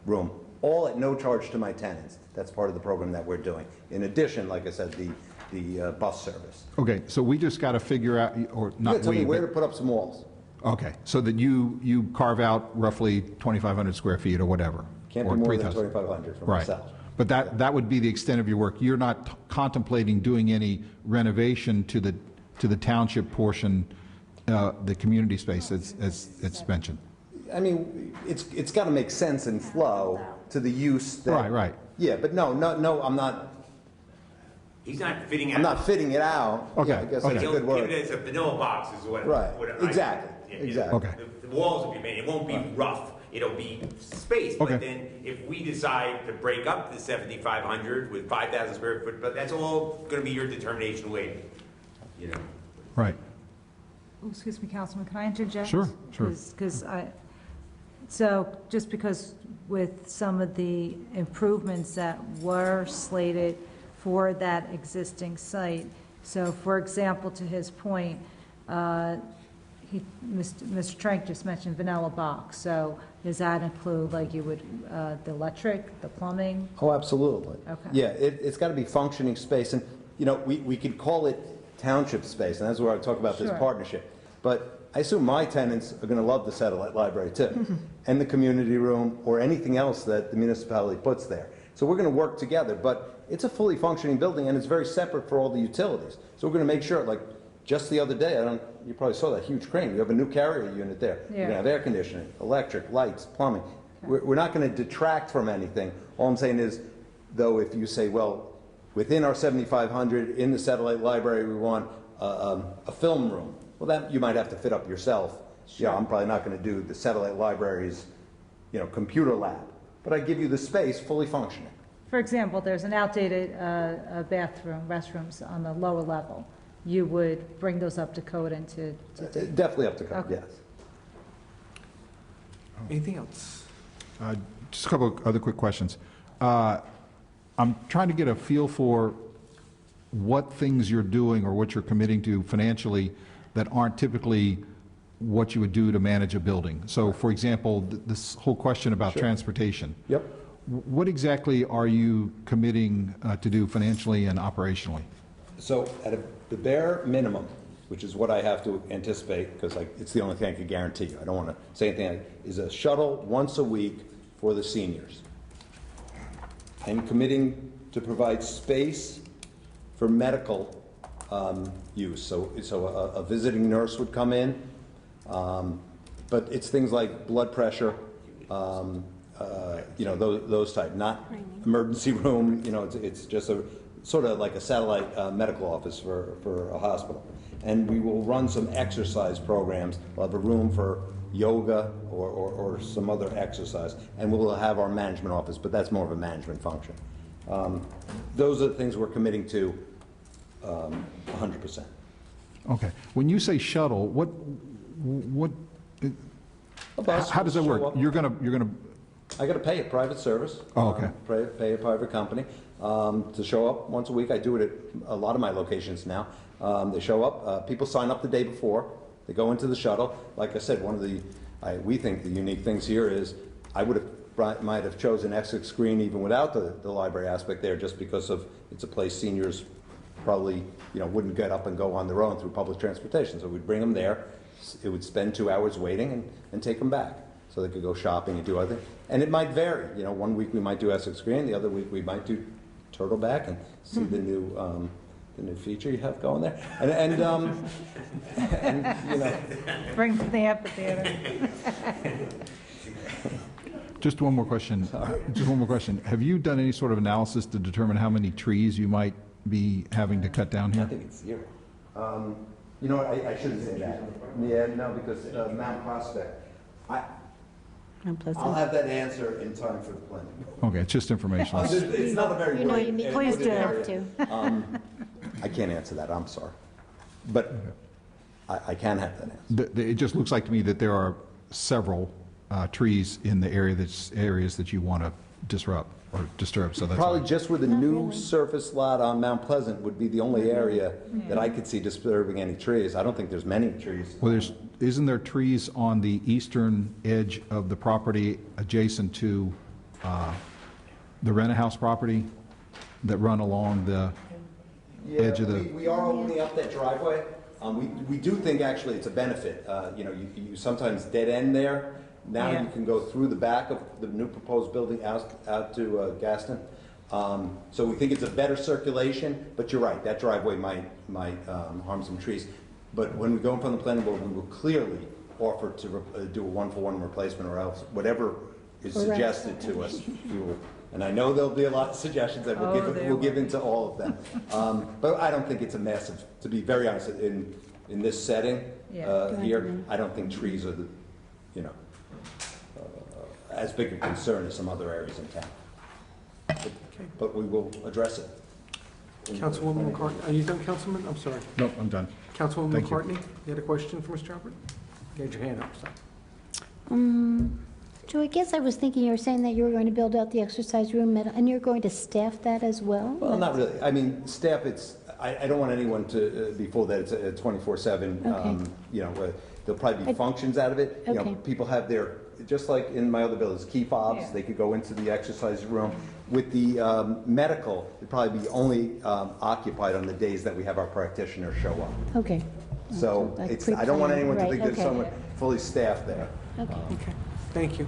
room, all at no charge to my tenants. That's part of the program that we're doing. In addition, like I said, the bus service. Okay, so we just got to figure out, or not Tell me we, where to but, put up some walls. okay, so that you carve out roughly 2,500 square feet or whatever. Can't or be more than 3,000. 2,500 for Right. myself. But that would be the extent of your work. You're not contemplating doing any renovation to the township portion, the community space as it's mentioned. I mean, it's got to make sense and flow to the use that... Right. Yeah, but no, I'm not... He's not fitting out. I'm not fitting it out. Okay, Yeah, I guess that's a He'll good word. give it as a vanilla box is what. Right. what Exactly. Exactly. Okay. The walls will be made. It won't be rough. It'll be space. Okay. But then if we decide to break up the 7,500 with 5,000 square foot, but that's all going to be your determination later. Right. Oh, excuse me, Councilman, can I interject? Sure. Because just because with some of the improvements that were slated for that existing site, so for example, to his point, Mr. Trank just mentioned vanilla box, so does that include like the electric, the plumbing? Oh, absolutely. Okay. Yeah, it's got to be functioning space. And, we could call it township space, and that's where I talk about this Sure. partnership. But I assume my tenants are going to love the satellite library too, and the community room, or anything else that the municipality puts there. So we're going to work together, but it's a fully functioning building, and it's very separate for all the utilities. So we're going to make sure, like, just the other day, you probably saw that huge crane. You have a new carrier unit there. Yeah. You're going to have air conditioning, electric, lights, plumbing. We're not going to detract from anything. All I'm saying is, though, if you say, well, within our 7,500 in the satellite library, we want a film room. Well, that you might have to fit up yourself. Yeah, I'm probably not going to do the satellite library's computer lab, but I give you the space fully functioning. For example, there's an outdated restrooms on the lower level. You would bring those up to code and to Definitely up to code, Okay. yes. Anything else? Just a couple of other quick questions. I'm trying to get a feel for what things you're doing or what you're committing to financially that aren't typically what you would do to manage a building. So, for example, this whole question about transportation. Yep. What exactly are you committing to do financially and operationally? So at the bare minimum, which is what I have to anticipate, because it's the only thing I can guarantee you, I don't want to say anything, is a shuttle once a week for the seniors. I'm committing to provide space for medical use. So a visiting nurse would come in, but it's things like blood pressure, those type, not emergency room. It's just a sort of like a satellite medical office for a hospital. And we will run some exercise programs. We'll have a room for yoga or some other exercise, and we'll have our management office, but that's more of a management function. Those are the things we're committing to 100%. Okay. When you say shuttle, what A bus how does that will work? show up. You're gonna I got to pay a private service. Oh, okay. Pay a private company to show up once a week. I do it at a lot of my locations now. They show up. People sign up the day before. They go into the shuttle. Like I said, we think the unique things here is I might have chosen Essex Green even without the library aspect there, just because it's a place seniors probably wouldn't get up and go on their own through public transportation. So we'd bring them there. It would spend 2 hours waiting and take them back, so they could go shopping and do other things. And it might vary. One week we might do Essex Green, the other week we might do Turtleback and see the new feature you have going there. And bring to the amphitheater. Just one more question. Have you done any sort of analysis to determine how many trees you might be having to cut down here? I think it's 0. I shouldn't say that. Yeah, no, because Mount Prospect. I'll have that answer in time for the planning. Okay, it's just informational. It's not a very You know great you mean- wooded Please do. area. I can't answer that. I'm sorry, but I can have that answer. It just looks like to me that there are several trees in the areas that you want to disrupt or disturb. So that's Probably why. just where the new surface lot on Mount Pleasant would be the only area that I could see disturbing any trees. I don't think there's many trees. Well, isn't there trees on the eastern edge of the property adjacent to the rent-a-house property that run along the edge of the... We are opening up that driveway. We do think actually it's a benefit. You sometimes dead end there. Now you can go through the back of the new proposed building out to Gaston. So we think it's a better circulation, but you're right, that driveway might harm some trees. But when we go in front of the planning board, we will clearly offer to do a one-for-one replacement, or else whatever is suggested to us, we will. And I know there'll be a lot of suggestions that we'll give into all of them. But I don't think it's a massive, to be very honest, in this setting here, I don't think trees are as big a concern as some other areas in town. But we will address it. Councilwoman McCartney, are you done, Councilman? I'm sorry. No, I'm done. Councilwoman Thank you. McCartney, you had a question for Mr. Albert? You had your hand up, so. Joe, I guess I was thinking you were saying that you were going to build out the exercise room, and you're going to staff that as well? Well, not really. I mean, staff, I don't want anyone to be fooled that it's a 24/7, Okay. there'll probably be functions out of it. Okay. People have their, just like in my other buildings, key fobs, they could go into the exercise room. With the medical, it'd probably be only occupied on the days that we have our practitioners show up. Okay. So I don't want anyone to think there's someone fully staffed there. Okay. Thank you.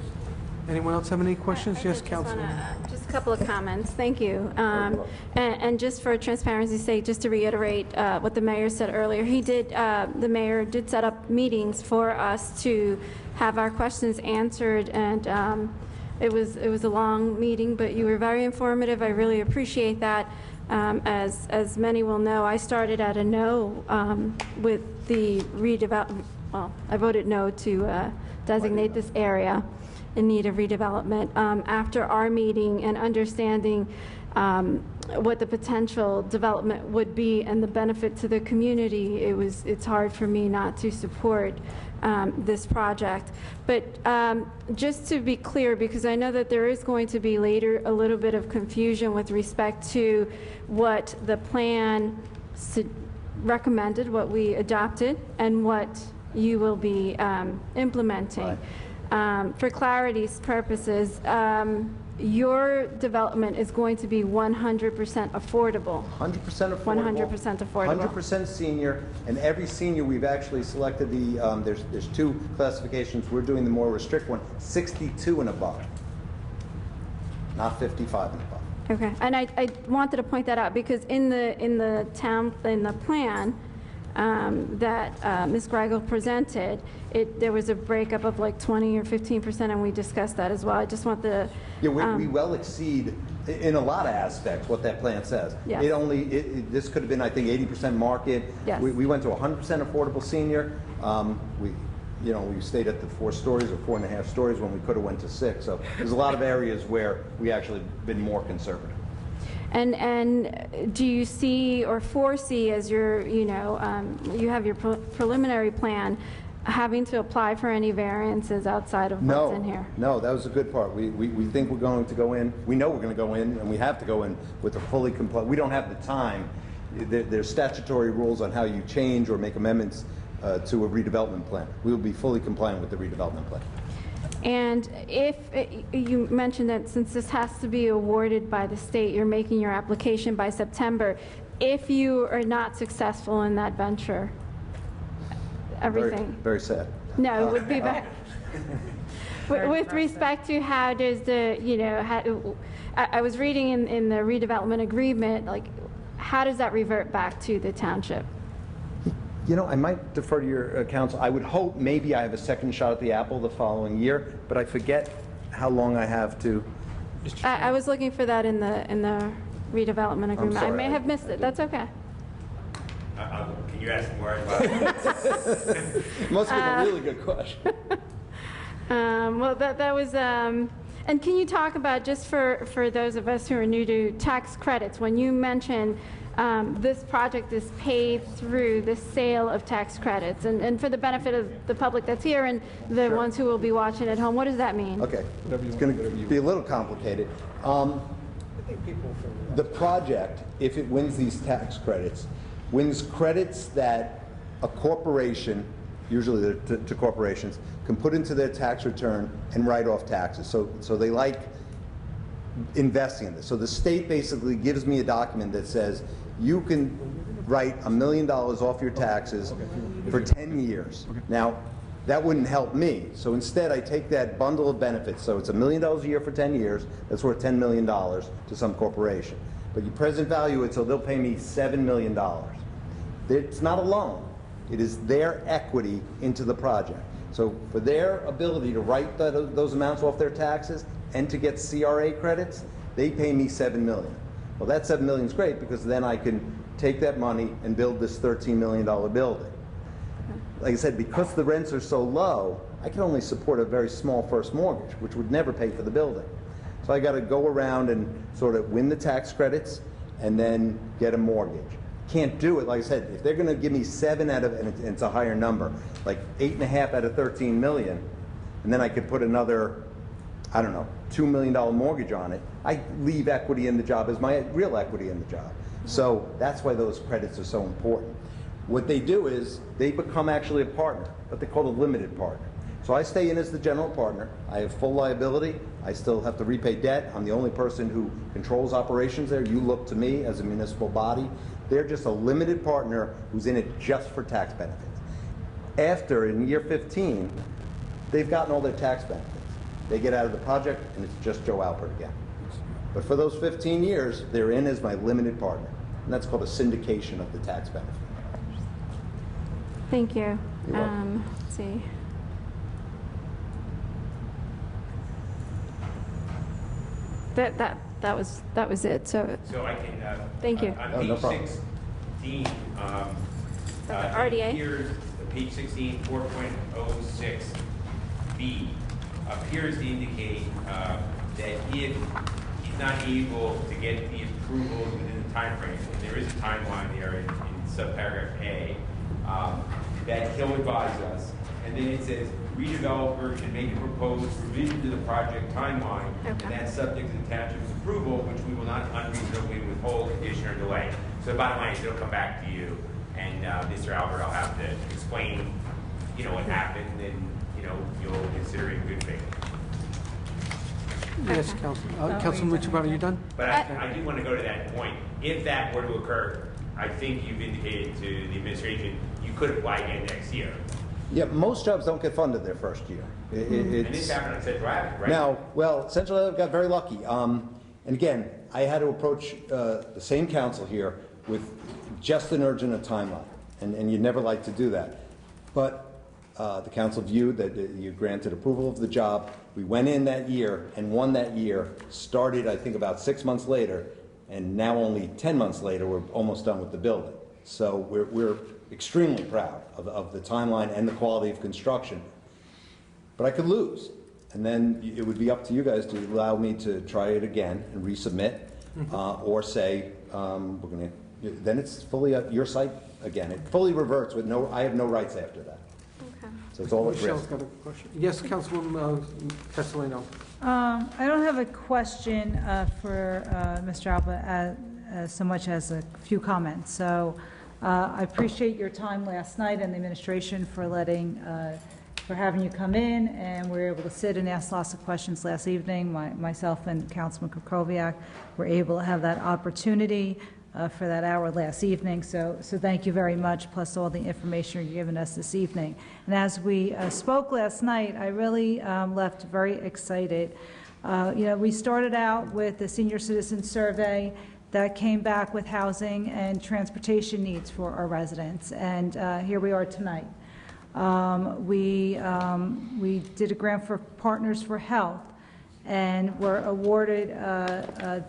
Anyone else have any questions? Yes, Councilwoman. Just a couple of comments. Thank you. And just for transparency's sake, just to reiterate what the mayor said earlier, the mayor did set up meetings for us to have our questions answered, and it was a long meeting, but you were very informative. I really appreciate that. As many will know, I started at a no with the redevelopment. Well, I voted no to designate this area. in need of redevelopment. After our meeting and understanding what the potential development would be and the benefit to the community, it's hard for me not to support this project. But just to be clear, because I know that there is going to be later a little bit of confusion with respect to what the plan recommended, what we adopted, and what you will be implementing. Right. For clarity's purposes, your development is going to be 100% affordable. 100% affordable. 100% affordable. 100% senior, and every senior we've actually selected there's two classifications. We're doing the more restrict one, 62 and above, not 55 and above. Okay, and I wanted to point that out because in the plan that Ms. Greigel presented, there was a breakup of like 20 or 15%, and we discussed that as well. I just want the we well exceed in a lot of aspects what that plan says. Yes. This could have been, I think, 80% market. Yes. We went to 100% affordable senior. We stayed at the 4 stories or 4.5 stories when we could have went to 6. So there's a lot of areas where we actually been more conservative. And do you see or foresee, as you have your preliminary plan, having to apply for any variances outside of what's in here? No, that was the good part. We think we're going to go in. We know we're going to go in, and we have to go in with a fully compliant. We don't have the time. There's statutory rules on how you change or make amendments to a redevelopment plan. We will be fully compliant with the redevelopment plan. And if you mentioned that since this has to be awarded by the state, you're making your application by September. If you are not successful in that venture, everything. Very, very sad. No, it would be better. With respect to how does I was reading in the redevelopment agreement, like, how does that revert back to the township? I might defer to your counsel. I would hope maybe I have a second shot at the apple the following year, but I forget how long I have to. I was looking for that in the redevelopment agreement. I may have missed it. That's okay. Can you ask more about it? Must have been a really good question. Well, that was. And can you talk about, just for those of us who are new to tax credits, when you mention this project is paid through the sale of tax credits, and for the benefit of the public that's here and the ones who will be watching at home, what does that mean? Okay, it's going to be a little complicated. The project, if it wins these tax credits, wins credits that a corporation, usually to corporations, can put into their tax return and write off taxes. So they like investing in this. So the state basically gives me a document that says you can write $1 million off your taxes for 10 years. Now, that wouldn't help me. So instead, I take that bundle of benefits. So it's $1 million a year for 10 years. That's worth $10 million to some corporation. But you present value it, so they'll pay me $7 million. It's not a loan. It is their equity into the project. So for their ability to write those amounts off their taxes and to get CRA credits, they pay me $7 million. Well, that $7 million is great because then I can take that money and build this $13 million building. Like I said, because the rents are so low, I can only support a very small first mortgage, which would never pay for the building. So I got to go around and sort of win the tax credits and then get a mortgage. Can't do it, like I said, if they're going to give me 7 out of, and it's a higher number, like 8.5 out of 13 million, and then I could put another, I don't know, $2 million mortgage on it, I leave equity in the job as my real equity in the job. So that's why those credits are so important. What they do is they become actually a partner, what they call a limited partner. So I stay in as the general partner. I have full liability. I still have to repay debt. I'm the only person who controls operations there. You look to me as a municipal body. They're just a limited partner who's in it just for tax benefits. After, in year 15, they've gotten all their tax benefits. They get out of the project, and it's just Joe Alpert again. But for those 15 years, they're in as my limited partner. And that's called a syndication of the tax benefit. Thank you. You're welcome. Let's see. That was it. So I can. Thank you. On no page problem. 16, RDA. Here's page 16, 4.06B. appears to indicate that if he's not able to get the approvals within the time frame, and there is a timeline there in subparagraph A, that he'll advise us. And then it says, redeveloper should make a proposed revision to the project timeline, and that's subject to the township's approval, which we will not unreasonably withhold, condition, or delay. So the bottom line is it'll come back to you, and Mr. Albert, I'll have to explain, what happened, and you'll consider it in good faith. Yes, Councilman Machibara, are you done? But I do want to go to that point. If that were to occur, I think you've indicated to the administration you could apply again next year. Yeah, most jobs don't get funded their first year. And this happened on Central Avenue, right? Now, well, Central Avenue got very lucky. And again, I had to approach the same council here with just an urgent a timeline, and you'd never like to do that. But the council viewed that you granted approval of the job. We went in that year and won that year, started, I think, about 6 months later, and now only 10 months later, we're almost done with the building. So we're extremely proud of the timeline and the quality of construction. But I could lose, and then it would be up to you guys to allow me to try it again and resubmit, or say then it's fully at your site again. It fully reverts with I have no rights after that. So it's all at Michelle's risk. got a question. Yes, Councilwoman Castellano. I don't have a question for Mr. Alba so much as a few comments. So I appreciate your time last night and the administration for for having you come in, and we were able to sit and ask lots of questions last evening. Myself and Councilman Krokoviac were able to have that opportunity for that hour last evening. So thank you very much, plus all the information you're giving us this evening. And as we spoke last night, I really left very excited. We started out with the senior citizen survey that came back with housing and transportation needs for our residents, and here we are tonight. We did a grant for Partners for Health, and were awarded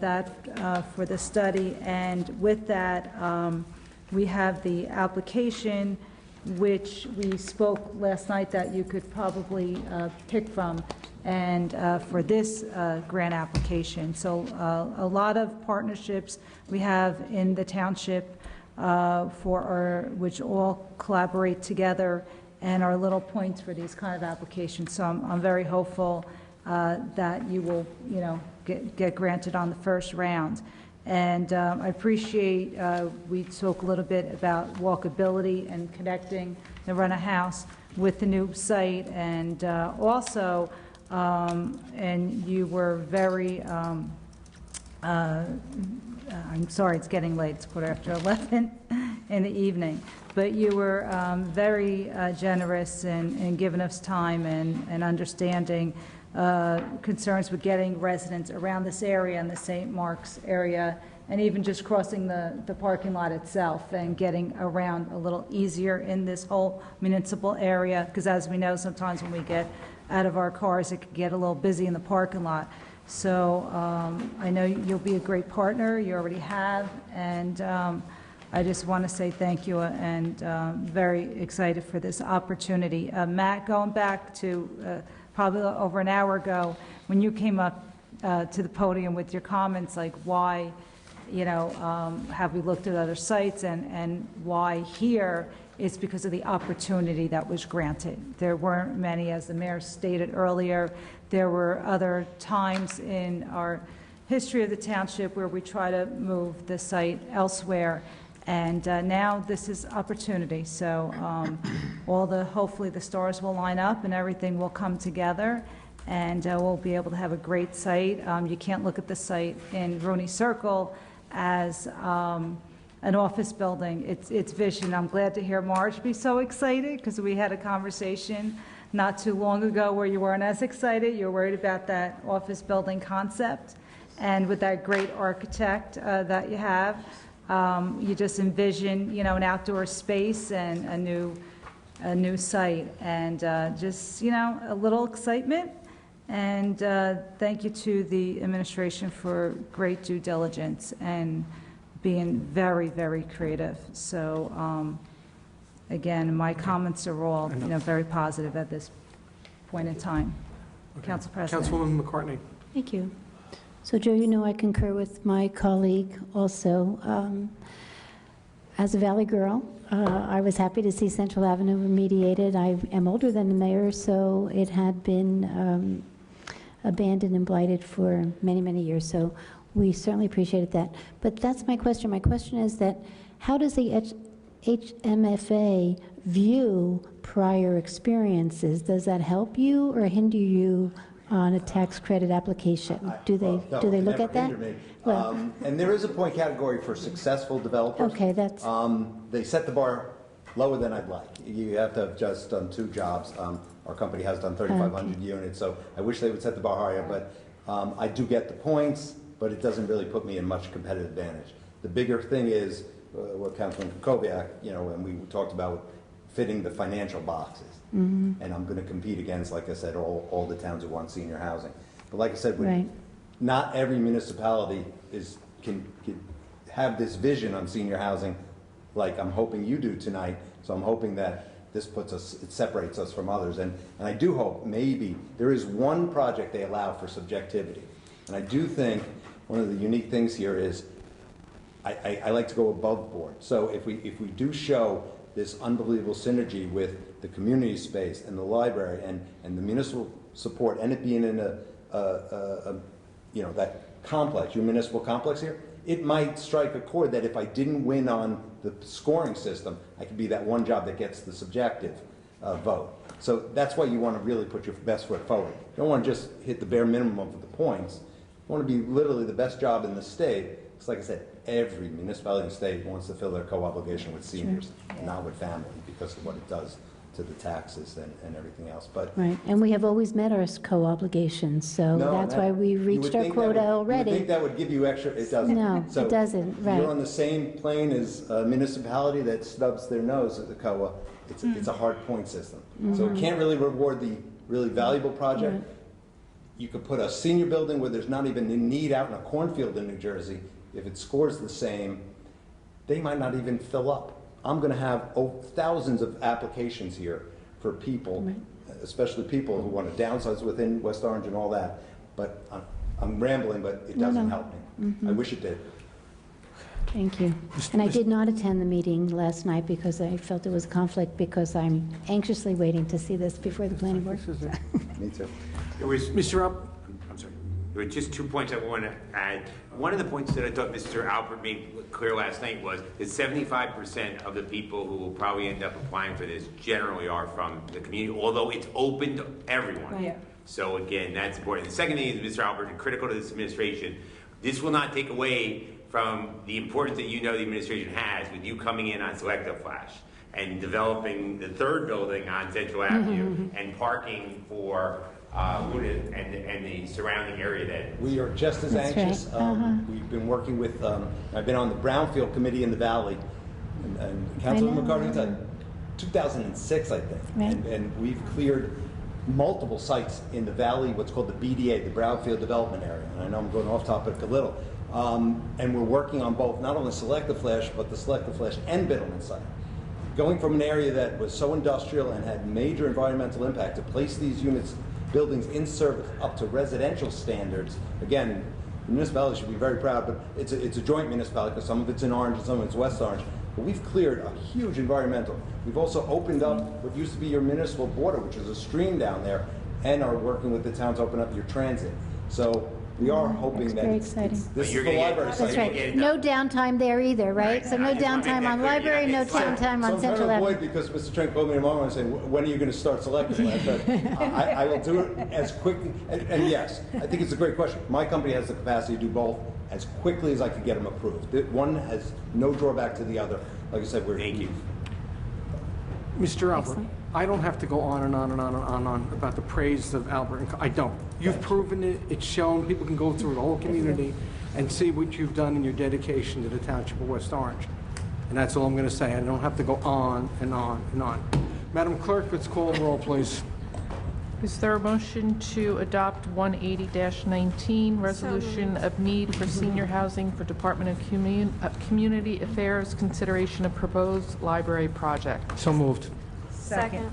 that for the study. And with that, we have the application, which we spoke last night that you could probably pick from, and for this grant application. So a lot of partnerships we have in the township which all collaborate together and are little points for these kind of applications. So I'm very hopeful that you will, get granted on the first round. And I appreciate, we spoke a little bit about walkability and connecting the Rena House with the new site, and also, and you were very, I'm sorry, it's getting late, it's 11:15 in the evening, but you were very generous in giving us time and understanding concerns with getting residents around this area and the St. Mark's area, and even just crossing the parking lot itself and getting around a little easier in this whole municipal area, because as we know, sometimes when we get out of our cars, it can get a little busy in the parking lot. So I know you'll be a great partner, you already have, and I just want to say thank you, and very excited for this opportunity. Matt, going back to probably over an hour ago, when you came up to the podium with your comments, like why, have we looked at other sites, and why here, it's because of the opportunity that was granted. There weren't many, as the mayor stated earlier. There were other times in our history of the township where we try to move the site elsewhere, and now this is opportunity. So hopefully the stars will line up and everything will come together, and we'll be able to have a great site. You can't look at the site in Rooney Circle as an office building. It's vision. I'm glad to hear Marge be so excited, because we had a conversation not too long ago where you weren't as excited. You were worried about that office building concept, and with that great architect that you have, you just envision, an outdoor space and a new site, and just, a little excitement. And thank you to the administration for great due diligence and being very, very creative. So again, my comments are all, very positive at this point in time. Council President. Councilwoman McCartney. Thank you. So, Joe, you know I concur with my colleague also. As a Valley girl, I was happy to see Central Avenue remediated. I am older than the mayor, so it had been abandoned and blighted for many, many years. So we certainly appreciated that. But that's my question. My question is that how does the HMFA view prior experiences? Does that help you or hinder you on a tax credit application? Do they look at that? Well, and there is a point category for successful developers. Okay, that's... They set the bar lower than I'd like. You have to have just done 2 jobs. Our company has done 3,500 units, so I wish they would set the bar higher, but I do get the points, but it doesn't really put me in much competitive advantage. The bigger thing is what Councilman Kukoviac, and we talked about fitting the financial boxes. And I'm going to compete against, like I said, all the towns who want senior housing. But like I said, not every municipality can have this vision on senior housing like I'm hoping you do tonight. So I'm hoping that this it separates us from others. And I do hope maybe there is one project they allow for subjectivity. And I do think one of the unique things here is I like to go above board. So if we do show this unbelievable synergy with the community space and the library and the municipal support, and it being in that complex, your municipal complex here, it might strike a chord that if I didn't win on the scoring system, I could be that one job that gets the subjective vote. So that's why you want to really put your best foot forward. You don't want to just hit the bare minimum of the points. You want to be literally the best job in the state. It's like I said, every municipality in the state wants to fill their co-obligation with seniors, not with family, because of what it does to the taxes and everything else. But right, and we have always met our co-obligations, so that's why we reached our quota already. You would think that would give you extra, it doesn't. No, it doesn't, right. You're on the same plane as a municipality that stubs their nose at the COA. It's a hard point system. So it can't really reward the really valuable project. You could put a senior building where there's not even a need out in a cornfield in New Jersey. If it scores the same, they might not even fill up. I'm going to have thousands of applications here for people, especially people who want to downsize within West Orange and all that. But I'm rambling, but it doesn't help me. I wish it did. Thank you. And I did not attend the meeting last night because I felt there was a conflict, because I'm anxiously waiting to see this before the planning board. Me too. Mr. Rob? I'm sorry. There were just 2 points I want to add. One of the points that I thought Mr. Albert made clear last night was that 75% of the people who will probably end up applying for this generally are from the community, although it's open to everyone. Yeah. So again, that's important. The second thing is, Mr. Albert, and critical to this administration, this will not take away from the importance that the administration has with you coming in on Selective Flash and developing the 3rd building on Central Avenue and parking for Luna and the surrounding area that... We are just as anxious. Right. We've been working with, I've been on the Brownfield Committee in the Valley, and Councilman McCartney, 2006, I think. Right. And we've cleared multiple sites in the Valley, what's called the BDA, the Brownfield Development Area. And I know I'm going off topic a little. And we're working on both, not only Selective Flash, but the Selective Flash and Biddleman site. Going from an area that was so industrial and had major environmental impact to place these buildings in service up to residential standards. Again, the municipality should be very proud, but it's a joint municipality because some of it's in Orange and some of it's West Orange. But we've cleared a huge environmental. We've also opened up what used to be your municipal border, which is a stream down there, and are working with the town to open up your transit. So we are hoping that very exciting. This is the library site. That's right. No downtime there either, right? So no downtime on library, no downtime on Central Avenue. Avenue. Because Mr. Trent called me tomorrow and said, when are you going to start Selective? I will do it as quickly. And yes, I think it's a great question. My company has the capacity to do both as quickly as I could get them approved. One has no drawback to the other. Like I said, Thank you. Mr. Albert, I don't have to go on and on and on and on and on about the praise of Albert. I don't. You've proven it. It's shown. People can go through the whole community and see what you've done in your dedication to the Township of West Orange. And that's all I'm going to say. I don't have to go on and on and on. Madam Clerk, let's call the roll, please. Is there a motion to adopt 180-19, resolution of need for senior housing for Department of Community Affairs, consideration of proposed library project? So moved. Second.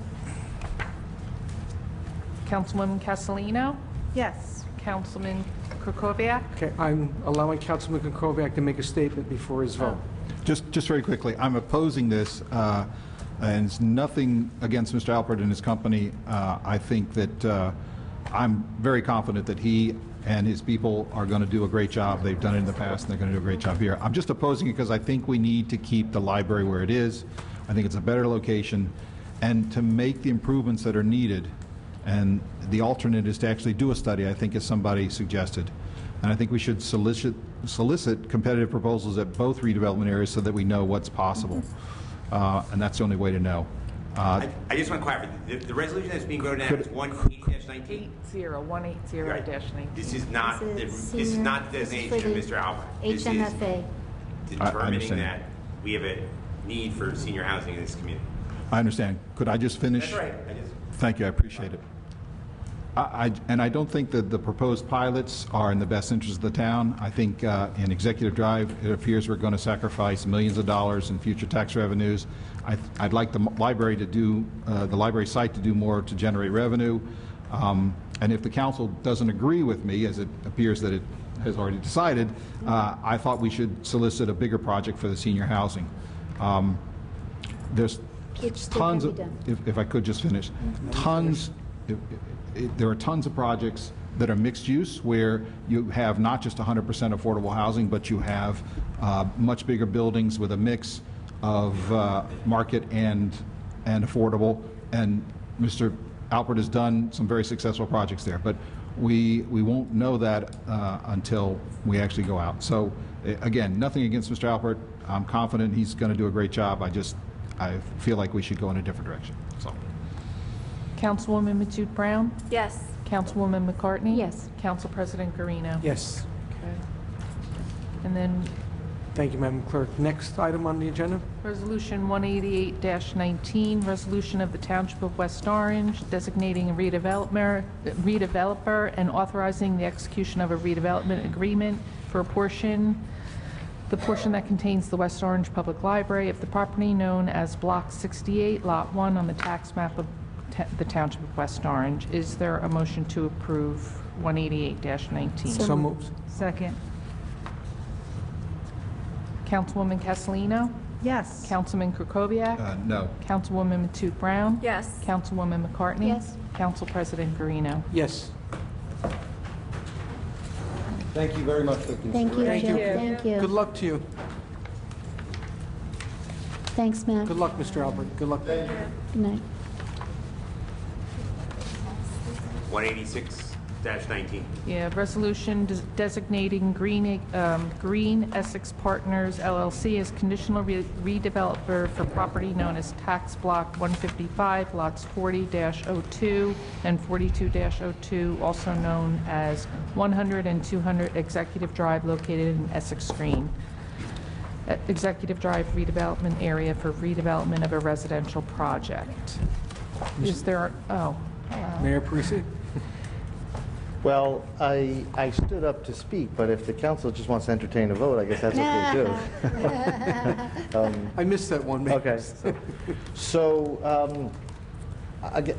Councilwoman Castellino? Yes. Councilman Krokoviac? Okay, I'm allowing Councilman Kukoviac to make a statement before his vote. Just very quickly, I'm opposing this, and it's nothing against Mr. Alpert and his company. I think that I'm very confident that he and his people are going to do a great job. They've done it in the past, and they're going to do a great job here. I'm just opposing it because I think we need to keep the library where it is. I think it's a better location, and to make the improvements that are needed, and the alternate is to actually do a study, I think, as somebody suggested. And I think we should solicit competitive proposals at both redevelopment areas so that we know what's possible. And that's the only way to know. I just want to clarify, the resolution that's being voted on is 180-19? 180-19. This is not the designation of Mr. Albert. This is HMFA. determining that we have a need for senior housing in this community. I understand. Could I just finish? That's right. Thank you. I appreciate it. And I don't think that the proposed pilots are in the best interest of the town. I think in Executive Drive, it appears we're going to sacrifice millions of dollars in future tax revenues. I'd like the library to do, the library site to do more to generate revenue. And if the council doesn't agree with me, as it appears that it has already decided, I thought we should solicit a bigger project for the senior housing. There's tons of, if I could just finish, there are tons of projects that are mixed use where you have not just 100% affordable housing, but you have much bigger buildings with a mix of market and affordable. And Mr. Alpert has done some very successful projects there, but we won't know that until we actually go out. So again, nothing against Mr. Alpert. I'm confident he's going to do a great job. I feel like we should go in a different direction. So. Councilwoman Matute Brown? Yes. Councilwoman McCartney? Yes. Council President Garino. Yes. Okay. And then Thank you, Madam Clerk. Next item on the agenda? Resolution 188-19, resolution of the Township of West Orange designating a redeveloper and authorizing the execution of a redevelopment agreement for the portion that contains the West Orange Public Library of the property known as Block 68, Lot 1 on the tax map of the Township of West Orange. Is there a motion to approve 188-19? So moved. Second. Councilwoman Castellino? Yes. Councilman Krokoviac? No. Councilwoman Matute Brown? Yes. Councilwoman McCartney? Yes. Council President Garino. Yes. Thank you very much for Thank you, Thank Joe. you. Thank you. Good luck to you. Thanks, Matt. Good luck, Mr. Albert. Good luck. Good night. 186-19. Yeah, resolution designating Green Essex Partners LLC as conditional redeveloper for property known as Tax Block 155, lots 40-02 and 42-02, also known as 100 and 200 Executive Drive located in Essex Green. Executive Drive redevelopment area for redevelopment of a residential project. Is there, Mayor Parisi? Well, I stood up to speak, but if the council just wants to entertain a vote, I guess that's okay too. I missed that one, Mayor. Okay. So,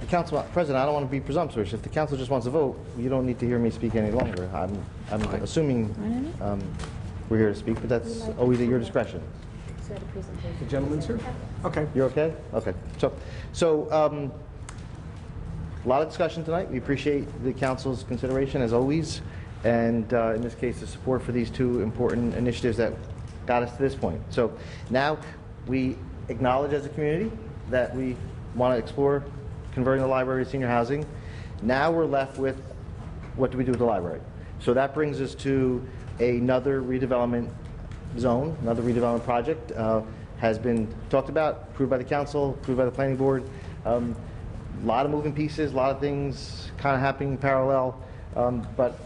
Council President, I don't want to be presumptuous. If the council just wants to vote, you don't need to hear me speak any longer. I'm assuming we're here to speak, but that's always at your discretion. The gentleman's here? Okay. You're okay? Okay. So, a lot of discussion tonight. We appreciate the council's consideration, as always, and in this case, the support for these two important initiatives that got us to this point. So now we acknowledge as a community that we want to explore converting the library to senior housing. Now we're left with what do we do with the library? So that brings us to another redevelopment zone, another redevelopment project has been talked about, approved by the council, approved by the planning board. A lot of moving pieces, a lot of things kind of happening in parallel, but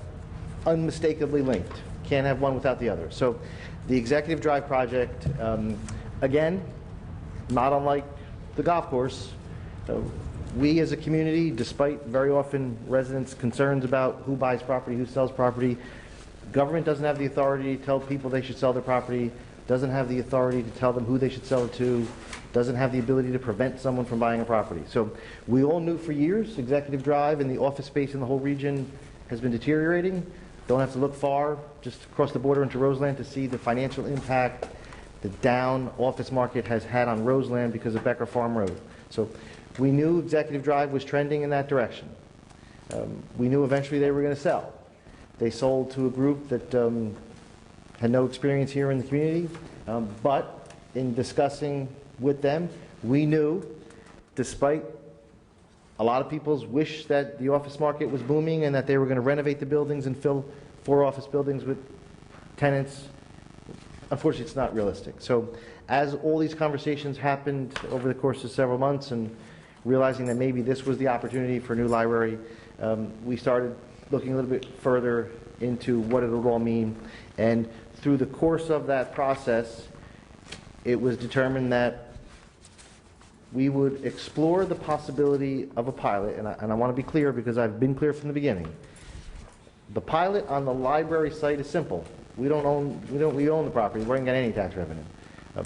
unmistakably linked. Can't have one without the other. So the Executive Drive project, again, not unlike the golf course, we as a community, despite very often residents' concerns about who buys property, who sells property, government doesn't have the authority to tell people they should sell their property. doesn't have the authority to tell them who they should sell it to, doesn't have the ability to prevent someone from buying a property. So we all knew for years Executive Drive and the office space in the whole region has been deteriorating. Don't have to look far, just across the border into Roseland to see the financial impact the down office market has had on Roseland because of Becker Farm Road. So we knew Executive Drive was trending in that direction. We knew eventually they were going to sell. They sold to a group that had no experience here in the community, but in discussing with them, we knew, despite a lot of people's wish that the office market was booming and that they were going to renovate the buildings and fill 4 office buildings with tenants, unfortunately it's not realistic. So as all these conversations happened over the course of several months and realizing that maybe this was the opportunity for a new library, we started looking a little bit further into what it would all mean. And through the course of that process, it was determined that we would explore the possibility of a pilot, and I want to be clear because I've been clear from the beginning. The pilot on the library site is simple. We own the property. We don't get any tax revenue. A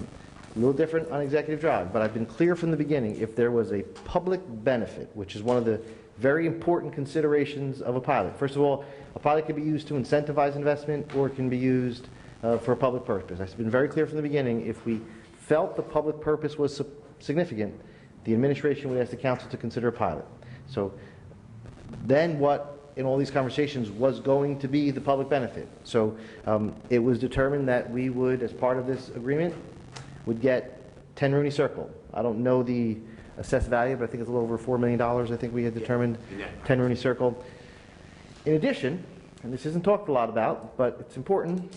little different on Executive Drive, but I've been clear from the beginning. If there was a public benefit, which is one of the very important considerations of a pilot. First of all, a pilot can be used to incentivize investment, or it can be used for a public purpose. I've been very clear from the beginning. If we felt the public purpose was significant, the administration would ask the council to consider a pilot. So then what in all these conversations was going to be the public benefit. So it was determined that we would, as part of this agreement, would get 10 Rooney Circle. I don't know the assessed value, but I think it's a little over $4 million. I think we had determined 10 Rooney Circle. In addition, and this isn't talked a lot about, but it's important,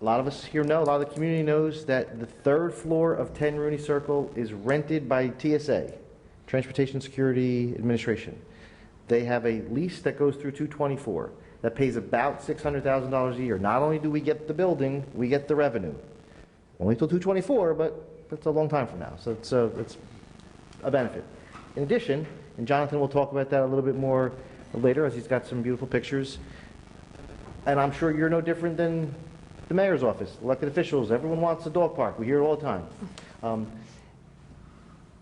a lot of us here know, a lot of the community knows that the 3rd floor of 10 Rooney Circle is rented by TSA, Transportation Security Administration. They have a lease that goes through 2/24 that pays about $600,000 a year. Not only do we get the building, we get the revenue. Only till 2/24, but it's a long time from now. So it's a benefit. In addition, and Jonathan will talk about that a little bit more later as he's got some beautiful pictures, and I'm sure you're no different than the mayor's office, elected officials. Everyone wants a dog park. We hear it all the time.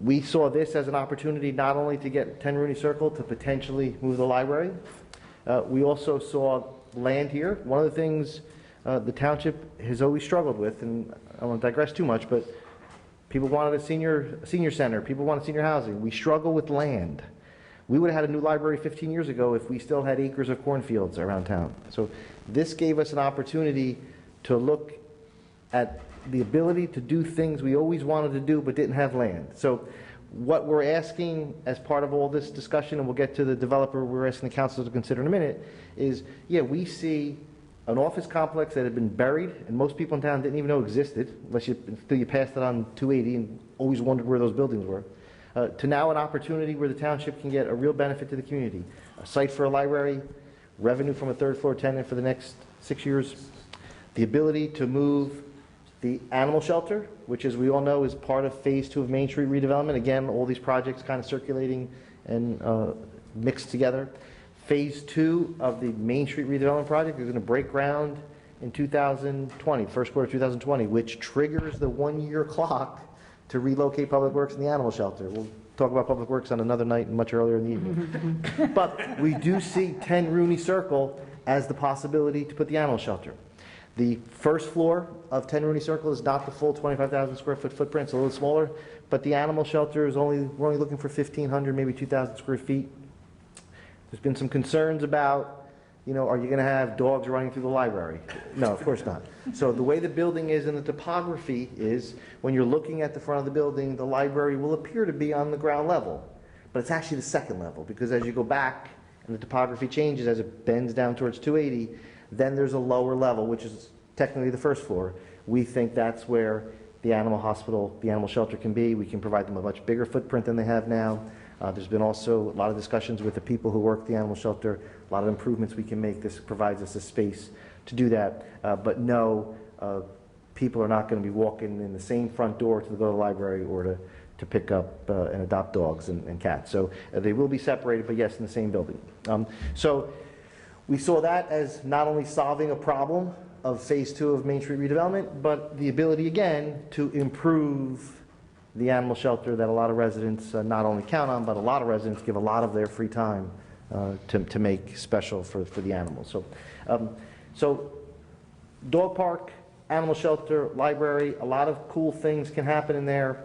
We saw this as an opportunity not only to get 10 Rooney Circle to potentially move the library. We also saw land here. One of the things the township has always struggled with, and I don't want to digress too much, but people wanted a senior center. People wanted senior housing. We struggle with land. We would have had a new library 15 years ago if we still had acres of cornfields around town. So this gave us an opportunity to look at the ability to do things we always wanted to do but didn't have land. So what we're asking as part of all this discussion, and we'll get to the developer we're asking the council to consider in a minute, is, yeah, we see an office complex that had been buried and most people in town didn't even know existed until you passed it on 280 and always wondered where those buildings were, to now an opportunity where the township can get a real benefit to the community. A site for a library, revenue from a 3rd floor tenant for the next 6 years, the ability to move the animal shelter, which, as we all know, is part of Phase 2 of Main Street redevelopment. Again, all these projects kind of circulating and mixed together. Phase 2 of the Main Street redevelopment project is going to break ground in 2020, first quarter of 2020, which triggers the 1-year clock to relocate Public Works and the animal shelter. We'll talk about Public Works on another night and much earlier in the evening. But we do see 10 Rooney Circle as the possibility to put the animal shelter. The first floor of 10 Rooney Circle is not the full 25,000 square foot footprint, it's a little smaller, but the animal shelter is we're only looking for 1,500, maybe 2,000 square feet. There's been some concerns about, are you going to have dogs running through the library? No, of course not. So the way the building is and the topography is, when you're looking at the front of the building, the library will appear to be on the ground level, but it's actually the 2nd level, because as you go back and the topography changes as it bends down towards 280, then there's a lower level, which is technically the 1st floor. We think that's where the animal hospital, the animal shelter can be. We can provide them a much bigger footprint than they have now. There's been also a lot of discussions with the people who work the animal shelter, a lot of improvements we can make. This provides us a space to do that. But no, people are not going to be walking in the same front door to go to the library or to pick up and adopt dogs and cats. So they will be separated, but yes, in the same building. So we saw that as not only solving a problem of Phase 2 of Main Street redevelopment, but the ability, again, to improve the animal shelter that a lot of residents not only count on, but a lot of residents give a lot of their free time to make special for the animals. So dog park, animal shelter, library, a lot of cool things can happen in there,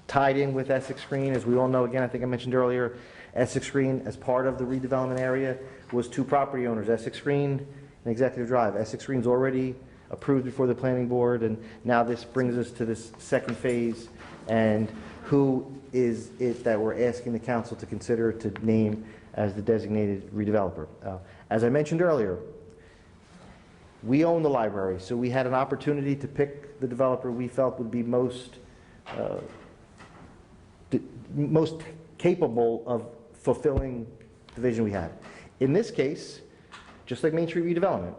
tied in with Essex Green. As we all know, again, I think I mentioned earlier, Essex Green, as part of the redevelopment area, was two property owners, Essex Green and Executive Drive. Essex Green's already approved before the planning board, and now this brings us to this second phase. And who is it that we're asking the council to consider to name as the designated redeveloper? As I mentioned earlier, we own the library, so we had an opportunity to pick the developer we felt would be most capable of fulfilling the vision we had. In this case, just like Main Street redevelopment,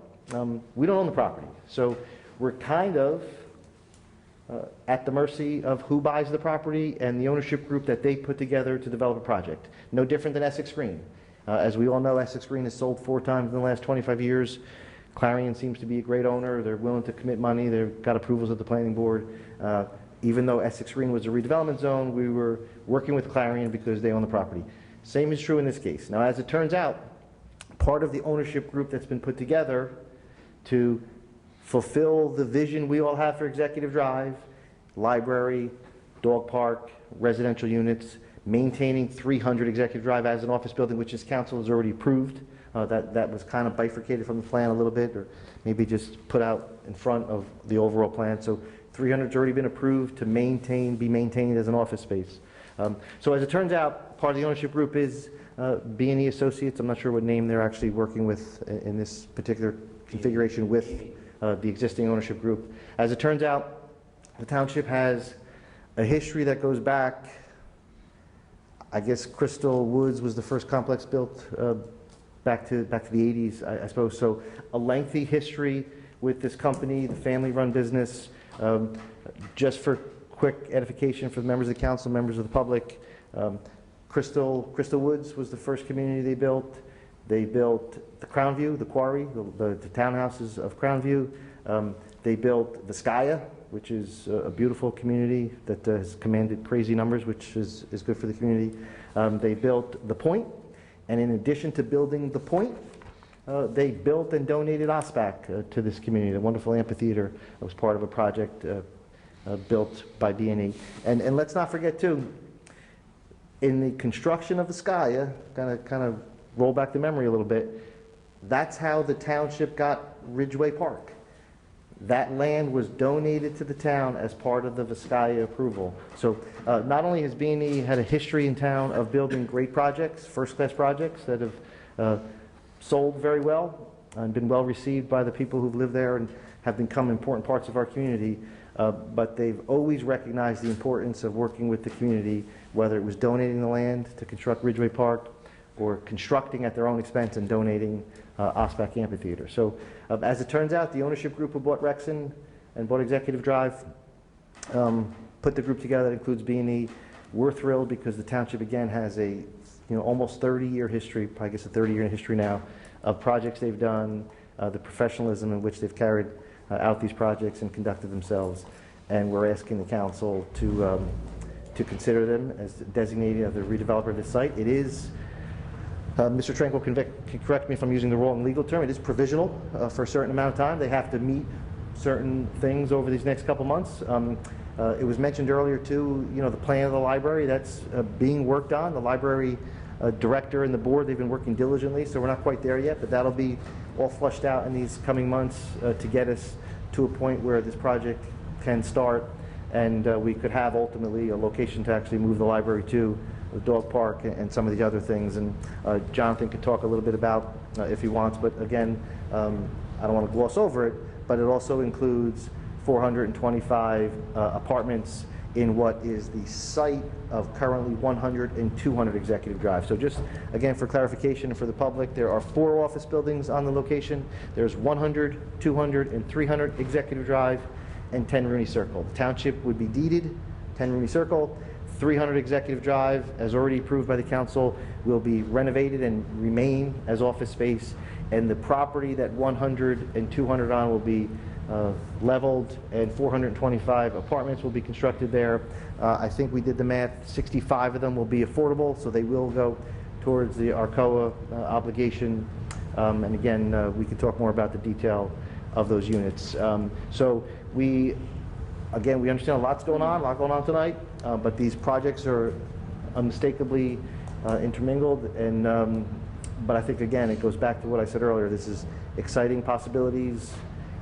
we don't own the property, so we're kind of at the mercy of who buys the property and the ownership group that they put together to develop a project. No different than Essex Green. As we all know, Essex Green has sold 4 times in the last 25 years. Clarion seems to be a great owner. They're willing to commit money. They've got approvals at the planning board. Even though Essex Green was a redevelopment zone, we were working with Clarion because they own the property. Same is true in this case. Now, as it turns out, part of the ownership group that's been put together to fulfill the vision we all have for Executive Drive, library, dog park, residential units, maintaining 300 Executive Drive as an office building, which this council has already approved. That was kind of bifurcated from the plan a little bit, or maybe just put out in front of the overall plan. So 300's already been approved to be maintained as an office space. So as it turns out, part of the ownership group is B&E Associates. I'm not sure what name they're actually working with in this particular configuration with the existing ownership group. As it turns out, the township has a history that goes back, I guess Crystal Woods was the first complex built back to the 80s, I suppose. So a lengthy history with this company, the family-run business. Just for quick edification for the members of the council, members of the public, Crystal Woods was the first community they built. They built the Crown View, the quarry, the townhouses of Crown View. They built Vizcaya, which is a beautiful community that has commanded crazy numbers, which is good for the community. They built the Point, and in addition to building the Point, they built and donated OSPAC to this community, the wonderful amphitheater that was part of a project built by B&E. And let's not forget, too, in the construction of Vizcaya, kind of roll back the memory a little bit, that's how the township got Ridgeway Park. That land was donated to the town as part of the Vizcaya approval. So not only has B&E had a history in town of building great projects, first-class projects that have sold very well and been well received by the people who've lived there and have become important parts of our community, but they've always recognized the importance of working with the community, whether it was donating the land to construct Ridgeway Park or constructing at their own expense and donating OSPAC Amphitheater. So as it turns out, the ownership group who bought Rexon and bought Executive Drive put the group together that includes B&E. We're thrilled because the township, again, has a almost 30-year history, I guess a 30-year history now, of projects they've done, the professionalism in which they've carried out these projects and conducted themselves. And we're asking the council to consider them as designated as the redeveloper of this site. It is, Mr. Tranquil can correct me if I'm using the wrong legal term, it is provisional for a certain amount of time. They have to meet certain things over these next couple months. It was mentioned earlier, too, the plan of the library, that's being worked on. The library director and the board, they've been working diligently, so we're not quite there yet, but that'll be all flushed out in these coming months to get us to a point where this project can start, and we could have ultimately a location to actually move the library to, the dog park, and some of the other things. And Jonathan could talk a little bit about if he wants, but again, I don't want to gloss over it, but it also includes 425 apartments in what is the site of currently 100 and 200 Executive Drive. So just, again, for clarification for the public, there are 4 office buildings on the location. There's 100, 200, and 300 Executive Drive, and 10 Rooney Circle. The township would be deeded 10 Rooney Circle. 300 Executive Drive, as already approved by the council, will be renovated and remain as office space. and the property that 100 and 200 on will be leveled, and 425 apartments will be constructed there. I think we did the math, 65 of them will be affordable, so they will go towards the ARCOA obligation. And again, we can talk more about the detail of those units. So we understand a lot going on tonight, but these projects are unmistakably intermingled, and but I think, again, it goes back to what I said earlier. This is exciting possibilities,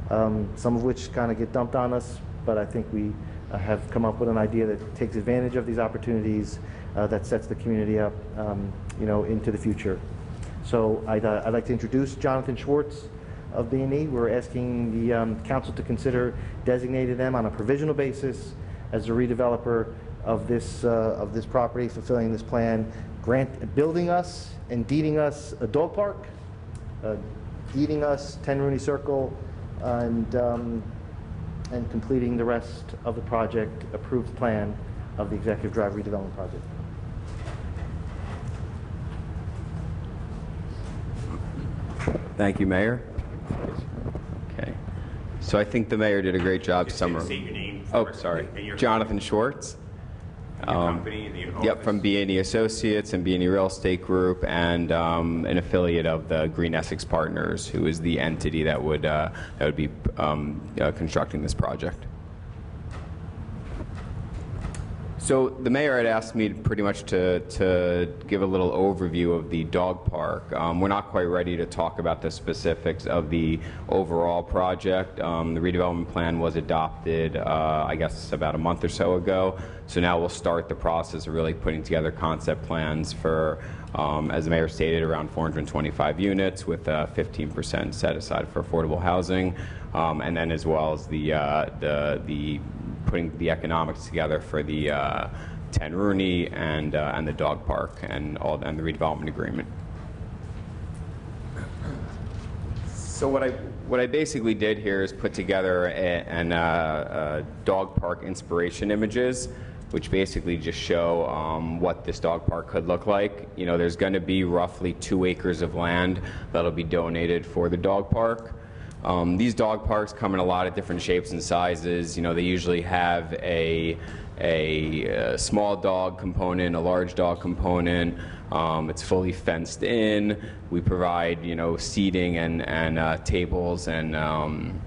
some of which kind of get dumped on us, but I think we have come up with an idea that takes advantage of these opportunities, that sets the community up, into the future. So I'd like to introduce Jonathan Schwartz of B&E. We're asking the council to consider designating them on a provisional basis as the redeveloper of this property, fulfilling this plan, building us and deeding us a dog park, deeding us 10 Rooney Circle, and completing the rest of the project approved plan of the Executive Drive redevelopment project. Thank you, Mayor. Okay. So I think the mayor did a great job summarizing. Your name Oh, first, sorry. and your Jonathan Schwartz. your company and the office. Yep, from B&E Associates and B&E Real Estate Group, and an affiliate of the Green Essex Partners, who is the entity that would be constructing this project. So the mayor had asked me pretty much to give a little overview of the dog park. We're not quite ready to talk about the specifics of the overall project. The redevelopment plan was adopted, I guess, about a month or so ago. So now we'll start the process of really putting together concept plans for, as the mayor stated, around 425 units with 15% set aside for affordable housing, and then as well as the putting the economics together for the 10 Rooney and the dog park and the redevelopment agreement. So what I basically did here is put together a dog park inspiration images, which basically just show what this dog park could look like. You know, there's going to be roughly 2 acres of land that'll be donated for the dog park. These dog parks come in a lot of different shapes and sizes. You know, they usually have a small dog component, a large dog component. It's fully fenced in. We provide, seating and tables and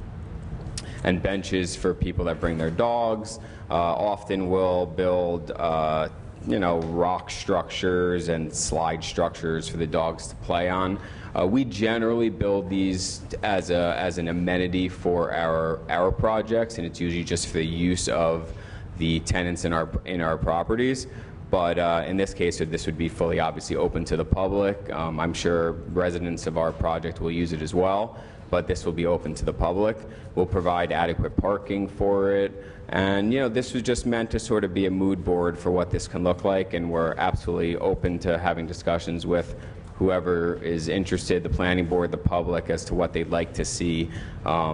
benches for people that bring their dogs. Often we'll build rock structures and slide structures for the dogs to play on. We generally build these as an amenity for our projects, and it's usually just for the use of the tenants in our properties. But in this case, this would be fully, obviously, open to the public. I'm sure residents of our project will use it as well, but this will be open to the public. We'll provide adequate parking for it. And, this was just meant to sort of be a mood board for what this can look like, and we're absolutely open to having discussions with whoever is interested, the planning board, the public, as to what they'd like to see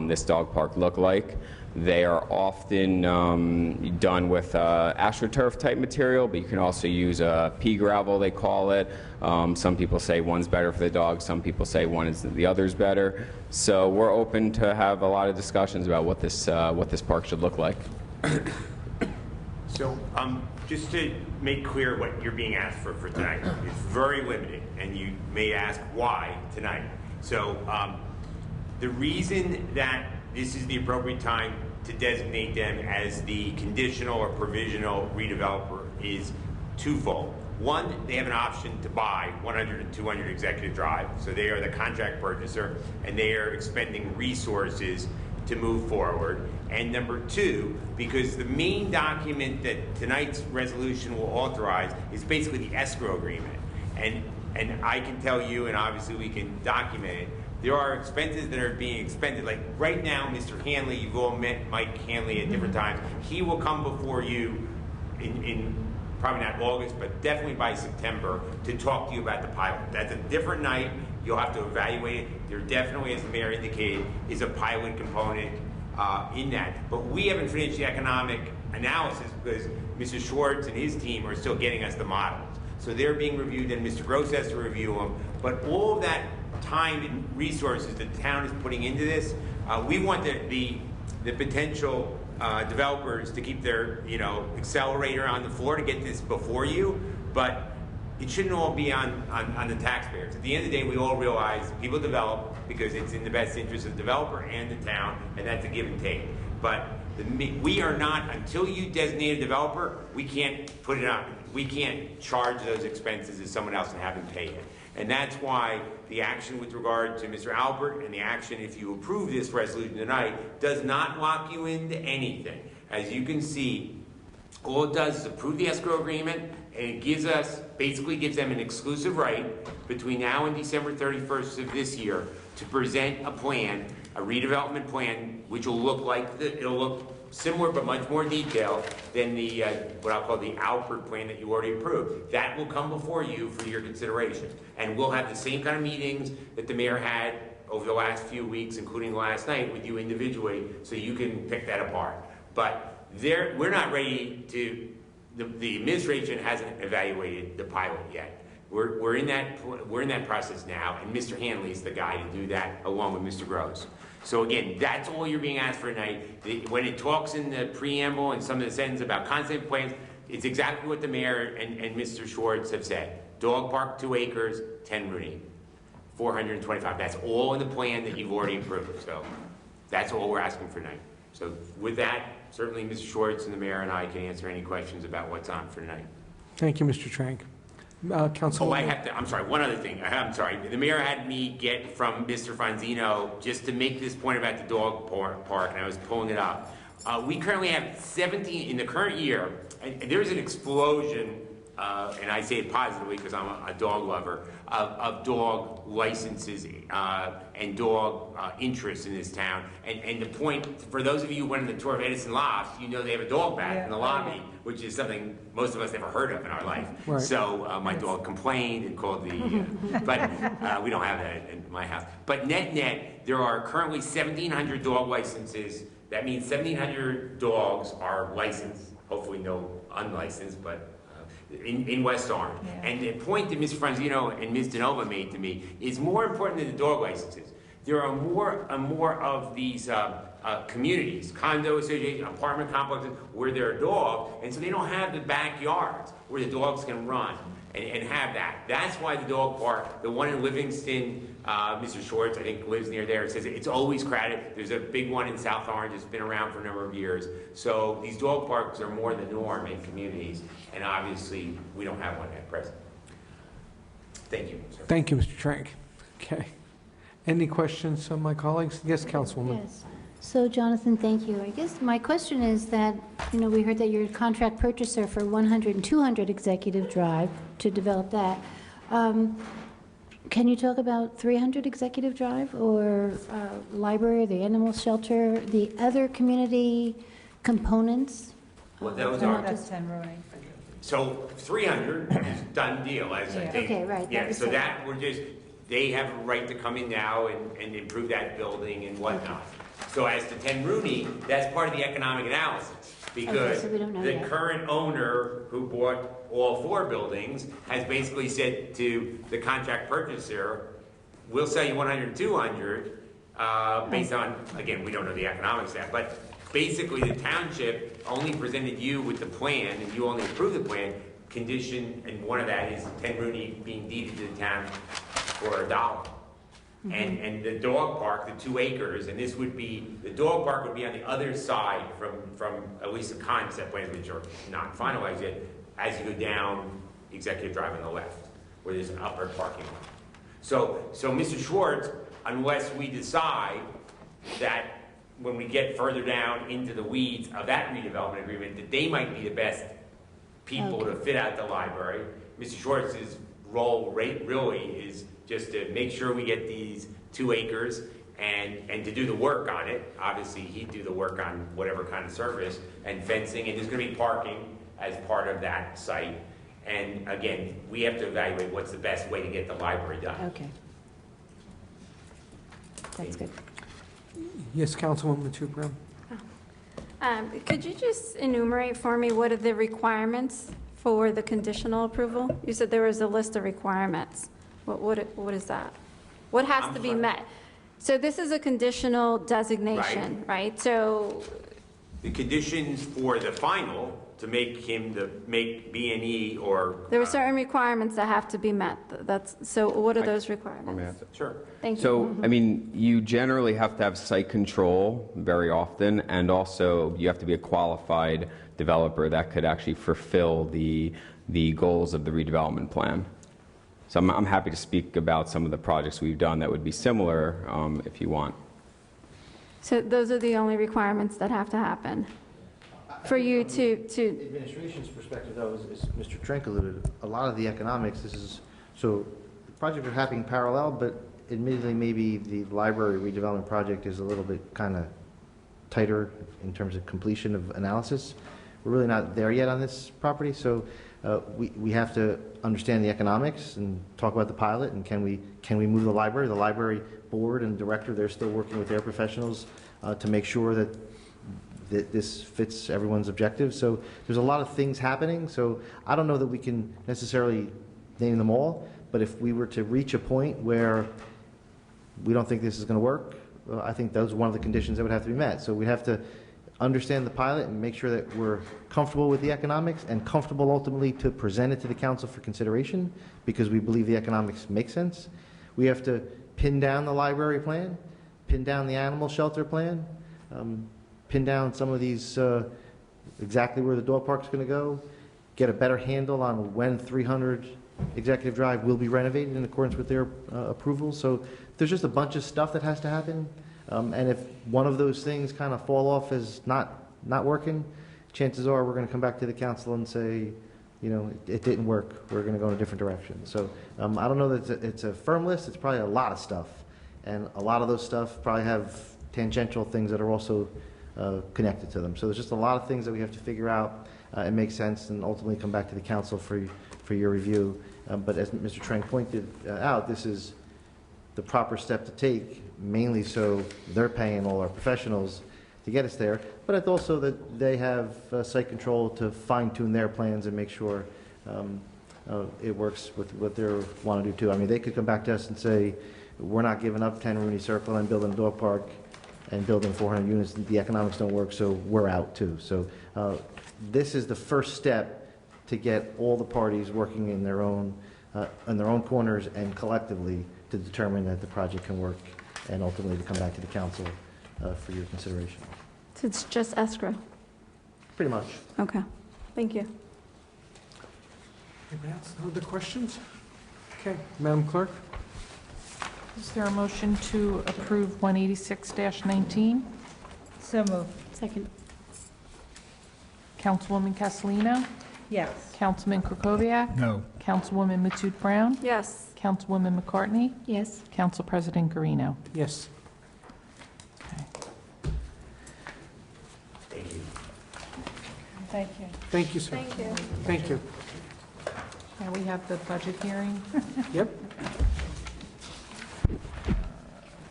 this dog park look like. They are often done with AstroTurf type material, but you can also use pea gravel, they call it. Some people say one's better for the dog, some people say the other's better. So we're open to have a lot of discussions about what this park should look like. So just to make clear what you're being asked for tonight, it's very limited, and you may ask why tonight. So the reason that this is the appropriate time to designate them as the conditional or provisional redeveloper is twofold. One, they have an option to buy 100 and 200 Executive Drive, so they are the contract purchaser, and they are expending resources to move forward. And number two, because the main document that tonight's resolution will authorize is basically the escrow agreement. And I can tell you, and obviously we can document it, there are expenses that are being expended. Like right now, Mr. Hanley, you've all met Mike Hanley at different times. He will come before you in probably not August, but definitely by September to talk to you about the pilot. That's a different night. You'll have to evaluate it. There definitely, as the mayor indicated, is a pilot component in that. But we haven't finished the economic analysis because Mr. Schwartz and his team are still getting us the models. So they're being reviewed, and Mr. Gross has to review them. But all of that time and resources that the town is putting into this. We want the potential developers to keep their accelerator on the floor to get this before you, but it shouldn't all be on the taxpayers. At the end of the day, we all realize people develop because it's in the best interest of the developer and the town, and that's a give and take. But we are not, until you designate a developer, we can't put it on. We can't charge those expenses as someone else and have them pay it. And that's why the action with regard to Mr. Albert and the action, if you approve this resolution tonight, does not lock you into anything. As you can see, all it does is approve the escrow agreement, and it basically gives them an exclusive right between now and December 31st of this year to present a plan, a redevelopment plan, which will look like, it'll look similar but much more detailed than the, what I'll call the Alford plan that you already approved. That will come before you for your consideration. And we'll have the same kind of meetings that the mayor had over the last few weeks, including last night, with you individually, so you can pick that apart. But we're not ready to, the administration hasn't evaluated the pilot yet. We're in that process now, and Mr. Hanley's the guy to do that, along with Mr. Gross. So again, that's all you're being asked for tonight. When it talks in the preamble and some of the sentences about concept plans, it's exactly what the mayor and Mr. Schwartz have said. Dog park, 2 acres, 10 Rooney, 425. That's all in the plan that you've already approved. So that's all we're asking for tonight. So with that, certainly Mr. Schwartz and the mayor and I can answer any questions about what's on for tonight. Thank you, Mr. Trank. Councilwoman. I'm sorry, one other thing. I'm sorry. The mayor had me get from Mr. Franzino just to make this point about the dog park, and I was pulling it up. We currently have 17, in the current year, and there's an explosion, and I say it positively because I'm a dog lover, of dog licenses and dog interest in this town. And the point, for those of you who went on the tour of Edison Lofts, you know they have a dog bath in the lobby, which is something most of us never heard of in our life. Right. So my dog complained and called the, but we don't have that in my house. But net, there are currently 1,700 dog licenses. That means 1,700 dogs are licensed, hopefully no unlicensed, but in West Orange. Yeah. And the point that Ms. Franzino and Ms. DeNova made to me is more important than the dog licenses. There are more and more of these communities, condo associations, apartment complexes, where there are dogs, and so they don't have the backyards where the dogs can run and have that. That's why the dog park, the one in Livingston, Mr. Schwartz, I think, lives near there, says it's always crowded. There's a big one in South Orange that's been around for a number of years. So these dog parks are more the norm in communities, and obviously we don't have one at present. Thank you, sir. Thank you, Mr. Trank. Okay. Any questions from my colleagues? Yes, Councilwoman. Yes. So, Jonathan, thank you. I guess my question is that, we heard that you're a contract purchaser for 100 and 200 Executive Drive to develop that. Can you talk about 300 Executive Drive or library, the animal shelter, the other community components? Well, those are. That's 10 Rooney. So 300 is done deal, as I think. Okay, right. Yeah, so that they have a right to come in now and improve that building and whatnot. So as to 10 Rooney, that's part of the economic analysis, because so we don't know the yet. current owner who bought all 4 buildings has basically said to the contract purchaser, we'll sell you 100 and 200 based on, again, we don't know the economics of that, but basically the township only presented you with the plan and you only approved the plan, condition, and one of that is 10 Rooney being deeded to the town for $1. And the dog park, the 2 acres, and this would be, the dog park would be on the other side from at least the concept plans, which are not finalized yet, as you go down Executive Drive on the left, where there's an upper parking lot. So Mr. Schwartz, unless we decide that when we get further down into the weeds of that redevelopment agreement, that they might be the best people to fit out the library, Mr. Schwartz's role really is just to make sure we get these 2 acres and to do the work on it. Obviously, he'd do the work on whatever kind of service and fencing, and there's going to be parking as part of that site. And again, we have to evaluate what's the best way to get the library done. Okay. That's good. Yes, Councilwoman Matu Brown. Could you just enumerate for me what are the requirements for the conditional approval? You said there was a list of requirements. What is that? What has I'm to be sorry. met? So this is a conditional designation, right? So The conditions for the final, to make him make B&E or... there are certain requirements that have to be met. So what are those requirements? Sure. Thank you. So, I mean, you generally have to have site control very often, and also you have to be a qualified developer that could actually fulfill the goals of the redevelopment plan. So I'm happy to speak about some of the projects we've done that would be similar if you want. So those are the only requirements that have to happen for you to... Administration's perspective, though, as Mr. Trenk alluded, a lot of the economics, so the projects are happening parallel, but admittedly, maybe the library redevelopment project is a little bit kind of tighter in terms of completion of analysis. We're really not there yet on this property, so we have to understand the economics and talk about the pilot, and can we move the library? The library board and director, they're still working with their professionals to make sure that this fits everyone's objectives. So there's a lot of things happening, so I don't know that we can necessarily name them all, but if we were to reach a point where we don't think this is going to work, I think those are one of the conditions that would have to be met. So we have to understand the pilot and make sure that we're comfortable with the economics and comfortable ultimately to present it to the council for consideration because we believe the economics make sense. We have to pin down the library plan, pin down the animal shelter plan, pin down some of these, exactly where the dog park's going to go, get a better handle on when 300 Executive Drive will be renovated in accordance with their approval. So there's just a bunch of stuff that has to happen. And if one of those things kind of fall off as not working, chances are we're going to come back to the council and say, you know, it didn't work. We're going to go in a different direction. So I don't know that it's a firm list. It's probably a lot of stuff. And a lot of those stuff probably have tangential things that are also connected to them. So there's just a lot of things that we have to figure out and make sense and ultimately come back to the council for your review. But as Mr. Trank pointed out, this is the proper step to take, mainly so they're paying all our professionals to get us there, but it's also that they have site control to fine-tune their plans and make sure it works with what they want to do too. I mean, they could come back to us and say, we're not giving up 10 Rooney Circle and building a dog park and building 400 units. The economics don't work, so we're out too. So this is the first step to get all the parties working in their own corners and collectively to determine that the project can work and ultimately to come back to the council for your consideration. So it's just escrow? Pretty much. Okay. Thank you. Anybody else? Other questions? Okay, Madam Clerk? Is there a motion to approve 186-19? So moved. Second. Councilwoman Castellino? Yes. Councilman Krokoviac? No. Councilwoman Matute Brown? Yes. Councilwoman McCartney? Yes. Council President Garino. Yes. Okay. Thank you. Thank you. Thank you, sir. Thank you. Thank you. Now we have the budget hearing. Yep.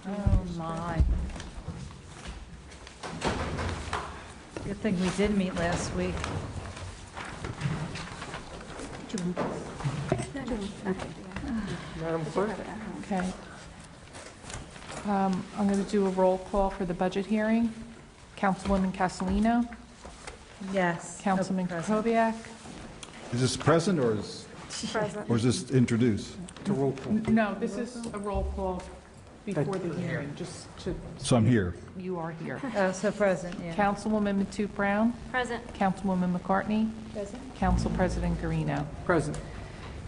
Oh, my. Good thing we did meet last week. Madam Clerk? Okay. I'm going to do a roll call for the budget hearing. Councilwoman Castellino? Yes. Councilman Krokoviac? Is this present or is this introduced? To roll call. No, this is a roll call before the hearing, just to... So I'm here. You are here. Oh, so present, yeah. Councilwoman Matute Brown? Present. Councilwoman McCartney? Present. Council President Garino. Present.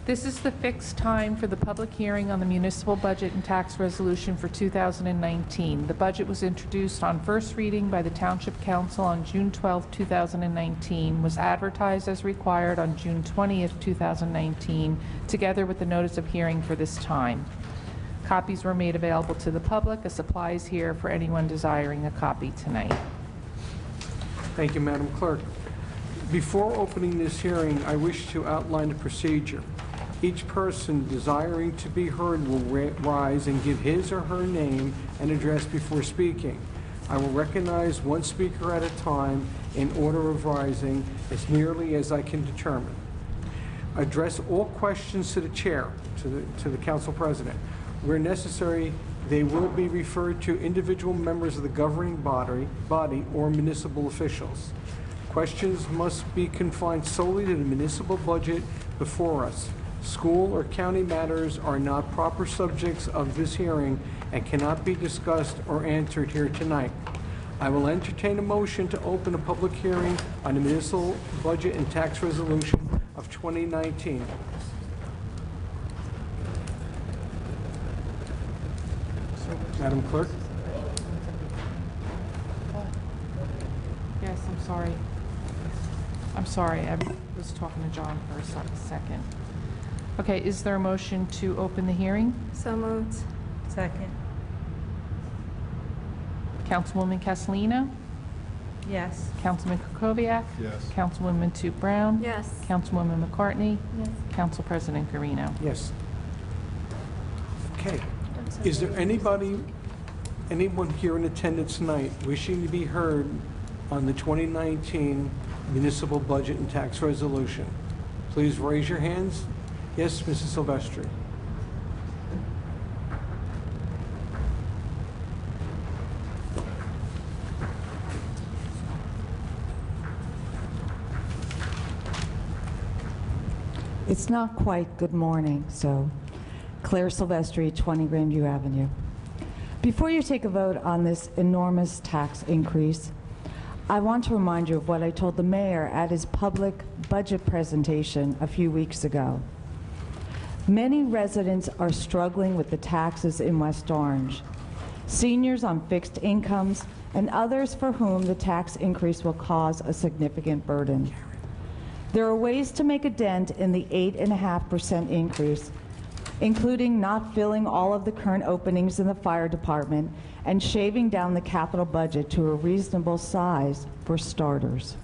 This is the fixed time for the public hearing on the municipal budget and tax resolution for 2019. The budget was introduced on first reading by the Township Council on June 12, 2019, was advertised as required on June 20, 2019, together with the notice of hearing for this time. Copies were made available to the public. A supply is here for anyone desiring a copy tonight. Thank you, Madam Clerk. Before opening this hearing, I wish to outline the procedure. Each person desiring to be heard will rise and give his or her name and address before speaking. I will recognize one speaker at a time in order of rising as nearly as I can determine. Address all questions to the chair, to the council president. Where necessary, they will be referred to individual members of the governing body or municipal officials. Questions must be confined solely to the municipal budget before us. School or county matters are not proper subjects of this hearing and cannot be discussed or answered here tonight. I will entertain a motion to open a public hearing on the municipal budget and tax resolution of 2019. Madam Clerk? Yes, I'm sorry. I'm sorry, I was talking to John for a second. Okay, is there a motion to open the hearing? So moved. Second. Councilwoman Castellino? Yes. Councilman Kukoviac? Yes. Councilwoman Matute Brown? Yes. Councilwoman McCartney? Yes. Council President Garino. Yes. Okay. Is there anyone here in attendance tonight wishing to be heard on the 2019 municipal budget and tax resolution? Please raise your hands. Yes, Mrs. Silvestri. It's not quite good morning, so Claire Silvestri, 20 Grandview Avenue. Before you take a vote on this enormous tax increase, I want to remind you of what I told the mayor at his public budget presentation a few weeks ago. Many residents are struggling with the taxes in West Orange. Seniors on fixed incomes and others for whom the tax increase will cause a significant burden. There are ways to make a dent in the 8.5% increase, including not filling all of the current openings in the fire department and shaving down the capital budget to a reasonable size for starters.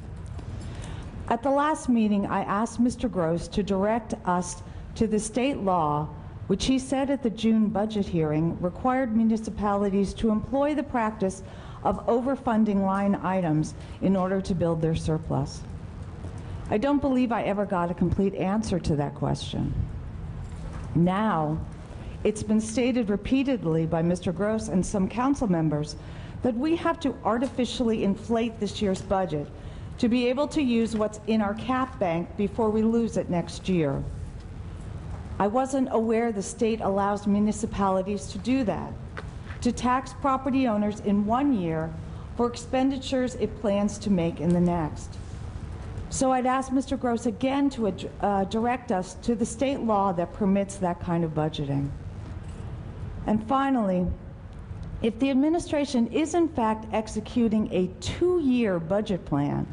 At the last meeting, I asked Mr. Gross to direct us to the state law, which he said at the June budget hearing required municipalities to employ the practice of overfunding line items in order to build their surplus. I don't believe I ever got a complete answer to that question. Now, it's been stated repeatedly by Mr. Gross and some council members that we have to artificially inflate this year's budget to be able to use what's in our cap bank before we lose it next year. I wasn't aware the state allows municipalities to do that, to tax property owners in one year for expenditures it plans to make in the next. So I'd ask Mr. Gross again to direct us to the state law that permits that kind of budgeting. And finally, if the administration is in fact executing a 2-year budget plan,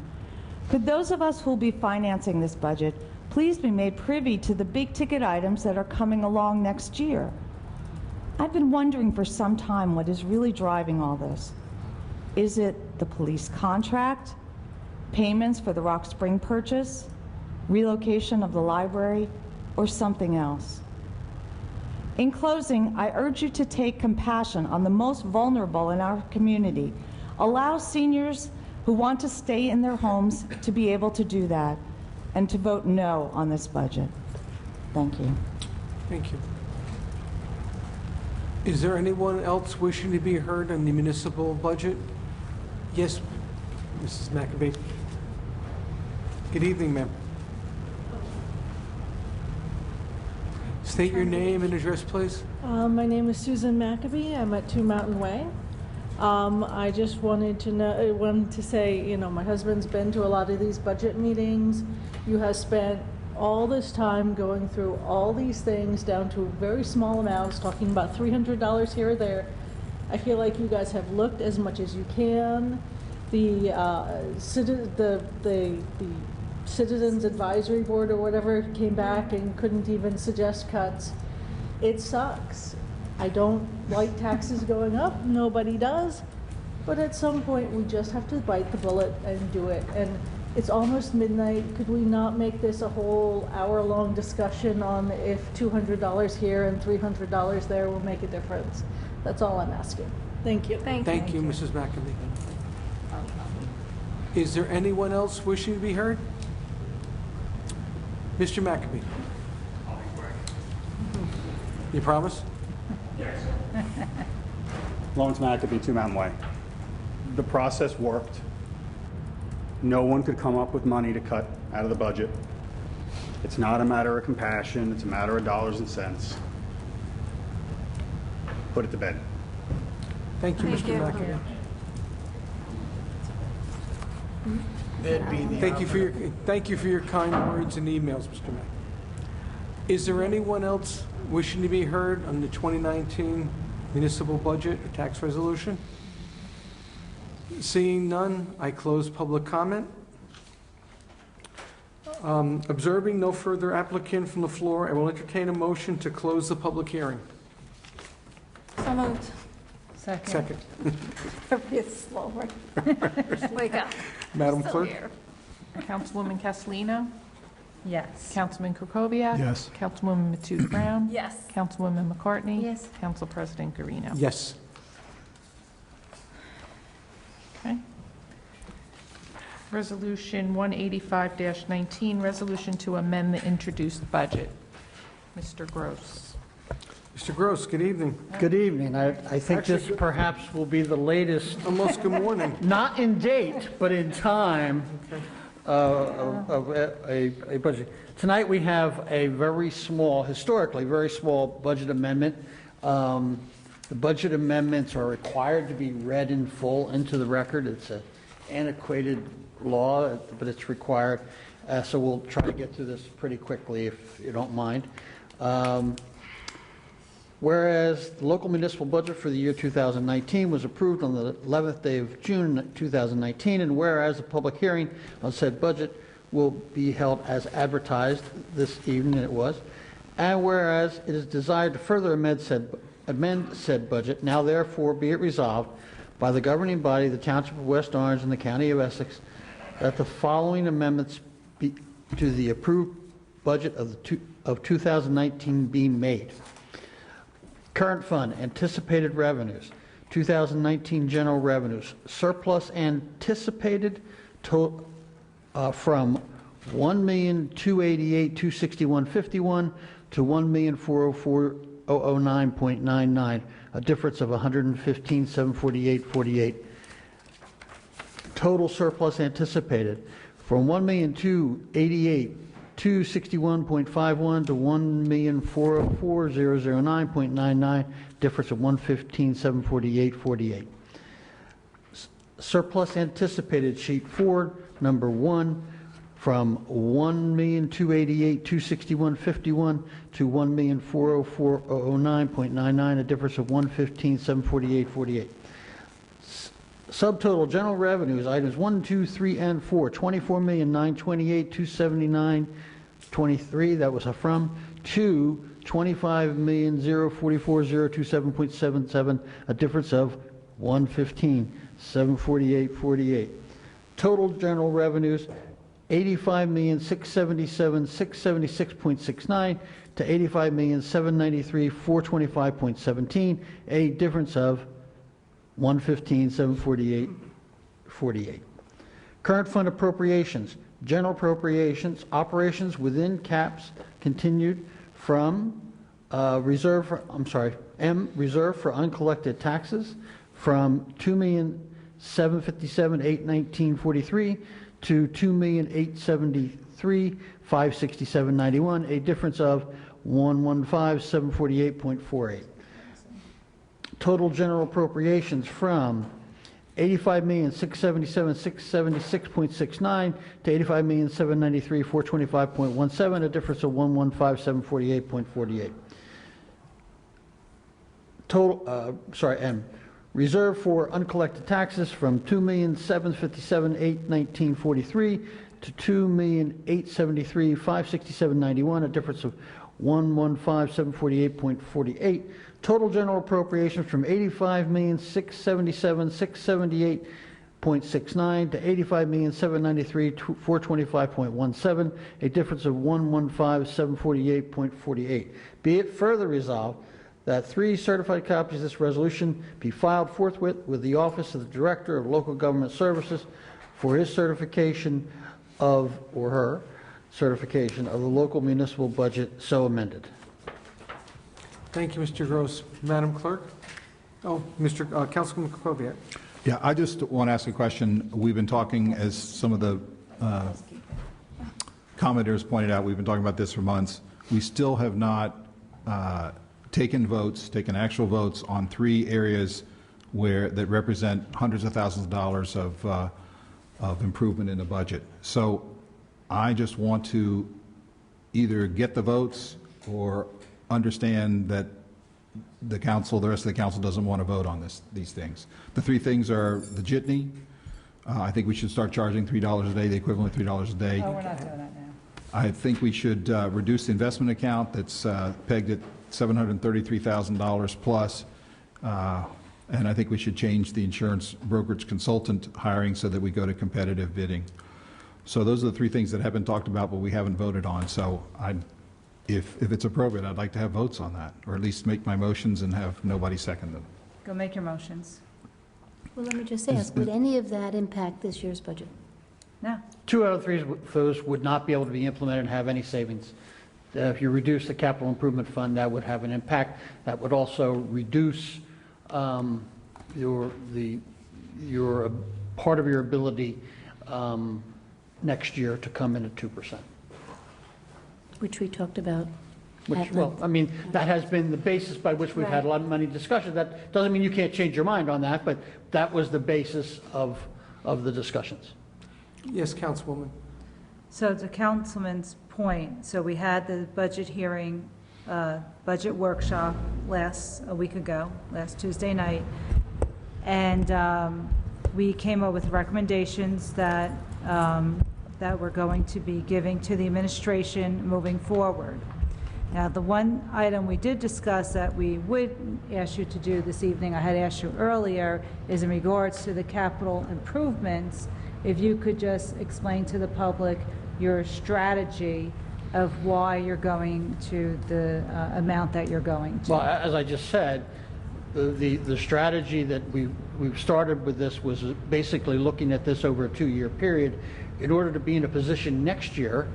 could those of us who will be financing this budget please be made privy to the big ticket items that are coming along next year? I've been wondering for some time what is really driving all this. Is it the police contract? Payments for the Rock Spring purchase, relocation of the library, or something else? In closing, I urge you to take compassion on the most vulnerable in our community. Allow seniors who want to stay in their homes to be able to do that, and to vote no on this budget. Thank you. Thank you. Is there anyone else wishing to be heard on the municipal budget? Yes, Mrs. McAbey. Good evening, ma'am. State your name and address, please. My name is Susan McAbee. I'm at 2 Mountain Way. I just wanted to say, you know, my husband's been to a lot of these budget meetings. You have spent all this time going through all these things down to very small amounts, talking about $300 here or there. I feel like you guys have looked as much as you can. The Citizens Advisory Board or whatever came back and couldn't even suggest cuts. It sucks. I don't like taxes going up. Nobody does. But at some point, we just have to bite the bullet and do it. And it's almost midnight. Could we not make this a whole hour-long discussion on if $200 here and $300 there will make a difference? That's all I'm asking. Thank you. Thank you, Mrs. McAbee. Is there anyone else wishing to be heard? Mr. McAbee. You promise? Yes. Lawrence Maccabee, 2 Mountain Way. The process worked. No one could come up with money to cut out of the budget. It's not a matter of compassion, it's a matter of dollars and cents. Put it to bed. Thank you, Mr. McAdoo. Thank you for your kind words and emails, Mr. Mack. Is there anyone else wishing to be heard on the 2019 municipal budget or tax resolution? Seeing none, I close public comment. Observing no further applicant from the floor, I will entertain a motion to close the public hearing. So moved. Second. Everybody's slow, right? Wake up. Madam Still Clerk? here. Councilwoman Castellino? Yes. Councilman Krokoviac? Yes. Councilwoman Matute Brown? Yes. Councilwoman McCartney? Yes. Council President Garino. Yes. Okay. Resolution 185-19, resolution to amend the introduced budget. Mr. Gross. Mr. Gross, good evening. Good evening. I think this Actually, perhaps will be the latest. Almost good morning. Not in date, but in time of a budget. Tonight we have a very small, historically very small budget amendment. The budget amendments are required to be read in full into the record. It's an antiquated law, but it's required. So we'll try to get through this pretty quickly if you don't mind. Whereas the local municipal budget for the year 2019 was approved on the 11th day of June 2019, and whereas the public hearing on said budget will be held as advertised this evening, it was, and whereas it is desired to further amend said budget, now therefore be it resolved by the governing body of the Township of West Orange and the County of Essex that the following amendments to the approved budget of 2019 be made. Current fund, anticipated revenues, 2019 general revenues, surplus anticipated from $1,288,261.51 to $1,404,009.99, a difference of $115,748.48. Total surplus anticipated from $1,288,261.51 to $1,404,009.99, difference of $115,748.48. Surplus anticipated sheet 4, number 1, from $1,288,261.51 to $1,404,009.99, a difference of $115,748.48. Subtotal general revenues, items 1, 2, 3, and 4, $24,928,279.23. That was a from. 2, $25,044,027.77, a difference of $115,748.48. Total general revenues, $85,677,676.69 to $85,793,425.17, a difference of $115,748.48. Current fund appropriations, general appropriations, operations within caps continued from reserve for uncollected taxes from $2,757,819.43 to $2,873,567.91, a difference of $115,748.48. Total general appropriations from $85,677,676.69 to $85,793,425.17, a difference of $115,748.48. Total, reserve for uncollected taxes from $2,757,819.43 to $2,873,567.91, a difference of $115,748.48. Total general appropriations from $85,677,678.69 to $85,793,425.17, a difference of $115,748.48. Be it further resolved that 3 certified copies of this resolution be filed forthwith with the Office of the Director of Local Government Services for his certification of, or her certification of the local municipal budget so amended. Thank you, Mr. Gross. Madam Clerk? Oh, Councilman Krokoviac. Yeah, I just want to ask a question. We've been talking, as some of the commenters pointed out, we've been talking about this for months. We still have not taken actual votes on 3 areas that represent hundreds of thousands of dollars of improvement in the budget. So I just want to either get the votes or understand that the rest of the council doesn't want to vote on these things. The 3 things are the jitney. I think we should start charging $3 a day, the equivalent of $3 a day. Oh, we're not doing that now. I think we should reduce the investment account that's pegged at $733,000 plus. And I think we should change the insurance brokerage consultant hiring so that we go to competitive bidding. So those are the 3 things that have been talked about, but we haven't voted on. So if it's appropriate, I'd like to have votes on that, or at least make my motions and have nobody second them. Go make your motions. Well, let me just ask, would any of that impact this year's budget? No. 2 out of 3 of those would not be able to be implemented and have any savings. If you reduce the capital improvement fund, that would have an impact. That would also reduce your part of your ability next year to come in at 2%. Which we talked about. Well, I mean, that has been the basis by which we've had a lot of money discussion. That doesn't mean you can't change your mind on that, but that was the basis of the discussions. Yes, Councilwoman. So to Councilman's point, so we had the budget hearing, budget workshop a week ago, last Tuesday night, and we came up with recommendations that we're going to be giving to the administration moving forward. Now, the one item we did discuss that we would ask you to do this evening, I had asked you earlier, is in regards to the capital improvements. If you could just explain to the public your strategy of why you're going to the amount that you're going to. Well, as I just said, the strategy that we've started with this was basically looking at this over a 2-year period in order to be in a position next year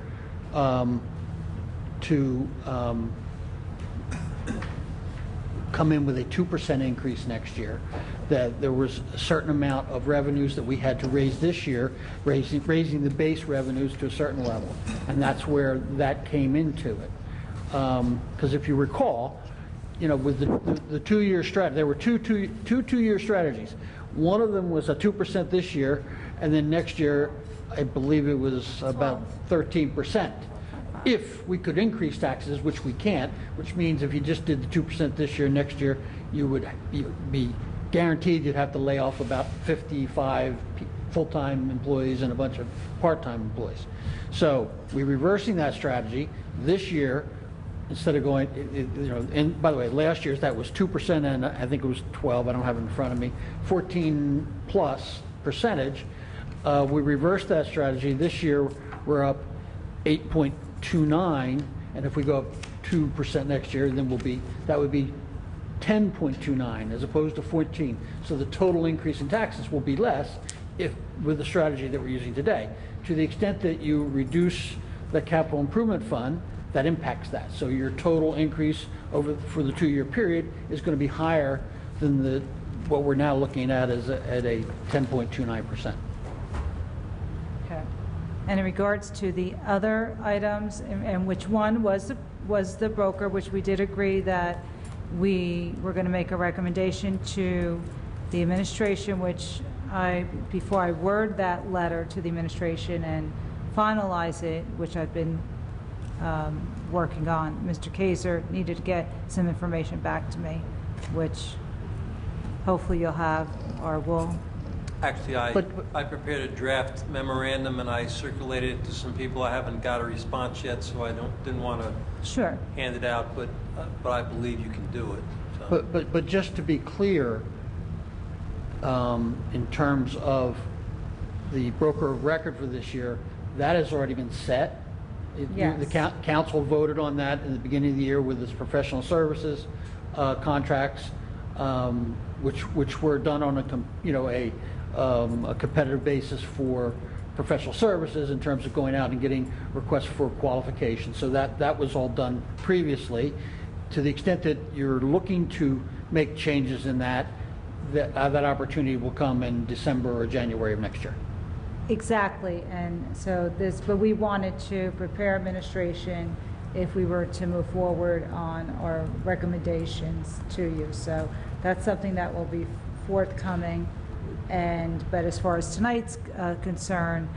to come in with a 2% increase next year, that there was a certain amount of revenues that we had to raise this year, raising the base revenues to a certain level. And that's where that came into it. Because if you recall, with the 2-year strategy, there were two 2-year strategies. One of them was a 2% this year, and then next year, I believe it was about 13%. If we could increase taxes, which we can't, which means if you just did the 2% this year, next year, you would be guaranteed you'd have to lay off about 55 full-time employees and a bunch of part-time employees. So we're reversing that strategy this year. Instead of going, and by the way, last year's that was 2%, and I think it was 12. I don't have it in front of me. 14 plus percentage. We reversed that strategy. This year we're up 8.29, and if we go up 2% next year, then that would be 10.29 as opposed to 14. So the total increase in taxes will be less with the strategy that we're using today. To the extent that you reduce the capital improvement fund, that impacts that. So your total increase for the 2-year period is going to be higher than what we're now looking at at a 10.29%. Okay. And in regards to the other items, and which one was the broker, which we did agree that we were going to make a recommendation to the administration, which before I word that letter to the administration and finalize it, which I've been working on, Mr. Kaiser needed to get some information back to me, which hopefully you'll have or will. Actually, I prepared a draft memorandum and I circulated it to some people. I haven't got a response yet, so I didn't want to hand it out, but I believe you can do it. So. But just to be clear, in terms of the broker of record for this year, that has already been set. Yes. The council voted on that in the beginning of the year with its professional services contracts, which were done on a competitive basis for professional services in terms of going out and getting requests for qualification. So that was all done previously. to the extent that you're looking to make changes in that opportunity will come in December or January of next year. Exactly, and so but we wanted to prepare administration if we were to move forward on our recommendations to you. So that's something that will be forthcoming. But as far as tonight's concern,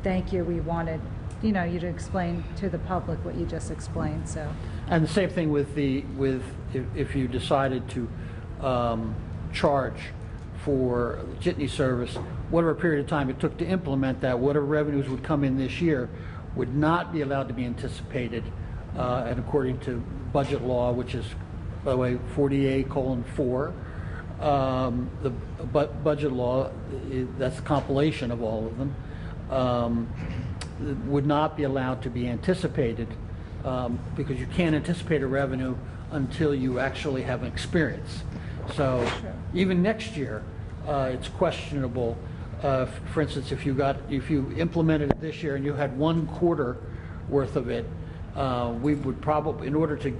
thank you. We wanted, you to explain to the public what you just explained. So. And the same thing with if you decided to charge for jitney service, whatever period of time it took to implement that, whatever revenues would come in this year would not be allowed to be anticipated, and according to budget law, which is, by the way, 48:4, the budget law, that's a compilation of all of them, would not be allowed to be anticipated, because you can't anticipate a revenue until you actually have an experience. So even next year, it's questionable. For instance, if you implemented it this year and you had 1 quarter worth of it, we would probably, in order to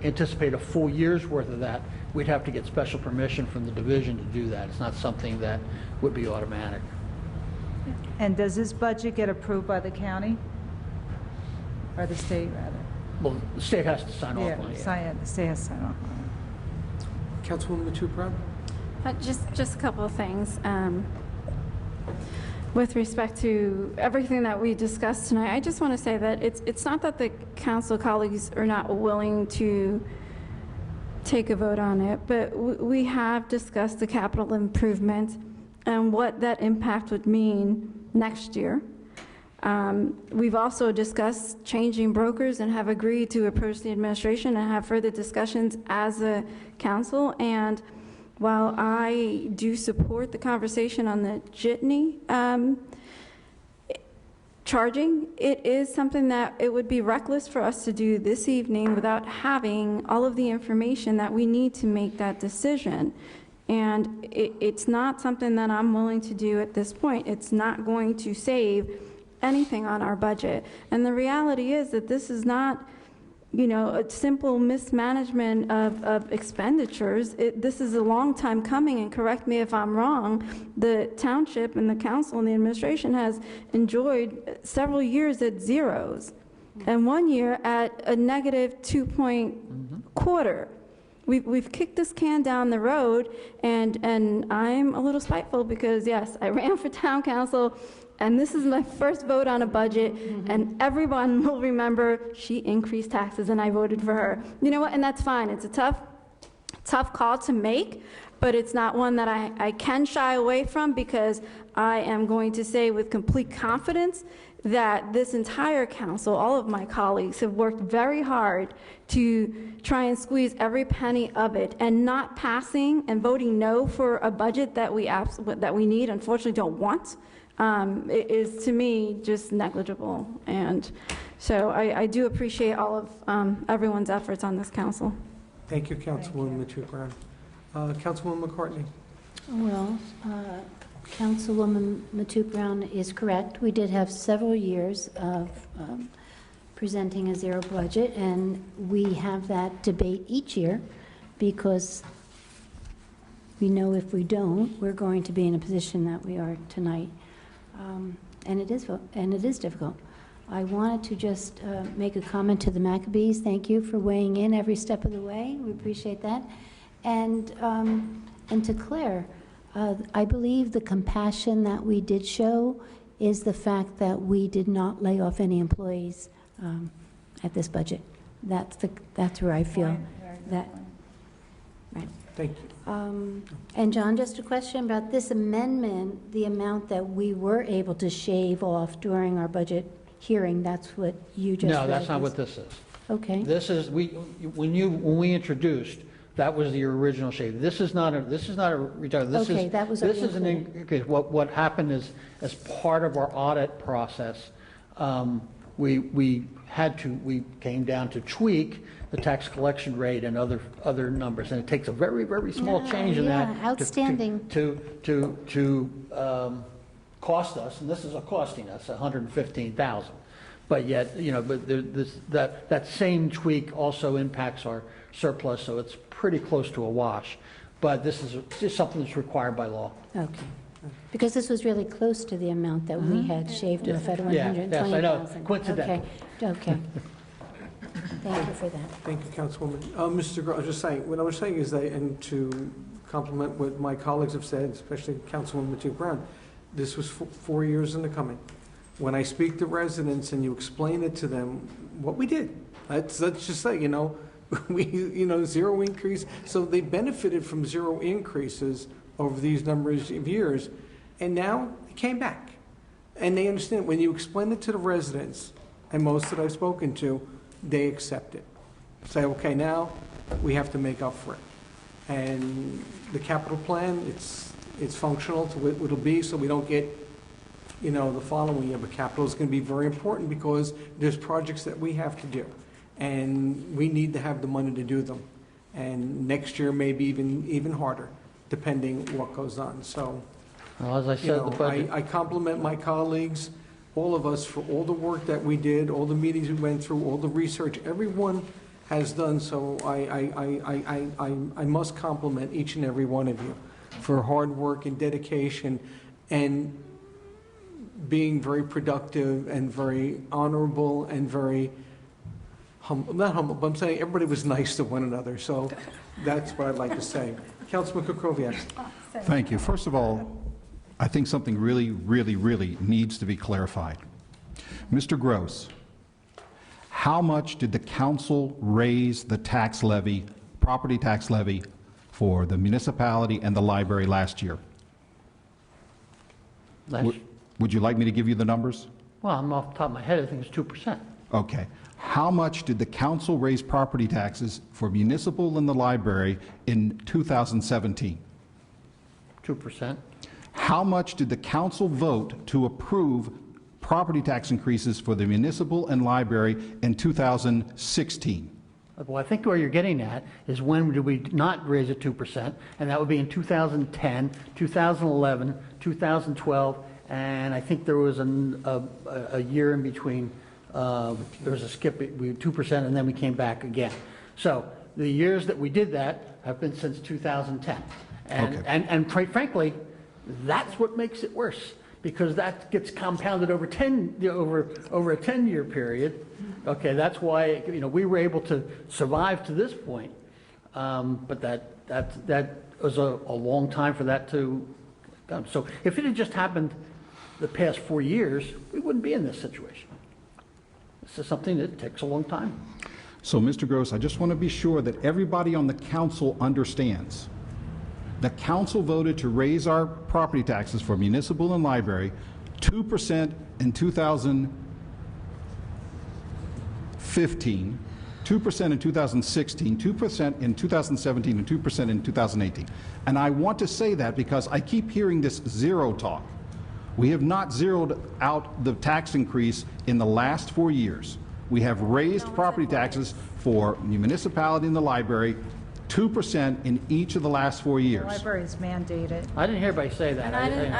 anticipate a full year's worth of that, we'd have to get special permission from the division to do that. It's not something that would be automatic. And does this budget get approved by the county? Or the state, rather? Well, the state has to sign off on it. Yeah, the state has to sign off on it. Councilwoman Matute-Brown? Just a couple of things. With respect to everything that we discussed tonight, I just want to say that it's not that the council colleagues are not willing to take a vote on it, but we have discussed the capital improvement and what that impact would mean next year. We've also discussed changing brokers and have agreed to approach the administration and have further discussions as a council. And while I do support the conversation on the jitney charging, it is something that it would be reckless for us to do this evening without having all of the information that we need to make that decision. And it's not something that I'm willing to do at this point. It's not going to save anything on our budget. And the reality is that this is not, a simple mismanagement of expenditures. This is a long time coming, and correct me if I'm wrong, the township and the council and the administration has enjoyed several years at zeros, and 1 year at a negative 2.25. We've kicked this can down the road, and I'm a little spiteful because, yes, I ran for town council, and this is my first vote on a budget, and everyone will remember she increased taxes and I voted for her. You know what? And that's fine. It's a tough call to make, but it's not one that I can shy away from, because I am going to say with complete confidence that this entire council, all of my colleagues, have worked very hard to try and squeeze every penny of it, and not passing and voting no for a budget that we need, unfortunately don't want, it is, to me, just negligible. And so I do appreciate all of everyone's efforts on this council. Thank you, Councilwoman Matute-Brown. Councilwoman McCartney. Well, Councilwoman Matute-Brown is correct. We did have several years of presenting a zero budget, and we have that debate each year, because we know if we don't, we're going to be in a position that we are tonight. And it is difficult. I wanted to just make a comment to the Maccabees. Thank you for weighing in every step of the way. We appreciate that. And to Claire, I believe the compassion that we did show is the fact that we did not lay off any employees at this budget. That's where I feel that. Right. Thank you. And John, just a question about this amendment, the amount that we were able to shave off during our budget hearing, that's what you just No, that's not what this is. Okay. This is, when we introduced, that was the original shave. This is not a reduction. Okay, that was this is what happened is, as part of our audit process, we came down to tweak the tax collection rate and other numbers, and it takes a very, very small change in that outstanding to cost us, and this is costing us $115,000. but yet, but that same tweak also impacts our surplus, so it's pretty close to a wash. But this is just something that's required by law. Okay. Because this was really close to the amount that we had shaved off at 120,000. Yes, I know, coincidental. Okay. Thank you for that. Thank you, Councilwoman. Mr. Gross, I was just saying, what I was saying is that, and to complement what my colleagues have said, especially Councilwoman Matute Brown, this was 4 years in the coming. When I speak to residents and you explain it to them, what we did, let's just say, we, zero increase. So they benefited from zero increases over these numbers of years, and now it came back. And they understand when you explain it to the residents, and most that I've spoken to, they accept it. Say, okay, now we have to make up for it. And the capital plan, it's functional to what it'll be, so we don't get, the following year. But capital is going to be very important because there's projects that we have to do, and we need to have the money to do them. And next year may be even harder, depending what goes on. So, well, as I said, the budget. I compliment my colleagues, all of us, for all the work that we did, all the meetings we went through, all the research everyone has done. So I must compliment each and every one of you for hard work and dedication and being very productive and very honorable and very humble. Not humble, but I'm saying everybody was nice to one another. So that's what I'd like to say. Councilman Kukoviac. Thank you. First of all, I think something really, really, really needs to be clarified. Mr. Gross, how much did the council raise the tax levy, property tax levy, for the municipality and the library last year? Would you like me to give you the numbers? Well, I'm off the top of my head, I think it's 2%. Okay. How much did the council raise property taxes for municipal and the library in 2017? 2%. How much did the council vote to approve property tax increases for the municipal and library in 2016? Well, I think where you're getting at is when did we not raise it 2%, and that would be in 2010, 2011, 2012, and I think there was a year in between. There was a skip, 2%, and then we came back again. So the years that we did that have been since 2010. And quite frankly, that's what makes it worse, because that gets compounded over a 10-year period. Okay, that's why we were able to survive to this point, but that was a long time for that to come. So if it had just happened the past 4 years, we wouldn't be in this situation. This is something that takes a long time. So, Mr. Gross, I just want to be sure that everybody on the council understands. The council voted to raise our property taxes for municipal and library 2% in 2015, 2% in 2016, 2% in 2017, and 2% in 2018. And I want to say that because I keep hearing this zero talk. We have not zeroed out the tax increase in the last 4 years. We have raised property taxes for the municipality and the library 2% in each of the last 4 years. The library is mandated. I didn't hear anybody say that. And I didn't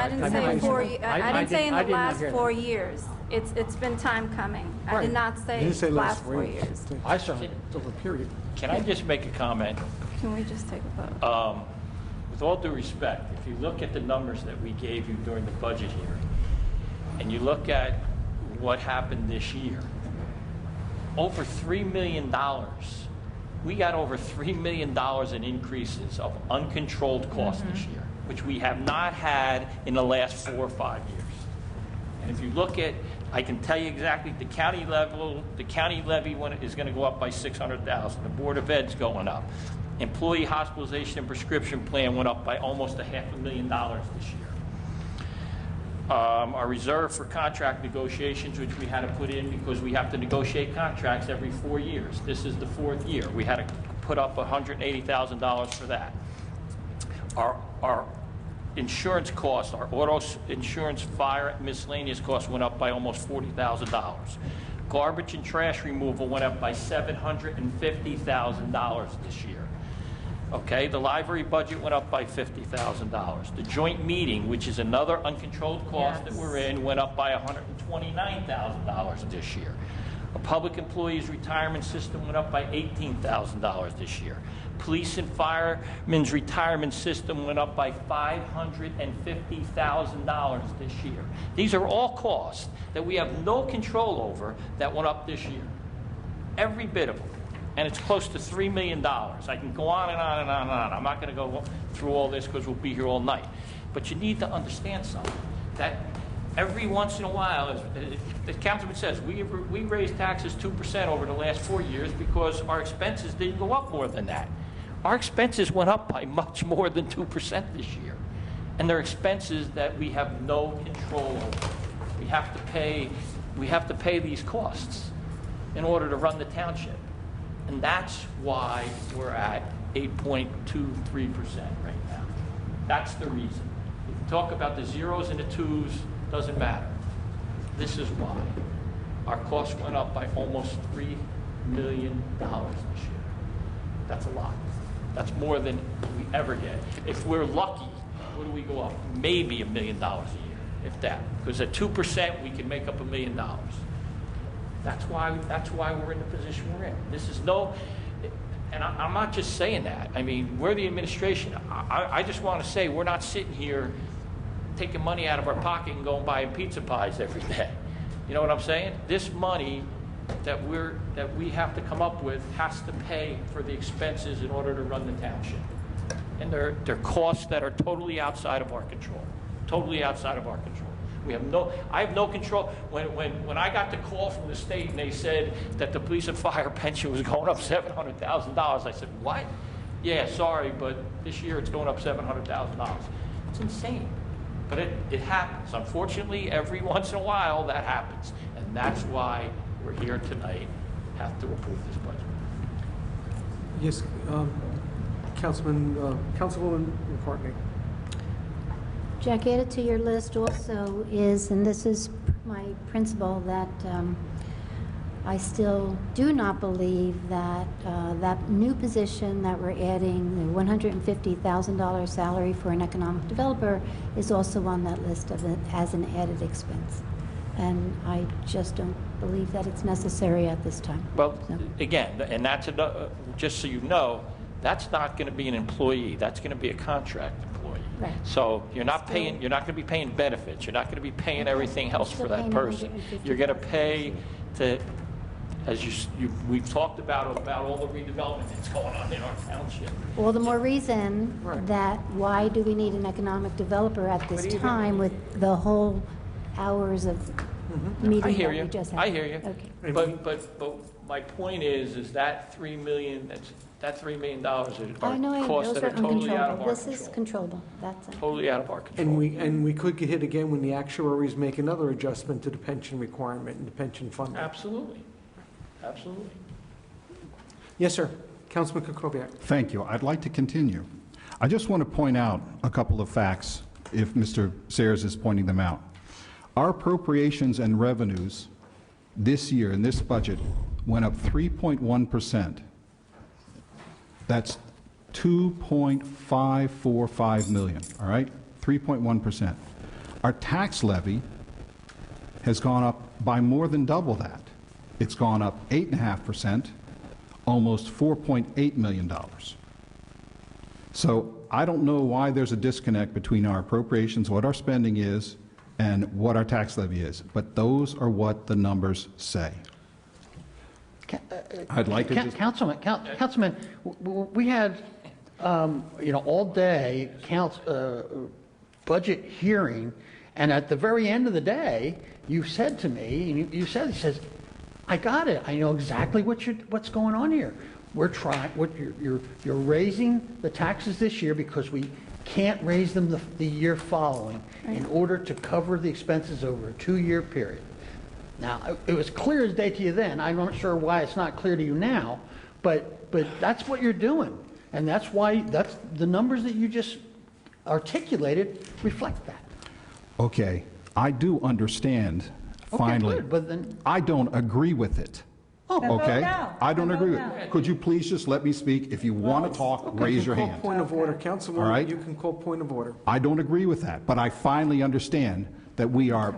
say in the last 4 years. It's been time coming. I did not say last 4 years. I certainly over a period. Can I just make a comment? Can we just take a vote? With all due respect, if you look at the numbers that we gave you during the budget hearing, and you look at what happened this year, over $3 million. We got over $3 million in increases of uncontrolled costs this year, which we have not had in the last 4 or 5 years. And if you look at, I can tell you exactly the county level, the county levy is going to go up by $600,000. The Board of Ed's going up. Employee hospitalization and prescription plan went up by almost $500,000 this year. Our reserve for contract negotiations, which we had to put in because we have to negotiate contracts every 4 years. This is the 4th year. We had to put up $180,000 for that. Our insurance costs, our auto insurance, fire, miscellaneous costs went up by almost $40,000. Garbage and trash removal went up by $750,000 this year. Okay, the library budget went up by $50,000. The joint meeting, which is another uncontrolled cost that we're in, went up by $129,000 this year. A public employees retirement system went up by $18,000 this year. Police and firemen's retirement system went up by $550,000 this year. These are all costs that we have no control over that went up this year. Every bit of them. And it's close to $3 million. I can go on and on and on and on. I'm not going to go through all this because we'll be here all night. But you need to understand something, that every once in a while, as the councilman says, we raised taxes 2% over the last 4 years because our expenses didn't go up more than that. Our expenses went up by much more than 2% this year. And they're expenses that we have no control over. We have to pay these costs in order to run the township. And that's why we're at 8.23% right now. That's the reason. You can talk about the zeros and the twos, doesn't matter. This is why. Our costs went up by almost $3 million this year. That's a lot. That's more than we ever get. If we're lucky, what do we go up? Maybe $1 million a year, if that. Because at 2%, we can make up $1 million. That's why we're in the position we're in. This is no, and I'm not just saying that. I mean, we're the administration. I just want to say we're not sitting here taking money out of our pocket and going buying pizza pies every day. You know what I'm saying? This money that we have to come up with has to pay for the expenses in order to run the township. And they're costs that are totally outside of our control. Totally outside of our control. I have no control. When I got the call from the state and they said that the police and fire pension was going up $700,000, I said, what? Yeah, sorry, but this year it's going up $700,000. It's insane. But it happens. Unfortunately, every once in a while that happens. And that's why we're here tonight, have to approve this budget. Yes, Councilwoman McCartney. Jack, added to your list also is, and this is my principle, that I still do not believe that that new position that we're adding, the $150,000 salary for an economic developer, is also on that list as an added expense. And I just don't believe that it's necessary at this time. Well, again, and that's just so you know, that's not going to be an employee. That's going to be a contract employee. Right. So you're not paying. You're not going to be paying benefits. You're not going to be paying everything else for that person. You're going to pay to, as we've talked about all the redevelopment that's going on in our township. All the more reason that why do we need an economic developer at this time with the whole hours of meeting I hear that you. we just had? I hear you. Okay. But my point is that $3 million. That $3 million are costs that are totally out of our control. This is controllable. That's it. Totally out of our control. And we could get hit again when the actuaries make another adjustment to the pension requirement and the pension funding. Absolutely. Absolutely. Yes, sir. Councilman Kukoviac. Thank you. I'd like to continue. I just want to point out a couple of facts, if Mr. Sayers is pointing them out. Our appropriations and revenues this year in this budget went up 3.1%. That's $2.545 million, all right? 3.1%. Our tax levy has gone up by more than double that. It's gone up 8.5%, almost $4.8 million. So I don't know why there's a disconnect between our appropriations, what our spending is, and what our tax levy is. But those are what the numbers say. I'd like to just... Councilman, we had, all day budget hearing, and at the very end of the day, you said to me, he says, I got it. I know exactly what's going on here. We're trying. You're raising the taxes this year because we can't raise them the year following in order to cover the expenses over a 2-year period. Now, it was clear as day to you then. I'm not sure why it's not clear to you now, but that's what you're doing. And that's the numbers that you just articulated reflect that. Okay, I do understand, finally. Good, but then... I don't agree with it. Oh, Then vote okay. no. I don't Then agree vote with no. it. Could you please just let me speak? If you want to talk, raise your Call hand. point of order. All Councilwoman, right. you can call point of order. I don't agree with that, but I finally understand that we are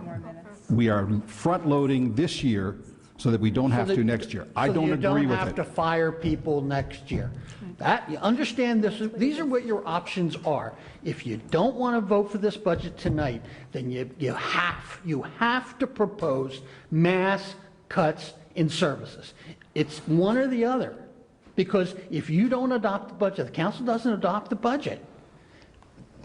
front-loading this year so that we don't have to next year. I don't agree with So you don't have it. to fire people next year. That, you understand this, these are what your options are. If you don't want to vote for this budget tonight, then you have to propose mass cuts in services. It's one or the other. Because if you don't adopt the budget, the council doesn't adopt the budget,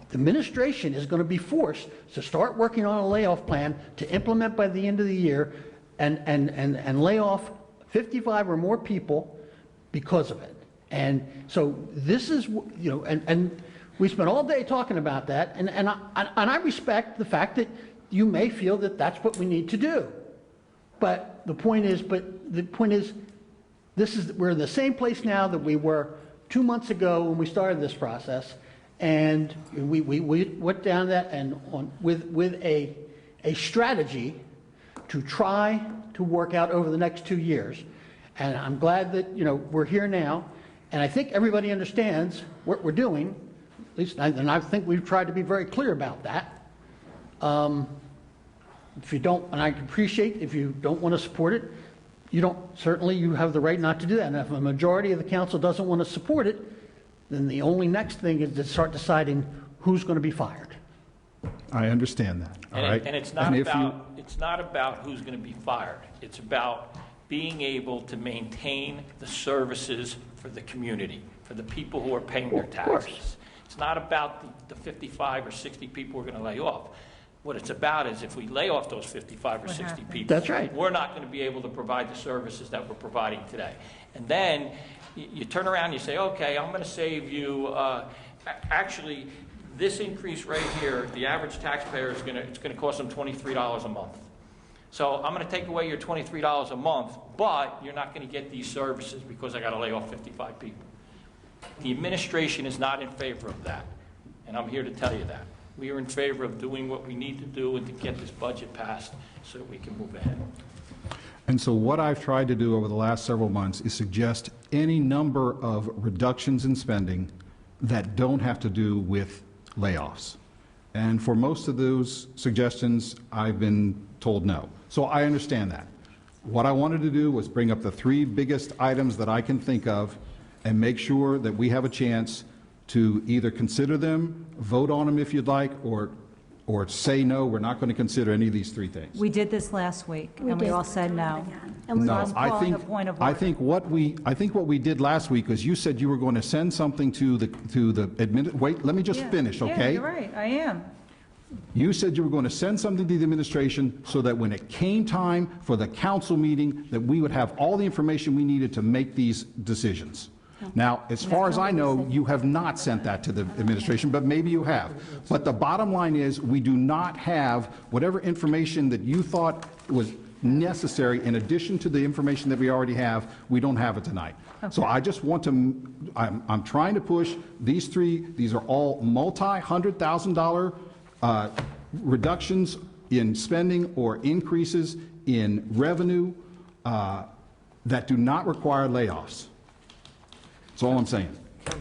the administration is going to be forced to start working on a layoff plan to implement by the end of the year and lay off 55 or more people because of it. And so this is, and we spent all day talking about that, and I respect the fact that you may feel that that's what we need to do. But the point is, we're in the same place now that we were 2 months ago when we started this process, and we went down that and with a strategy to try to work out over the next 2 years. And I'm glad that we're here now, and I think everybody understands what we're doing. At least, and I think we've tried to be very clear about that. If you don't, and I appreciate if you don't want to support it, certainly you have the right not to do that. And if a majority of the council doesn't want to support it, then the only next thing is to start deciding who's going to be fired. I understand that. All right. And it's not about who's going to be fired. It's about being able to maintain the services for the community, for the people who are paying their taxes. It's not about the 55 or 60 people we're going to lay off. What it's about is if we lay off those 55 or 60 people, that's right, we're not going to be able to provide the services that we're providing today. And then you turn around and you say, okay, I'm going to save you, actually, this increase right here, the average taxpayer is it's going to cost them $23 a month. So I'm going to take away your $23 a month, but you're not going to get these services because I got to lay off 55 people. The administration is not in favor of that, and I'm here to tell you that. We are in favor of doing what we need to do and to get this budget passed so that we can move ahead. And so what I've tried to do over the last several months is suggest any number of reductions in spending that don't have to do with layoffs. And for most of those suggestions, I've been told no. So I understand that. What I wanted to do was bring up the three biggest items that I can think of and make sure that we have a chance to either consider them, vote on them if you'd like, or say no, we're not going to consider any of these three things. We did this last week, and we all said no. No, I think what we did last week was you said you were going to send something to the wait, let me just finish, okay? Yeah, you're right, I am. You said you were going to send something to the administration so that when it came time for the council meeting, that we would have all the information we needed to make these decisions. Now, as far as I know, you have not sent that to the administration, but maybe you have. But the bottom line is, we do not have whatever information that you thought was necessary in addition to the information that we already have. We don't have it tonight. Okay. So I just want to, I'm trying to push these three. These are all multi-$100,000 reductions in spending or increases in revenue that do not require layoffs. That's all I'm saying. But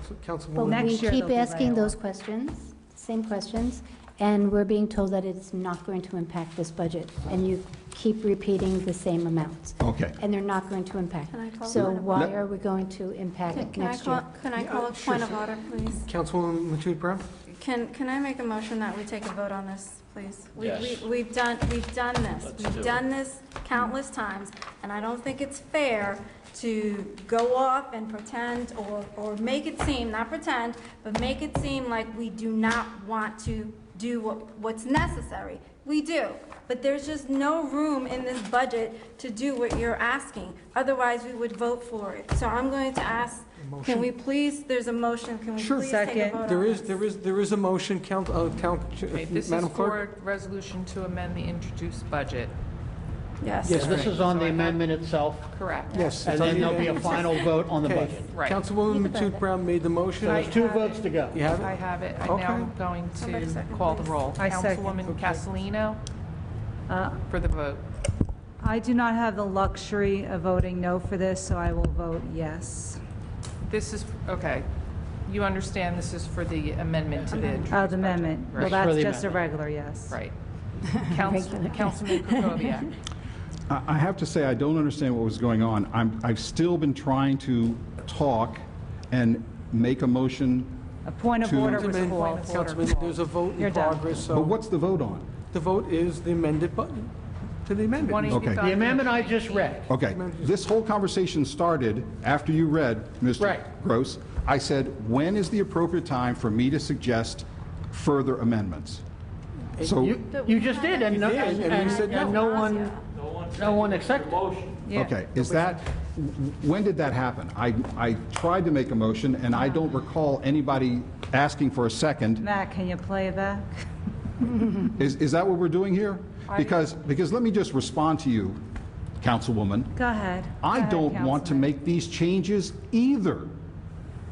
we keep asking those questions, same questions, and we're being told that it's not going to impact this budget, and you keep repeating the same amounts. Okay. And they're not going to impact. So why are we going to impact it next year? Can I call a point of order, please? Councilwoman Matute Brown? Can I make a motion that we take a vote on this, please? Yes. We've done this. We've done it. this countless times, and I don't think it's fair to go off and pretend or make it seem, not pretend, but make it seem like we do not want to do what's necessary. We do, but there's just no room in this budget to do what you're asking. Otherwise, we would vote for it. So I'm going to ask, can we please, there's a motion, can we please take a vote on this? There is a motion, Okay, this is Madam for Clerk? a resolution to amend the introduced budget. Yes. Yes, this is on the amendment itself. Correct. Yes. And then there'll be a final vote on the budget. Right. Councilwoman Matute Brown made the motion. So there's 2 votes to go. You have it? I have it. Okay. Now I'm going to call the roll. I second. Councilwoman Castellino for the vote. I do not have the luxury of voting no for this, so I will vote yes. This is, okay. You understand this is for the amendment to the... Oh, the amendment. Well, Right. that's just a regular yes. Right. Councilman Kukoviac. I have to say, I don't understand what was going on. I've still been trying to talk and make a motion. A point of order was called. Councilman, there's a vote in progress, so... But what's the vote on? The vote is the amended button, to the amendment. Okay. The amendment I just read. Okay, this whole conversation started after you read, Mr. Gross. I said, when is the appropriate time for me to suggest further amendments? So You just did, and no, and we said and no. no one accepted. Okay, is that, when did that happen? I tried to make a motion, and I don't recall anybody asking for a second. Matt, can you play it back? Is that what we're doing here? Because let me just respond to you, Councilwoman. Go ahead. I don't want to make these changes either.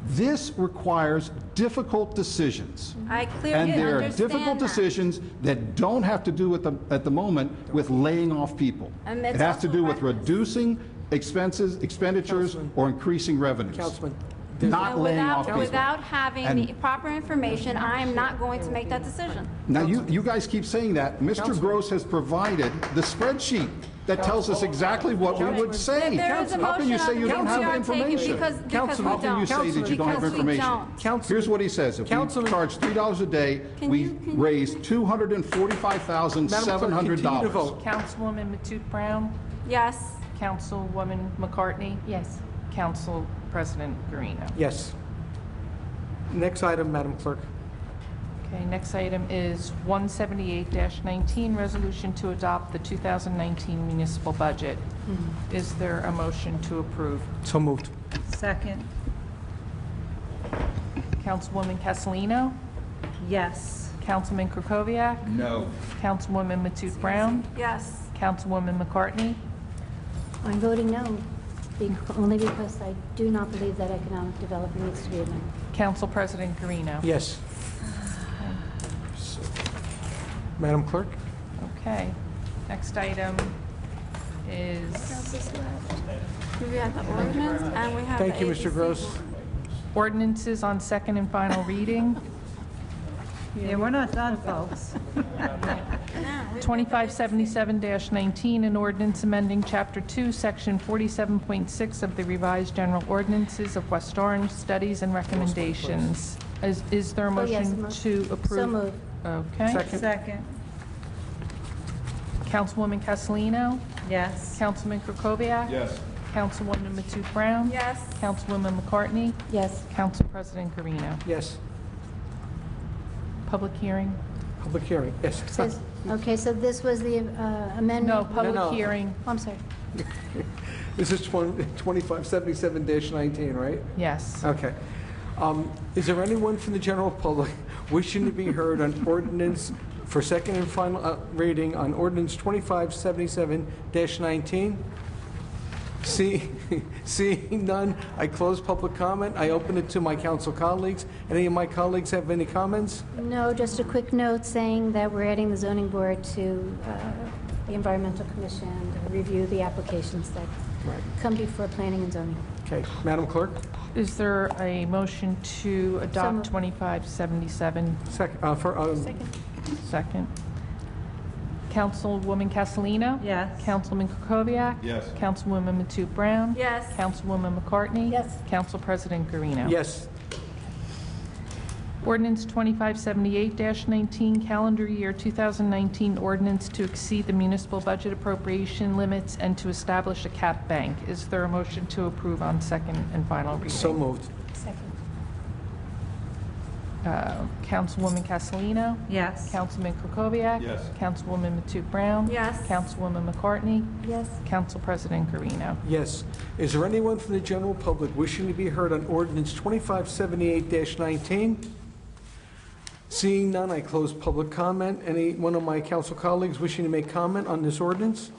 This requires difficult decisions. I clearly And there are understand difficult that. decisions that don't have to do at the moment with laying off people. And It it's has to also do with reducing expenditures, or increasing revenues. Councilman, Not laying off people. Without having And- the proper information, I am not going to make that decision. Now, you guys keep saying that. Mr. Gross has provided the spreadsheet that tells us exactly what we would say. There is a How can you motion say on you the don't have table the we are taking information? because we How can you say that you don't have Because we information? don't. Here's what he says. If we charge $3 a day, we raise $245,700. Councilwoman Matute Brown? Yes. Councilwoman McCartney? Yes. Council President Garino. Yes. Next item, Madam Clerk. Okay, next item is 178-19, resolution to adopt the 2019 municipal budget. Is there a motion to approve? So moved. Second. Councilwoman Castellino? Yes. Councilman Kukoviac? No. Councilwoman Matute Brown? Yes. Councilwoman McCartney? I'm voting no, only because I do not believe that economic development needs to be amended. Council President Garino. Yes. Madam Clerk? Okay. Next item is... We have the ordinance and we have Thank the you, Mr. ABC. Gross. Ordinances on second and final reading. Yeah, we're not done, folks. 2577-19, an ordinance amending Chapter 2, Section 47.6 of the revised general ordinances of West Orange, studies and recommendations. Is there a Oh, yes, motion to approve? So moved. Okay. Second. Councilwoman Castellino? Yes. Councilman Kukoviac? Yes. Councilwoman Matute Brown? Yes. Councilwoman McCartney? Yes. Council President Garino. Yes. Public hearing? Public hearing. Yes. Okay, so this was the amendment? No, public No. hearing. Oh, I'm sorry. This is 2577-19, right? Yes. Okay. Is there anyone from the general public wishing to be heard on ordinance for second and final reading on ordinance 2577-19? Seeing none, I close public comment. I open it to my council colleagues. Any of my colleagues have any comments? No, just a quick note saying that we're adding the zoning board to the environmental commission to review the applications that come before planning and zoning. Okay. Madam Clerk? Is there a motion to adopt moved. 2577? Second. Second. Councilwoman Castellino? Yes. Councilman Kukoviac? Yes. Councilwoman Matute Brown? Yes. Councilwoman McCartney? Yes. Council President Garino. Yes. Ordinance 2578-19, calendar year 2019 ordinance to exceed the municipal budget appropriation limits and to establish a cap bank. Is there a motion to approve on second and final reading? So moved. Second. Councilwoman Castellino? Yes. Councilman Kukoviac? Yes. Councilwoman Matute Brown? Yes. Councilwoman McCartney? Yes. Council President Garino. Yes. Is there anyone from the general public wishing to be heard on ordinance 2578-19? Seeing none, I close public comment. Any one of my council colleagues wishing to make comment on this ordinance?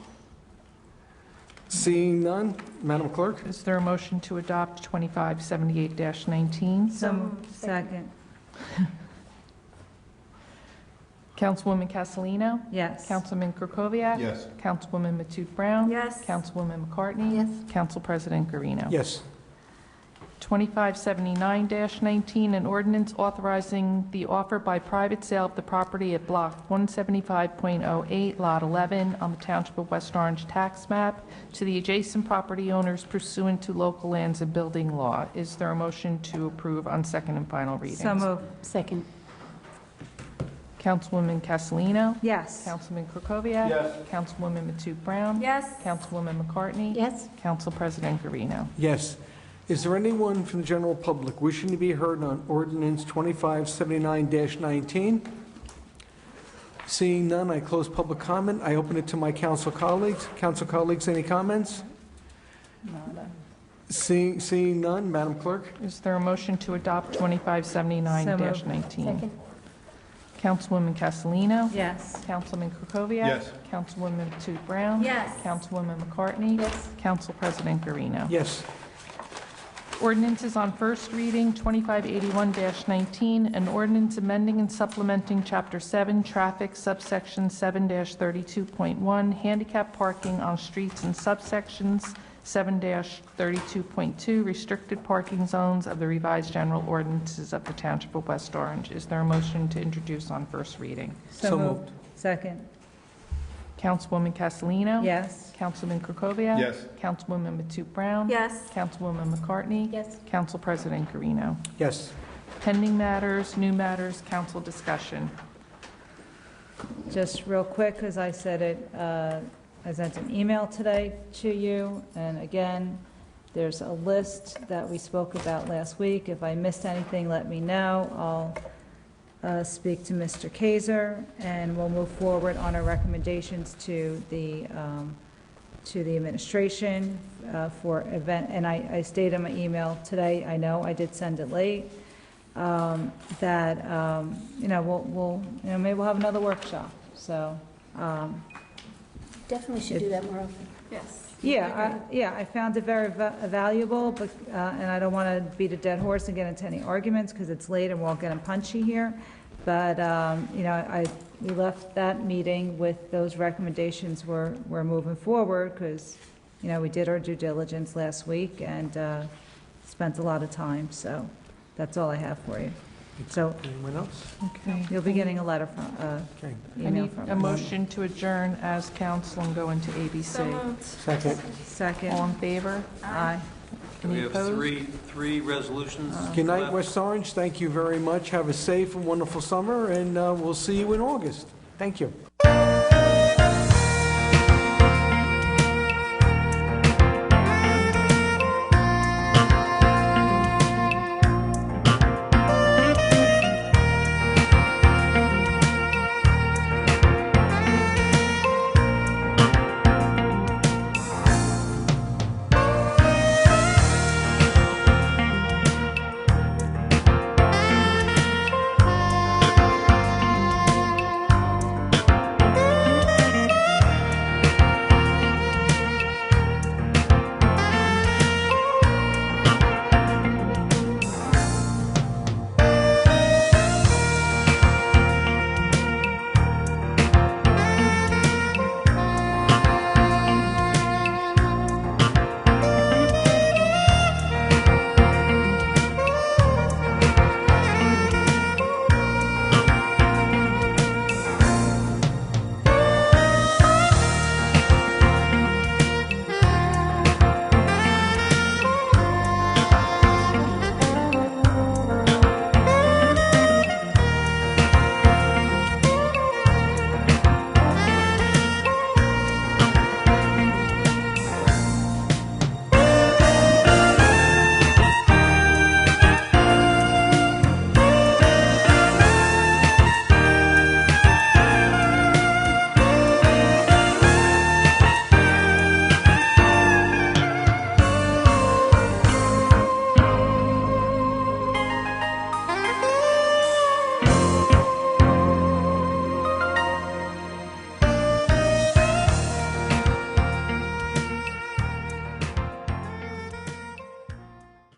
Seeing none, Madam Clerk? Is there a motion to adopt 2578-19? So moved. Second. Councilwoman Castellino? Yes. Councilman Krokoviac? Yes. Councilwoman Matute Brown? Yes. Councilwoman McCartney? Yes. Council President Garino. Yes. 2579-19, an ordinance authorizing the offer by private sale of the property at Block 175.08, Lot 11, on the Township of West Orange tax map to the adjacent property owners pursuant to local lands and building law. Is there a motion to approve on second and final readings? So moved. Second. Councilwoman Castellino? Yes. Councilman Krokoviac? Yes. Councilwoman Matute Brown? Yes. Councilwoman McCartney? Yes. Council President Garino. Yes. Is there anyone from the general public wishing to be heard on ordinance 2579-19? Seeing none, I close public comment. I open it to my council colleagues. Council colleagues, any comments? Seeing none, Madam Clerk? Is there a motion to adopt 2579-19? Second. Councilwoman Castellino? Yes. Councilman Krokoviac? Yes. Councilwoman Matute Brown? Yes. Councilwoman McCartney? Yes. Council President Garino. Yes. Ordinances on first reading, 2581-19, an ordinance amending and supplementing Chapter 7, Traffic, subsection 7-32.1, handicap parking on streets and subsections 7-32.2, restricted parking zones of the revised general ordinances of the Township of West Orange. Is there a motion to introduce on first reading? So moved. Second. Councilwoman Castellino? Yes. Councilman Krokoviac? Yes. Councilwoman Matute Brown? Yes. Councilwoman McCartney? Yes. Council President Garino. Yes. Pending matters, new matters, council discussion. Just real quick, because I said it, I sent an email today to you, and again, there's a list that we spoke about last week. If I missed anything, let me know. I'll speak to Mr. Kaiser, and we'll move forward on our recommendations to the administration for event. And I stated in my email today, I know I did send it late, that we'll maybe we'll have another workshop. So Definitely should do that more often. Yes. I found it very valuable, but and I don't want to beat a dead horse and get into any arguments because it's late and we're all getting punchy here. But we left that meeting with those recommendations. We're moving forward because we did our due diligence last week and spent a lot of time. So that's all I have for you. So anyone else? Okay. You'll be getting a letter from Okay. I email need from a us. motion to adjourn as council and go into ABC. So moved. Second. Second. All in favor? Aye. We Any have opposed? three resolutions. Good night, left. West Orange. Thank you very much. Have a safe and wonderful summer, and we'll see you in August. Thank you.